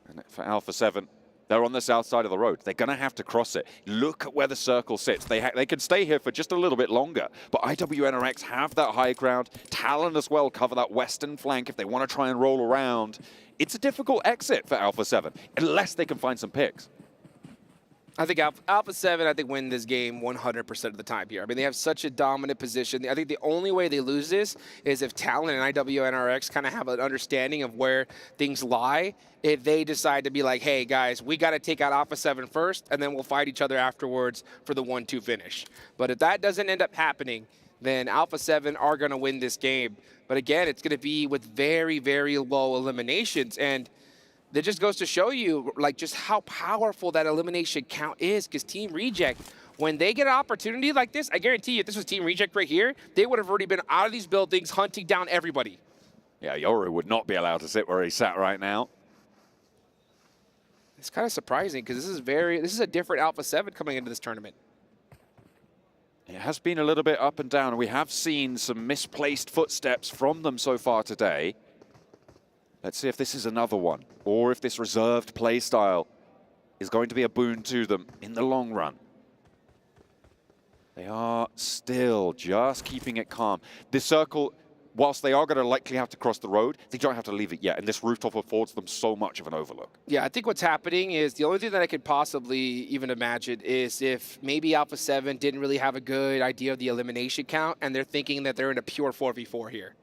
And for Alpha 7, they're on the south side of the road. They're going to have to cross it. Look at where the circle sits. They can stay here for just a little bit longer, but IWNRX have that high ground. Talon as well cover that western flank if they want to try and roll around. It's a difficult exit for Alpha 7, unless they can find some picks. I think Alpha 7, win this game 100% of the time here. I mean, they have such a dominant position. I think the only way they lose this is if Talon and IWNRX kind of have an understanding of where things lie. If they decide to be like, hey, guys, we got to take out Alpha 7 first, and then we'll fight each other afterwards for the 1-2 finish. But if that doesn't end up happening, then Alpha 7 are going to win this game. But again, it's going to be with very, very low eliminations. And that just goes to show you, like, just how powerful that elimination count is, because Team Reject, when they get an opportunity like this, I guarantee you, if this was Team Reject right here, they would have already been out of these buildings hunting down everybody. Yeah, Yoru would not be allowed to sit where he sat right now. It's kind of surprising, because this is a different Alpha 7 coming into this tournament. It has been a little bit up and down. We have seen some misplaced footsteps from them so far today. Let's see if this is another one, or if this reserved play style is going to be a boon to them in the long run. They are still just keeping it calm. This circle, whilst they are going to likely have to cross the road, they don't have to leave it yet, and this rooftop affords them so much of an overlook. Yeah, I think what's happening is the only thing that I could possibly even imagine is if maybe Alpha 7 didn't really have a good idea of the elimination count, and they're thinking that they're in a pure 4v4 here.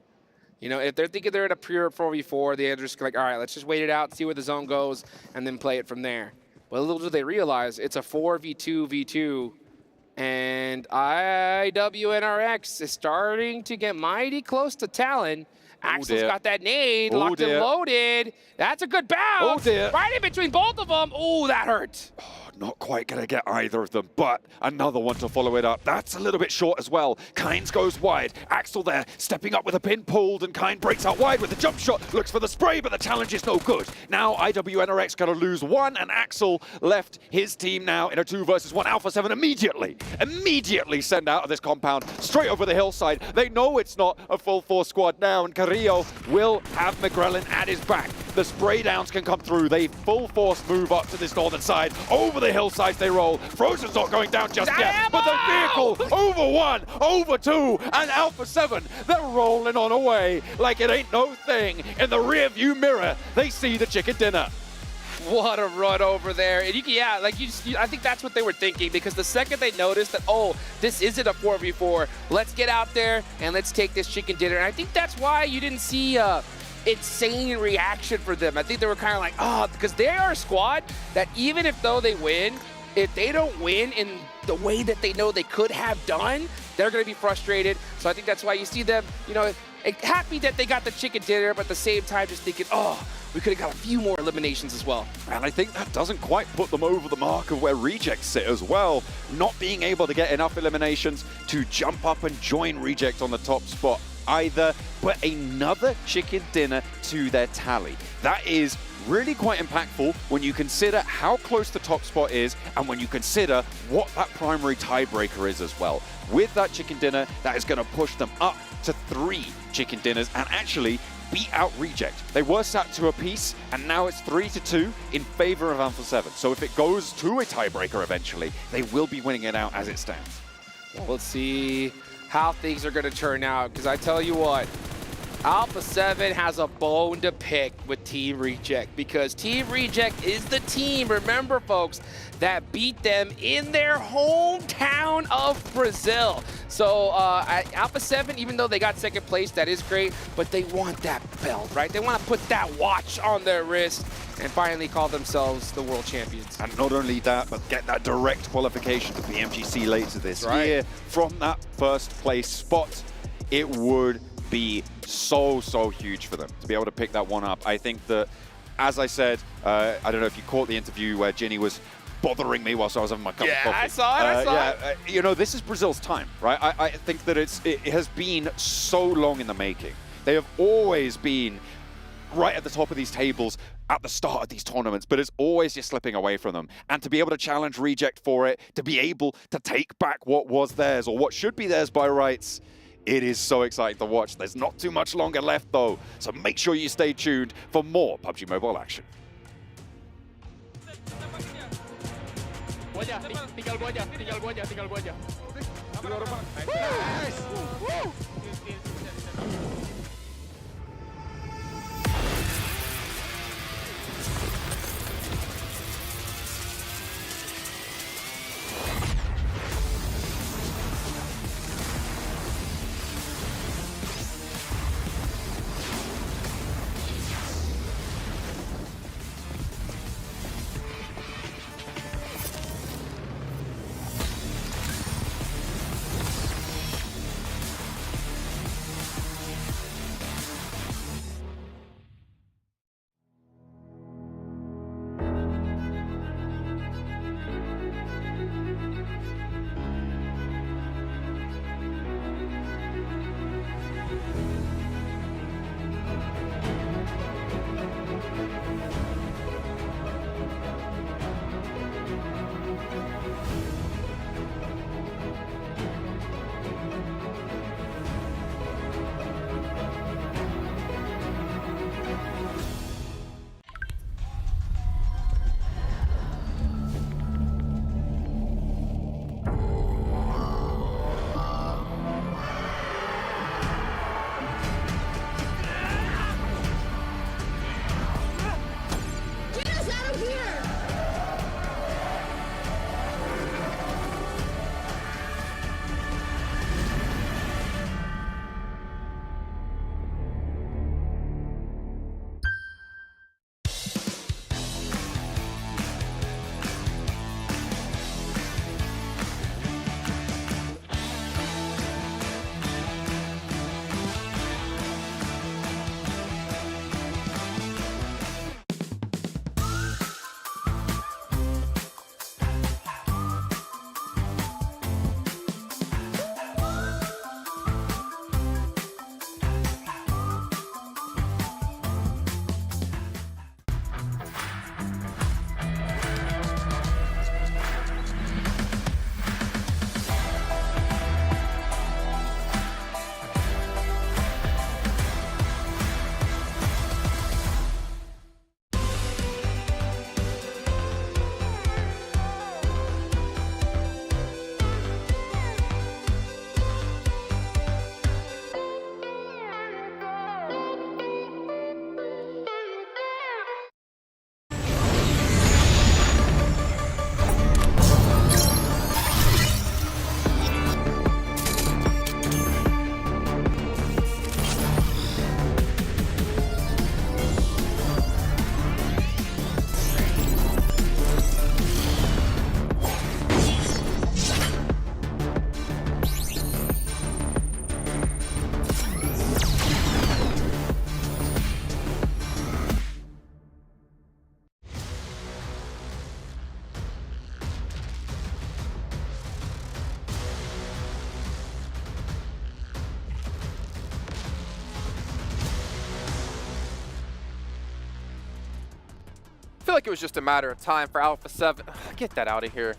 You know, if they're thinking they're in a pure 4v4, they're just like, all right, let's just wait it out, see where the zone goes, and then play it from there. But little do they realize it's a 4v2v2, and IWNRX is starting to get mighty close to Talon. Axel's got that nade locked and loaded. That's a good bounce. Right in between both of them. Oh, that hurt. Not quite going to get either of them, but another one to follow it up. That's a little bit short as well. Kynes goes wide. Axel there, stepping up with a pin pulled, and Kynes breaks out wide with a jump shot. Looks for the spray, but the challenge is no good. Now IWNRX going to lose one, and Axel left his team now in a 2 versus 1. Alpha 7 immediately send out of this compound, straight over the hillside. They know it's not a full force squad now, and Carrillo will have McGrellin at his back. The spray downs can come through. They full force move up to this northern side. Over the hillsides they roll. Frozen's not going down just yet, but the vehicle over 1, over 2, and Alpha 7, they're rolling on away like it ain't no thing. In the rear view mirror, they see the chicken dinner. What a run over there. And I think that's what they were thinking, because the second they noticed that, oh, this isn't a 4v4, let's get out there and let's take this chicken dinner. And I think that's why you didn't see insane reaction for them. I think they were kind of like, oh, because they are a squad that even if though they win, if they don't win in the way that they know they could have done, they're going to be frustrated. So I think that's why you see them, happy that they got the chicken dinner, but at the same time just thinking, oh, we could have got a few more eliminations as well. And I think that doesn't quite put them over the mark of where Rejects sit as well. Not being able to get enough eliminations to jump up and join Reject on the top spot either, but another chicken dinner to their tally. That is really quite impactful when you consider how close the top spot is and when you consider what that primary tiebreaker is as well. With that chicken dinner, that is going to push them up to 3 chicken dinners and actually beat out Reject. They were sat to a piece, and now it's 3-2 in favor of Alpha 7. So if it goes to a tiebreaker eventually, they will be winning it out as it stands. Well, let's see how things are going to turn out, because I tell you what, Alpha 7 has a bone to pick with Team Reject, because Team Reject is the team, remember folks, that beat them in their hometown of Brazil. So Alpha 7, even though they got second place, that is great, but they want that belt, right? They want to put that watch on their wrist and finally call themselves the world champions. And not only that, but get that direct qualification to PMGC later this year from that first place spot. It would be so huge for them to be able to pick that one up. I think that, as I said, I don't know if you caught the interview where Ginny was bothering me whilst I was having my cup of coffee. I saw it, you know, this is Brazil's time, right? I think that it has been so long in the making. They have always been right at the top of these tables at the start of these tournaments, but it's always just slipping away from them. And to be able to challenge Reject for it, to be able to take back what was theirs or what should be theirs by rights, it is so exciting to watch. There's not too much longer left though, so make sure you stay tuned for more PUBG Mobile action. like it was just a matter of time for Alpha 7. Get that out of here.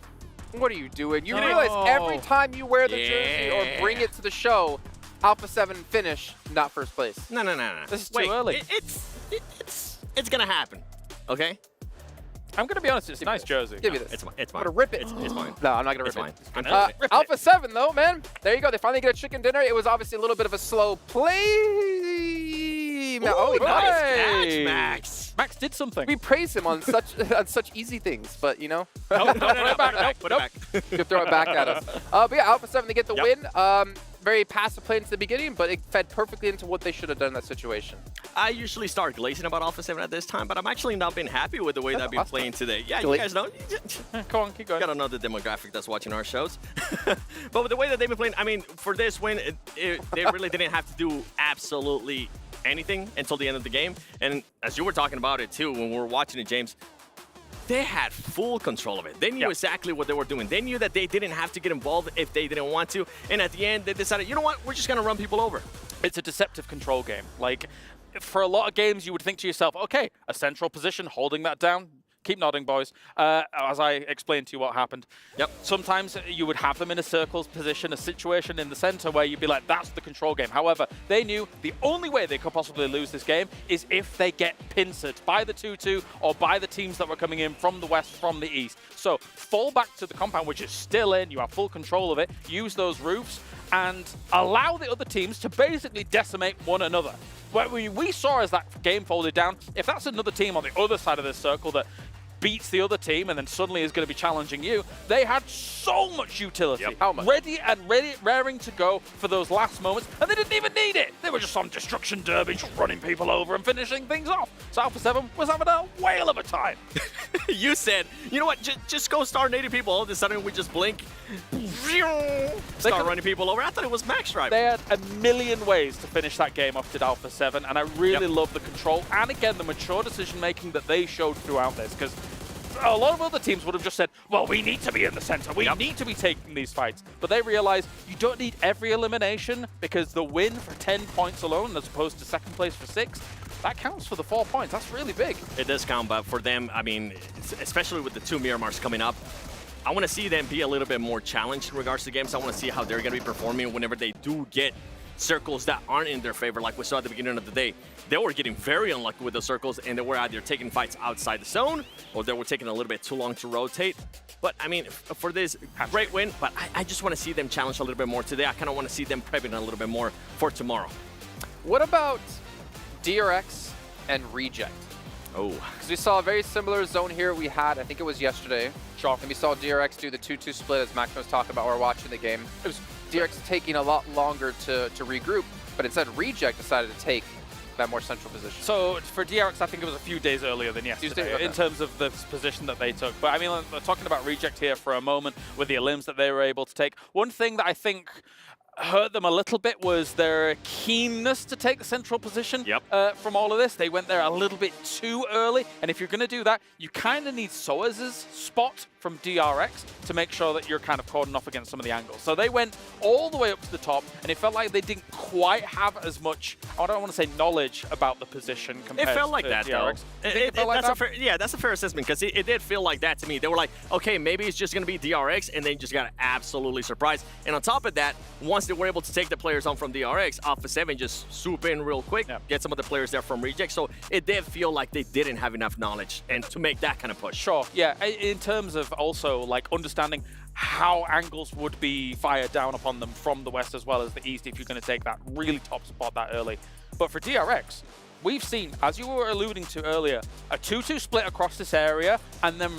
What are you doing? You realize every time you wear the jersey or bring it to the show, Alpha 7 finish, not first place. No. This is Wait, too early. It's gonna happen. Okay. I'm gonna be honest. It's a nice jersey. Give me this. It's mine. It's I'm mine. gonna rip it. It's mine. No, I'm not gonna rip It's it. mine. I'm rip it. Alpha 7 though, man. There you go. They finally get a chicken dinner. It was obviously a little bit of a slow play. Ooh, nice catch, Max. Max did something. We praise him on such easy things, but you know. No. Put it back. You throw it back at us. But yeah, Alpha 7 they get the win. Very passive play into the beginning, but it fed perfectly into what they should have done in that situation. I usually start glazing about Alpha 7 at this time, but I'm actually not been happy with the way that I've been playing today. Yeah, you guys know. Come on, keep going. Got another demographic that's watching our shows. But with the way that they've been playing, I mean, for this win, they really didn't have to do absolutely anything until the end of the game. And as you were talking about it too, when we were watching it, James, they had full control of it. They knew exactly what they were doing. They knew that they didn't have to get involved if they didn't want to. And at the end, they decided, you know what, we're just going to run people over. It's a deceptive control game. Like, for a lot of games, you would think to yourself, okay, a central position, holding that down. Keep nodding, boys. As I explained to you what happened. Yep. Sometimes you would have them in a circles position, a situation in the center where you'd be like, that's the control game. However, they knew the only way they could possibly lose this game is if they get pincered by the 2-2 or by the teams that were coming in from the west, from the east. So fall back to the compound, which is still in. You have full control of it. Use those roofs and allow the other teams to basically decimate one another. What we saw as that game folded down, if that's another team on the other side of this circle that beats the other team and then suddenly is going to be challenging you, they had so much utility. How much? Raring to go for those last moments, and they didn't even need it. They were just on destruction derby, just running people over and finishing things off. So Alpha 7 was having a whale of a time. You said, you know what, just go start native people. All of a sudden we just blink, start running people over. I thought it was Max driving. They had a million ways to finish that game off to Alpha 7, and I really love the control and, again, the mature decision-making that they showed throughout this, because a lot of other teams would have just said, well, we need to be in the center. We need to be taking these fights. But they realize you don't need every elimination, because the win for 10 points alone, as opposed to second place for 6, that counts for the 4 points. That's really big. It does count, but for them, I mean, especially with the 2 Miramars coming up, I want to see them be a little bit more challenged in regards to games. I want to see how they're going to be performing whenever they do get circles that aren't in their favor, like we saw at the beginning of the day. They were getting very unlucky with those circles, and they were either taking fights outside the zone, or they were taking a little bit too long to rotate. But, I mean, for this great win, but I just want to see them challenge a little bit more today. I kind of want to see them prepping a little bit more for tomorrow. What about DRX and Reject? Oh. Because we saw a very similar zone here we had, I think it was yesterday. Sure. And we saw DRX do the 2-2 split, as Max was talking about while we were watching the game. It was DRX taking a lot longer to regroup, but instead Reject decided to take that more central position. So for DRX, I think it was a few days earlier than yesterday in terms of the position that they took. But I mean, we're talking about Reject here for a moment with the elims that they were able to take. One thing that I think hurt them a little bit was their keenness to take the central position from all of this. They went there a little bit too early, and if you're going to do that, you kind of need Soaz's spot from DRX to make sure that you're kind of cordoned off against some of the angles. So they went all the way up to the top, and it felt like they didn't quite have as much, I don't want to say knowledge about the position compared to DRX. It felt like that, though. That's a fair assessment, because it did feel like that to me. They were like, okay, maybe it's just going to be DRX, and they just got absolutely surprised. And on top of that, once they were able to take the players on from DRX, Alpha 7 just swoop in real quick, get some of the players there from Reject. So it did feel like they didn't have enough knowledge and to make that kind of push. Sure, yeah. In terms of also like understanding how angles would be fired down upon them from the west as well as the east if you're going to take that really top spot that early. But for DRX, we've seen, as you were alluding to earlier, a 2-2 split across this area and then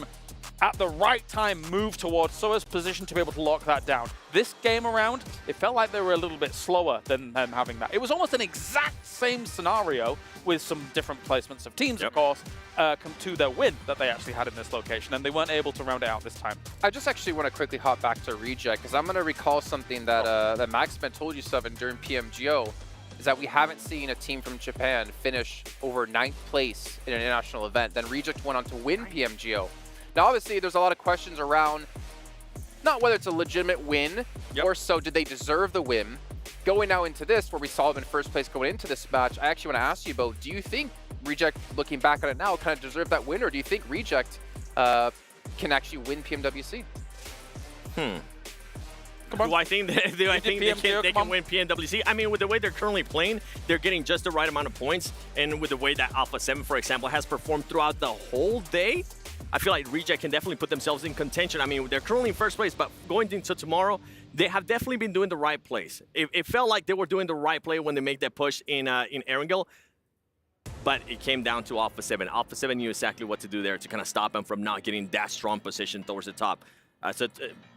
at the right time move towards Soa's position to be able to lock that down. This game around, it felt like they were a little bit slower than them having that. It was almost an exact same scenario with some different placements of teams, of course, come to their win that they actually had in this location, and they weren't able to round it out this time. I just actually want to quickly hop back to Reject, because I'm going to recall something that that Maxman told you, Seven, during PMGO, is that we haven't seen a team from Japan finish over 9th place in an international event. Then Reject went on to win PMGO. Now, obviously, there's a lot of questions around not whether it's a legitimate win, or so did they deserve the win. Going now into this, where we saw them in first place going into this match, I actually want to ask you about, do you think Reject, looking back on it now, kind of deserve that win, or do you think Reject can actually win PMWC? Do I think they can win PMWC? I mean, with the way they're currently playing, they're getting just the right amount of points. And with the way that Alpha 7, for example, has performed throughout the whole day, I feel like Reject can definitely put themselves in contention. I mean, they're currently in first place, but going into tomorrow, they have definitely been doing the right plays. It felt like they were doing the right play when they made that push in Erangel. But it came down to Alpha 7. Alpha 7 knew exactly what to do there to kind of stop them from not getting that strong position towards the top.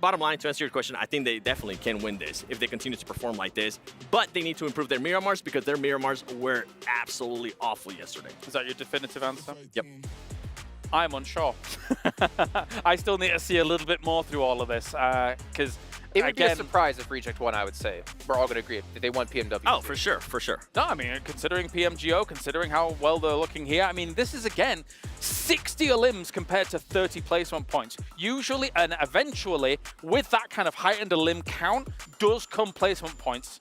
Bottom line, to answer your question, I think they definitely can win this if they continue to perform like this. But they need to improve their Miramars because their Miramars were absolutely awful yesterday. Is that your definitive answer? Yep. I'm unsure. I still need to see a little bit more through all of this because it would be a surprise if Reject won, I would say. We're all going to agree if they won PMWC. Oh, for sure, for sure. No, I mean, considering PMGO, considering how well they're looking here, I mean, this is, again, 60 elims compared to 30 placement points. Usually and eventually, with that kind of heightened elim count, does come placement points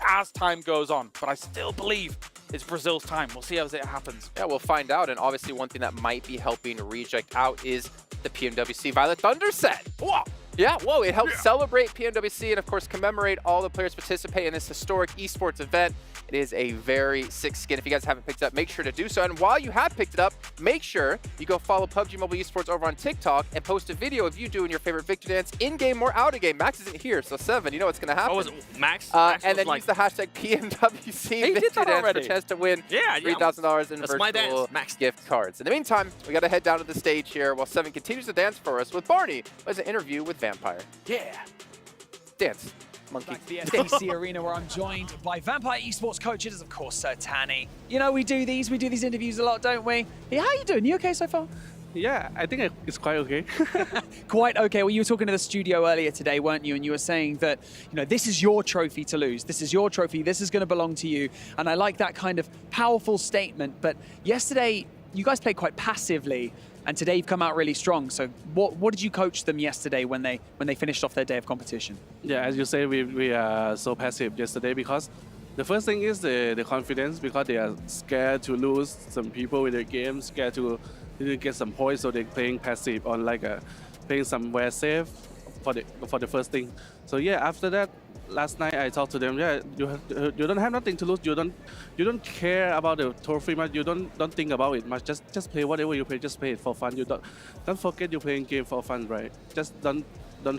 as time goes on. But I still believe it's Brazil's time. We'll see how it happens. Yeah, we'll find out. And obviously, one thing that might be helping Reject out is the PMWC Violet Thunder set. Whoa! Yeah, whoa, it helps celebrate PMWC and, of course, commemorate all the players participating in this historic esports event. It is a very sick skin. If you guys haven't picked it up, make sure to do so. And while you have picked it up, make sure you go follow PUBG Mobile Esports over on TikTok and post a video of you doing your favorite victory dance in-game or out-of-game. Max isn't here, so 7, you know what's going to happen. What was it? Max? And then use the hashtag PMWC victory dance for a chance to win $3,000 in virtual gift cards. In the meantime, we got to head down to the stage here while 7 continues to dance for us with Barney, who has an interview with Vampire. Yeah. Dance. Monkey. Back to the STC arena where I'm joined by Vampire Esports coach. It is, of course, Sir Tanny. You know, we do these interviews a lot, don't we? Hey, how you doing? You okay so far? Yeah, I think it's quite okay. Quite okay. Well, you were talking to the studio earlier today, weren't you? And you were saying that, you know, this is your trophy to lose. This is your trophy. This is going to belong to you. And I like that kind of powerful statement. But yesterday, you guys played quite passively. And today you've come out really strong. So what did you coach them yesterday when they finished off their day of competition? Yeah, as you say, we are so passive yesterday because the first thing is the confidence, because they are scared to lose some people in the game, scared to get some points, so they're playing passive on like playing somewhere safe for the first thing. So yeah, after that, last night I talked to them. Yeah, you don't have nothing to lose. You don't care about the trophy much. You don't think about it much. Just play whatever you play. Just play it for fun. You don't forget you're playing game for fun, right? Just don't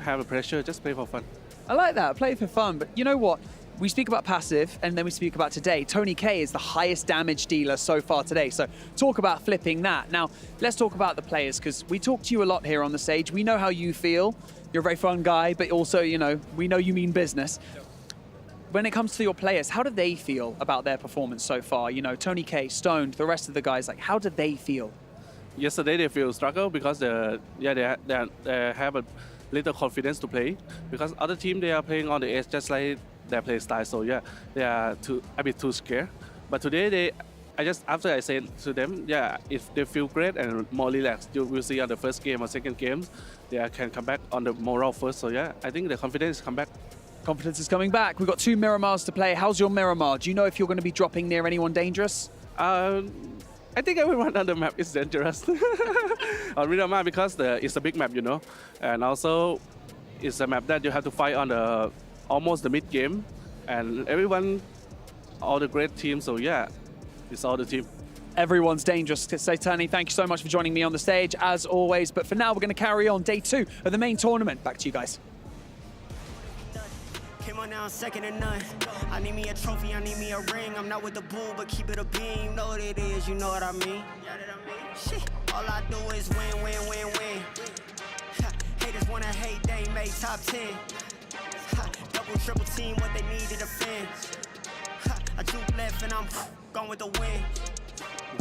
have a pressure. Just play for fun. I like that. Play for fun. But you know what? We speak about passive, and then we speak about today. Tony K is the highest damage dealer so far today. So talk about flipping that. Now, let's talk about the players, because we talk to you a lot here on the stage. We know how you feel. You're a very fun guy, but also, you know, we know you mean business. When it comes to your players, how do they feel about their performance so far? You know, Tony K, Stoned, the rest of the guys, like, how do they feel? Yesterday they feel struggle because they have a little confidence to play, because other team they are playing on the edge just like their play style. So yeah, they are a bit too scared. But today after I said to them, yeah, if they feel great and more relaxed, you will see on the first game or second games, they can come back on the morale first. So yeah, I think the confidence come back. Confidence is coming back. We've got 2 Miramars to play. How's your Miramar? Do you know if you're going to be dropping near anyone dangerous? I think everyone on the map is dangerous. On Miramar, because it's a big map, you know, and also it's a map that you have to fight on almost the mid game, and everyone, all the great teams. So yeah, it's all the team. Everyone's dangerous. Saitani, thank you so much for joining me on the stage, as always. But for now, we're going to carry on day 2 of the main tournament. Back to you guys. Came on now, second to none. I need me a trophy, I need me a ring. I'm not with the bull, but keep it a beam. You know what it is, you know what I mean. Shit, all I do is win, win, win, win. Haters wanna hate, they made top 10. Double, triple team, what they need to defend. I juke left and I'm gone with the win.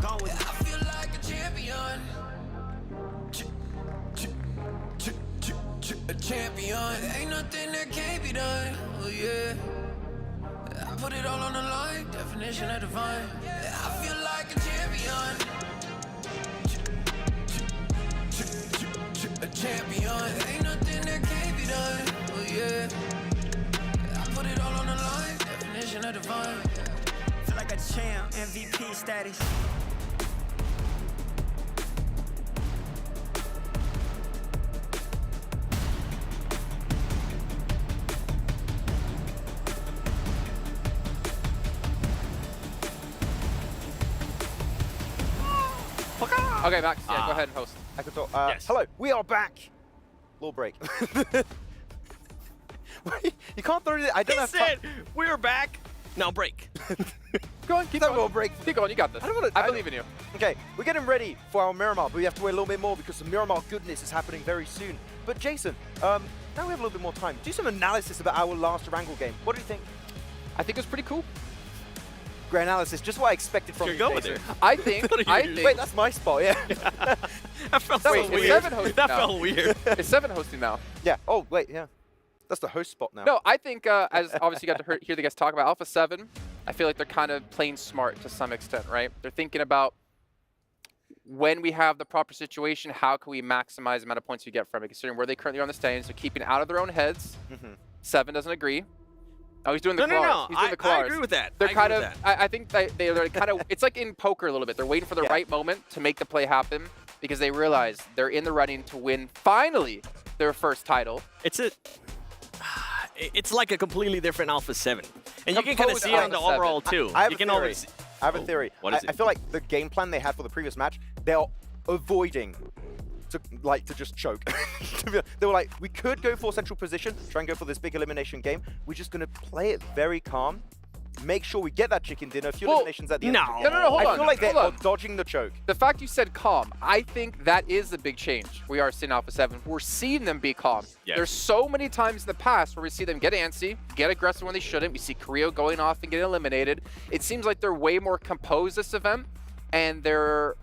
Gone with it. I feel like a champion. A champion. Ain't nothing that can't be done. Oh yeah. I put it all on the line. Definition of divine. I feel like a champion. A champion. Ain't nothing that can't be done. Oh yeah. I put it all on the line. Definition of divine. Feel like a champ. MVP status. Okay, Max, yeah, go ahead and host. I can talk. Hello, we are back. Little break. You can't throw it. I don't have said, we're back. Now break. Go on, keep going. Little break. Keep going, you got this. I believe in you. Okay, we're getting ready for our Miramar, but we have to wait a little bit more because the Miramar goodness is happening very soon. But Jason, now we have a little bit more time. Do some analysis about our last Wrangle game. What do you think? I think it was pretty cool. Great analysis, just what I expected from you. Go with it. I think. Wait, that's my spot, yeah. That felt so weird. It's 7 hosting That now. felt weird. It's 7 hosting now. Yeah. Oh, wait, yeah. That's the host spot now. No, I think, as obviously you got to hear the guys talk about Alpha 7, I feel like they're kind of playing smart to some extent, right? They're thinking about when we have the proper situation, how can we maximize the amount of points we get from it, considering where they currently are on the standings. They're keeping it out of their own heads. 7 doesn't agree. Oh, he's doing the claws. No. He's doing the I claws. agree with that. They're I kind agree of, with that. I think they're kind of, it's like in poker a little bit. They're waiting for the right moment to make the play happen because they realize they're in the running to win, finally, their first title. It's like a completely different Alpha 7. And you can kind of see it on the Alpha 7. overall, too. I have You a can theory. always. I have a theory. What is I it? feel like the game plan they had for the previous match, they're avoiding to just choke. They were like, we could go for central position, try and go for this big elimination game. We're just going to play it very calm. Make sure we get that chicken dinner, a few eliminations at the end. No, hold on. I feel like Hold they're on. dodging the choke. The fact you said calm, I think that is the big change. We are seeing Alpha 7. We're seeing them be calm. Yes. There's so many times in the past where we see them get antsy, get aggressive when they shouldn't. We see Korea going off and getting eliminated. It seems like they're way more composed this event, and they're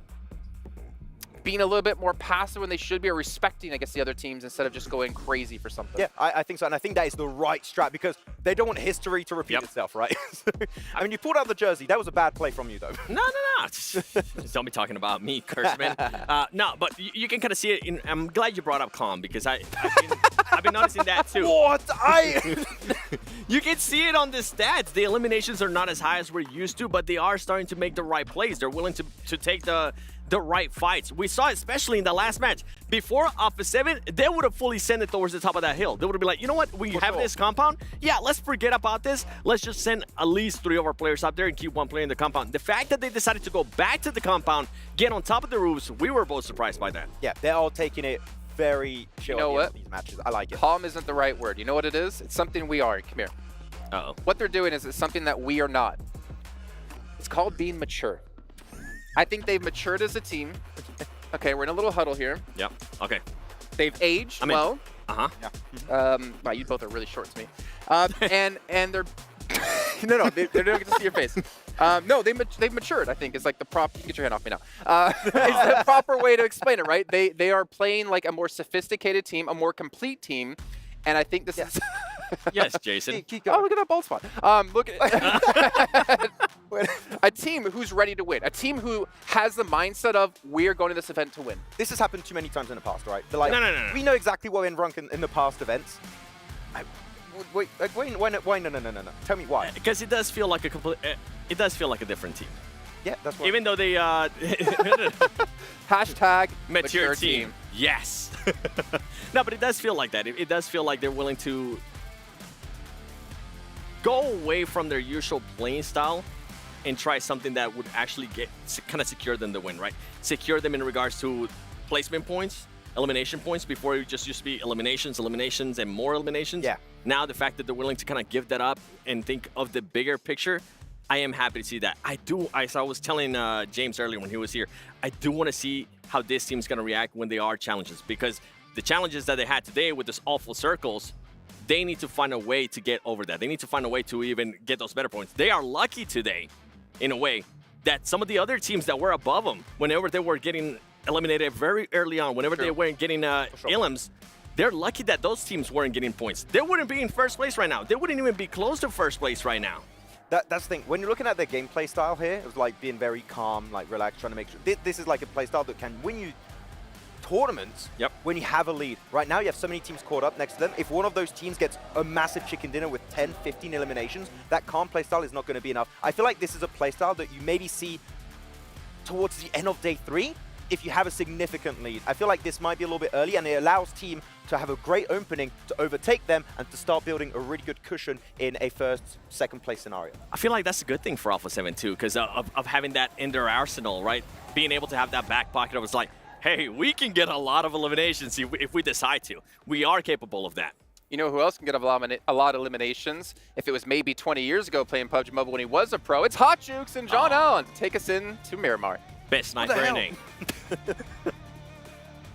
being a little bit more passive when they should be, or respecting, I guess, the other teams instead of just going crazy for something. Yeah, I think so, and I think that is the right strat because they don't want history to repeat itself, right? I mean, you pulled out the jersey. That was a bad play from you, though. No. Just don't be talking about me, Kurtzman. No, but you can kind of see it. I'm glad you brought up calm because I've been noticing that too. What? You can see it on the stats. The eliminations are not as high as we're used to, but they are starting to make the right plays. They're willing to take the right fights. We saw, especially in the last match, before Alpha 7, they would have fully sent it towards the top of that hill. They would have been like, you know what, we have this compound. Yeah, let's forget about this. Let's just send at least 3 of our players up there and keep one player in the compound. The fact that they decided to go back to the compound, get on top of the roofs, we were both surprised by that. Yeah, they're all taking it very chill. You know what? These matches. I like it. Calm isn't the right word. You know what it is? It's something we are. Come here. Uh-oh. What they're doing is it's something that we are not. It's called being mature. I think they've matured as a team. Okay, we're in a little huddle here. Yep. Okay. They've aged well. Uh-huh. Yeah. Wow, you both are really short to me. And they're no, they don't get to see your face. No, they've matured. I think is like the prop. You can get your hand off me now. Is the proper way to explain it, right? They are playing like a more sophisticated team, a more complete team, and I think this is. Yes, Jason. Oh, look at that bald spot. Look at a team who's ready to win. A team who has the mindset of we're going to this event to win. This has happened too many times in the past, right? They're like, No. we know exactly what went wrong in the past events. Wait, why no? Tell me why. Because it does feel like a complete. It does feel like a different team. Yeah, that's what. Even though they hashtag mature team. Yes. No, but it does feel like that. It does feel like they're willing to go away from their usual playing style and try something that would actually kind of secure them the win, right? Secure them in regards to placement points, elimination points. Before it just used to be eliminations, and more eliminations. Yeah. Now the fact that they're willing to kind of give that up and think of the bigger picture, I am happy to see that. As I was telling James earlier when he was here, I do want to see how this team's going to react when they are challenges, because the challenges that they had today with this awful circles, they need to find a way to get over that. They need to find a way to even get those better points. They are lucky today, in a way, that some of the other teams that were above them, whenever they were getting eliminated very early on, whenever they weren't getting elims, they're lucky that those teams weren't getting points. They wouldn't be in first place right now. They wouldn't even be close to first place right now. That's the thing. When you're looking at their gameplay style here, it was like being very calm, like relaxed, trying to make sure. This is like a play style that can win you tournaments when you have a lead. Right now, you have so many teams caught up next to them. If one of those teams gets a massive chicken dinner with 10, 15 eliminations, that calm playstyle is not going to be enough. I feel like this is a playstyle that you maybe see towards the end of day 3 if you have a significant lead. I feel like this might be a little bit early, and it allows team to have a great opening to overtake them and to start building a really good cushion in a first, second place scenario. I feel like that's a good thing for Alpha 7 too, because of having that in their arsenal, right? Being able to have that back pocket of it's like, hey, we can get a lot of eliminations if we decide to. We are capable of that. You know who else can get a lot of eliminations? If it was maybe 20 years ago playing PUBG Mobile when he was a pro, it's Hot Jukes and John Allen to take us into Miramar. Best sniper inning.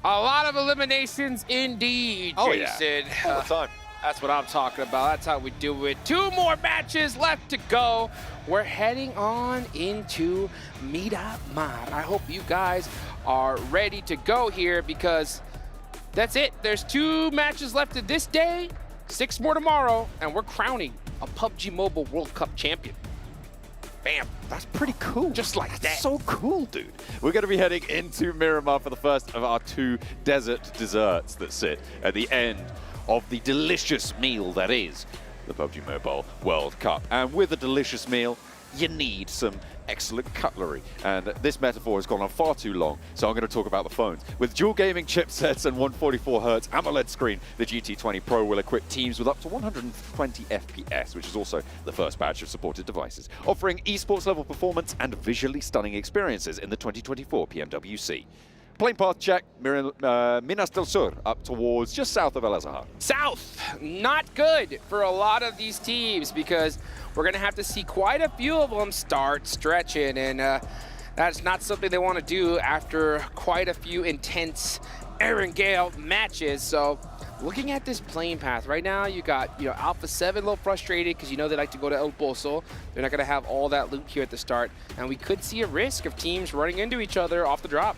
A lot of eliminations indeed, Jason. Yeah. All the time. That's what I'm talking about. That's how we do it. 2 more matches left to go. We're heading on into Miramar. I hope you guys are ready to go here because that's it. There's 2 matches left of this day, 6 more tomorrow, and we're crowning a PUBG Mobile World Cup champion. Bam. That's pretty cool. Just like that. So cool, dude. We're going to be heading into Miramar for the first of our 2 desert desserts that sit at the end of the delicious meal that is the PUBG Mobile World Cup. And with a delicious meal, you need some excellent cutlery. And this metaphor has gone on far too long, so I'm going to talk about the phones. With dual gaming chipsets and 144Hz AMOLED screen, the GT20 Pro will equip teams with up to 120 FPS, which is also the first batch of supported devices, offering esports level performance and visually stunning experiences in the 2024 PMWC. Plane path check, Minas del Sur, up towards just south of El Azhar. South, not good for a lot of these teams because we're going to have to see quite a few of them start stretching, and that's not something they want to do after quite a few intense Erangel matches. So looking at this plane path right now, you got Alpha 7 a little frustrated because they like to go to El Pozo. They're not going to have all that loot here at the start, and we could see a risk of teams running into each other off the drop.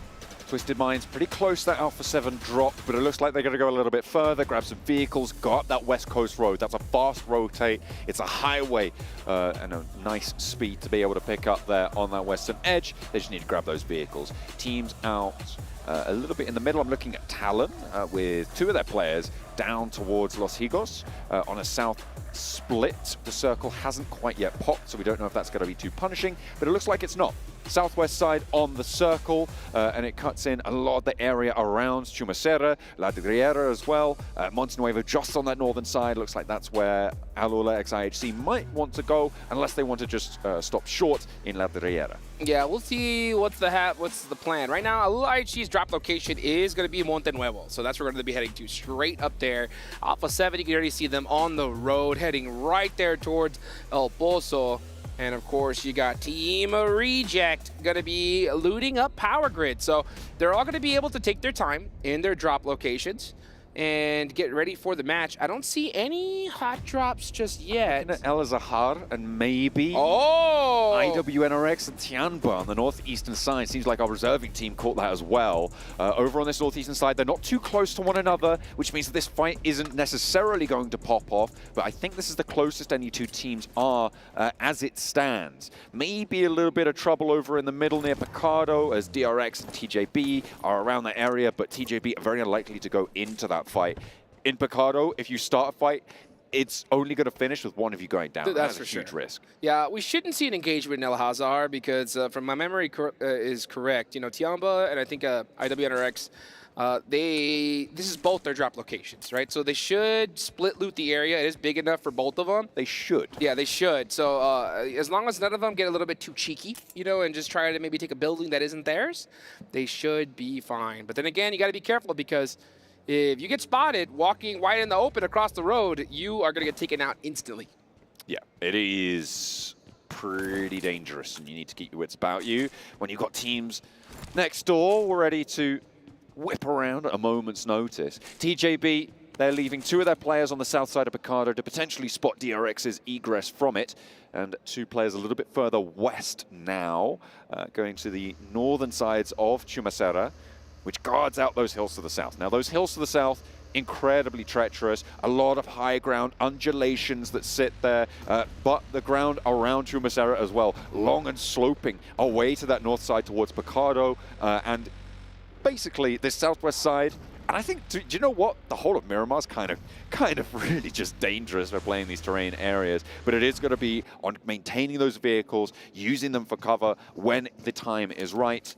Twisted Minds pretty close to that Alpha 7 drop, but it looks like they're going to go a little bit further, grab some vehicles, go up that West Coast road. That's a fast rotate. It's a highway and a nice speed to be able to pick up there on that western edge. They just need to grab those vehicles. Teams out a little bit in the middle. I'm looking at Talon with 2 of their players down towards Los Higos on a south split. The circle hasn't quite yet popped, so we don't know if that's going to be too punishing, but it looks like it's not. Southwest side on the circle, and it cuts in a lot of the area around Chumacera, La Riera as well. Montenuevo just on that northern side. Looks like that's where Alula XIHC might want to go, unless they want to just stop short in La Riera. Yeah, we'll see what's the plan. Right now, Alula IHC's drop location is going to be Montenuevo, so that's where we're going to be heading to, straight up there. Alpha 7, you can already see them on the road, heading right there towards El Pozo. And of course, you got Team Reject going to be looting up Power Grid. So they're all going to be able to take their time in their drop locations and get ready for the match. I don't see any hot drops just yet. El Azhar and maybe IWNRX and Tianba on the northeastern side. Seems like our reserving team caught that as well. Over on this northeastern side, they're not too close to one another, which means that this fight isn't necessarily going to pop off, but I think this is the closest any 2 teams are as it stands. Maybe a little bit of trouble over in the middle near Picardo as DRX and TJB are around that area, but TJB are very unlikely to go into that fight. In Picardo, if you start a fight, it's only going to finish with one of you going down. That's for a huge risk. Yeah, we shouldn't see an engagement in El Hazar because, from my memory is correct, Tiamba and I think IWNRX, this is both their drop locations, right? So they should split loot the area. It is big enough for both of them. They should. Yeah, they should. So as long as none of them get a little bit too cheeky, and just try to maybe take a building that isn't theirs, they should be fine. But then again, you got to be careful because if you get spotted walking wide in the open across the road, you are going to get taken out instantly. Yeah, it is pretty dangerous, and you need to keep your wits about you. When you've got teams next door ready to whip around at a moment's notice. TJB, they're leaving 2 of their players on the south side of Picardo to potentially spot DRX's egress from it, and 2 players a little bit further west now, going to the northern sides of Chumacera, which guards out those hills to the south. Now, those hills to the south, incredibly treacherous, a lot of high ground undulations that sit there, but the ground around Chumacera as well, long and sloping away to that north side towards Picardo, and basically this southwest side. And I think, do you know what? The whole of Miramar's kind of really just dangerous for playing these terrain areas. But it is going to be on maintaining those vehicles, using them for cover when the time is right.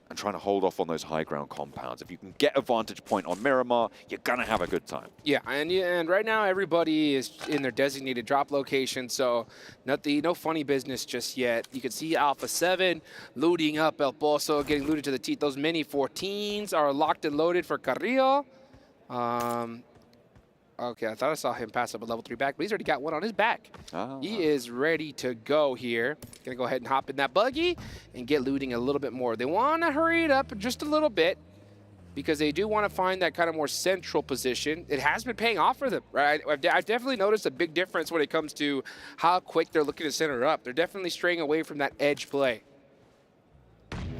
and trying to hold off on those high ground compounds. If you can get a vantage point on Miramar, you're going to have a good time. Yeah, and right now everybody is in their designated drop location, so no funny business just yet. You can see Alpha 7 looting up El Pozo, getting looted to the teeth. Those mini 14s are locked and loaded for Carrillo. Okay, I thought I saw him pass up a level 3 back, but he's already got one on his back. He is ready to go here. Gonna go ahead and hop in that buggy and get looting a little bit more. They want to hurry it up just a little bit because they do want to find that kind of more central position. It has been paying off for them, right? I've definitely noticed a big difference when it comes to how quick they're looking to center up. They're definitely straying away from that edge play.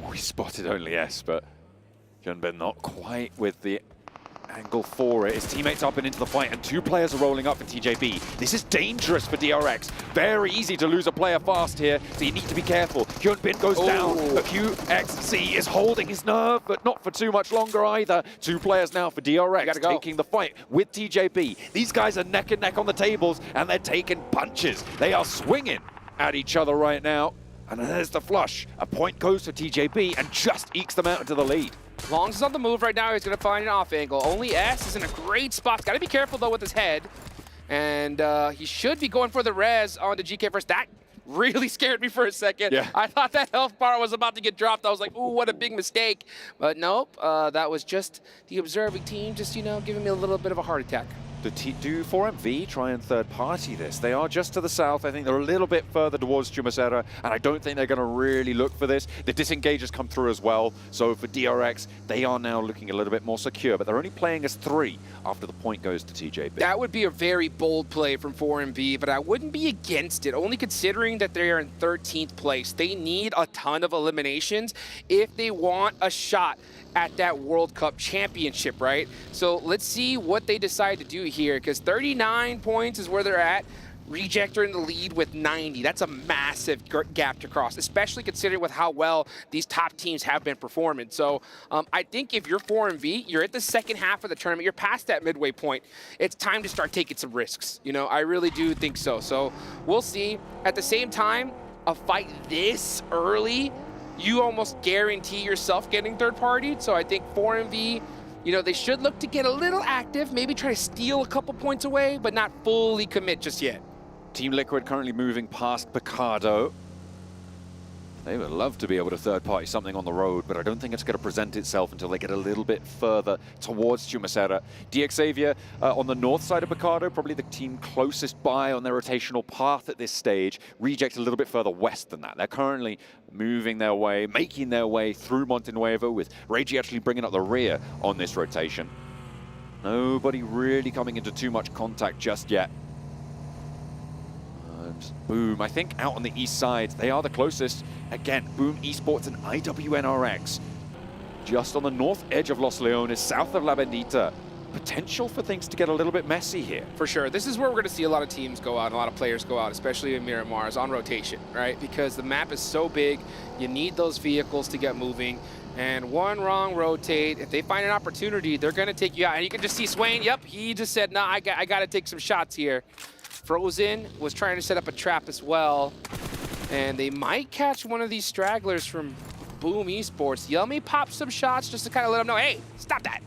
We spotted only S, but Junben not quite with the angle for it. His teammates up and into the fight, and 2 players are rolling up for TJB. This is dangerous for DRX. Very easy to lose a player fast here, so you need to be careful. Hyunbin goes down, but QXC is holding his nerve, but not for too much longer either. 2 players now for DRX taking the fight with TJB. These guys are neck and neck on the tables, and they're taking punches. They are swinging at each other right now. And there's the flush. A point goes to TJB and just ekes them out into the lead. Long as he's on the move right now, he's going to find an off angle. Only S is in a great spot. Got to be careful, though, with his head. And he should be going for the res on the GK first. That really scared me for a second. Yeah. I thought that health bar was about to get dropped. I was like, ooh, what a big mistake. But nope, that was just the observing team just, you know, giving me a little bit of a heart attack. Do 4MV try and third party this? They are just to the south. I think they're a little bit further towards Chumacera, and I don't think they're going to really look for this. The disengagers come through as well, so for DRX, they are now looking a little bit more secure, but they're only playing as 3 after the point goes to TJB. That would be a very bold play from 4MV, but I wouldn't be against it, only considering that they are in 13th place. They need a ton of eliminations if they want a shot at that World Cup championship, right? So let's see what they decide to do here, because 39 points is where they're at. Reject are in the lead with 90. That's a massive gap to cross, especially considering with how well these top teams have been performing. So I think if you're 4MV, you're at the second half of the tournament, you're past that midway point. It's time to start taking some risks. You know, I really do think so. So we'll see. At the same time, a fight this early, you almost guarantee yourself getting third party. So I think 4MV, you know, they should look to get a little active, maybe try to steal a couple points away, but not fully commit just yet. Team Liquid currently moving past Picardo. They would love to be able to third party something on the road, but I don't think it's going to present itself until they get a little bit further towards Chumacera. DXavier on the north side of Picardo, probably the team closest by on their rotational path at this stage. Reject a little bit further west than that. They're currently moving their way, making their way through Montenuevo, with Reiji actually bringing up the rear on this rotation. Nobody really coming into too much contact just yet. Boom, I think out on the east side, they are the closest. Again, Boom Esports and IWNRX. Just on the north edge of Los Leones, south of La Bendita. Potential for things to get a little bit messy here. For sure. This is where we're going to see a lot of teams go out, and a lot of players go out, especially in Miramar's on rotation, right? Because the map is so big, you need those vehicles to get moving. And one wrong rotate, if they find an opportunity, they're going to take you out. And you can just see Swain, yep, he just said, nah, I got to take some shots here. Frozen was trying to set up a trap as well, and they might catch one of these stragglers from Boom Esports. Yummy pops some shots just to kind of let them know, hey, stop that,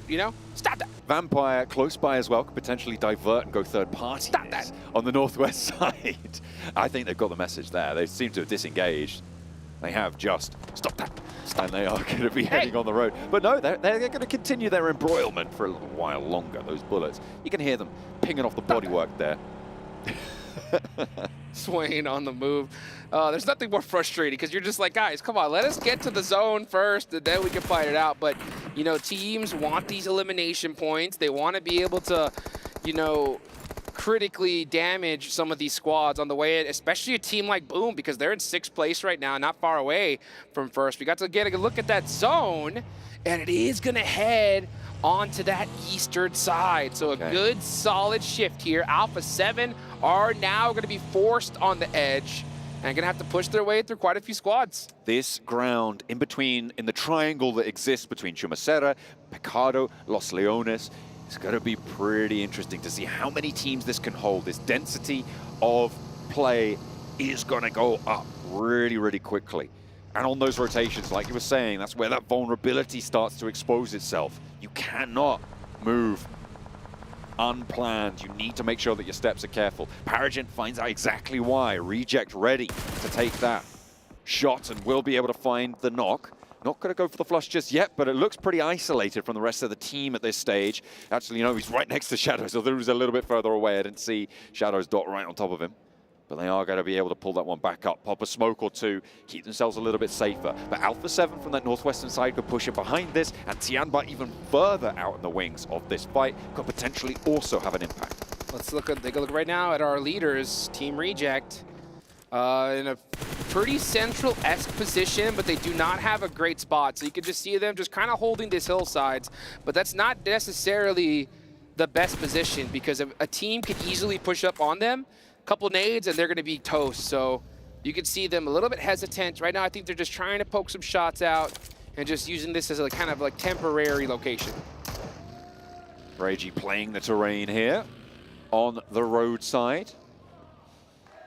you know, stop that. Vampire close by as well, could potentially divert and go third party. Stop that. On the northwest side. I think they've got the message there. They seem to have disengaged. They have just, stop that. And they are going to be heading on the road. But no, they're going to continue their embroilment for a little while longer, those bullets. You can hear them pinging off the bodywork there. Swain on the move. There's nothing more frustrating because you're just like, guys, come on, let us get to the zone first and then we can fight it out. But, you know, teams want these elimination points. They want to be able to, you know, critically damage some of these squads on the way in, especially a team like Boom, because they're in 6th place right now, not far away from first. We got to get a look at that zone, and it is going to head onto that eastern side. So a good solid shift here. Alpha 7 are now going to be forced on the edge and going to have to push their way through quite a few squads. This ground in between, in the triangle that exists between Chumacera, Picardo, Los Leones, is going to be pretty interesting to see how many teams this can hold. This density of play is going to go up really, really quickly. And on those rotations, like you were saying, that's where that vulnerability starts to expose itself. You cannot move unplanned. You need to make sure that your steps are careful. Paragent finds out exactly why. Reject ready to take that shot and will be able to find the knock. Not going to go for the flush just yet, but it looks pretty isolated from the rest of the team at this stage. Actually, you know, he's right next to Shadows, although he was a little bit further away. I didn't see Shadows dot right on top of him. But they are going to be able to pull that one back up, pop a smoke or two, keep themselves a little bit safer. But Alpha 7 from that northwestern side could push it behind this, and Tianba even further out in the wings of this fight could potentially also have an impact. Let's take a look right now at our leaders, Team Reject, in a pretty central-esque position, but they do not have a great spot. So you can just see them just kind of holding these hillsides, but that's not necessarily the best position because a team could easily push up on them. Couple nades and they're going to be toast. So you can see them a little bit hesitant. Right now, I think they're just trying to poke some shots out and just using this as a kind of like temporary location. Reiji playing the terrain here on the roadside.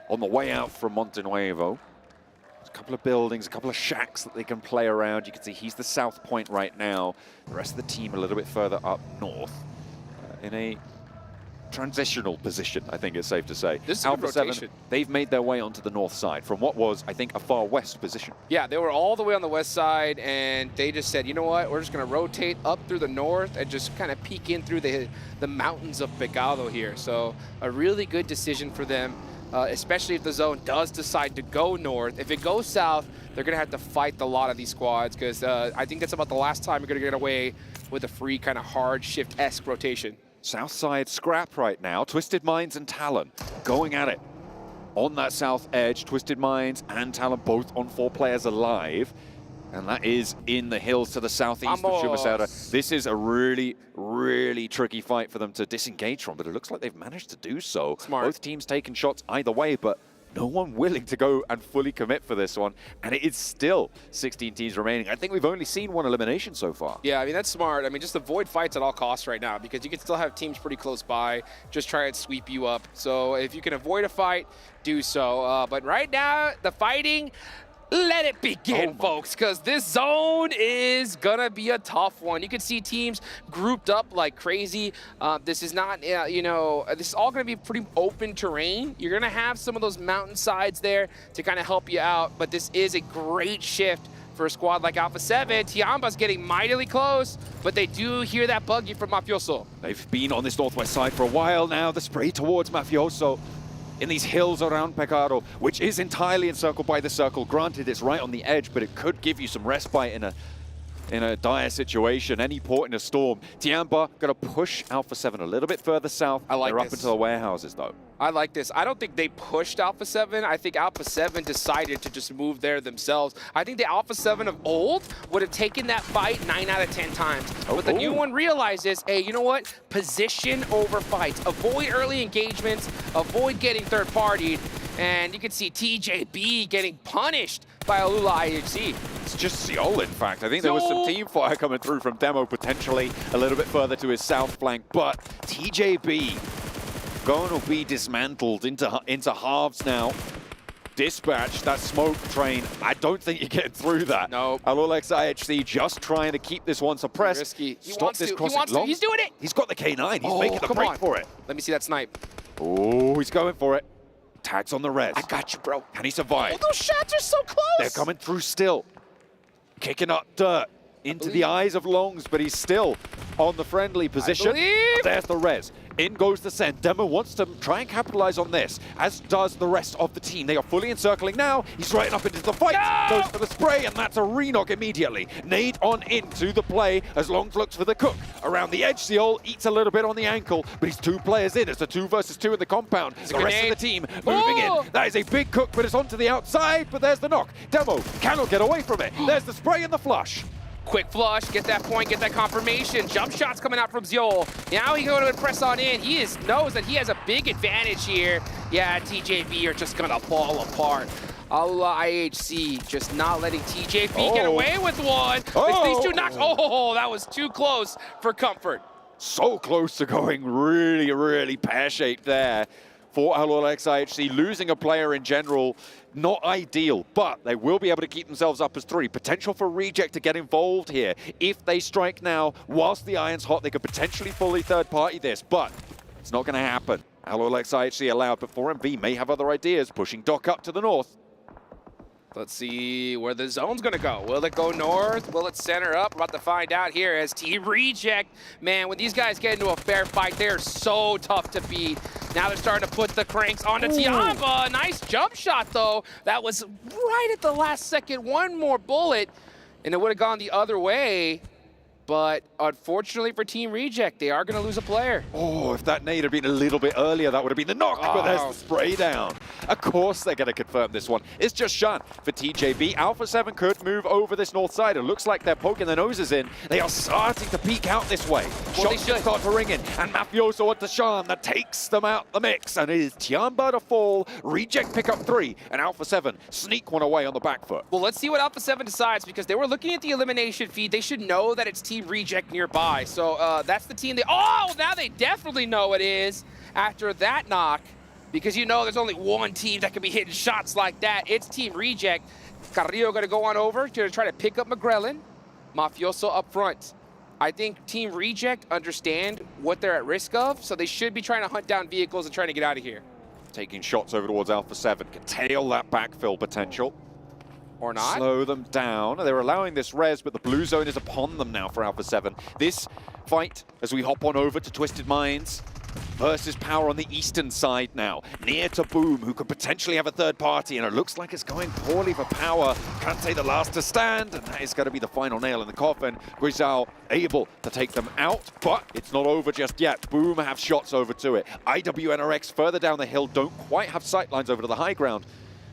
On the way out from Monte Nuevo. There's a couple of buildings, a couple of shacks that they can play around. You can see he's the south point right now. The rest of the team a little bit further up north in a transitional position, I think it's safe to say. This is a Alpha good rotation. 7, they've made their way onto the north side from what was, I think, a far west position. Yeah, they were all the way on the west side, and they just said, you know what, we're just going to rotate up through the north and just kind of peek in through the mountains of Pecado here. So a really good decision for them, especially if the zone does decide to go north. If it goes south, they're going to have to fight a lot of these squads because I think that's about the last time you're going to get away with a free kind of hard shift-esque rotation. South side scrap right now. Twisted Minds and Talon going at it. On that south edge, Twisted Minds and Talon both on 4 players alive. And that is in the hills to the southeast of Chumaceira. This is a really, really tricky fight for them to disengage from, but it looks like they've managed to do so. Smart. Both teams taking shots either way, but no one willing to go and fully commit for this one. And it is still 16 teams remaining. I think we've only seen 1 elimination so far. Yeah, I mean, that's smart. I mean, just avoid fights at all costs right now because you can still have teams pretty close by, just try and sweep you up. So if you can avoid a fight, do so. But right now, the fighting, let it begin, folks, because this zone is going to be a tough one. You can see teams grouped up like crazy. This is not, you know, this is all going to be pretty open terrain. You're going to have some of those mountainsides there to kind of help you out, but this is a great shift for a squad like Alpha 7. Tiamba's getting mightily close, but they do hear that buggy from Mafioso. They've been on this northwest side for a while now. The spray towards Mafioso in these hills around Pecado, which is entirely encircled by the circle. Granted, it's right on the edge, but it could give you some respite in a dire situation, any port in a storm. Tiamba going to push Alpha 7 a little bit further south. I like They're this. up into the warehouses, though. I like this. I don't think they pushed Alpha 7. I think Alpha 7 decided to just move there themselves. I think the Alpha 7 of old would have taken that fight 9 out of 10 times. But the new one realizes, hey, you know what? Position over fights. Avoid early engagements. Avoid getting third-partied. And you can see TJB getting punished by Alula IHC. It's just Seoul, in fact. I think there was some team fire coming through from Demo, potentially a little bit further to his south flank. But TJB going to be dismantled into halves now. Dispatch, that smoke train, I don't think you're getting through that. No. Alolex IHC just trying to keep this one suppressed. Risky. Stop this crossing. He wants to. He's doing it. He's got the K9. He's making the break for it. Let me see that snipe. Oh, he's going for it. Tags on the res. I got you, bro. Can he survive? Oh, those shots are so close. They're coming through still. Kicking up dirt into the eyes of Longs, but he's still on the friendly position. There's the res. In goes the send. Demo wants to try and capitalize on this, as does the rest of the team. They are fully encircling now. He's right up into the fight. No! Goes for the spray, and that's a re-knock immediately. Nade on into the play as Longs looks for the cook. Around the edge, Seoul eats a little bit on the ankle, but he's 2 players in. It's a 2 versus 2 in the compound. The rest of the team moving in. That is a big cook, but it's onto the outside, but there's the knock. Demo cannot get away from it. There's the spray and the flush. Quick flush, get that point, get that confirmation. Jump shots coming out from Zeol. Now he's going to press on in. He knows that he has a big advantage here. Yeah, TJB are just going to fall apart. Allah IHC just not letting TJB get away with one. These 2 knocks. Oh, that was too close for comfort. So close to going really, really pear-shaped there for Alolex IHC. Losing a player in general, not ideal, but they will be able to keep themselves up as 3. Potential for Reject to get involved here. If they strike now, whilst the iron's hot, they could potentially fully third-party this, but it's not going to happen. Alolex IHC allowed, but 4MV may have other ideas, pushing Doc up to the north. Let's see where the zone's gonna go. Will it go north? Will it center up? We're about to find out here as Team Reject. Man, when these guys get into a fair fight, they're so tough to beat. Now they're starting to put the cranks onto Tiamba. Nice jump shot, though. That was right at the last second. One more bullet, and it would have gone the other way. But unfortunately for Team Reject, they are going to lose a player. Oh, if that nade had been a little bit earlier, that would have been the knock, but there's the spray down. Of course they're going to confirm this one. It's just Shan for TJB. Alpha 7 could move over this north side. It looks like they're poking their noses in. They are starting to peek out this way. Well, Shots should start to ring in, and Mafioso onto Shan that takes them out the mix. And it is Tiamba to fall, Reject pick up 3, and Alpha 7 sneak one away on the back foot. Well, let's see what Alpha 7 decides, because they were looking at the elimination feed. They should know that it's Team Reject nearby. So that's the team now they definitely know it is after that knock, because you know there's only one team that can be hitting shots like that. It's Team Reject. Carrillo gonna go on over to try to pick up McGrellin. Mafioso up front. I think Team Reject understand what they're at risk of, so they should be trying to hunt down vehicles and trying to get out of here. Taking shots over towards Alpha 7, can tail that backfill potential. Or not. Slow them down. They're allowing this res, but the blue zone is upon them now for Alpha 7. This fight, as we hop on over to Twisted Minds, versus Power on the eastern side now. Near to Boom, who could potentially have a third party, and it looks like it's going poorly for Power. Kante the last to stand, and that is going to be the final nail in the coffin. Guizhao able to take them out, but it's not over just yet. Boom have shots over to it. IWNRX further down the hill don't quite have sightlines over to the high ground.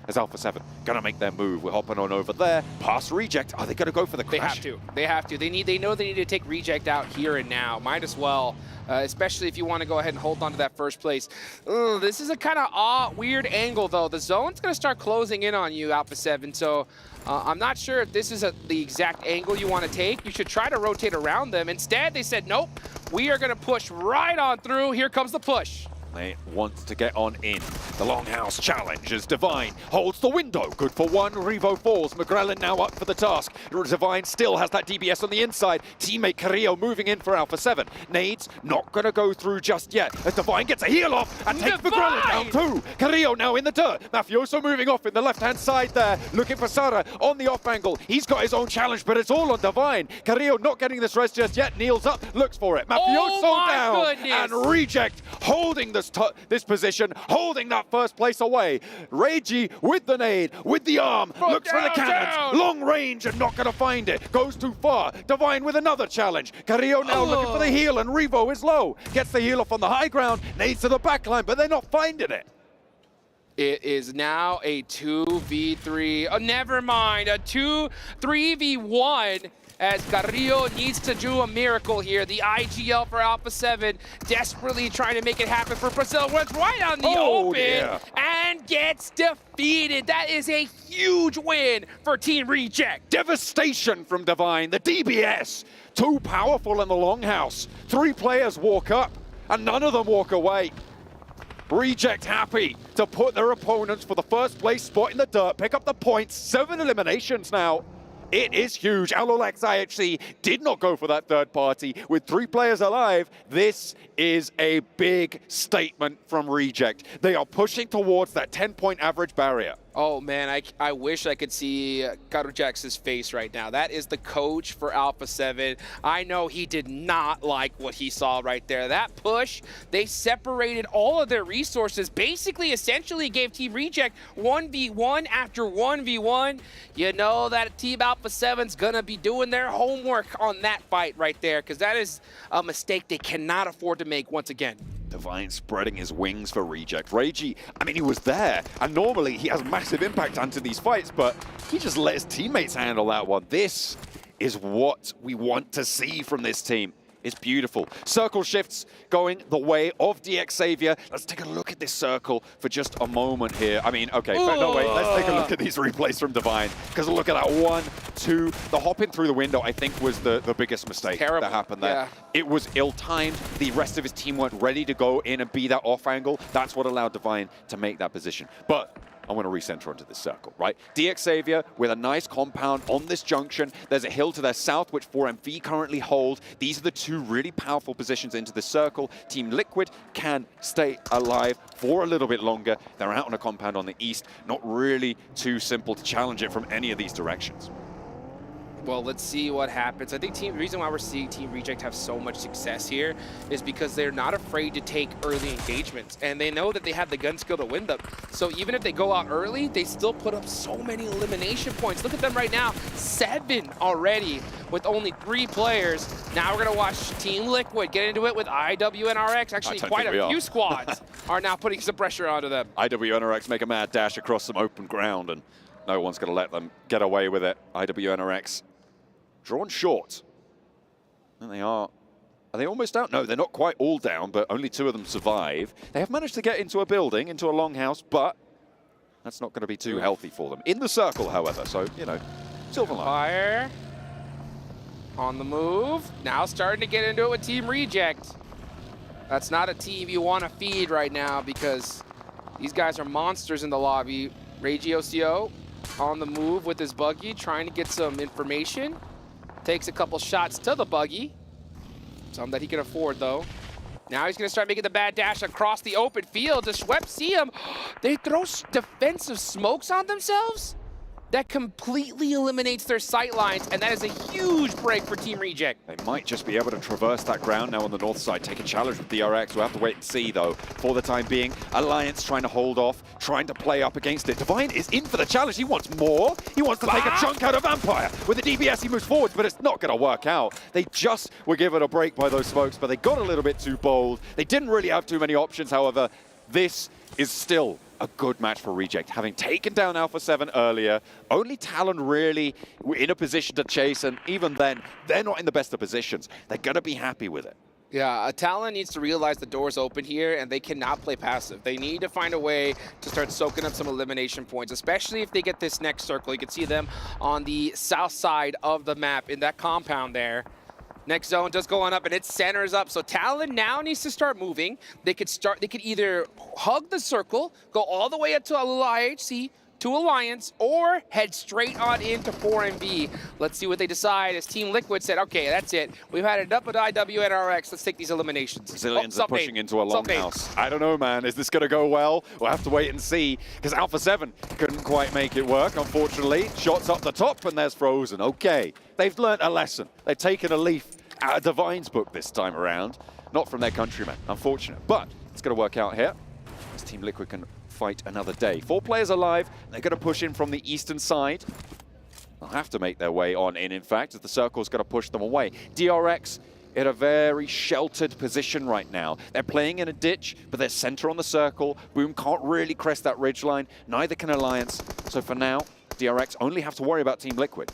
As Alpha 7 gonna make their move. We're hopping on over there. Past Reject. Are they gonna go for the crash? They have to. They know they need to take Reject out here and now. Might as well, especially if you want to go ahead and hold on to that first place. This is a kind of weird angle, though. The zone's gonna start closing in on you, Alpha 7. So I'm not sure if this is the exact angle you want to take. You should try to rotate around them. Instead, they said, nope, we are gonna push right on through. Here comes the push. They want to get on in. The Longhouse challenges. Divine holds the window. Good for one. Revo falls. McGrellin now up for the task. Divine still has that DBS on the inside. Teammate Carrillo moving in for Alpha 7. Nades not going to go through just yet. As Divine gets a heal off and takes McGrellin down too. Carrillo now in the dirt. Mafioso moving off in the left-hand side there. Looking for Sara on the off angle. He's got his own challenge, but it's all on Divine. Carrillo not getting this res just yet. Kneels up, looks for it. Mafioso down. Goodness. And Reject holding this position, holding that first place away. Reiji with the nade, with the arm, looks for the cannons, long range and not going to find it. Goes too far. Divine with another challenge. Carrillo now looking for the heal, and Revo is low. Gets the heal off on the high ground, nades to the back line, but they're not finding it. It is now a 2v3. Oh, never mind. A 3v1. As Carrillo needs to do a miracle here. The IGL for Alpha 7 desperately trying to make it happen for Brazil. Runs right on the open and gets defeated. That is a huge win for Team Reject. Devastation from Divine. The DBS, too powerful in the Longhouse. 3 players walk up and none of them walk away. Reject happy to put their opponents for the first place spot in the dirt, pick up the points. 7 eliminations now. It is huge. Alolex IHC did not go for that third party. With 3 players alive, this is a big statement from Reject. They are pushing towards that 10-point average barrier. Oh man, I wish I could see Karujax's face right now. That is the coach for Alpha 7. I know he did not like what he saw right there. That push, they separated all of their resources, basically essentially gave Team Reject 1v1 after 1v1. You know that Team Alpha 7's gonna be doing their homework on that fight right there, because that is a mistake they cannot afford to make once again. Divine spreading his wings for Reject. Reiji, I mean, he was there, and normally he has massive impact onto these fights, but he just let his teammates handle that one. This is what we want to see from this team. is beautiful. Circle shifts going the way of DX Xavier. Let's take a look at this circle for just a moment here. I mean, okay, no, wait, let's take a look at these replays from Divine, because look at that 1, 2, the hopping through the window, I think was the biggest mistake that happened there. Yeah. It was ill-timed. The rest of his team weren't ready to go in and be that off angle. That's what allowed Divine to make that position. But I want to recenter onto this circle, right? DX Xavier with a nice compound on this junction. There's a hill to their south, which 4MV currently hold. These are the two really powerful positions into the circle. Team Liquid can stay alive for a little bit longer. They're out on a compound on the east. Not really too simple to challenge it from any of these directions. Well, let's see what happens. I think the reason why we're seeing Team Reject have so much success here is because they're not afraid to take early engagements, and they know that they have the gun skill to win them. So even if they go out early, they still put up so many elimination points. Look at them right now, 7 already with only 3 players. Now we're gonna watch Team Liquid get into it with IWNRX. Actually, quite a few squads are now putting some pressure onto them. IWNRX make a mad dash across some open ground, and no one's gonna let them get away with it. IWNRX drawn short. And are they almost out? No, they're not quite all down, but only 2 of them survive. They have managed to get into a building, into a longhouse, but that's not going to be too healthy for them. In the circle, however, so, you know, silver line. Fire. On the move. Now starting to get into it with Team Reject. That's not a team you want to feed right now because these guys are monsters in the lobby. Regiocio on the move with his buggy, trying to get some information. Takes a couple shots to the buggy. Some that he can afford, though. Now he's going to start making the bad dash across the open field. Does Schwepp see him? They throw defensive smokes on themselves? That completely eliminates their sight lines, and that is a huge break for Team Reject. They might just be able to traverse that ground now on the north side, take a challenge with DRX. We'll have to wait and see, though. For the time being, Alliance trying to hold off, trying to play up against it. Divine is in for the challenge. He wants more. He wants to take a chunk out of Vampire. With the DBS, he moves forward, but it's not going to work out. They just were given a break by those smokes, but they got a little bit too bold. They didn't really have too many options, however. This is still a good match for Reject. Having taken down Alpha 7 earlier, only Talon really were in a position to chase, and even then, they're not in the best of positions. They're going to be happy with it. Yeah, Talon needs to realize the door's open here, and they cannot play passive. They need to find a way to start soaking up some elimination points, especially if they get this next circle. You can see them on the south side of the map in that compound there. Next zone does go on up, and it centers up. So Talon now needs to start moving. They could either hug the circle, go all the way up to a little IHC, to Alliance, or head straight on into 4MV. Let's see what they decide, as Team Liquid said, okay, that's it. We've had it up with IWNRX. Let's take these eliminations. Brazilians are pushing into a longhouse. I don't know, man. Is this going to go well? We'll have to wait and see, because Alpha 7 couldn't quite make it work, unfortunately. Shots up the top, and there's Frozen. Okay, they've learnt a lesson. They've taken a leaf out of Divine's book this time around. Not from their countrymen, unfortunate. But it's going to work out here, as Team Liquid can fight another day. 4 players alive. They're going to push in from the eastern side. They'll have to make their way on in fact, as the circle's going to push them away. DRX in a very sheltered position right now. They're playing in a ditch, but they're center on the circle. Boom can't really crest that ridgeline. Neither can Alliance. So for now, DRX only have to worry about Team Liquid.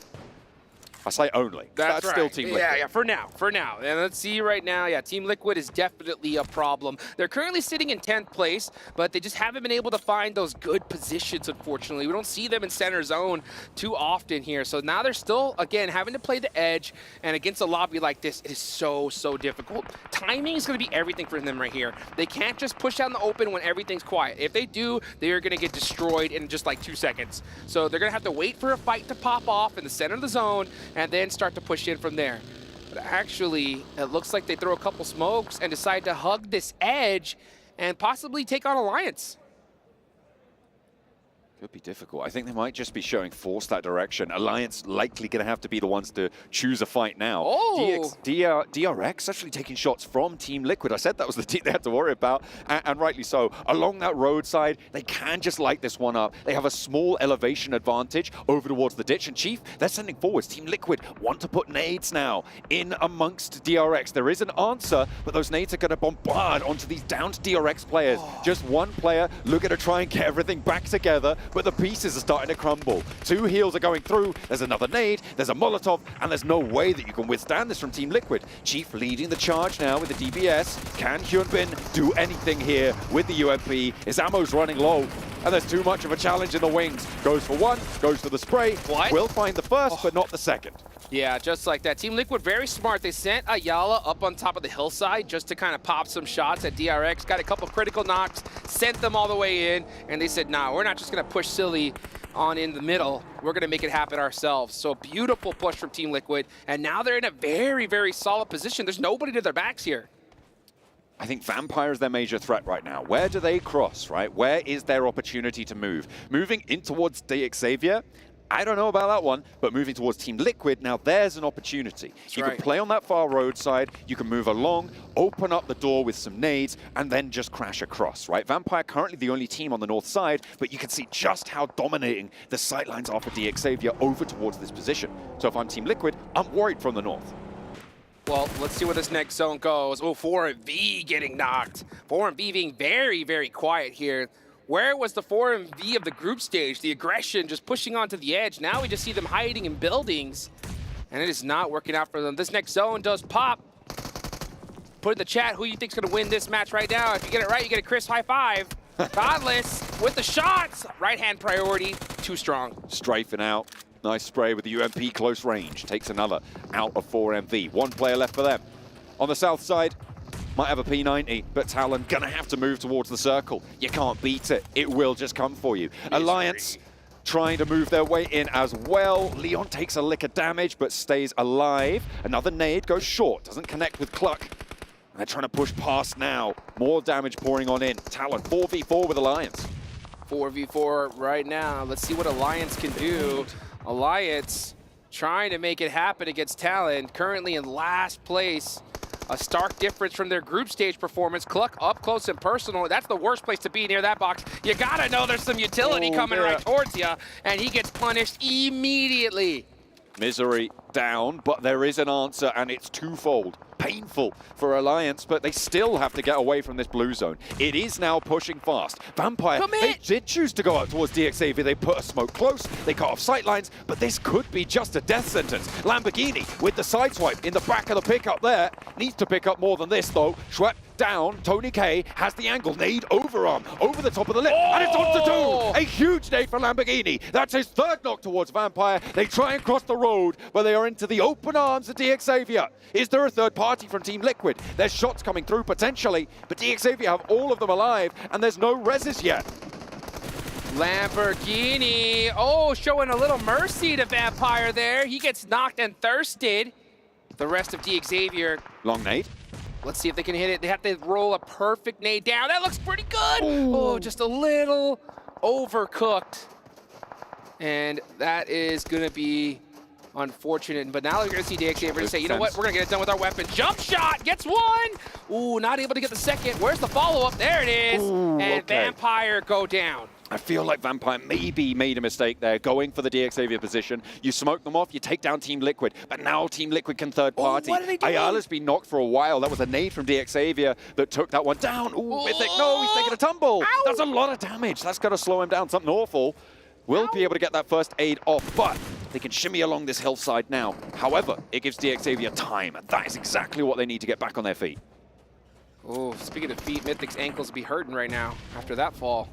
I say only. That's right. Still Team Liquid. Yeah, for now. And let's see right now, yeah, Team Liquid is definitely a problem. They're currently sitting in 10th place, but they just haven't been able to find those good positions, unfortunately. We don't see them in center zone too often here. So now they're still, again, having to play the edge, and against a lobby like this, it is so difficult. Timing is going to be everything for them right here. They can't just push out in the open when everything's quiet. If they do, they are going to get destroyed in just like 2 seconds. So they're going to have to wait for a fight to pop off in the center of the zone, and then start to push in from there. But actually, it looks like they throw a couple smokes and decide to hug this edge and possibly take on Alliance. Could be difficult. I think they might just be showing force that direction. Alliance likely going to have to be the ones to choose a fight now. Oh! DRX actually taking shots from Team Liquid. I said that was the team they had to worry about, and rightly so. Along that roadside, they can just light this one up. They have a small elevation advantage over towards the ditch, and Chief, they're sending forwards. Team Liquid want to put nades now in amongst DRX. There is an answer, but those nades are going to bombard onto these downed DRX players. Just one player looking to try and get everything back together. but the pieces are starting to crumble. 2 heals are going through, there's another nade, there's a Molotov, and there's no way that you can withstand this from Team Liquid. Chief leading the charge now with the DBS. Can Hyunbin do anything here with the UMP? His ammo's running low, and there's too much of a challenge in the wings. Goes for one, goes for the spray. What? Will find the first, but not the second. Yeah, just like that. Team Liquid, very smart. They sent Ayala up on top of the hillside just to kind of pop some shots at DRX. Got a couple critical knocks, sent them all the way in, and they said, nah, we're not just going to push Silly on in the middle. We're going to make it happen ourselves. So beautiful push from Team Liquid, and now they're in a very, very solid position. There's nobody to their backs here. I think Vampire is their major threat right now. Where do they cross, right? Where is their opportunity to move? Moving in towards Xavier, I don't know about that one, but moving towards Team Liquid, now there's an opportunity. You can play on that far roadside, you can move along, open up the door with some nades, and then just crash across, right? Vampire currently the only team on the north side, but you can see just how dominating the sightlines are for Xavier over towards this position. So if I'm Team Liquid, I'm worried from the north. Well, let's see where this next zone goes. Oh, 4MV getting knocked. 4MV being very, very quiet here. Where was the 4MV of the group stage? The aggression just pushing onto the edge. Now we just see them hiding in buildings, and it is not working out for them. This next zone does pop. Put in the chat who you think's gonna win this match right now. If you get it right, you get a crisp high five. Godless with the shots. Right hand priority, too strong. Strafing out. Nice spray with the UMP close range. Takes another out of 4MV. 1 player left for them. On the south side, might have a P90, but Talon gonna have to move towards the circle. You can't beat it. It will just come for you. Alliance trying to move their way in as well. Leon takes a lick of damage, but stays alive. Another nade goes short, doesn't connect with Cluck. And they're trying to push past now. More damage pouring on in. Talon 4v4 with Alliance. 4v4 right now. Let's see what Alliance can do. Alliance trying to make it happen against Talon. Currently in last place. A stark difference from their group stage performance. Cluck up close and personal. That's the worst place to be near that box. You gotta know there's some utility coming right towards you, and he gets punished immediately. Misery down, but there is an answer, and it's twofold. Painful for Alliance, but they still have to get away from this blue zone. It is now pushing fast. Vampire, they did choose to go up towards Xavier. They put a smoke close, they cut off sight lines, but this could be just a death sentence. Lamborghini with the sideswipe in the back of the pickup there. Needs to pick up more than this, though. Schwepp down. Tony K has the angle. Nade overarm over the top of the lip, and it's on to 2. A huge nade for Lamborghini. That's his 3rd knock towards Vampire. They try and cross the road, but they are into the open arms of Xavier. Is there a third party from Team Liquid? There's shots coming through potentially, but Xavier have all of them alive, and there's no reses yet. Lamborghini, showing a little mercy to Vampire there. He gets knocked and thirsted. The rest of Xavier. Long nade. Let's see if they can hit it. They have to roll a perfect nade down. That looks pretty good. Oh, just a little overcooked. And that is going to be unfortunate. But now you're going to see Xavier say, you know what, we're going to get it done with our weapon. Jump shot, gets 1. Ooh, not able to get the second. Where's the follow-up? There it is. And Vampire go down. I feel like Vampire maybe made a mistake there, going for the Xavier position. You smoke them off, you take down Team Liquid, but now Team Liquid can third party. What are they doing? Ayala's been knocked for a while. That was a nade from Xavier that took that one down. Ooh, Mythic, no, he's taking a tumble. Ow. That's a lot of damage. That's got to slow him down, something awful. Will be able to get that first aid off, but they can shimmy along this hillside now. However, it gives Xavier time, and that is exactly what they need to get back on their feet. Oh, speaking of feet, Mythic's ankles will be hurting right now after that fall.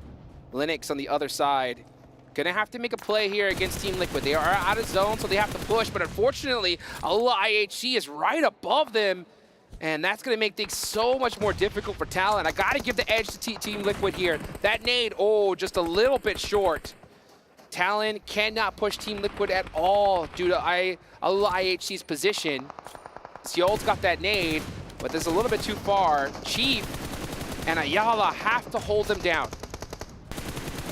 Linux on the other side. Gonna have to make a play here against Team Liquid. They are out of zone, so they have to push, but unfortunately, IHC is right above them, and that's gonna make things so much more difficult for Talon. I gotta give the edge to Team Liquid here. That nade, just a little bit short. Talon cannot push Team Liquid at all due to IHC's position. Seoul's got that nade, but this is a little bit too far. Chief and Ayala have to hold them down.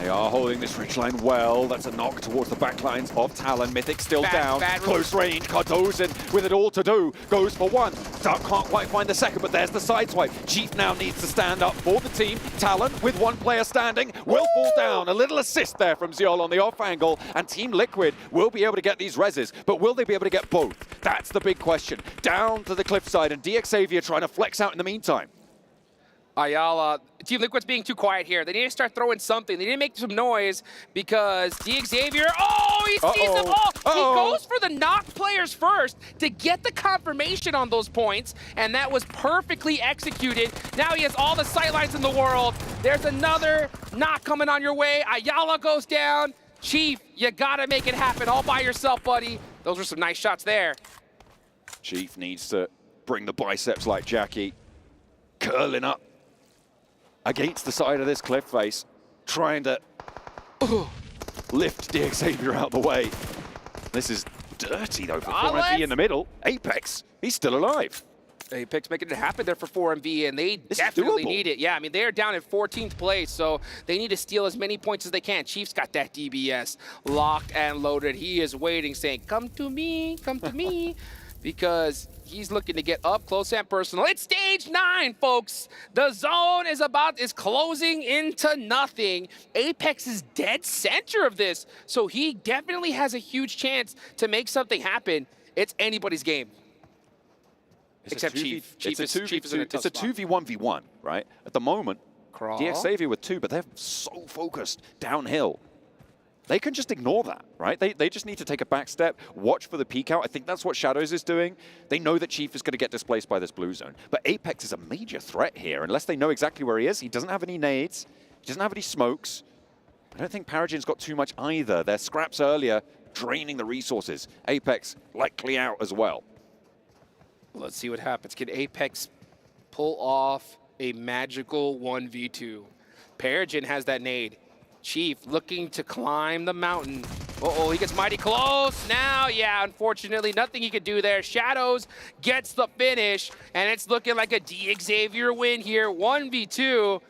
They are holding this ridgeline well. That's a knock towards the backlines of Talon. Mythic still down. Close range. Cardozen with it all to do. Goes for 1. Dark can't quite find the second, but there's the sideswipe. Chief now needs to stand up for the team. Talon with 1 player standing will fall down. A little assist there from Zeol on the off angle, and Team Liquid will be able to get these reses, but will they be able to get both? That's the big question. Down to the cliffside, and Xavier trying to flex out in the meantime. Ayala Team Liquid's being too quiet here. They need to start throwing something. They need to make some noise because Xavier, oh, he sees them all. He goes for the knock players first to get the confirmation on those points, and that was perfectly executed. Now he has all the sightlines in the world. There's another knock coming on your way. Ayala goes down. Chief, you gotta make it happen all by yourself, buddy. Those were some nice shots there. Chief needs to bring the biceps like Jackie, curling up against the side of this cliff face, trying to lift Xavier out the way. This is dirty though for 4MV in the middle. Apex, he's still alive. Apex making it happen there for 4MV, and they definitely need it. Yeah, I mean, they are down in 14th place, so they need to steal as many points as they can. Chief's got that DBS locked and loaded. He is waiting, saying, come to me, because he's looking to get up close and personal. It's stage 9, folks. The zone is closing into nothing. Apex is dead center of this, so he definitely has a huge chance to make something happen. It's anybody's game. Except Chief. Chief is in a tough spot. It's a 2v1v1, right? At the moment, Crawl. Xavier with 2, but they're so focused downhill. They can just ignore that, right? They just need to take a back step, watch for the peek out. I think that's what Shadows is doing. They know that Chief is going to get displaced by this blue zone. But Apex is a major threat here, unless they know exactly where he is. He doesn't have any nades. He doesn't have any smokes. I don't think Paragen's got too much either. Their scraps earlier, draining the resources. Apex likely out as well. Let's see what happens. Can Apex pull off a magical 1v2? Paragen has that nade. Chief looking to climb the mountain. Uh-oh, he gets mighty close. Now, yeah, unfortunately, nothing he could do there. Shadows gets the finish, and it's looking like a Xavier win here. 1v2.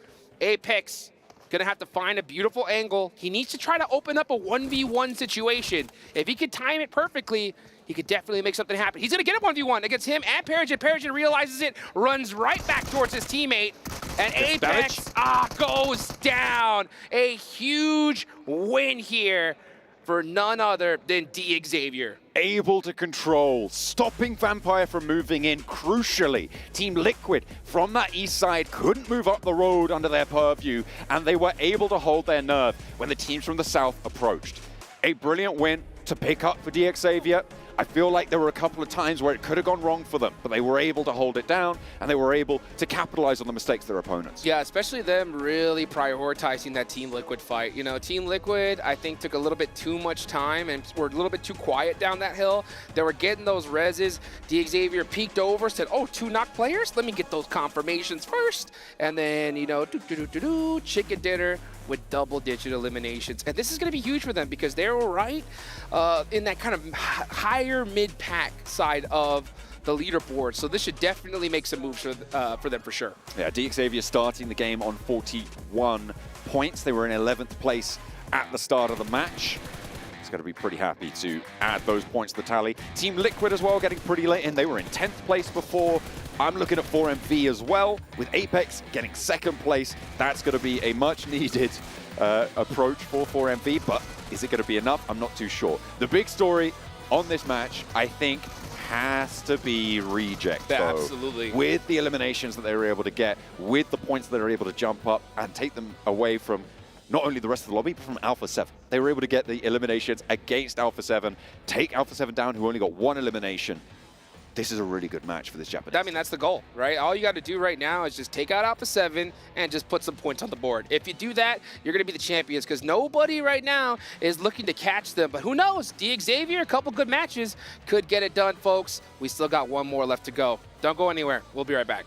Apex gonna have to find a beautiful angle. He needs to try to open up a 1v1 situation. If he could time it perfectly, he could definitely make something happen. He's gonna get a 1v1 against him and Paragen. Paragen realizes it, runs right back towards his teammate, and Apex goes down. A huge win here for none other than Xavier. Able to control, stopping Vampire from moving in crucially. Team Liquid from that east side couldn't move up the road under their purview, and they were able to hold their nerve when the teams from the south approached. A brilliant win to pick up for Xavier. I feel like there were a couple of times where it could have gone wrong for them, but they were able to hold it down, and they were able to capitalize on the mistakes of their opponents. Yeah, especially them really prioritizing that Team Liquid fight. You know, Team Liquid, I think, took a little bit too much time and were a little bit too quiet down that hill. They were getting those reses. Xavier peeked over, said, oh, 2 knock players? Let me get those confirmations first. And then, you know, chicken dinner with double-digit eliminations. And this is going to be huge for them because they were right in that kind of higher mid-pack side of the leaderboard. So this should definitely make some moves for them for sure. Yeah, Xavier starting the game on 41 points. They were in 11th place at the start of the match. It's going to be pretty happy to add those points to the tally. Team Liquid as well getting pretty late in. They were in 10th place before. I'm looking at 4MV as well, with Apex getting 2nd place. That's going to be a much-needed approach for 4MV, but is it going to be enough? I'm not too sure. The big story on this match, I think, has to be Reject, though. Absolutely. With the eliminations that they were able to get, with the points that they're able to jump up and take them away from not only the rest of the lobby, but from Alpha 7. They were able to get the eliminations against Alpha 7, take Alpha 7 down, who only got 1 elimination. This is a really good match for this Japanese. I mean, that's the goal, right? All you got to do right now is just take out Alpha 7 and just put some points on the board. If you do that, you're going to be the champions because nobody right now is looking to catch them. But who knows? Xavier, a couple good matches could get it done, folks. We still got 1 more left to go. Don't go anywhere. We'll be right back.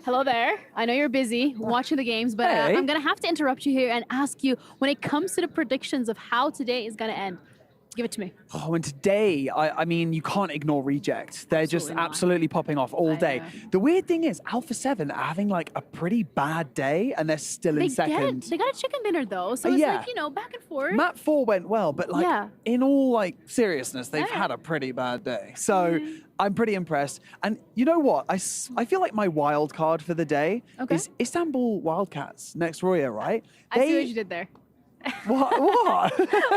Hello there. I know you're busy watching the games, but Hey. I'm going to have to interrupt you here and ask you, when it comes to the predictions of how today is going to end, give it to me. Oh, and today, I mean, you can't ignore Reject. They're just absolutely popping off all day. The weird thing is, Alpha 7 are having like a pretty bad day, and they're still in second. They got a chicken dinner, though, so it's yeah. like, you know, back and forth. Map 4 went well, but like, Yeah. in all like seriousness, they've had a pretty bad day. So I'm pretty impressed. And you know what? I feel like my wild card for the day is Istanbul Wildcats next Royale, right? I see what you did there. What?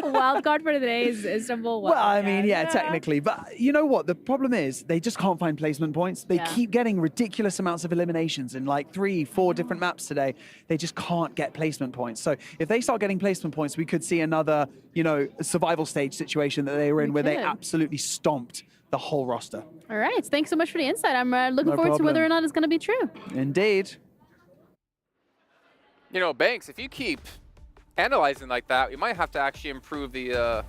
Wild card for today is Istanbul. Well, I mean, yeah, technically. But you know what? The problem is they just can't find placement points. They keep getting ridiculous amounts of eliminations in like 3-4 different maps today. They just can't get placement points. So if they start getting placement points, we could see another, you know, survival stage situation that they were in where they could. absolutely stomped the whole roster. All right. Thanks so much for the insight. I'm looking No forward to whether problem. or not it's going to be true. Indeed. You know, Banks, if you keep analyzing like that, we might have to actually improve the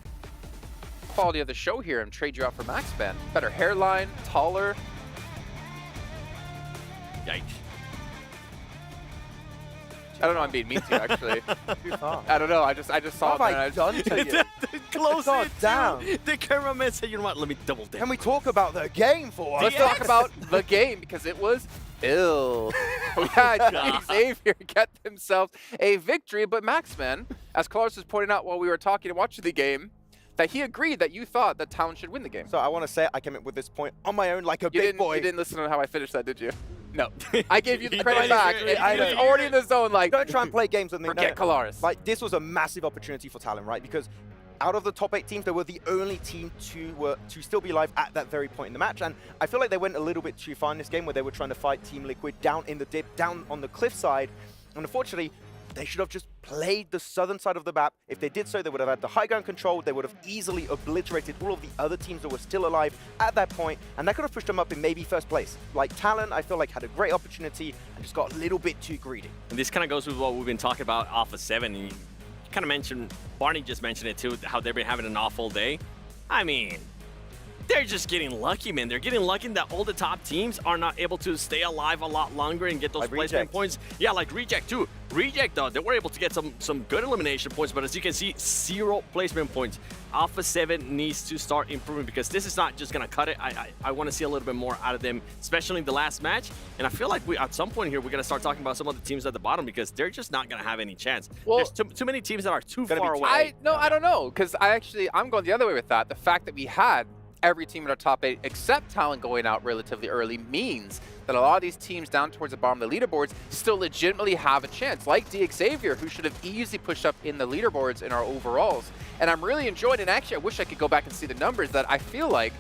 quality of the show here and trade you out for Max Ben. Better hairline, taller. Yikes. I don't know, I'm being mean to you, actually. I don't know, I just saw What it. have I done to you? Close God it down. The cameraman said, you know what, let me double down. Can we talk about the game for once? Let's talk about the game, because it was ill. We had Xavier get themselves a victory, but Maxman, as Carlos was pointing out while we were talking and watching the game, that he agreed that you thought that Talon should win the game. So I want to say I came up with this point on my own like a big boy. You didn't listen to how I finished that, did you? No. I gave you the credit back. I was already in the zone, like, don't try and play games with me. Forget Kalaris. Like, this was a massive opportunity for Talon, right? Because out of the top 8 teams, they were the only team to still be alive at that very point in the match. And I feel like they went a little bit too far in this game where they were trying to fight Team Liquid down in the dip, down on the cliffside. And unfortunately, they should have just played the southern side of the map. If they did so, they would have had the high ground control. They would have easily obliterated all of the other teams that were still alive at that point, and that could have pushed them up in maybe first place. Like Talon, I feel like had a great opportunity and just got a little bit too greedy. And this kind of goes with what we've been talking about Alpha 7. And you kind of mentioned, Barney just mentioned it too, how they've been having an awful day. I mean, they're just getting lucky, man. They're getting lucky that all the top teams are not able to stay alive a lot longer and get those placement points. Yeah, like Reject too. Reject, though, they were able to get some good elimination points, but as you can see, 0 placement points. Alpha 7 needs to start improving because this is not just going to cut it. I want to see a little bit more out of them, especially in the last match. And I feel like at some point here, we're going to start talking about some of the teams at the bottom because they're just not going to have any chance. Well, there's too many teams that are too far away. I don't know, because I'm going the other way with that. The fact that we had every team in our top 8 except Talon going out relatively early means that a lot of these teams down towards the bottom of the leaderboards still legitimately have a chance, like Xavier, who should have easily pushed up in the leaderboards in our overalls. And I'm really enjoying it. And actually, I wish I could go back and see the numbers, that I feel like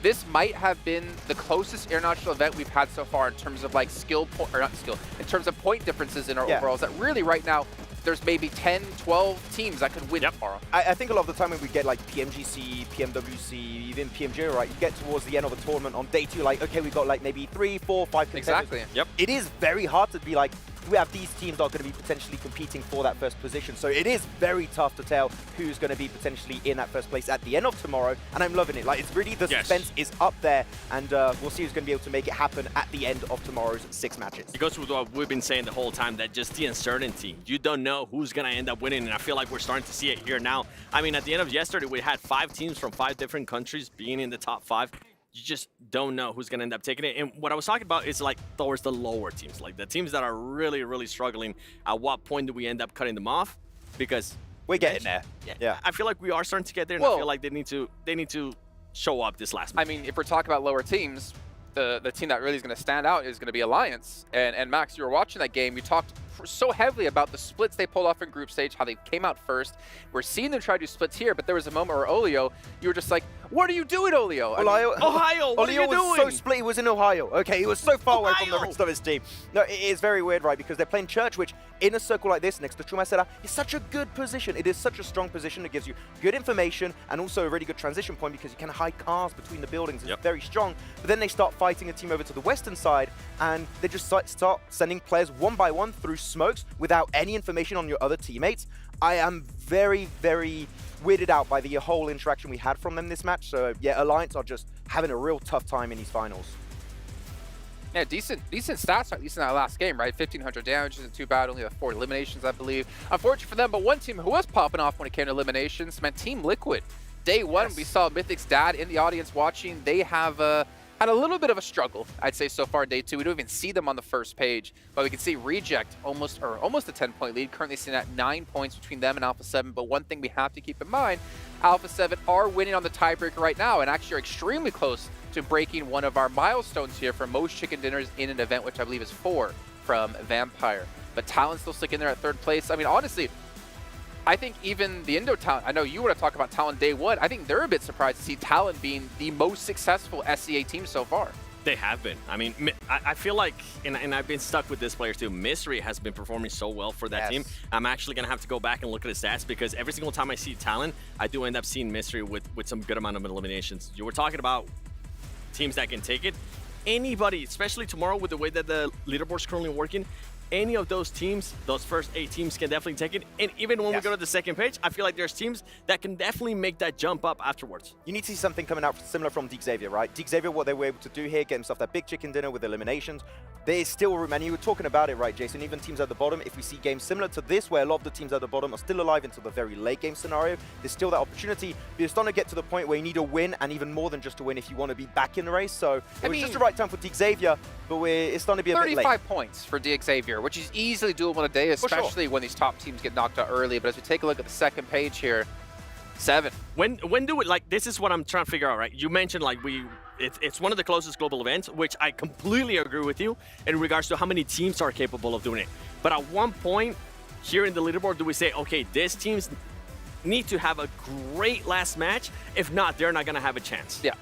this might have been the closest international event we've had so far in terms of like in terms of point differences in our overalls, that really right now there's maybe 10, 12 teams that could win tomorrow. I think a lot of the time when we get like PMGC, PMWC, even PMJ, right, you get towards the end of a tournament on day 2, like, okay, we've got like maybe 3, 4, 5 contenders. Exactly. Yep. It is very hard to be like, we have these teams that are going to be potentially competing for that first position. So it is very tough to tell who's going to be potentially in that first place at the end of tomorrow. And I'm loving it. Like, it's really, the suspense is up there. And we'll see who's going to be able to make it happen at the end of tomorrow's 6 matches. It goes with what we've been saying the whole time, that just the uncertainty. You don't know who's going to end up winning, and I feel like we're starting to see it here now. I mean, at the end of yesterday, we had 5 teams from 5 different countries being in the top 5. You just don't know who's going to end up taking it. And what I was talking about is like towards the lower teams, like the teams that are really, really struggling. At what point do we end up cutting them off? Because we're getting there. Yeah. I feel like we are starting to get there, and I feel like they need to show up this last match. I mean, if we're talking about lower teams, the team that really is going to stand out is going to be Alliance. And Max, you were watching that game. You talked so heavily about the splits they pulled off in group stage, how they came out first. We're seeing them try to do splits here, but there was a moment where Olio, you were just like, what are you doing, Olio? Ohio, what are you was doing? so split, he was in Ohio. Okay, he was so far away from the rest of his team. No, it is very weird, right? Because they're playing Church, which in a circle like this next to Chumacera is such a good position. It is such a strong position. It gives you good information and also a really good transition point because you can hide cars between the buildings. It's very strong. But then they start fighting a team over to the western side, and they just start sending players one by one through smokes without any information on your other teammates. I am very, very weirded out by the whole interaction we had from them this match. So yeah, Alliance are just having a real tough time in these finals. Yeah, decent stats, at least in that last game, right? 1,500 damage isn't too bad. Only 4 eliminations, I believe. Unfortunate for them, but one team who was popping off when it came to eliminations, man, Team Liquid. Day one, we saw Mythic's dad in the audience watching. They have had a little bit of a struggle, I'd say, so far. Day two, we don't even see them on the first page, but we can see Reject almost a 10-point lead, currently sitting at 9 points between them and Alpha 7. But one thing we have to keep in mind, Alpha 7 are winning on the tiebreaker right now, and actually are extremely close to breaking one of our milestones here for most chicken dinners in an event, which I believe is 4 from Vampire. But Talon's still sticking there at 3rd place. I mean, honestly, I think even the Indo Talon, I know you want to talk about Talon day one, I think they're a bit surprised to see Talon being the most successful SEA team so far. They have been. I mean, I feel like, and I've been stuck with this player too, Mystery has been performing so well for that team. I'm actually going to have to go back and look at his stats, because every single time I see Talon, I do end up seeing Mystery with some good amount of eliminations. You were talking about teams that can take it. Anybody, especially tomorrow with the way that the leaderboard's currently working, any of those teams, those first 8 teams can definitely take it. And even when we go to the second page, I feel like there's teams that can definitely make that jump up afterwards. You need to see something coming out similar from Xavier, right? Xavier, what they were able to do here, get himself that big chicken dinner with eliminations. There's still room, and you were talking about it, right, Jason? Even teams at the bottom, if we see games similar to this, where a lot of the teams at the bottom are still alive until the very late game scenario, there's still that opportunity. But you're starting to get to the point where you need a win, and even more than just a win if you want to be back in the race. So it was just the right time for Xavier, but it's starting to be a bit late. 35 points for Xavier, which is easily doable in a day, especially when these top teams get knocked out early. But as we take a look at the second page here, 7. When do it, like, this is what I'm trying to figure out, right? You mentioned, like, it's one of the closest global events, which I completely agree with you in regards to how many teams are capable of doing it. But at one point here in the leaderboard, do we say, okay, these teams need to have a great last match? If not, they're not going to have a chance. Yeah.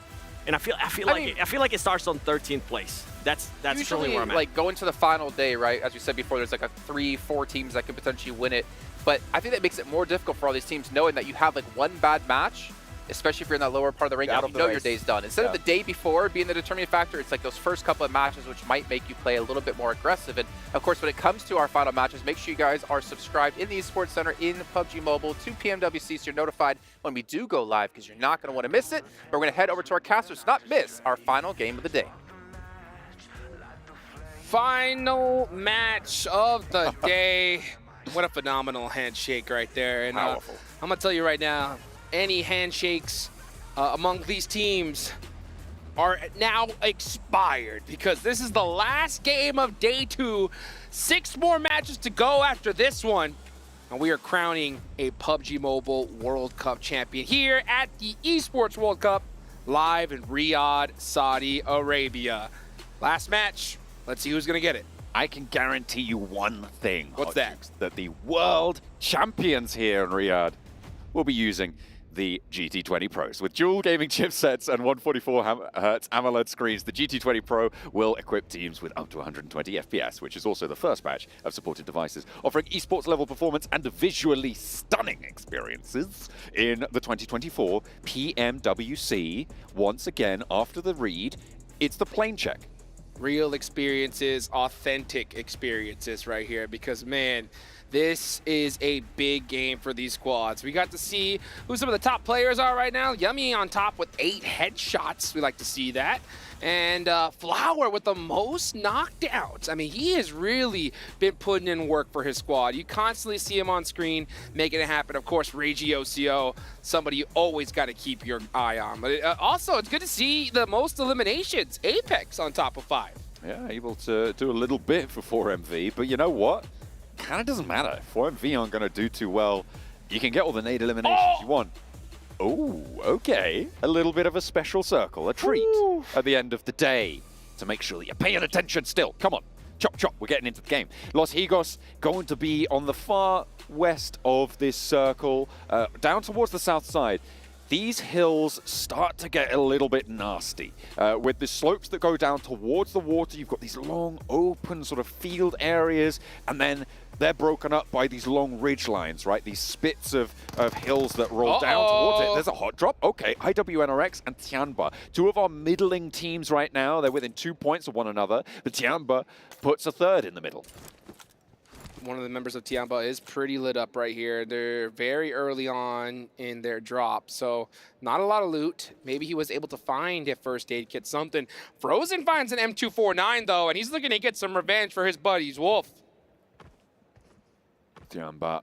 And I feel like it starts on 13th place. That's usually where I'm at. Like going to the final day, right? As we said before, there's like 3-4 teams that could potentially win it. But I think that makes it more difficult for all these teams, knowing that you have like one bad match, especially if you're in that lower part of the ranking, you know your day's done. Instead of the day before being the determining factor, it's like those first couple of matches which might make you play a little bit more aggressive. And of course, when it comes to our final matches, make sure you guys are subscribed in the Esports Center in PUBG Mobile to PMWC so you're notified when we do go live, because you're not going to want to miss it. But we're going to head over to our casters to not miss our final game of the day. Final match of the day. What a phenomenal handshake right there. And I'm going to tell you right now, any handshakes among these teams are now expired, because this is the last game of day 2. 6 more matches to go after this one. And we are crowning a PUBG Mobile World Cup champion here at the Esports World Cup, live in Riyadh, Saudi Arabia. Last match. Let's see who's going to get it. I can guarantee you one thing. What's that? That the world champions here in Riyadh will be using the GT20 Pros. With dual gaming chipsets and 144Hz AMOLED screens, the GT20 Pro will equip teams with up to 120 FPS, which is also the first batch of supported devices, offering esports level performance and visually stunning experiences in the 2024 PMWC. Once again, after the read, it's the plane check. Real experiences, authentic experiences right here, because, man, this is a big game for these squads. We got to see who some of the top players are right now. Yummy on top with 8 headshots. We like to see that. And Flower with the most knockdowns. I mean, he has really been putting in work for his squad. You constantly see him on screen making it happen. Of course, Reggie OCO, somebody you always got to keep your eye on. But also, it's good to see the most eliminations. Apex on top of 5. Yeah, able to do a little bit for 4MV, but you know what? Kind of doesn't matter. 4MV aren't going to do too well. You can get all the nade eliminations you want. Oh, okay. A little bit of a special circle, a treat at the end of the day to make sure that you're paying attention still. Come on. Chop, chop. We're getting into the game. Los Higos going to be on the far west of this circle, down towards the south side. These hills start to get a little bit nasty. With the slopes that go down towards the water, you've got these long, open sort of field areas, and then they're broken up by these long ridge lines, right? These spits of hills that roll down towards it. There's a hot drop. Okay, IWNRX and Tianba, 2 of our middling teams right now. They're within 2 points of one another, but Tianba puts a 3rd in the middle. one of the members of Tiamba is pretty lit up right here. They're very early on in their drop, so not a lot of loot. Maybe he was able to find a first aid kit, something. Frozen finds an M249 though, and he's looking to get some revenge for his buddies. Wolf. Tiamba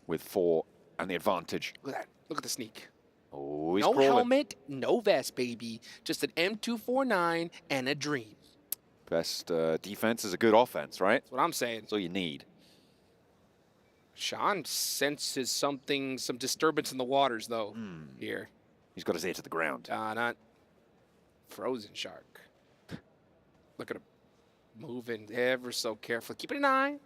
with 4 and the advantage. Look at that. Look at the sneak. Oh, he's no crawling. helmet, no vest, baby. Just an M249 and a dream. Best defense is a good offense, right? That's what I'm saying. That's all you need. Sean senses something, some disturbance in the waters, though, here. He's got his ear to the ground. Not Frozen Shark. Look at him moving ever so carefully. Keeping an eye.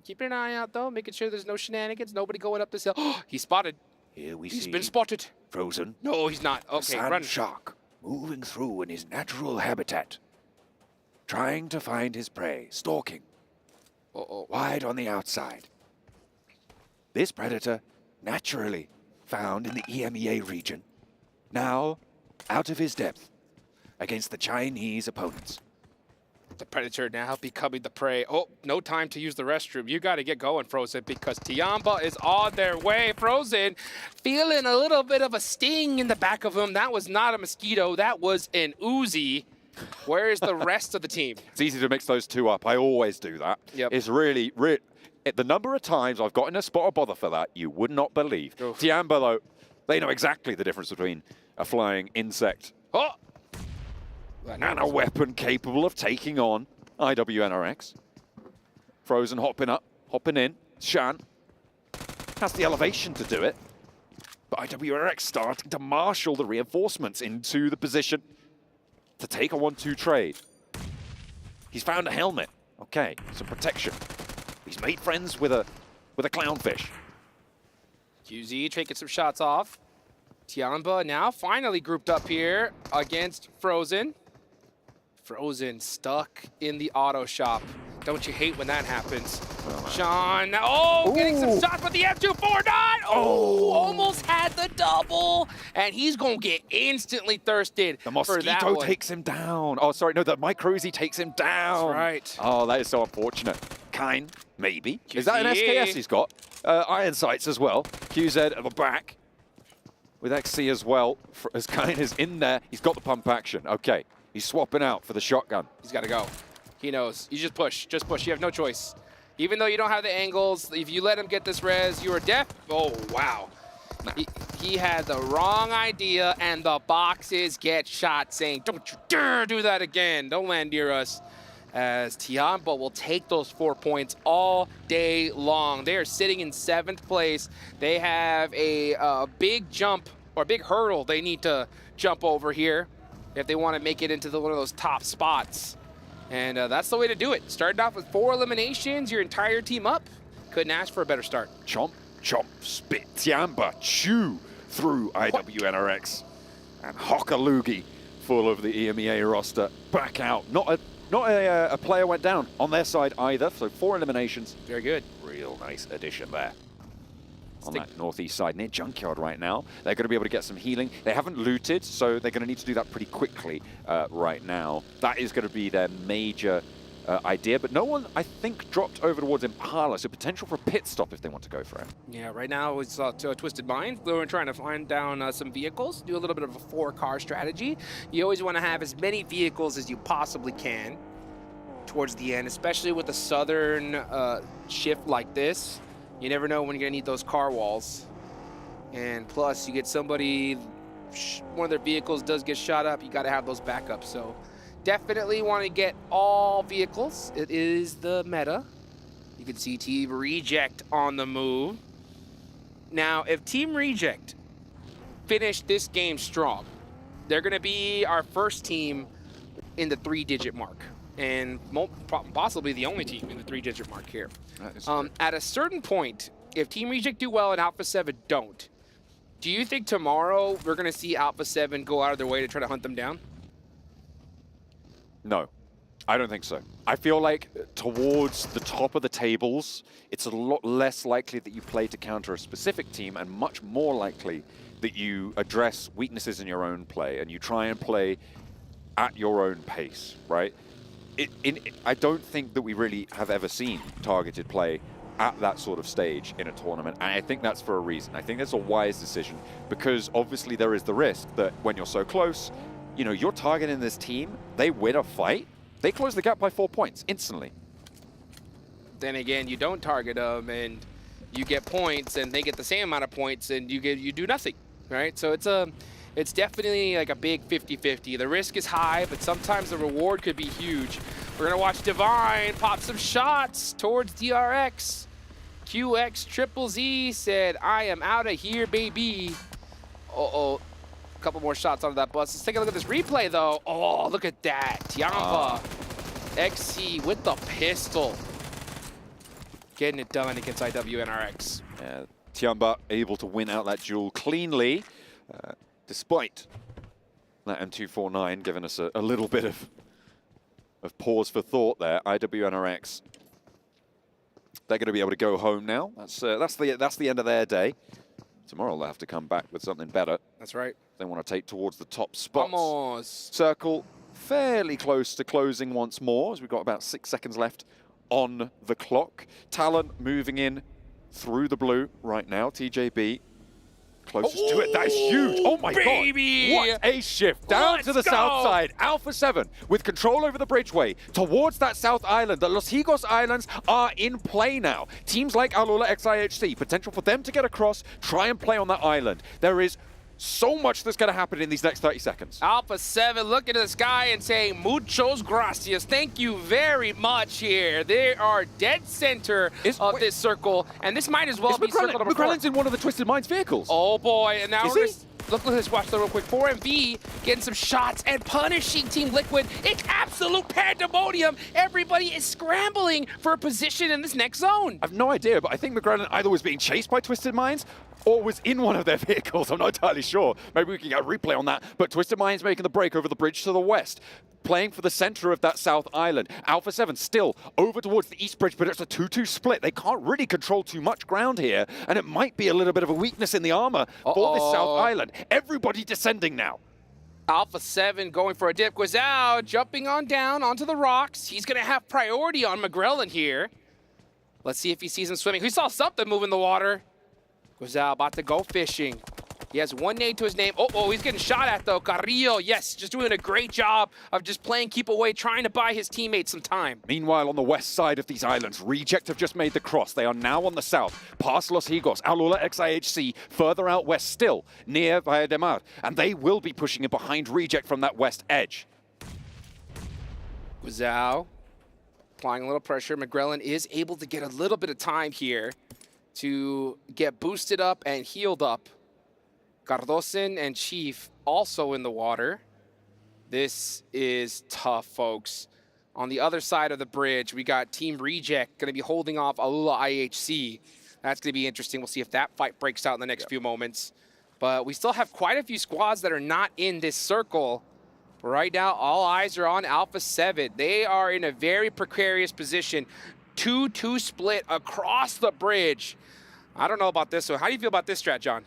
Keeping an eye out, though, making sure there's no shenanigans, nobody going up this hill. Oh, he's spotted. Here we He's see been spotted. Frozen. No, he's not. Okay, Sand run. shark moving through in his natural habitat, trying to find his prey, stalking. Wide on the outside. This predator, naturally found in the EMEA region, now out of his depth against the Chinese opponents. The predator now becoming the prey. Oh, no time to use the restroom. You got to get going, Frozen, because Tiamba is on their way. Frozen feeling a little bit of a sting in the back of him. That was not a mosquito. That was an Uzi. Where is the rest of the team? It's easy to mix those two up. I always do that. Yep. It's really, the number of times I've gotten a spot of bother for that, you would not believe. Tiamba, though, they know exactly the difference between a flying insect and a weapon capable of taking on IWNRX. Frozen hopping up, hopping in. Shan has the elevation to do it. But IWNRX starting to marshal the reinforcements into the position to take a 1-2 trade. He's found a helmet. Okay, some protection. He's made friends with a clownfish. QZ taking some shots off. Tiamba now finally grouped up here against Frozen. Frozen stuck in the auto shop. Don't you hate when that happens? Sean, getting some shots with the M249. Almost had the double. And he's going to get instantly thirsted. The mosquito takes him down. Oh, sorry, no, the Microzy takes him down. That's right. Oh, that is so unfortunate. Kine, maybe. Is that an SKS he's got? Iron sights as well. QZ at the back with XC as well. As Kine is in there, he's got the pump action. Okay, he's swapping out for the shotgun. He's got to go. He knows. You just push. Just push. You have no choice. Even though you don't have the angles, if you let him get this res, you are deaf. Oh, wow. He had the wrong idea, and the boxes get shot, saying, don't you dare do that again. Don't land near us. As Tiamba will take those 4 points all day long. They are sitting in 7th place. They have a big jump, or a big hurdle they need to jump over here if they want to make it into one of those top spots. And that's the way to do it. Starting off with 4 eliminations, your entire team up. Couldn't ask for a better start. Chomp, chomp, spit, Tiamba, chew through IWNRX. And Hokaloogie, full of the EMEA roster, back out. Not a player went down on their side either, so 4 eliminations. Very good. Real nice addition there. On that northeast side, near Junkyard right now. They're going to be able to get some healing. They haven't looted, so they're going to need to do that pretty quickly right now. That is going to be their major idea, but no one, I think, dropped over towards Impala, so potential for a pit stop if they want to go for it. Yeah, right now it's Twisted Mind. We're trying to find down some vehicles, do a little bit of a 4-car strategy. You always want to have as many vehicles as you possibly can towards the end, especially with a southern shift like this. You never know when you're going to need those car walls. And plus, you get somebody, one of their vehicles does get shot up, you got to have those backups. So definitely want to get all vehicles. It is the meta. You can see Team Reject on the move. Now, if Team Reject finish this game strong, they're going to be our first team in the 3-digit mark. And possibly the only team in the 3-digit mark here. At a certain point, if Team Reject do well and Alpha 7 don't, do you think tomorrow we're going to see Alpha 7 go out of their way to try to hunt them down? No, I don't think so. I feel like towards the top of the tables, it's a lot less likely that you play to counter a specific team and much more likely that you address weaknesses in your own play and you try and play at your own pace, right? I don't think that we really have ever seen targeted play at that sort of stage in a tournament, and I think that's for a reason. I think that's a wise decision, because obviously there is the risk that when you're so close, you know, you're targeting this team, they win a fight, they close the gap by 4 points instantly. Then again, you don't target them and you get points, and they get the same amount of points, and you do nothing, right? So it's definitely like a big 50-50. The risk is high, but sometimes the reward could be huge. We're gonna watch Divine pop some shots towards DRX. QX Z said, "I am out of here, baby." Uh-oh. A couple more shots onto that bus. Let's take a look at this replay, though. Oh, look at that. Tiamba. XC with the pistol. Getting it done against IWNRX. Yeah, Tiamba able to win out that duel cleanly, despite that M249 giving us a little bit of pause for thought there. IWNRX, they're going to be able to go home now. That's the end of their day. Tomorrow they'll have to come back with something better. That's right. They want to take towards the top spots. Vamos. Circle fairly close to closing once more, as we've got about 6 seconds left on the clock. Talon moving in through the blue right now. TJB closest to it. That is huge. Oh my baby. God. What a shift. Down Let's to the go. south side. Alpha 7 with control over the bridgeway towards that south island. The Los Higos Islands are in play now. Teams like Alola XIHC, potential for them to get across, try and play on that island. There is so much that's going to happen in these next 30 seconds. Alpha 7 looking at the sky and saying, muchos gracias. Thank you very much here. They are dead center of this circle, and this might as well be circle number 4. McCrellan's in one of the Twisted Minds vehicles. Oh boy, and now Is we're he? look, let's watch that real quick. 4MV getting some shots and punishing Team Liquid. It's absolute pandemonium. Everybody is scrambling for a position in this next zone. I have no idea, but I think McCrellan either was being chased by Twisted Minds or was in one of their vehicles. I'm not entirely sure. Maybe we can get a replay on that. But Twisted Minds making the break over the bridge to the west, playing for the center of that south island. Alpha 7 still over towards the east bridge, but it's a 2-2 split. They can't really control too much ground here, and it might be a little bit of a weakness in the armor for this south island. Everybody descending now. Alpha 7 going for a dip. Guizao jumping on down onto the rocks. He's going to have priority on McGrellan here. Let's see if he sees him swimming. We saw something move in the water. Guizao about to go fishing. He has one nade to his name. Oh, he's getting shot at, though. Carrillo, yes, just doing a great job of just playing keep away, trying to buy his teammates some time. Meanwhile, on the west side of these islands, Reject have just made the cross. They are now on the south, past Los Higos, Alola XIHC, further out west still, near Valle de Mar. And they will be pushing it behind Reject from that west edge. Guizao applying a little pressure. McGrellan is able to get a little bit of time here to get boosted up and healed up. Cardosen and Chief also in the water. This is tough, folks. On the other side of the bridge, we got Team Reject going to be holding off Alola IHC. That's going to be interesting. We'll see if that fight breaks out in the next few moments. But we still have quite a few squads that are not in this circle. Right now, all eyes are on Alpha 7. They are in a very precarious position. 2-2 split across the bridge. I don't know about this one. How do you feel about this strat, John?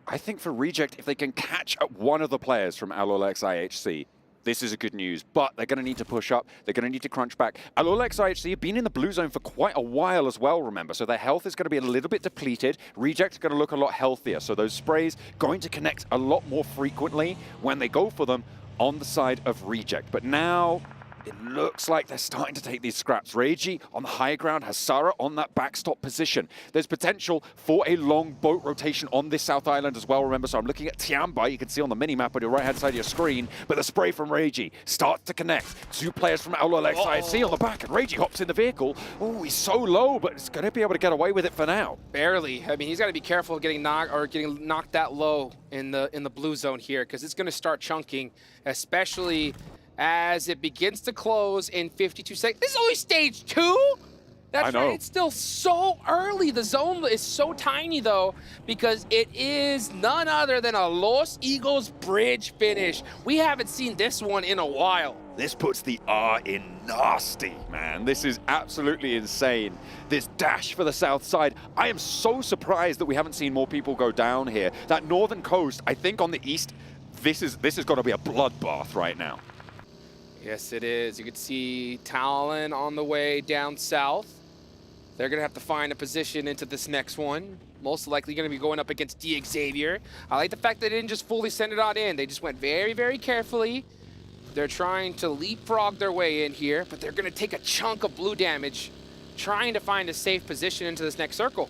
I think for Reject, if they can catch up one of the players from Alola XIHC, this is a good news, but they're going to need to push up. They're going to need to crunch back. Alola XIHC have been in the blue zone for quite a while as well, remember, so their health is going to be a little bit depleted. Reject is going to look a lot healthier, so those sprays going to connect a lot more frequently when they go for them on the side of Reject. But now it looks like they're starting to take these scraps. Reiji on the high ground has Sarah on that backstop position. There's potential for a long boat rotation on this South Island as well, remember. So I'm looking at Tiamba, you can see on the mini-map on your right-hand side of your screen, but the spray from Reiji starts to connect. Two players from Alola XIHC on the back, and Reiji hops in the vehicle. Oh, he's so low, but he's going to be able to get away with it for now. Barely. I mean, he's got to be careful of getting knocked that low in the blue zone here, because it's going to start chunking, especially as it begins to close in 52 seconds. This is only stage 2? That's right, it's still so early. The zone is so tiny, though, because it is none other than a Los Eagles bridge finish. We haven't seen this one in a while. This puts the R in nasty, man. This is absolutely insane. This dash for the south side. I am so surprised that we haven't seen more people go down here. That northern coast, I think on the east, this is going to be a bloodbath right now. Yes, it is. You can see Talon on the way down south. They're going to have to find a position into this next one. Most likely going to be going up against Xavier. I like the fact they didn't just fully send it on in. They just went very, very carefully. They're trying to leapfrog their way in here, but they're going to take a chunk of blue damage, trying to find a safe position into this next circle.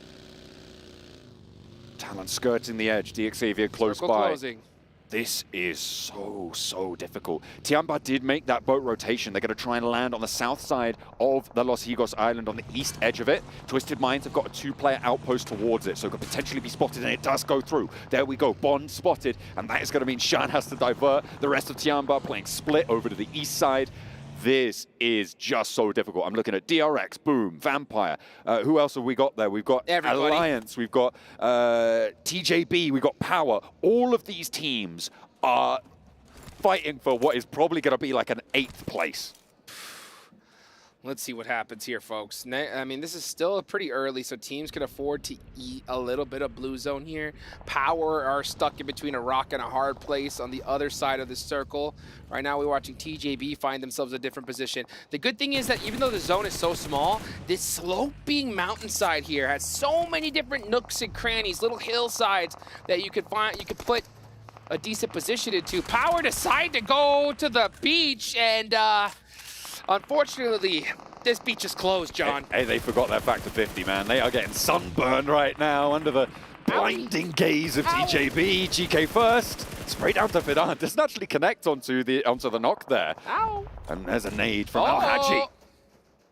Talon skirting the edge, Xavier close Circle by. closing. This is so difficult. Tiamba did make that boat rotation. They're going to try and land on the south side of the Los Higos Island on the east edge of it. Twisted Minds have got a two-player outpost towards it, so it could potentially be spotted, and it does go through. There we go, Bond spotted, and that is going to mean Shan has to divert. The rest of Tiamba playing split over to the east side. This is just so difficult. I'm looking at DRX, Boom, Vampire. Who else have we got there? We've got Everybody. Alliance, we've got TJB, we've got Power. All of these teams are fighting for what is probably going to be like an 8th place. Let's see what happens here, folks. I mean, this is still pretty early, so teams can afford to eat a little bit of blue zone here. Power are stuck in between a rock and a hard place on the other side of the circle. Right now, we're watching TJB find themselves a different position. The good thing is that even though the zone is so small, this sloping mountainside here has so many different nooks and crannies, little hillsides that you could find, you could put a decent position into. Power decide to go to the beach, and unfortunately, this beach is closed, John. Hey, they forgot their factor 50, man. They are getting sunburned right now under the blinding gaze of TJB. GK first, straight down to Fidan. Doesn't actually connect onto the knock there. Ow. And there's a nade from Al-Haji.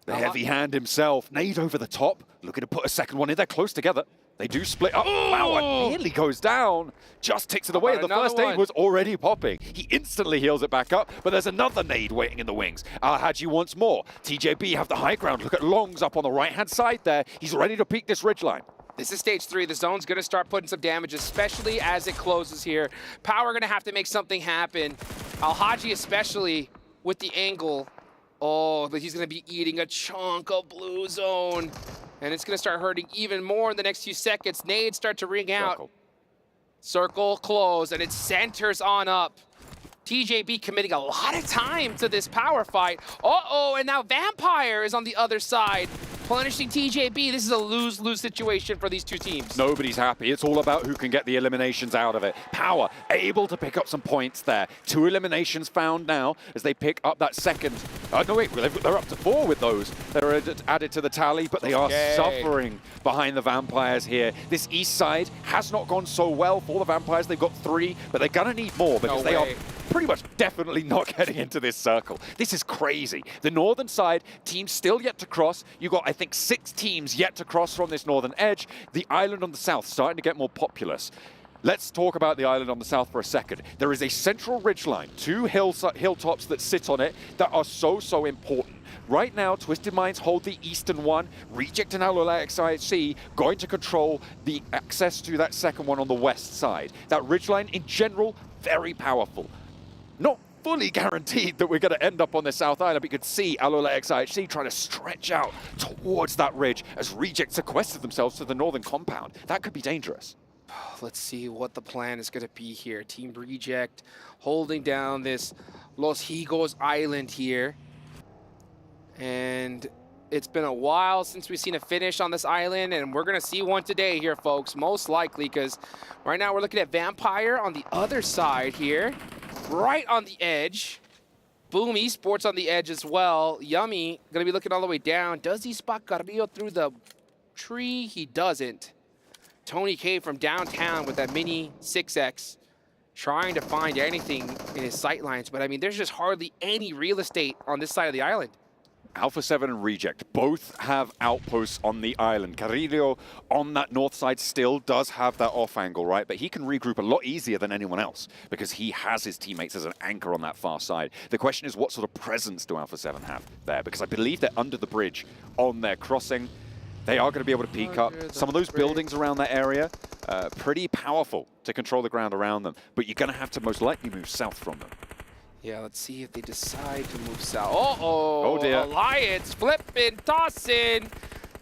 The heavy hand himself. Nade over the top, looking to put a second one in. They're close together. They do split up. Wow, it nearly goes down. Just takes it away. The first nade was already popping. He instantly heals it back up, but there's another nade waiting in the wings. Al-Haji wants more. TJB have the high ground. Look at Longs up on the right-hand side there. He's ready to peek this ridgeline. This is stage 3. The zone's going to start putting some damage, especially as it closes here. Power going to have to make something happen. Al-Haji especially with the angle. Oh, but he's going to be eating a chunk of blue zone. And it's going to start hurting even more in the next few seconds. Nades start to ring out. Circle close, and it centers on up. TJB committing a lot of time to this power fight. Uh-oh, and now Vampire is on the other side, punishing TJB. This is a lose-lose situation for these two teams. Nobody's happy. It's all about who can get the eliminations out of it. Power able to pick up some points there. 2 eliminations found now as they pick up that second. No, wait, they're up to 4 with those. They're added to the tally, but they are suffering behind the Vampires here. This east side has not gone so well for the Vampires. They've got 3, but they're going to need more because they are pretty much definitely not getting into this circle. This is crazy. The northern side, teams still yet to cross. You've got, I think, 6 teams yet to cross from this northern edge. The island on the south starting to get more populous. Let's talk about the island on the south for a second. There is a central ridgeline, 2 hilltops that sit on it that are so important. Right now, Twisted Minds hold the eastern one. Reject and LLXIC going to control the access to that second one on the west side. That ridgeline in general, very powerful. Not fully guaranteed that we're going to end up on the South Island, but you could see Alola XIHC trying to stretch out towards that ridge as Reject sequestered themselves to the northern compound. That could be dangerous. Let's see what the plan is going to be here. Team Reject holding down this Los Higos Island here. And it's been a while since we've seen a finish on this island, and we're going to see one today here, folks, most likely, because right now we're looking at Vampire on the other side here. Right on the edge. Boom Esports on the edge as well. Yummy going to be looking all the way down. Does he spot Carrillo through the tree? He doesn't. Tony K from downtown with that mini 6X trying to find anything in his sightlines. But I mean, there's just hardly any real estate on this side of the island. Alpha 7 and Reject both have outposts on the island. Carrillo on that north side still does have that off angle, right? But he can regroup a lot easier than anyone else because he has his teammates as an anchor on that far side. The question is, what sort of presence do Alpha 7 have there? Because I believe they're under the bridge on their crossing. They are going to be able to peek up. Some of those buildings around that area, pretty powerful to control the ground around them. But you're going to have to most likely move south from them. Yeah, let's see if they decide to move south. Oh dear. Alliance flipping, tossing,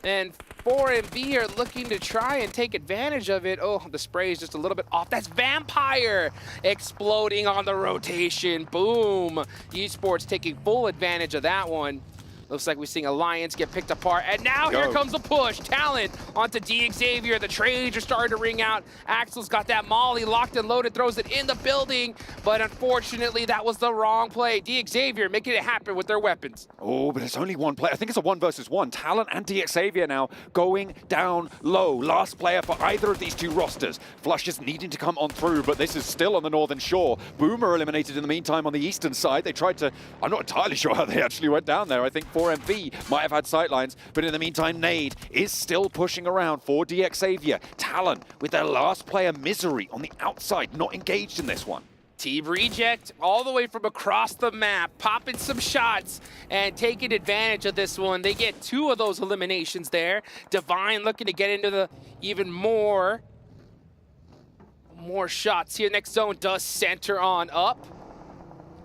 and 4MB are looking to try and take advantage of it. Oh, the spray is just a little bit off. That's Vampire exploding on the rotation. Boom. Esports taking full advantage of that one. Looks like we're seeing Alliance get picked apart. And now here comes a push. Talent onto Xavier. The trades are starting to ring out. Axel's got that molly locked and loaded, throws it in the building. But unfortunately, that was the wrong play. Xavier making it happen with their weapons. Oh, but it's only one player. I think it's a 1 versus 1. Talent and Xavier now going down low. Last player for either of these two rosters. Flush is needing to come on through, but this is still on the northern shore. Boomer eliminated in the meantime on the eastern side. They tried to, I'm not entirely sure how they actually went down there. I think 4MV might have had sightlines, but in the meantime, Nade is still pushing around for Xavier. Talon with their last player, Misery, on the outside, not engaged in this one. Team Reject all the way from across the map, popping some shots and taking advantage of this one. They get 2 of those eliminations there. Divine looking to get into the even more shots here. Next zone does center on up.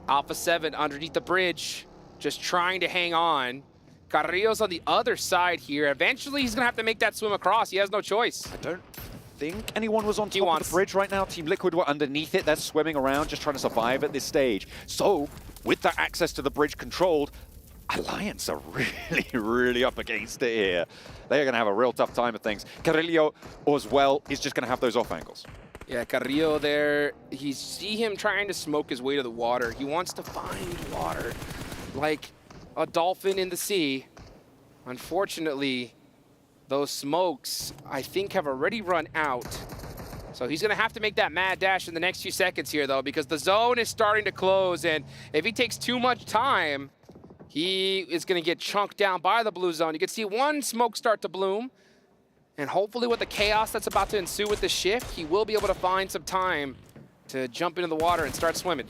Alpha 7 underneath the bridge, just trying to hang on. Carrillo's on the other side here. Eventually, he's going to have to make that swim across. He has no choice. I don't think anyone was on top of the bridge right now. Team Liquid were underneath it. They're swimming around, just trying to survive at this stage. So, with that access to the bridge controlled, Alliance are really, really up against it here. They're going to have a real tough time of things. Carrillo, as well, is just going to have those off angles. Yeah, Carrillo there, you see him trying to smoke his way to the water. He wants to find water like a dolphin in the sea. Unfortunately, those smokes, I think, have already run out. So he's going to have to make that mad dash in the next few seconds here, though, because the zone is starting to close, and if he takes too much time, he is going to get chunked down by the blue zone. You can see one smoke start to bloom. And hopefully with the chaos that's about to ensue with the shift, he will be able to find some time to jump into the water and start swimming.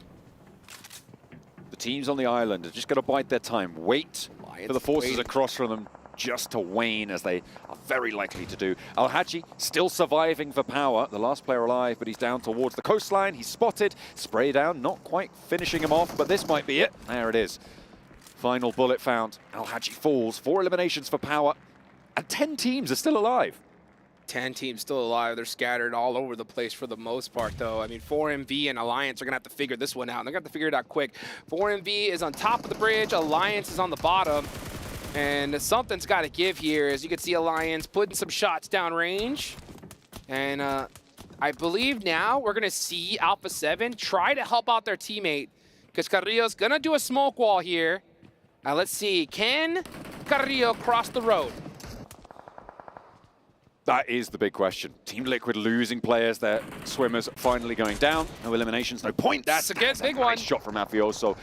The teams on the island are just going to bide their time. Wait for the forces across from them just to wane, as they are very likely to do. Al-Haji still surviving for power. The last player alive, but he's down towards the coastline. He's spotted. Spray down, not quite finishing him off, but this might be it. There it is. Final bullet found. Al-Haji falls. 4 eliminations for power. And 10 teams are still alive. 10 teams still alive. They're scattered all over the place for the most part, though. I mean, 4MV and Alliance are going to have to figure this one out. They're going to have to figure it out quick. 4MV is on top of the bridge. Alliance is on the bottom. And something's got to give here. As you can see, Alliance putting some shots downrange. And I believe now we're going to see Alpha 7 try to help out their teammate, because Carrillo's going to do a smoke wall here. Let's see. Can Carrillo cross the road? That is the big question. Team Liquid losing players, their swimmers finally going down. No eliminations, no points. That's a good big one. Nice shot from Mafioso.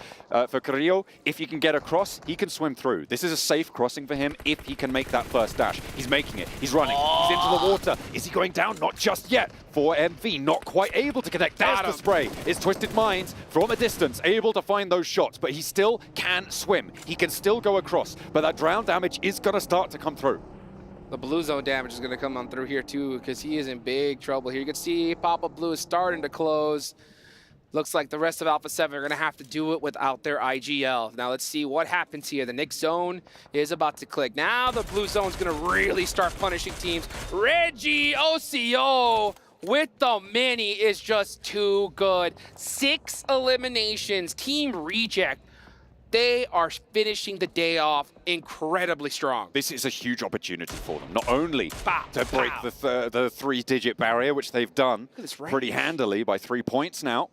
For Carrillo, if he can get across, he can swim through. This is a safe crossing for him if he can make that first dash. He's making it. He's running. He's into the water. Is he going down? Not just yet. 4MV not quite able to connect. There's the spray. It's Twisted Minds from a distance, able to find those shots, but he still can swim. He can still go across, but that drown damage is going to start to come through. The blue zone damage is going to come on through here too, because he is in big trouble here. You can see Papa Blue is starting to close. Looks like the rest of Alpha 7 are going to have to do it without their IGL. Now let's see what happens here. The next zone is about to click. Now the blue zone is going to really start punishing teams. Reggie OCO with the mini is just too good. 6 eliminations. Team Reject. They are finishing the day off incredibly strong. This is a huge opportunity for them, not only to break the 3-digit barrier, which they've done pretty handily by 3 points now,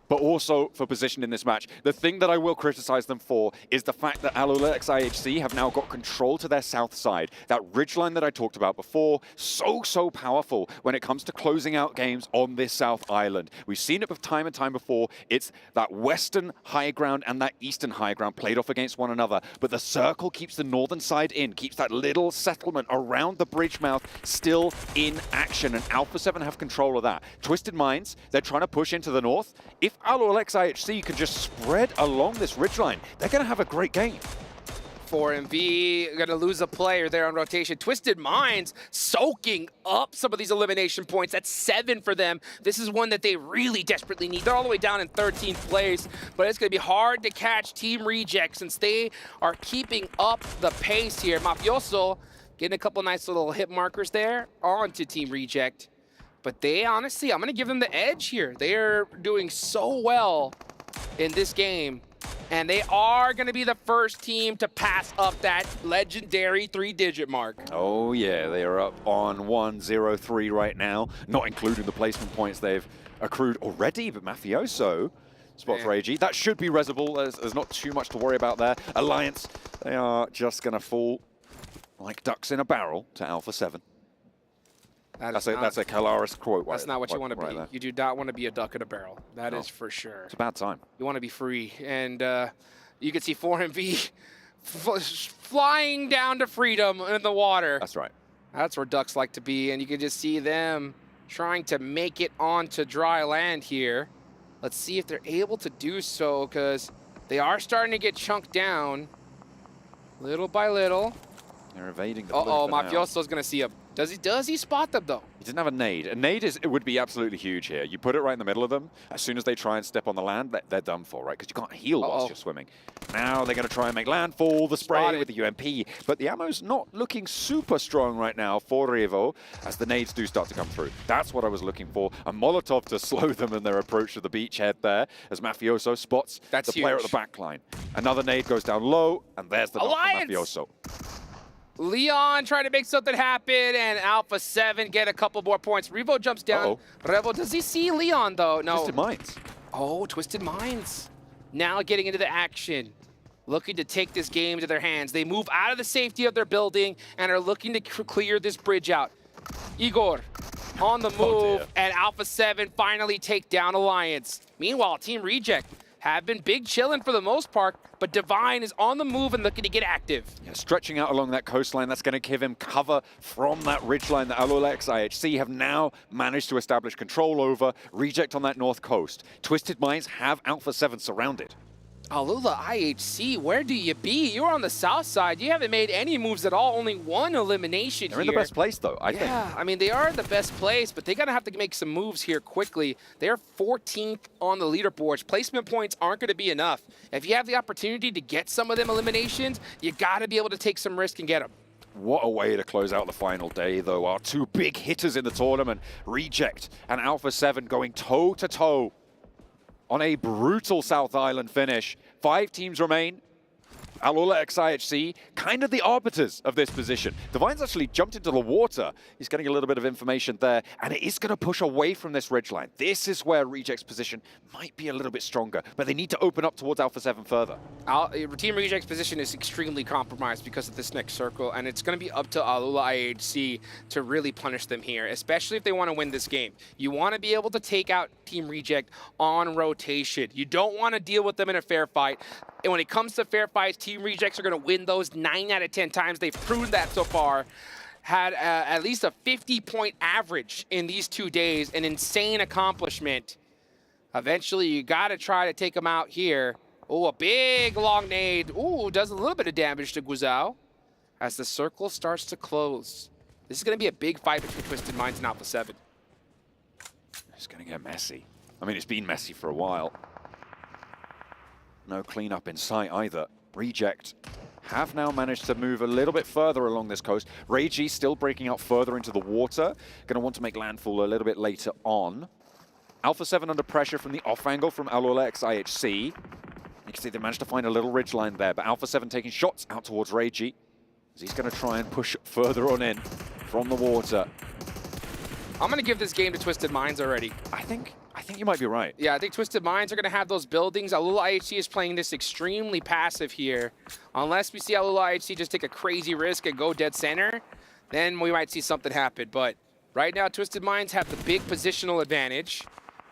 but also for position in this match. The thing that I will criticize them for is the fact that Alolex IHC have now got control to their south side. That ridgeline that I talked about before, so powerful when it comes to closing out games on this South Island. We've seen it time and time before. It's that western high ground and that eastern high ground played off against one another, but the circle keeps the northern side in, keeps that little settlement around the bridge mouth still in action, and Alpha 7 have control of that. Twisted Minds, they're trying to push into the north. If Alolex IHC can just spread along this ridgeline, they're going to have a great game. 4MV going to lose a player there on rotation. Twisted Minds soaking up some of these elimination points. That's 7 for them. This is one that they really desperately need. They're all the way down in 13th place, but it's going to be hard to catch Team Reject since they are keeping up the pace here. Mafioso getting a couple nice little hit markers there onto Team Reject. But they honestly, I'm going to give them the edge here. They are doing so well in this game. And they are going to be the first team to pass up that legendary 3-digit mark. Oh yeah, they are up on 1-0-3 right now, not including the placement points they've accrued already, but Mafioso spots Reiji. That should be resable. There's not too much to worry about there. Alliance, they are just going to fall like ducks in a barrel to Alpha 7. That's a Kalaris quote. That's not what you want to be. There. You do not want to be a duck in a barrel. That is for sure. It's a bad time. You want to be free. And you can see 4MV flying down to freedom in the water. That's right. That's where ducks like to be. And you can just see them trying to make it onto dry land here. Let's see if they're able to do so, because they are starting to get chunked down little by little. They're evading the Uh-oh, Mafioso's going to see a... Does he spot them, though? He doesn't have a nade. A nade it would be absolutely huge here. You put it right in the middle of them. As soon as they try and step on the land, they're done for, right? Because you can't heal whilst you're swimming. Now they're going to try and make landfall, the spray with the UMP. But the ammo's not looking super strong right now for Revo, as the nades do start to come through. That's what I was looking for. A Molotov to slow them in their approach to the beachhead there, as Mafioso spots the player at the back line. Another nade goes down low, and there's the knock from Mafioso. Leon trying to make something happen, and Alpha 7 get a couple more points. Revo jumps down. Revo, does he see Leon, though? No. Twisted Minds. Oh, Twisted Minds. Now getting into the action. Looking to take this game to their hands. They move out of the safety of their building and are looking to clear this bridge out. Igor on the move, and Alpha 7 finally take down Alliance. Meanwhile, Team Reject have been big chillin' for the most part, but Divine is on the move and looking to get active. Yeah, stretching out along that coastline, that's going to give him cover from that ridgeline that Alolex IHC have now managed to establish control over. Reject on that north coast. Twisted Minds have Alpha 7 surrounded. Alula IHC, where do you be? You're on the south side. You haven't made any moves at all. Only one elimination They're in the best place, though, I think. Yeah, I mean, they are in the best place, but they're going to have to make some moves here quickly. They're 14th on the leaderboards. Placement points aren't going to be enough. If you have the opportunity to get some of them eliminations, you got to be able to take some risk and get them. What a way to close out the final day, though. Our two big hitters in the tournament, Reject and Alpha 7, going toe-to-toe on a brutal South Island finish. 5 teams remain. Alula XIHC, kind of the arbiters of this position. Divine's actually jumped into the water. He's getting a little bit of information there, and it is going to push away from this ridgeline. This is where Reject's position might be a little bit stronger, but they need to open up towards Alpha 7 further. Team Reject's position is extremely compromised because of this next circle, and it's going to be up to Alula IHC to really punish them here, especially if they want to win this game. You want to be able to take out Team Reject on rotation. You don't want to deal with them in a fair fight. And when it comes to fair fights, Team Rejects are going to win those 9 out of 10 times. They've proved that so far. Had at least a 50-point average in these 2 days, an insane accomplishment. Eventually, you got to try to take them out here. Oh, a big long nade. Ooh, does a little bit of damage to Guizhou as the circle starts to close. This is going to be a big fight between Twisted Minds and Alpha 7. It's going to get messy. I mean, it's been messy for a while. No cleanup in sight either. Reject have now managed to move a little bit further along this coast. Reiji still breaking out further into the water. Going to want to make landfall a little bit later on. Alpha 7 under pressure from the off angle from Alolex IHC. You can see they managed to find a little ridgeline there, but Alpha 7 taking shots out towards Reiji, as he's going to try and push further on in from the water. I'm going to give this game to Twisted Minds already. I think you might be right. Yeah, I think Twisted Minds are going to have those buildings. Alula IHC is playing this extremely passive here. Unless we see Alula IHC just take a crazy risk and go dead center, then we might see something happen. But right now, Twisted Minds have the big positional advantage.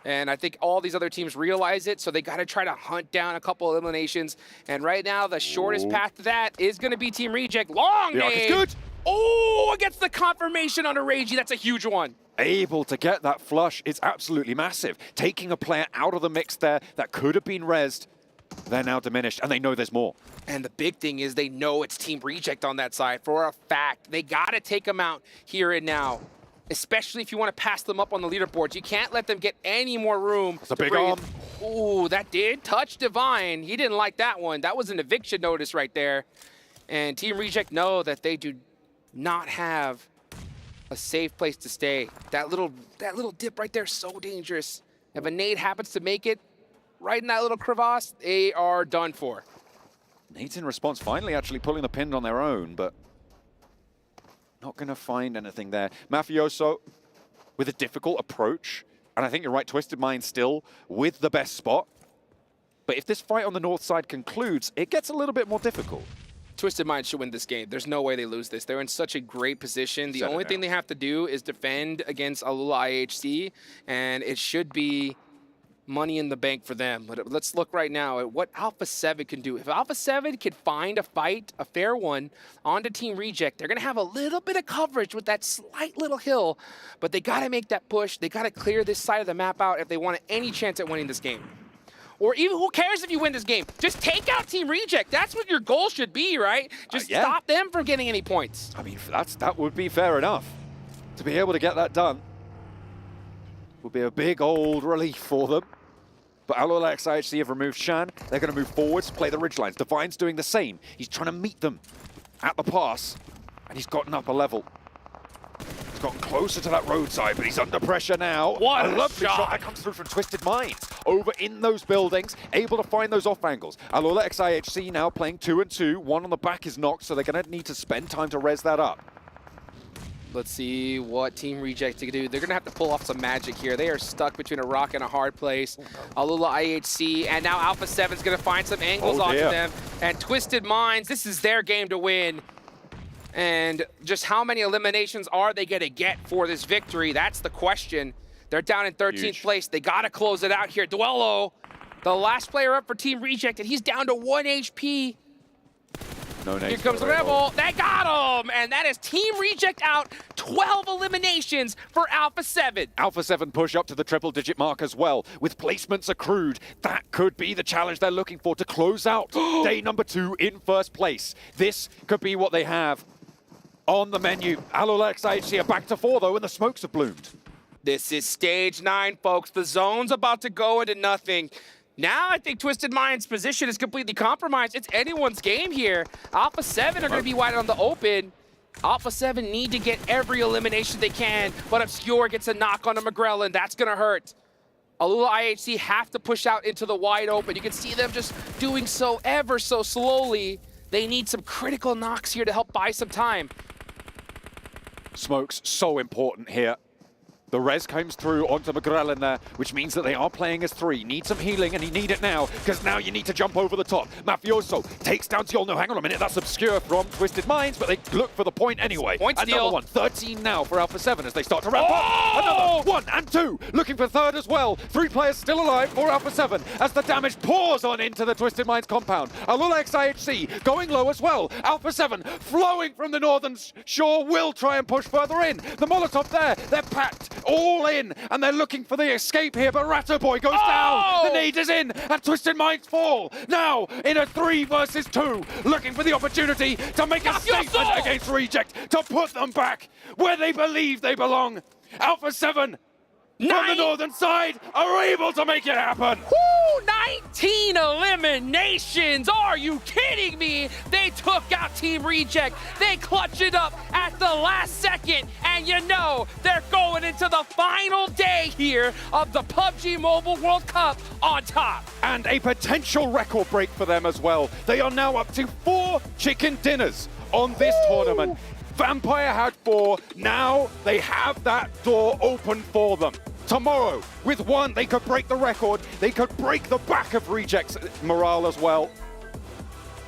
And I think all these other teams realize it, so they got to try to hunt down a couple eliminations. And right now, the shortest path to that is going to be Team Reject. Long nade! Good. Oh, gets the confirmation on a Reiji. That's a huge one. Able to get that flush is absolutely massive. Taking a player out of the mix there that could have been rezzed. They're now diminished, and they know there's more. And the big thing is they know it's Team Reject on that side for a fact. They got to take them out here and now, especially if you want to pass them up on the leaderboards. You can't let them get any more room. That's a big arm. Ooh, that did touch Divine. He didn't like that one. That was an eviction notice right there. And Team Reject know that they do not have a safe place to stay. That little dip right there is so dangerous. If a nade happens to make it, right in that little crevasse, they are done for. Nate in response finally actually pulling the pin on their own, but not going to find anything there. Mafioso with a difficult approach, and I think you're right, Twisted Mind still with the best spot. But if this fight on the north side concludes, it gets a little bit more difficult. Twisted Mind should win this game. There's no way they lose this. They're in such a great position. The only thing they have to do is defend against Alula IHC, and it should be money in the bank for them. But let's look right now at what Alpha 7 can do. If Alpha 7 can find a fight, a fair one, onto Team Reject, they're going to have a little bit of coverage with that slight little hill, but they got to make that push. They got to clear this side of the map out if they want any chance at winning this game. Or even, who cares if you win this game? Just take out Team Reject. That's what your goal should be, right? Just stop them from getting any points. I mean, that would be fair enough. To be able to get that done would be a big old relief for them. But Alula IHC have removed Shan. They're going to move forwards, play the ridgelines. Divine's doing the same. He's trying to meet them at the pass, and he's gotten up a level. He's gotten closer to that roadside, but he's under pressure now. What a lovely shot that comes through from Twisted Minds. Over in those buildings, able to find those off angles. Alula IHC now playing 2-2. One on the back is knocked, so they're going to need to spend time to res that up. Let's see what Team Reject can do. They're going to have to pull off some magic here. They are stuck between a rock and a hard place. Alula IHC, and now Alpha 7's going to find some angles onto them. And Twisted Minds, this is their game to win. And just how many eliminations are they going to get for this victory? That's the question. They're down in 13th place. They got to close it out here. Duello, the last player up for Team Reject, and he's down to 1 HP. No name. Here comes the Rebel. They got him! And that is Team Reject out. 12 eliminations for Alpha 7. Alpha 7 push up to the triple-digit mark as well. With placements accrued, that could be the challenge they're looking for to close out day number 2 in first place. This could be what they have on the menu. Alula IHC are back to 4, though, and the smokes have bloomed. This is stage 9, folks. The zone's about to go into nothing. Now I think Twisted Mind's position is completely compromised. It's anyone's game here. Alpha 7 are going to be wide on the open. Alpha 7 need to get every elimination they can, but Obscure gets a knock on a McGrellin. That's going to hurt. Alula IHC have to push out into the wide open. You can see them just doing so ever so slowly. They need some critical knocks here to help buy some time. Smokes so important here. The res comes through onto McGrellin there, which means that they are playing as 3. Need some healing, and you need it now, because now you need to jump over the top. Mafioso takes down Tiol. No, hang on a minute, that's Obscure from Twisted Minds, but they look for the point anyway. Point steal. Another one, 13 now for Alpha 7 as they start to ramp up. Another 1 and 2, looking for third as well. 3 players still alive for Alpha 7 as the damage pours on into the Twisted Minds compound. Alula IHC going low as well. Alpha 7 flowing from the northern shore will try and push further in. The Molotov there, they're packed all in, and they're looking for the escape here, but Ratto Boy goes down. The nade is in, and Twisted Minds fall. Now, in a 3 versus 2, looking for the opportunity to make a statement against Reject, to put them back where they believe they belong. Alpha 7 from the northern side are able to make it happen. Woo! 19 eliminations! Are you kidding me? They took out Team Reject. They clutched it up at the last second. And you know, they're going into the final day here of the PUBG Mobile World Cup on top. And a potential record break for them as well. They are now up to 4 chicken dinners on this tournament. Vampire had 4, now they have that door open for them. Tomorrow, with 1, they could break the record, they could break the back of Reject's morale as well.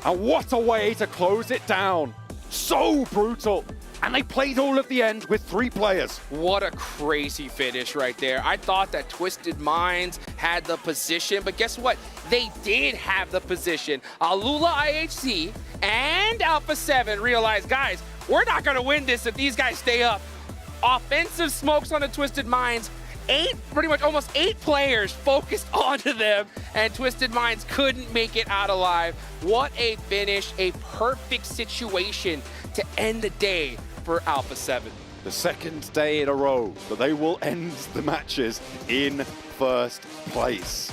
And what a way to close it down. So brutal. And they played all of the end with 3 players. What a crazy finish right there. I thought that Twisted Minds had the position, but guess what? They did have the position. Alula IHC and Alpha 7 realized, guys, we're not going to win this if these guys stay up. Offensive smokes on the Twisted Minds. 8, pretty much almost 8 players focused onto them, and Twisted Minds couldn't make it out alive. What a finish, a perfect situation to end the day for Alpha 7. The second day in a row that they will end the matches in first place.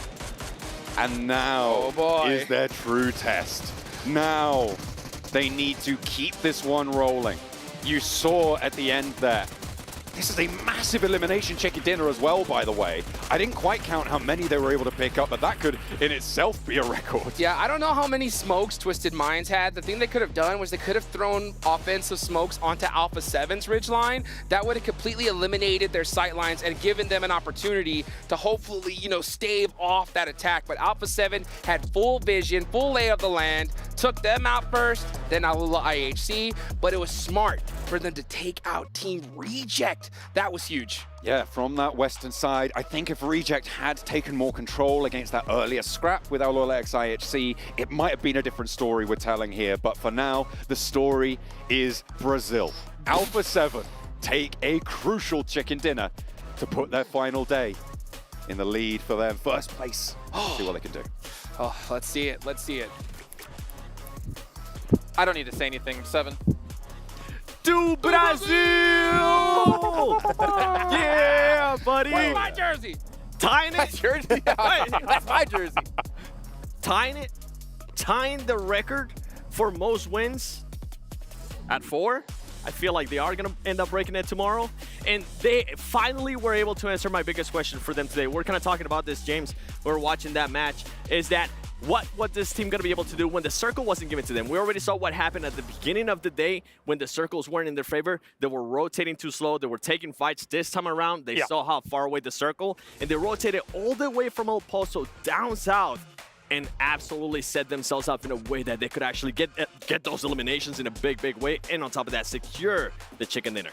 And now is their true test. Now they need to keep this one rolling. You saw at the end there, This is a massive elimination chicken dinner as well, by the way. I didn't quite count how many they were able to pick up, but that could in itself be a record. Yeah, I don't know how many smokes Twisted Minds had. The thing they could have done was they could have thrown offensive smokes onto Alpha 7's ridge line. That would have completely eliminated their sight lines and given them an opportunity to hopefully, you know, stave off that attack. But Alpha 7 had full vision, full lay of the land, took them out first, then Alula IHC, but it was smart for them to take out Team Reject. That was huge. Yeah, from that western side, I think if Reject had taken more control against that earlier scrap with Alula X IHC, it might have been a different story we're telling here. But for now, the story is Brazil. Alpha 7 take a crucial chicken dinner to put their final day in the lead for them. First place. See what they can do. Oh, let's see it. Let's see it. I don't need to say anything. 7. Do Brazil! Yeah, buddy! Where's my jersey? Tying it. My jersey? That's my jersey. Tying the record for most wins at 4. I feel like they are going to end up breaking it tomorrow. And they finally were able to answer my biggest question for them today. We're kind of talking about this, James. We're watching that match. Is that what this team going to be able to do when the circle wasn't given to them? We already saw what happened at the beginning of the day when the circles weren't in their favor. They were rotating too slow. They were taking fights. This time around, they saw how far away the circle, and they rotated all the way from El Pozo down south and absolutely set themselves up in a way that they could actually get those eliminations in a big, big way, and on top of that, secure the chicken dinner.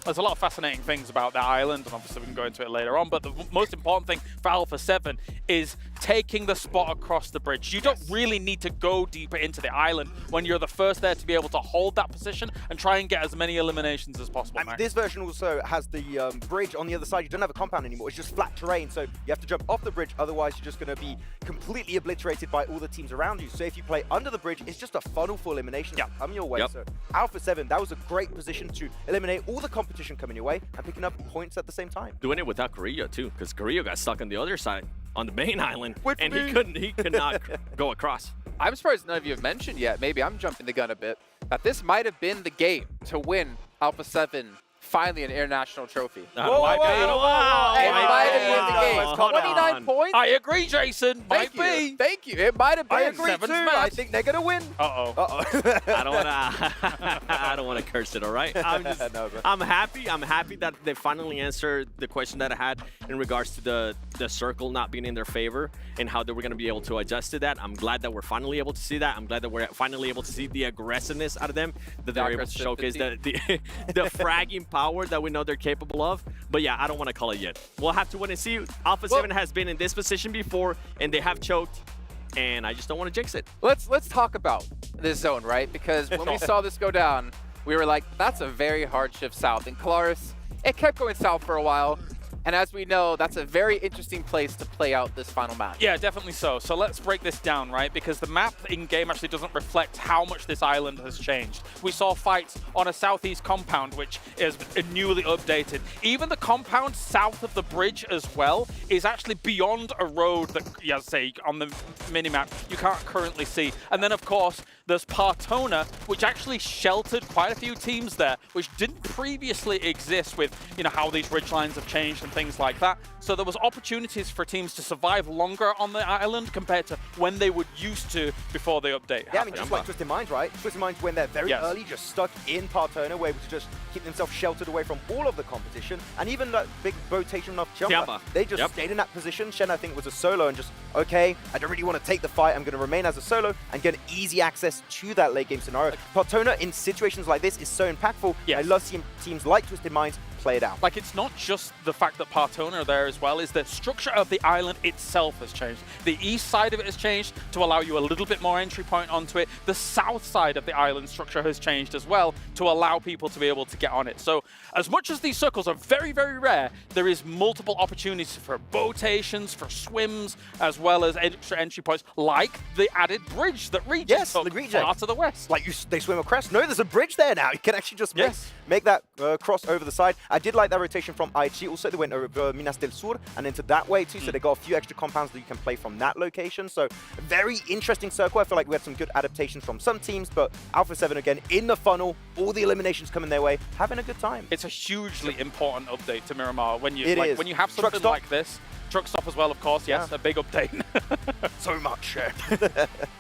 There's a lot of fascinating things about that island, and obviously we can go into it later on, but the most important thing for Alpha 7 is taking the spot across the bridge. You don't really need to go deeper into the island when you're the first there to be able to hold that position and try and get as many eliminations as possible. And this version also has the bridge on the other side. You don't have a compound anymore. It's just flat terrain, so you have to jump off the bridge. Otherwise, you're just going to be completely obliterated by all the teams around you. So if you play under the bridge, it's just a funnel for eliminations coming your way. So Alpha 7, that was a great position to eliminate all the competition coming your way and picking up points at the same time. Doing it without Carrillo too, because Carrillo got stuck on the other side on the main island, and he could not go across. I'm surprised none of you have mentioned yet, maybe I'm jumping the gun a bit, that this might have been the game to win Alpha 7 finally an international trophy. It might have been the game. 29 points? I agree, Jason. Thank you. Thank you. It might have been. I agree too. I think they're going to win. I don't want to curse it, all right? I'm happy. I'm happy that they finally answered the question that I had in regards to the circle not being in their favor and how they were going to be able to adjust to that. I'm glad that we're finally able to see that. I'm glad that we're finally able to see the aggressiveness out of them, that they're able to showcase the fragging power that we know they're capable of. But yeah, I don't want to call it yet. We'll have to wait and see. Alpha 7 has been in this position before, and they have choked, and I just don't want to jinx it. Let's talk about this zone, right? Because when we saw this go down, we were like, that's a very hard shift south. And Kalaris, it kept going south for a while. And as we know, that's a very interesting place to play out this final match. Yeah, definitely so. So let's break this down, right? Because the map in-game actually doesn't reflect how much this island has changed. We saw fights on a southeast compound, which is newly updated. Even the compound south of the bridge as well is actually beyond a road that, say, on the minimap, you can't currently see. And then, of course, there's Partona, which actually sheltered quite a few teams there, which didn't previously exist with, how these ridgelines have changed and things like that. So there was opportunities for teams to survive longer on the island compared to when they would used to before the update happened. I mean, just like Twisted Minds, right? Twisted Minds, when they're very early, just stuck in Partona, were able to just keep themselves sheltered away from all of the competition, and even that big rotation of jumper. They just stayed in that position. Shen, I think, was a solo and just, okay, I don't really want to take the fight. I'm going to remain as a solo and get easy access to that late game scenario. Partona in situations like this is so impactful. I love seeing teams like Twisted Minds play it out. Like, it's not just the fact that Partona are there as well, is the structure of the island itself has changed. The east side of it has changed to allow you a little bit more entry point onto it. The south side of the island structure has changed as well to allow people to be able to get on it. So as much as these circles are very, very rare, there is multiple opportunities for boatations, for swims, as well as extra entry points, like the added bridge that Reject took far to the west. Like they swim across. No, there's a bridge there now. You can actually just make that cross over the side. I did like that rotation from IG. Also, they went over Minas del Sur and into that way too, so they got a few extra compounds that you can play from that location. So very interesting circle. I feel like we had some good adaptations from some teams, but Alpha 7 again in the funnel, all the eliminations coming their way, having a good time. It's a hugely important update to Miramar when you when you have Truck something stop. like this. Truck stop as well, of course. Yes, a big update. So much. Well,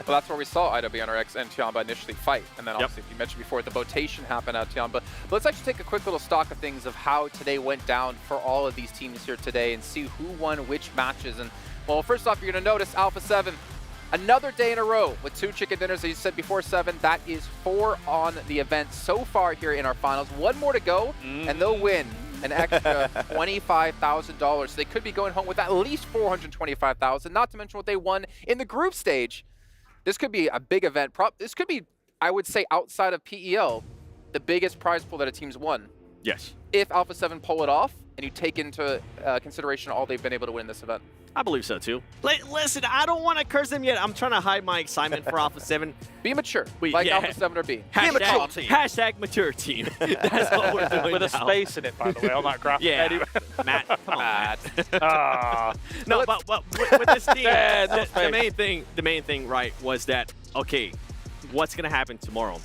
that's where we saw IWNRX and Tiamba initially fight. And then obviously, you mentioned before, the votation happened at Tiamba. But let's actually take a quick little stock of things of how today went down for all of these teams here today and see who won which matches. And, well, first off, you're going to notice Alpha 7, another day in a row with 2 chicken dinners. As you said before, 7, that is 4 on the event so far here in our finals. 1 more to go, and they'll win an extra $25,000. So they could be going home with at least $425,000, not to mention what they won in the group stage. This could be a big event. This could be, I would say, outside of PEL, the biggest prize pool that a team's won. Yes. If Alpha 7 pull it off, and you take into consideration all they've been able to win in this event. I believe so too. Listen, I don't want to curse them yet. I'm trying to hide my excitement for Alpha 7. Be mature, like Alpha 7 or B. Hashtag mature team. That's what we're doing With a now. space in it, by the way, on that graphic. Yeah. Anyway. Matt, come on, Matt. Ah. No, but with this team, Yeah, no the main thing, right, was that, okay, what's going to happen tomorrow?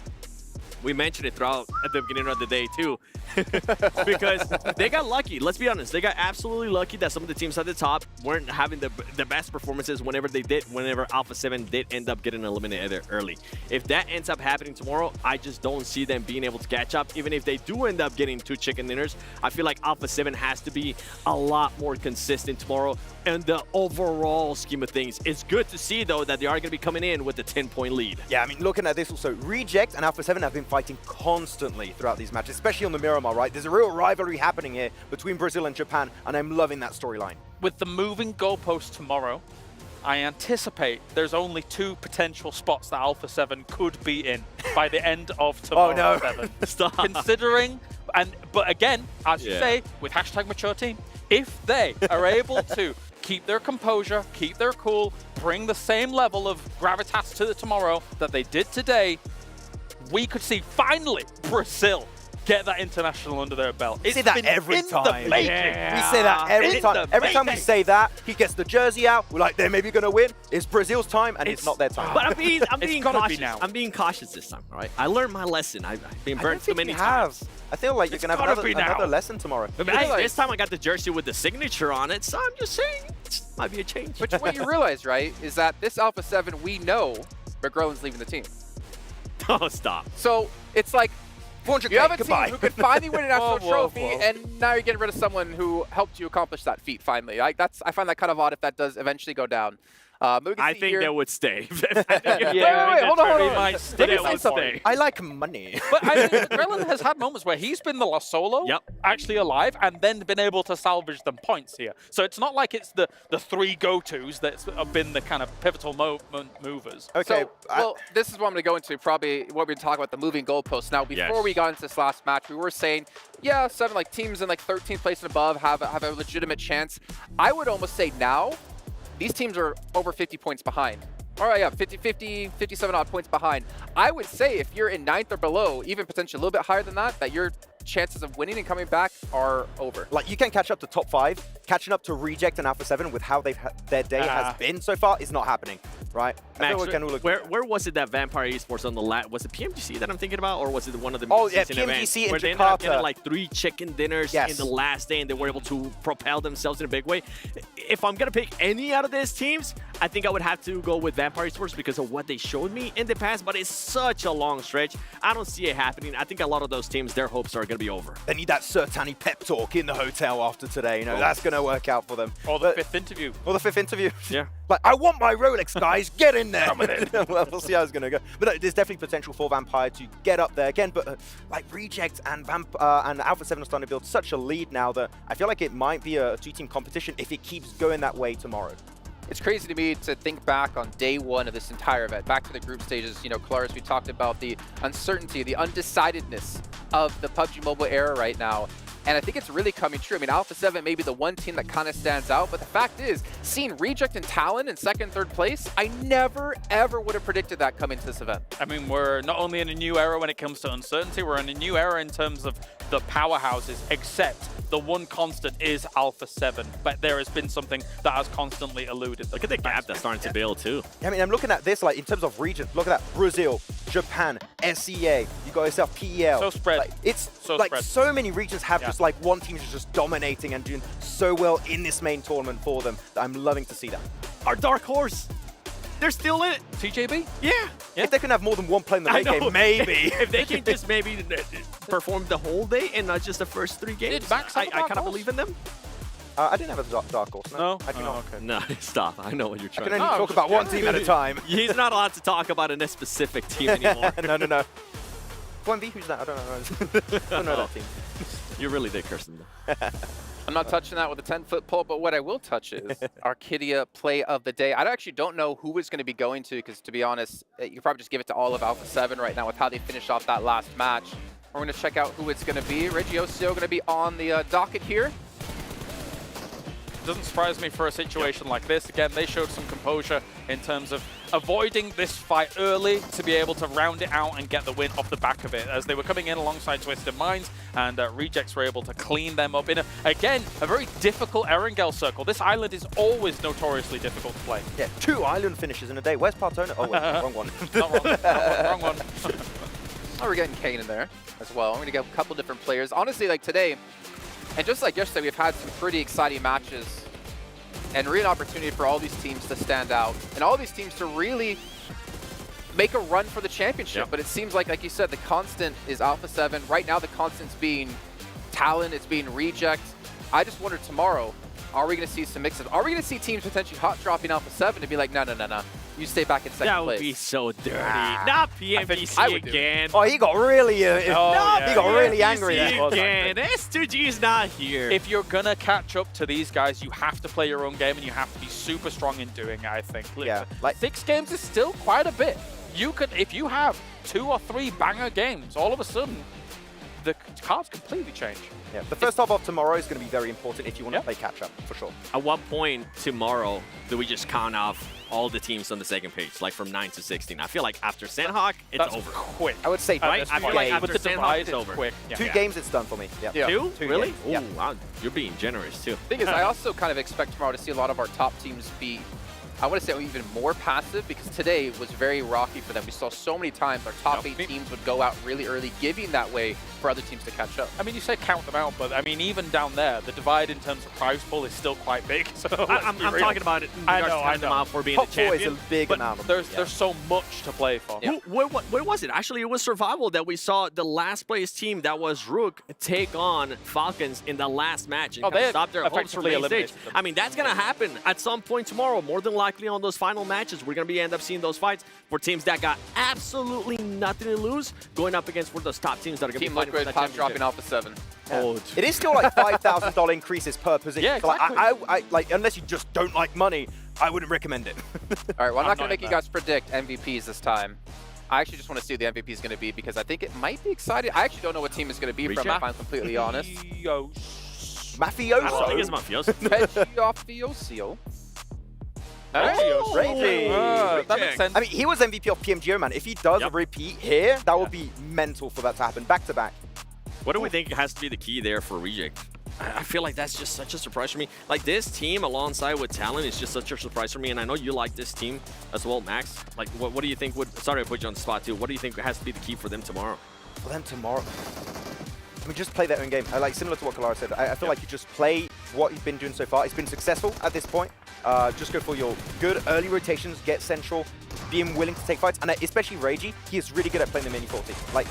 We mentioned it throughout at the beginning of the day too, because they got lucky. Let's be honest, they got absolutely lucky that some of the teams at the top weren't having the best performances whenever Alpha 7 did end up getting eliminated early. If that ends up happening tomorrow, I just don't see them being able to catch up. Even if they do end up getting 2 chicken dinners, I feel like Alpha 7 has to be a lot more consistent tomorrow. And the overall scheme of things, it's good to see though that they are going to be coming in with a 10-point lead. Yeah, I mean, looking at this also, Reject and Alpha 7 have been fighting constantly throughout these matches, especially on the Miramar, right? There's a real rivalry happening here between Brazil and Japan, and I'm loving that storyline. With the moving goalpost tomorrow, I anticipate there's only 2 potential spots that Alpha 7 could be in by the end of tomorrow. Oh, no. 7. Stop. Considering, but again, as you say, with hashtag mature team, if they are able to keep their composure, keep their cool, bring the same level of gravitas to the tomorrow that they did today, we could see finally Brazil get that international under their belt. We say that every time. We say that every time. Every time we say that, he gets the jersey out. We're like, they're maybe going to win. It's Brazil's time, and it's not their time. But I'm being cautious. now. I'm being cautious this time, all right? I learned my lesson. I've been burned too many you times. have. I feel like you're going to have another lesson tomorrow. But hey, this time I got the jersey with the signature on it, so I'm just saying it might be a change. Which what you realize, right, is that this Alpha 7, we know McGrellan's leaving the team. Oh, stop. So it's like, you have a team goodbye. who could finally win a national Whoa, trophy, whoa. and now you're getting rid of someone who helped you accomplish that feat finally. I find that kind of odd if that does eventually go down. I think they would stay. Wait, hold on. Let me say something. I like money. But I mean, McGrellan has had moments where he's been the lost solo, actually alive, and then been able to salvage them points here. So it's not like it's the 3 go-tos that have been the kind of pivotal movers. Okay. So, well, this is what I'm going to go into, probably what we're talking about, the moving goalposts. Now, before we got into this last match, we were saying, yeah, 7 like teams in like 13th place and above have a legitimate chance. I would almost say now, these teams are over 50 points behind. All right, yeah, 57 odd points behind. I would say if you're in 9th or below, even potentially a little bit higher than that, that your chances of winning and coming back are over. Like, you can catch up to top 5. Catching up to Reject and Alpha 7 with how their day has been so far is not happening, right? Max, where was it that Vampire Esports on the was it PMGC that I'm thinking about, or was it one of the PMGC events in where they ended up Jakarta. getting like 3 chicken dinners in the last day and they were able to propel themselves in a big way? If I'm going to pick any out of these teams, I think I would have to go with Vampire Esports because of what they showed me in the past, but it's such a long stretch. I don't see it happening. I think a lot of those teams, their hopes are going to be over. They need that Sertani pep talk in the hotel after today. You know, that's going to work out for them. Or the 5th interview. Or the 5th interview. Yeah. Like, I want my Rolex, guys. Get in there. Well, we'll see how it's going to go. But no, there's definitely potential for Vampire to get up there again. But like Reject and Alpha 7 are starting to build such a lead now that I feel like it might be a 2-team competition if it keeps going that way tomorrow. It's crazy to me to think back on day 1 of this entire event, back to the group stages. You know, Claris, we talked about the uncertainty, the undecidedness of the PUBG Mobile era right now. And I think it's really coming true. I mean, Alpha 7 may be the one team that kind of stands out, but the fact is, seeing Reject and Talon in 2nd, 3rd place, I never, ever would have predicted that coming to this event. I mean, we're not only in a new era when it comes to uncertainty, we're in a new era in terms of the powerhouses, except the one constant is Alpha 7, but there has been something that has constantly eluded them. Look at the gap that's starting to build too. I mean, I'm looking at this, like, in terms of regions, look at that, Brazil, Japan, SEA, you got yourself PEL. So spread. Like, it's so like spread. so many regions have just like one team is just dominating and doing so well in this main tournament for them. I'm loving to see that. Our dark horse. They're still in it. TJB? Yeah. If they can have more than one play in the late game, maybe. If they can just maybe perform the whole day and not just the first 3 games, I kind of believe in them. I didn't have a dark horse. No, I do not. Okay. No, stop. I know what you're trying I can only talk about one team at a time. He's not allowed to talk about a specific team anymore. No. 1v, who's that? I don't know. I don't know that team. You really did, Kirsten. I'm not touching that with a 10-foot pole, but what I will touch is our Kidia play of the day. I actually don't know who it's going to be going to, because to be honest, you could probably just give it to all of Alpha 7 right now with how they finished off that last match. We're going to check out who it's going to be. Regiosio going to be on the docket here. Doesn't surprise me for a situation like this. Again, they showed some composure in terms of avoiding this fight early to be able to round it out and get the win off the back of it, as they were coming in alongside Twisted Minds, and Rejects were able to clean them up in, again, a very difficult Erangel circle. This island is always notoriously difficult to play. Yeah, 2 island finishes in a day. Where's Partona? Oh, wait, wrong one. Not wrong one. Oh, we're getting Kane in there as well. I'm going to get a couple different players. Honestly, like today, and just like yesterday, we've had some pretty exciting matches and really an opportunity for all these teams to stand out and all these teams to really make a run for the championship. Yep. But it seems like you said, the constant is Alpha 7. Right now, the constant's being Talon, it's being Reject. I just wonder tomorrow, are we going to see some mixes? Are we going to see teams potentially hot dropping Alpha 7 to be like, no, you stay back in 2nd place? That would be so dirty. Not PMWC again. Oh, he got really, he got really angry. Again. S2G is not here. If you're gonna catch up to these guys, you have to play your own game and you have to be super strong in doing it, I think. Yeah, like 6 games is still quite a bit. You could, if you have 2 or 3 banger games, all of a sudden, the cards completely change. Yeah, the first half of tomorrow is going to be very important if you want to play catch-up, for sure. At what point tomorrow do we just count off all the teams on the 2nd page, like from 9 to 16? I feel like after Sandhawk, it's over. Quick. I would say right? I feel like after Sandhawk, it's over. Quick. Yeah. 2 games, it's done for me. Yeah. 2? Really? Games. Yeah. Ooh, wow, you're being generous too. Thing is, I also kind of expect tomorrow to see a lot of our top teams be, I want to say, even more passive, because today was very rocky for them. We saw so many times our top 8 teams would go out really early, giving that way for other teams to catch up. I mean, you say count them out, but I mean, even down there, the divide in terms of prize pool is still quite big. So I'm talking about it in regards to counting them out for being Top the champion. 4 is a big amount. There's so much to play for. Yeah. Where was it? Actually, it was Survival that we saw the last place team that was Rook take on Falcons in the last match and Oh, they stop their hopes from effectively main stage. eliminated them. I mean, that's going to happen at some point tomorrow. More than likely on those final matches, we're going to end up seeing those fights for teams that got absolutely nothing to lose going up against one of those top teams that are going to be Team fighting for Liquid, that top championship. dropping Alpha 7. Yeah. Oh, It is still like $5,000 increases per position. Yeah, So, like, exactly. I like, unless you just don't like money, I wouldn't recommend it. All right, well, I'm not going to not make you in guys predict MVPs this time. I actually just want to see who the MVP is going to be, because I think it might be exciting. I actually don't know what team it's going to be from, if I'm completely honest. Mafioso. I think it's Mafioso. Mafioso. Reggie. That makes sense. I mean, he was MVP of PMGO, man. If he does a repeat here, that would be mental for that to happen back to back. What do we think has to be the key there for Reject? I feel like that's just such a surprise for me. Like, this team alongside with Talon is just such a surprise for me, and I know you like this team as well, Max. Like, what do you think would... Sorry to put you on the spot, too. What do you think has to be the key for them tomorrow? For them tomorrow... I mean, just play their own game. Like, similar to what Kalara said, I feel like you just play what you've been doing so far. It's been successful at this point. Just go for your good early rotations, get central, being willing to take fights, and especially Reggie, he is really good at playing the mini 40. Like,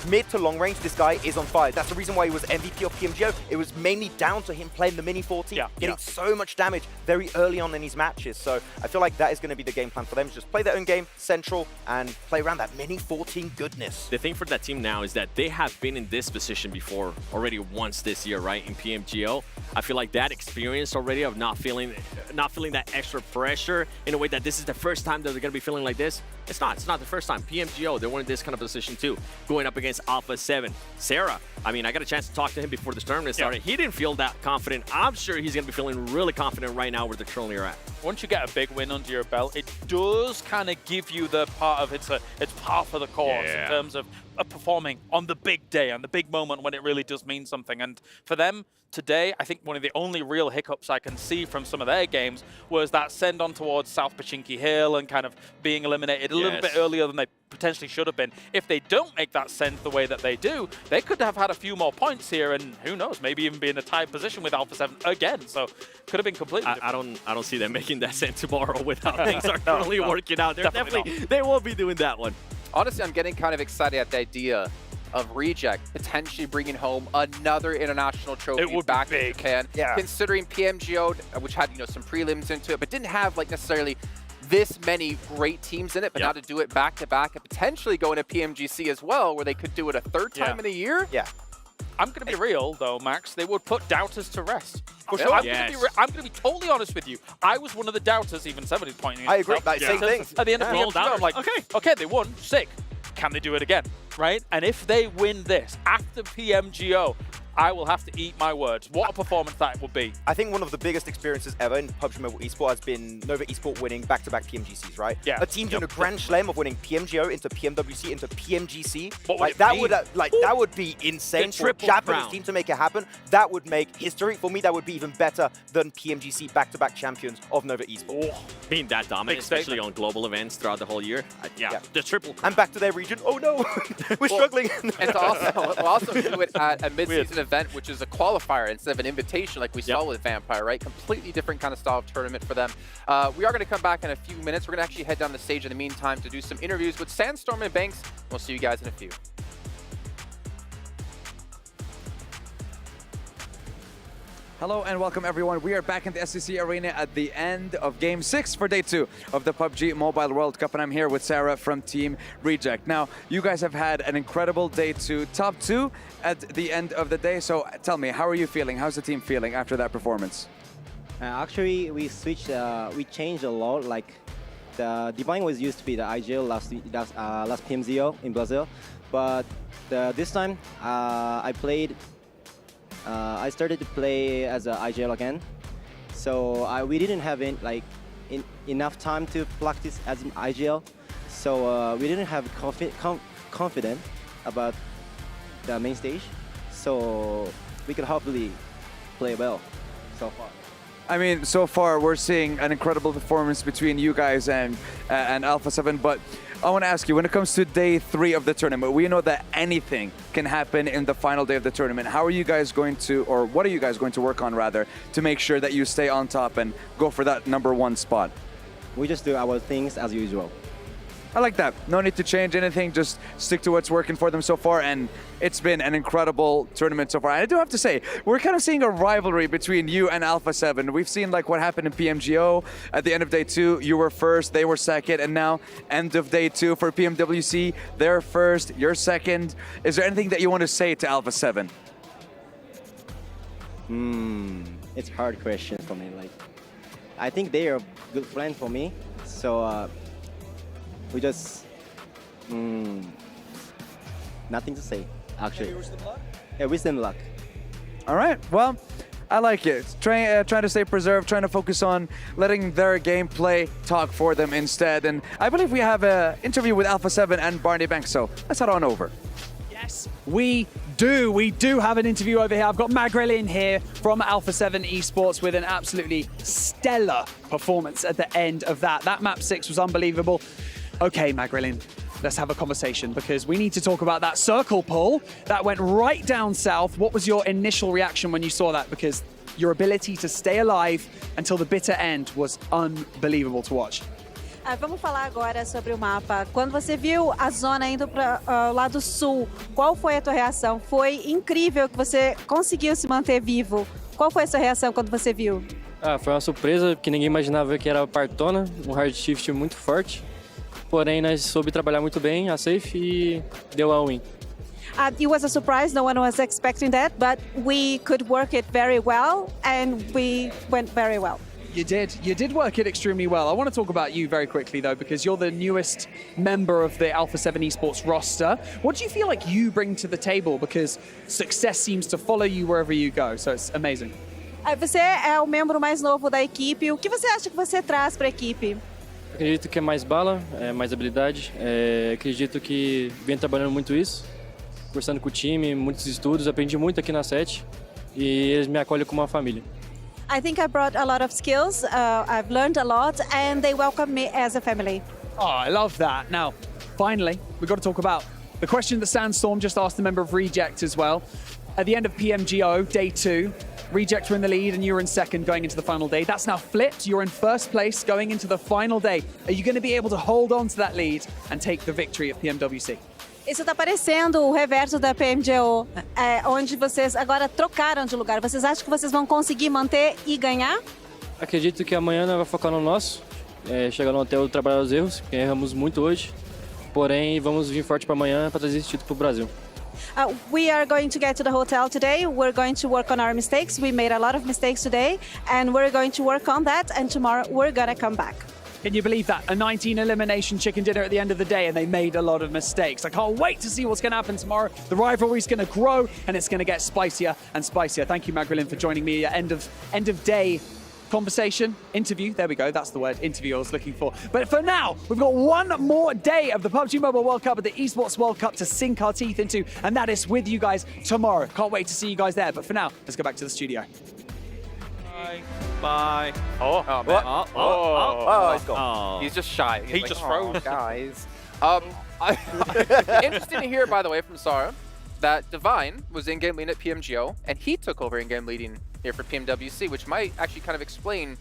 mid to long range, this guy is on fire. That's the reason why he was MVP of PMGO. It was mainly down to him playing the mini 40, getting so much damage very early on in his matches. So I feel like that is going to be the game plan for them. Just play their own game, central, and play around that mini 14 goodness. The thing for that team now is that they have been in this position before already once this year, right? In PMGO. I feel like that experience already of not feeling that extra pressure in a way that this is the first time that they're going to be feeling like this, It's not the first time. PMGO, they were in this kind of position too, going up against Alpha 7. Sarah, I mean, I got a chance to talk to him before this tournament started. He didn't feel that confident. I'm sure he's going to be feeling really confident right now where they're currently are at. Once you get a big win under your belt, it does kind of give you the part of it's par for the course in terms of performing on the big day, on the big moment when it really does mean something. And for them today, I think one of the only real hiccups I can see from some of their games was that send on towards South Pachinki Hill and kind of being eliminated a little bit earlier than they potentially should have been. If they don't make that send the way that they do, they could have had a few more points here, and who knows, maybe even be in a tied position with Alpha 7 again. So could have been completely different. I don't see them making that send tomorrow without things are currently working out. They're definitely they won't be doing that one. Honestly, I'm getting kind of excited at the idea of Reject potentially bringing home another international trophy back in Japan. Considering PMGO, which had some prelims into it, but didn't have like necessarily this many great teams in it, but now to do it back to back and potentially go into PMGC as well, where they could do it a third time in a year. I'm going to be real, though, Max. They would put doubters to rest. For sure. I'm going to be totally honest with you. I was one of the doubters, even somebody's pointing at I agree. Same thing. At the end of PMGO, I'm like, okay, they won. Sick. Can they do it again? Right? And if they win this after PMGO, I will have to eat my words. What a performance that would be. I think one of the biggest experiences ever in PUBG Mobile Esport has been Nova Esport winning back-to-back PMGCs, right? Yeah. A team doing a grand slam of winning PMGO into PMWC into PMGC. What like would that it would that would be insane for a Japanese team to make it happen. That would make history. For me, that would be even better than PMGC back-to-back champions of Nova Esport. Being that dominant, especially on global events throughout the whole year. The triple crown. And back to their region. Oh no, we're struggling. And to also do it at a mid-season event, which is a qualifier instead of an invitation like we saw with Vampire, right? Completely different kind of style of tournament for them. We are going to come back in a few minutes. We're going to actually head down the stage in the meantime to do some interviews with Sandstorm and Banks. We'll see you guys in a few. Hello and welcome everyone. We are back in the SEC Arena at the end of Game 6 for Day 2 of the PUBG Mobile World Cup, and I'm here with Sarah from Team Reject. Now, you guys have had an incredible Day 2, top 2 at the end of the day, so tell me, how are you feeling? How's the team feeling after that performance? Actually, we switched, we changed a lot. Like, the Divine was used to be the IGL last PMZO in Brazil, but this time I started to play as an IGL again, so we didn't have enough time to practice as an IGL, so we didn't have confidence about the main stage, so we could hopefully play well so far. I mean, so far we're seeing an incredible performance between you guys and Alpha 7, but I want to ask you, when it comes to Day 3 of the tournament, we know that anything can happen in the final day of the tournament. How are you guys going to, or what are you guys going to work on rather, to make sure that you stay on top and go for that #1 spot? We just do our things as usual. I like that. No need to change anything, just stick to what's working for them so far, and it's been an incredible tournament so far. And I do have to say, we're kind of seeing a rivalry between you and Alpha 7. We've seen like what happened in PMGO at the end of Day 2. You were first, they were second, and now end of Day 2 for PMWC. They're first, you're second. Is there anything that you want to say to Alpha 7? It's a hard question for me. Like, I think they are a good friend for me, so we just nothing to say actually. Yeah, wish them luck. All right, well, I like it. Trying to stay preserved, trying to focus on letting their gameplay talk for them instead. And I believe we have an interview with Alpha 7 and Barney Banks, so let's head on over. Yes, we do. We do have an interview over here. I've got Magrilyn here from Alpha 7 Esports with an absolutely stellar performance at the end of that. That map 6 was unbelievable. Okay, Magrilyn, let's have a conversation because we need to talk about that circle pull that went right down south. What was your initial reaction when you saw that? Because your ability to stay alive until the bitter end was unbelievable to watch. Vamos falar agora sobre o mapa. Quando você viu a zona indo para o lado sul, qual foi a tua reação? Foi incrível que você conseguiu se manter vivo. Qual foi a sua reação quando você viu? Foi uma surpresa, porque ninguém imaginava que era partona, hard shift muito forte. Porém, nós soube trabalhar muito bem, a safe, e deu a win. It was a surprise, no one was expecting that, but we could work it very well, and we went very well. You did. You did work it extremely well. I want to talk about you very quickly, though, because you're the newest member of the Alpha 7 Esports roster. What do you feel like you bring to the table? Because success seems to follow you wherever you go, so it's amazing. Você é o membro mais novo da equipe. O que você acha que você traz para a equipe? Acredito que é mais bala, é mais habilidade. Acredito que venho trabalhando muito isso, conversando com o time, muitos estudos, aprendi muito aqui na SET e eles me acolhem como uma família. I think I brought a lot of skills. I've learned a lot, and they welcome me as a family. Oh, I love that. Now, finally, we've got to talk about the question that Sandstorm just asked the member of Reject as well. At the end of PMGO, day 2, Reject were in the lead and you were in second going into the final day. That's now flipped. You're in first place going into the final day. Are you going to be able to hold on to that lead and take the victory at PMWC? Isso está parecendo o reverso da PMGO, onde vocês agora trocaram de lugar. Vocês acham que vocês vão conseguir manter e ganhar? Acredito que amanhã nós vamos focar no nosso, chegar no hotel e trabalhar os erros, que erramos muito hoje. Porém, vamos vir forte para amanhã para trazer esse título para o Brasil. We are going to get to the hotel today. We're going to work on our mistakes. We made a lot of mistakes today, and we're going to work on that. And tomorrow, we're going to come back. Can you believe that? A 19 elimination chicken dinner at the end of the day, and they made a lot of mistakes. I can't wait to see what's going to happen tomorrow. The rivalry's going to grow, and it's going to get spicier and spicier. Thank you, Magdalene, for joining me at end of day conversation, interview. There we go. That's the word, interview I was looking for. But for now, we've got one more day of the PUBG Mobile World Cup at the ESPORTS World Cup to sink our teeth into, and that is with you guys tomorrow. Can't wait to see you guys there. But for now, let's go back to the studio. Bye. Bye. Oh, man. Oh, he's gone. He's just shy. He just froze. Guys. Interesting to hear, by the way, from Sarah, that Divine was in-game leading at PMGO, and he took over in-game leading here for PMWC, which might actually kind of explain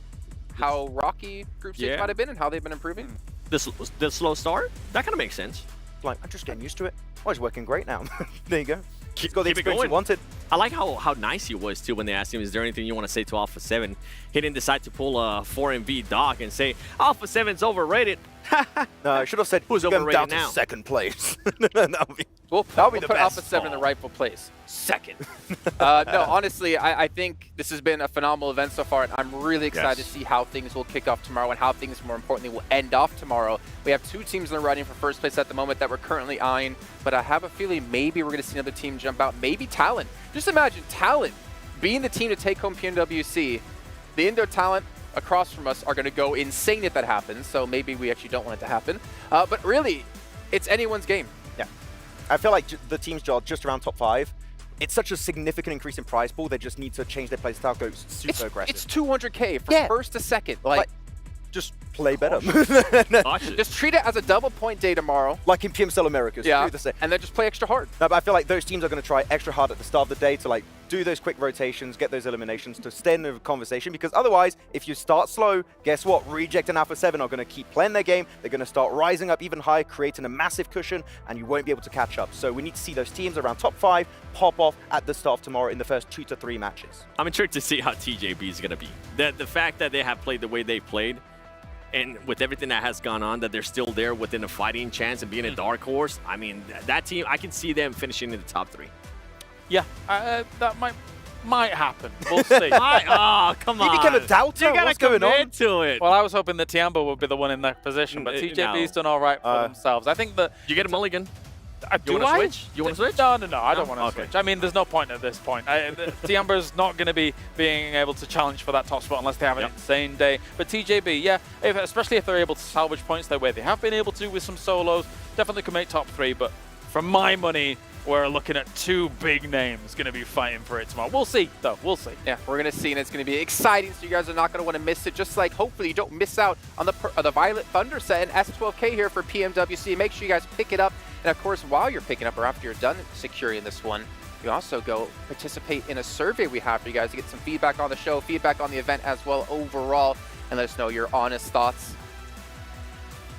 how rocky Group 6 might have been and how they've been improving. The slow start? That kind of makes sense. Like, I'm just getting used to it. Oh, it's working great now. There you go. Keep got the it experience going. he wanted. I like how nice he was too when they asked him, is there anything you want to say to Alpha 7? He didn't decide to pull a 4MV doc and say, Alpha 7's overrated. No, I should have said, who's going overrated down now? To second place. We'll the put best Alpha 7 in the spot. rightful place. Second. No, honestly, I think this has been a phenomenal event so far, and I'm really excited to see how things will kick off tomorrow and how things, more importantly, will end off tomorrow. We have 2 teams in the running for first place at the moment that we're currently eyeing, but I have a feeling maybe we're going to see another team jump out. Maybe Talon. Just imagine Talon being the team to take home PMWC. The Indo Talent across from us are going to go insane if that happens, so maybe we actually don't want it to happen. But really, it's anyone's game. Yeah. I feel like the teams just around top 5. It's such a significant increase in prize pool. They just need to change their play style, go super aggressive. It's 200K from first to second. Like just play better. Just treat it as a double point day tomorrow. Like in PMSL Americas. Yeah, Do the same. and then just play extra hard. No, but I feel like those teams are going to try extra hard at the start of the day to like do those quick rotations, get those eliminations to stay in the conversation, because otherwise, if you start slow, guess what? Reject and Alpha 7 are going to keep playing their game. They're going to start rising up even higher, creating a massive cushion, and you won't be able to catch up. So we need to see those teams around top 5 pop off at the start of tomorrow in the first 2 to 3 matches. I'm intrigued to see how TJB is going to be. The fact that they have played the way they played, and with everything that has gone on, that they're still there within a fighting chance and being a dark horse, I mean, that team, I can see them finishing in the top 3. Yeah, that might happen. We'll see. Oh, come on. You became a doubter? You gotta What's going on? to it. Well, I was hoping that Tiambo would be the one in that position, but TJB's done all right for themselves. I think that... You get a mulligan. Do you want to switch? You want to switch? No, I don't want to switch. I mean, there's no point at this point. Tiambo's not going to be being able to challenge for that top spot unless they have an insane day. But TJB, yeah, especially if they're able to salvage points their way, they have been able to with some solos, definitely can make top 3, but for my money, we're looking at 2 big names going to be fighting for it tomorrow. We'll see, though. We'll see. Yeah, we're going to see, and it's going to be exciting, so you guys are not going to want to miss it. Just like, hopefully, you don't miss out on the Violet Thunder set and S12K here for PMWC. Make sure you guys pick it up. And, of course, while you're picking up or after you're done securing this one, you also go participate in a survey we have for you guys to get some feedback on the show, feedback on the event as well overall, and let us know your honest thoughts.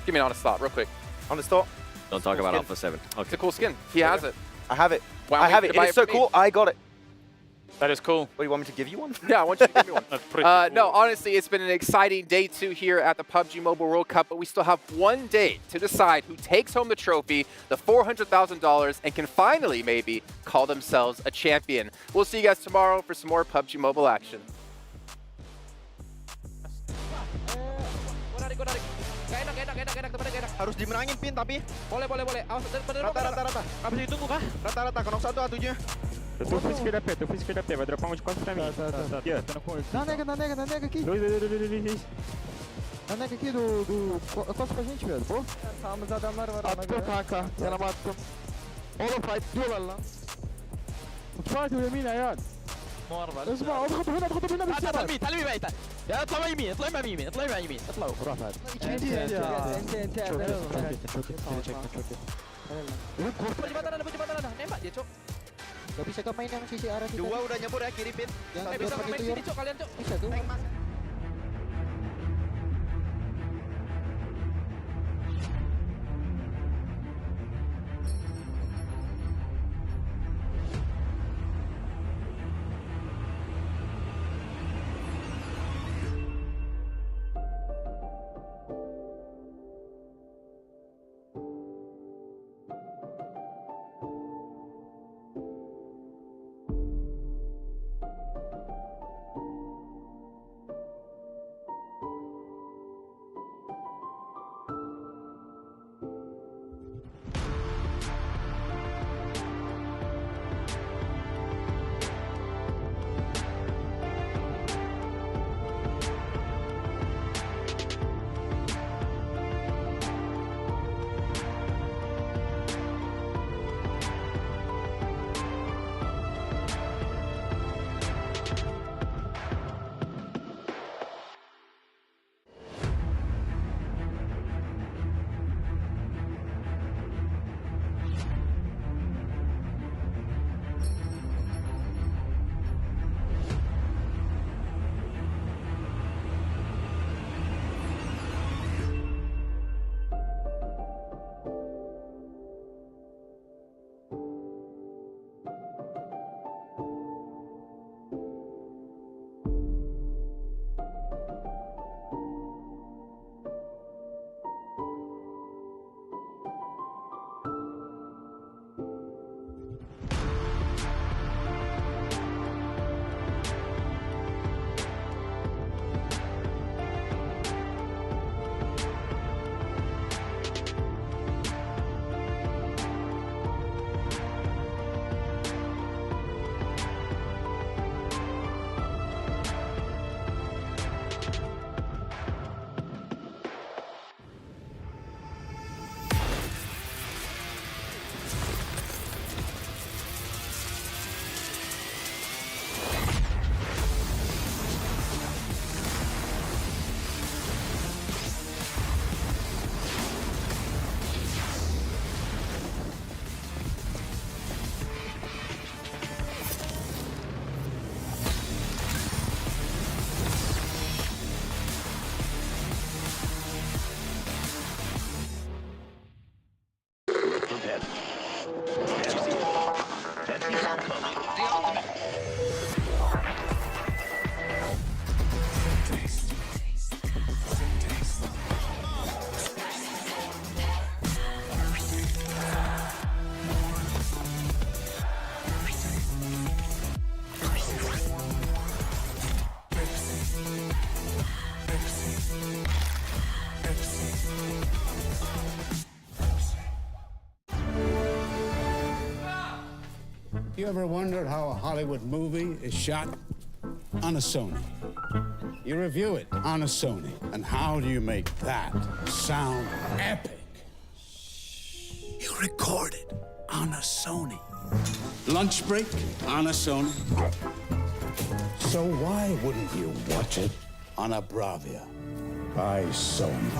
Give me an honest thought real quick. Honest thought? Don't talk about Alpha 7. Okay. It's a cool skin. He has it. I have it. Wow, I have it. It is so cool. I got it. That is cool. What, do you want me to give you one? Yeah, I want you to give me one. That's pretty cool. No, honestly, it's been an exciting day 2 here at the PUBG Mobile World Cup, but we still have one day to decide who takes home the trophy, the $400,000, and can finally maybe call themselves a champion. We'll see you guys tomorrow for some more PUBG Mobile action. gue narik. Gak enak temennya gak enak. Harus dimenangin Pin tapi. Boleh. Awas, Rata. Gak bisa ditunggu kah? Rata, knock 1 A7-nya. Eu tô full speed AP, vai dropar um de costas pra mim. Aqui, ó, tô no fundo. Dá nega aqui. Dois. Dá nega aqui costa pra gente, velho. Pô. Sağımızda adamlar var. Attı kanka. Yanıma attım. Oğlum fight diyorlar lan. Fight يمين يا عيال. اسمع اضغطوا هنا بالسرعة. تعال يمين يا اطلع يمين اطلعوا يمين اطلعوا. روح بعد. Cepat nembak dia, Cok. Gak bisa kau main yang sisi arah kita. 2 udah nyebur ya kiri Pin. Yang bisa main sini, Cok, kalian, Cok. Bisa tuh. You ever wondered how a Hollywood movie is shot? On a Sony. You review it on a Sony. And how do you make that sound epic? You record it on a Sony. Lunch break on a Sony. So why wouldn't you watch it on a Bravia by Sony?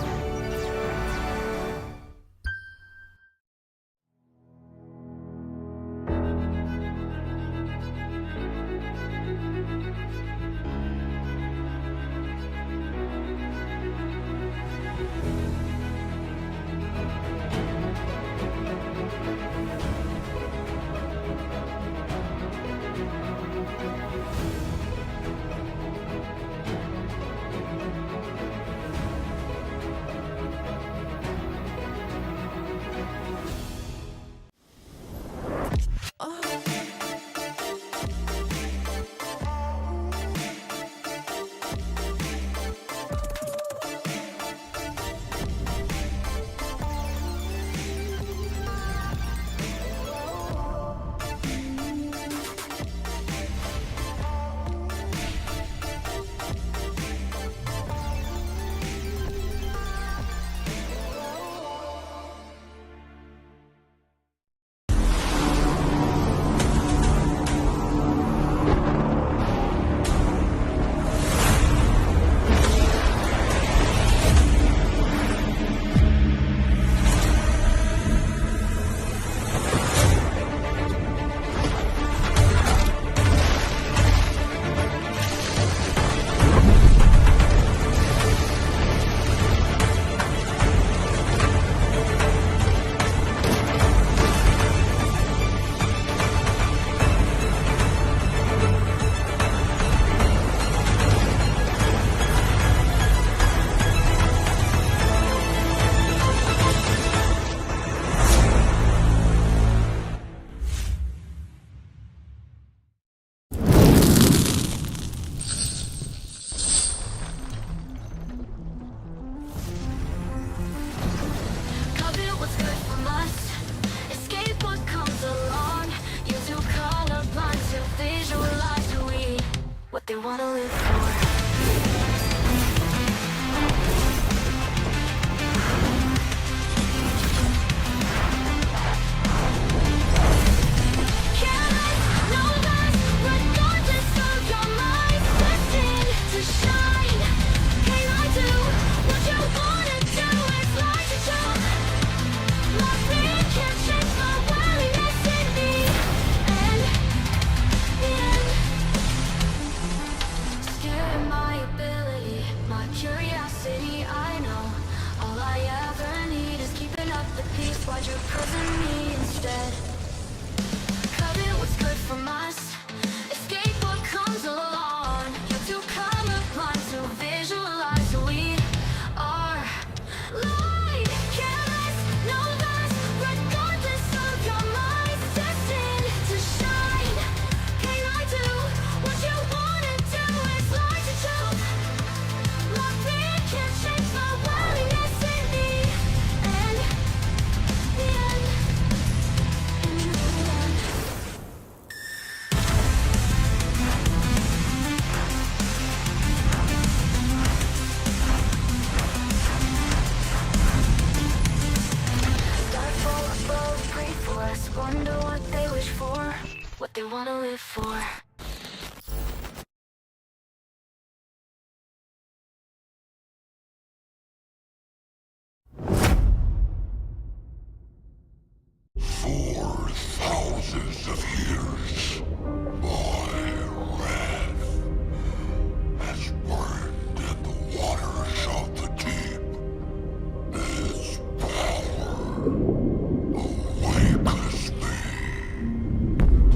wanna live for. Why'd you prison me instead? Covet what's good from us. Escape what comes along. You're too colorblind to visualize who we are. Light, careless, no less. Regardless of your mind, destined to shine. Can I do what you wanna do? It's like a joke. My fear can't change my willingness in me. And wonder what they wish for, what they wanna live for. Thousands of years, my wrath has burned in the waters of the deep. Its power awakens me.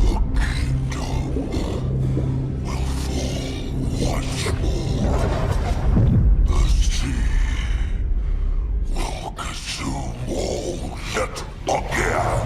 The kingdom will fall once more. The sea will consume all yet again.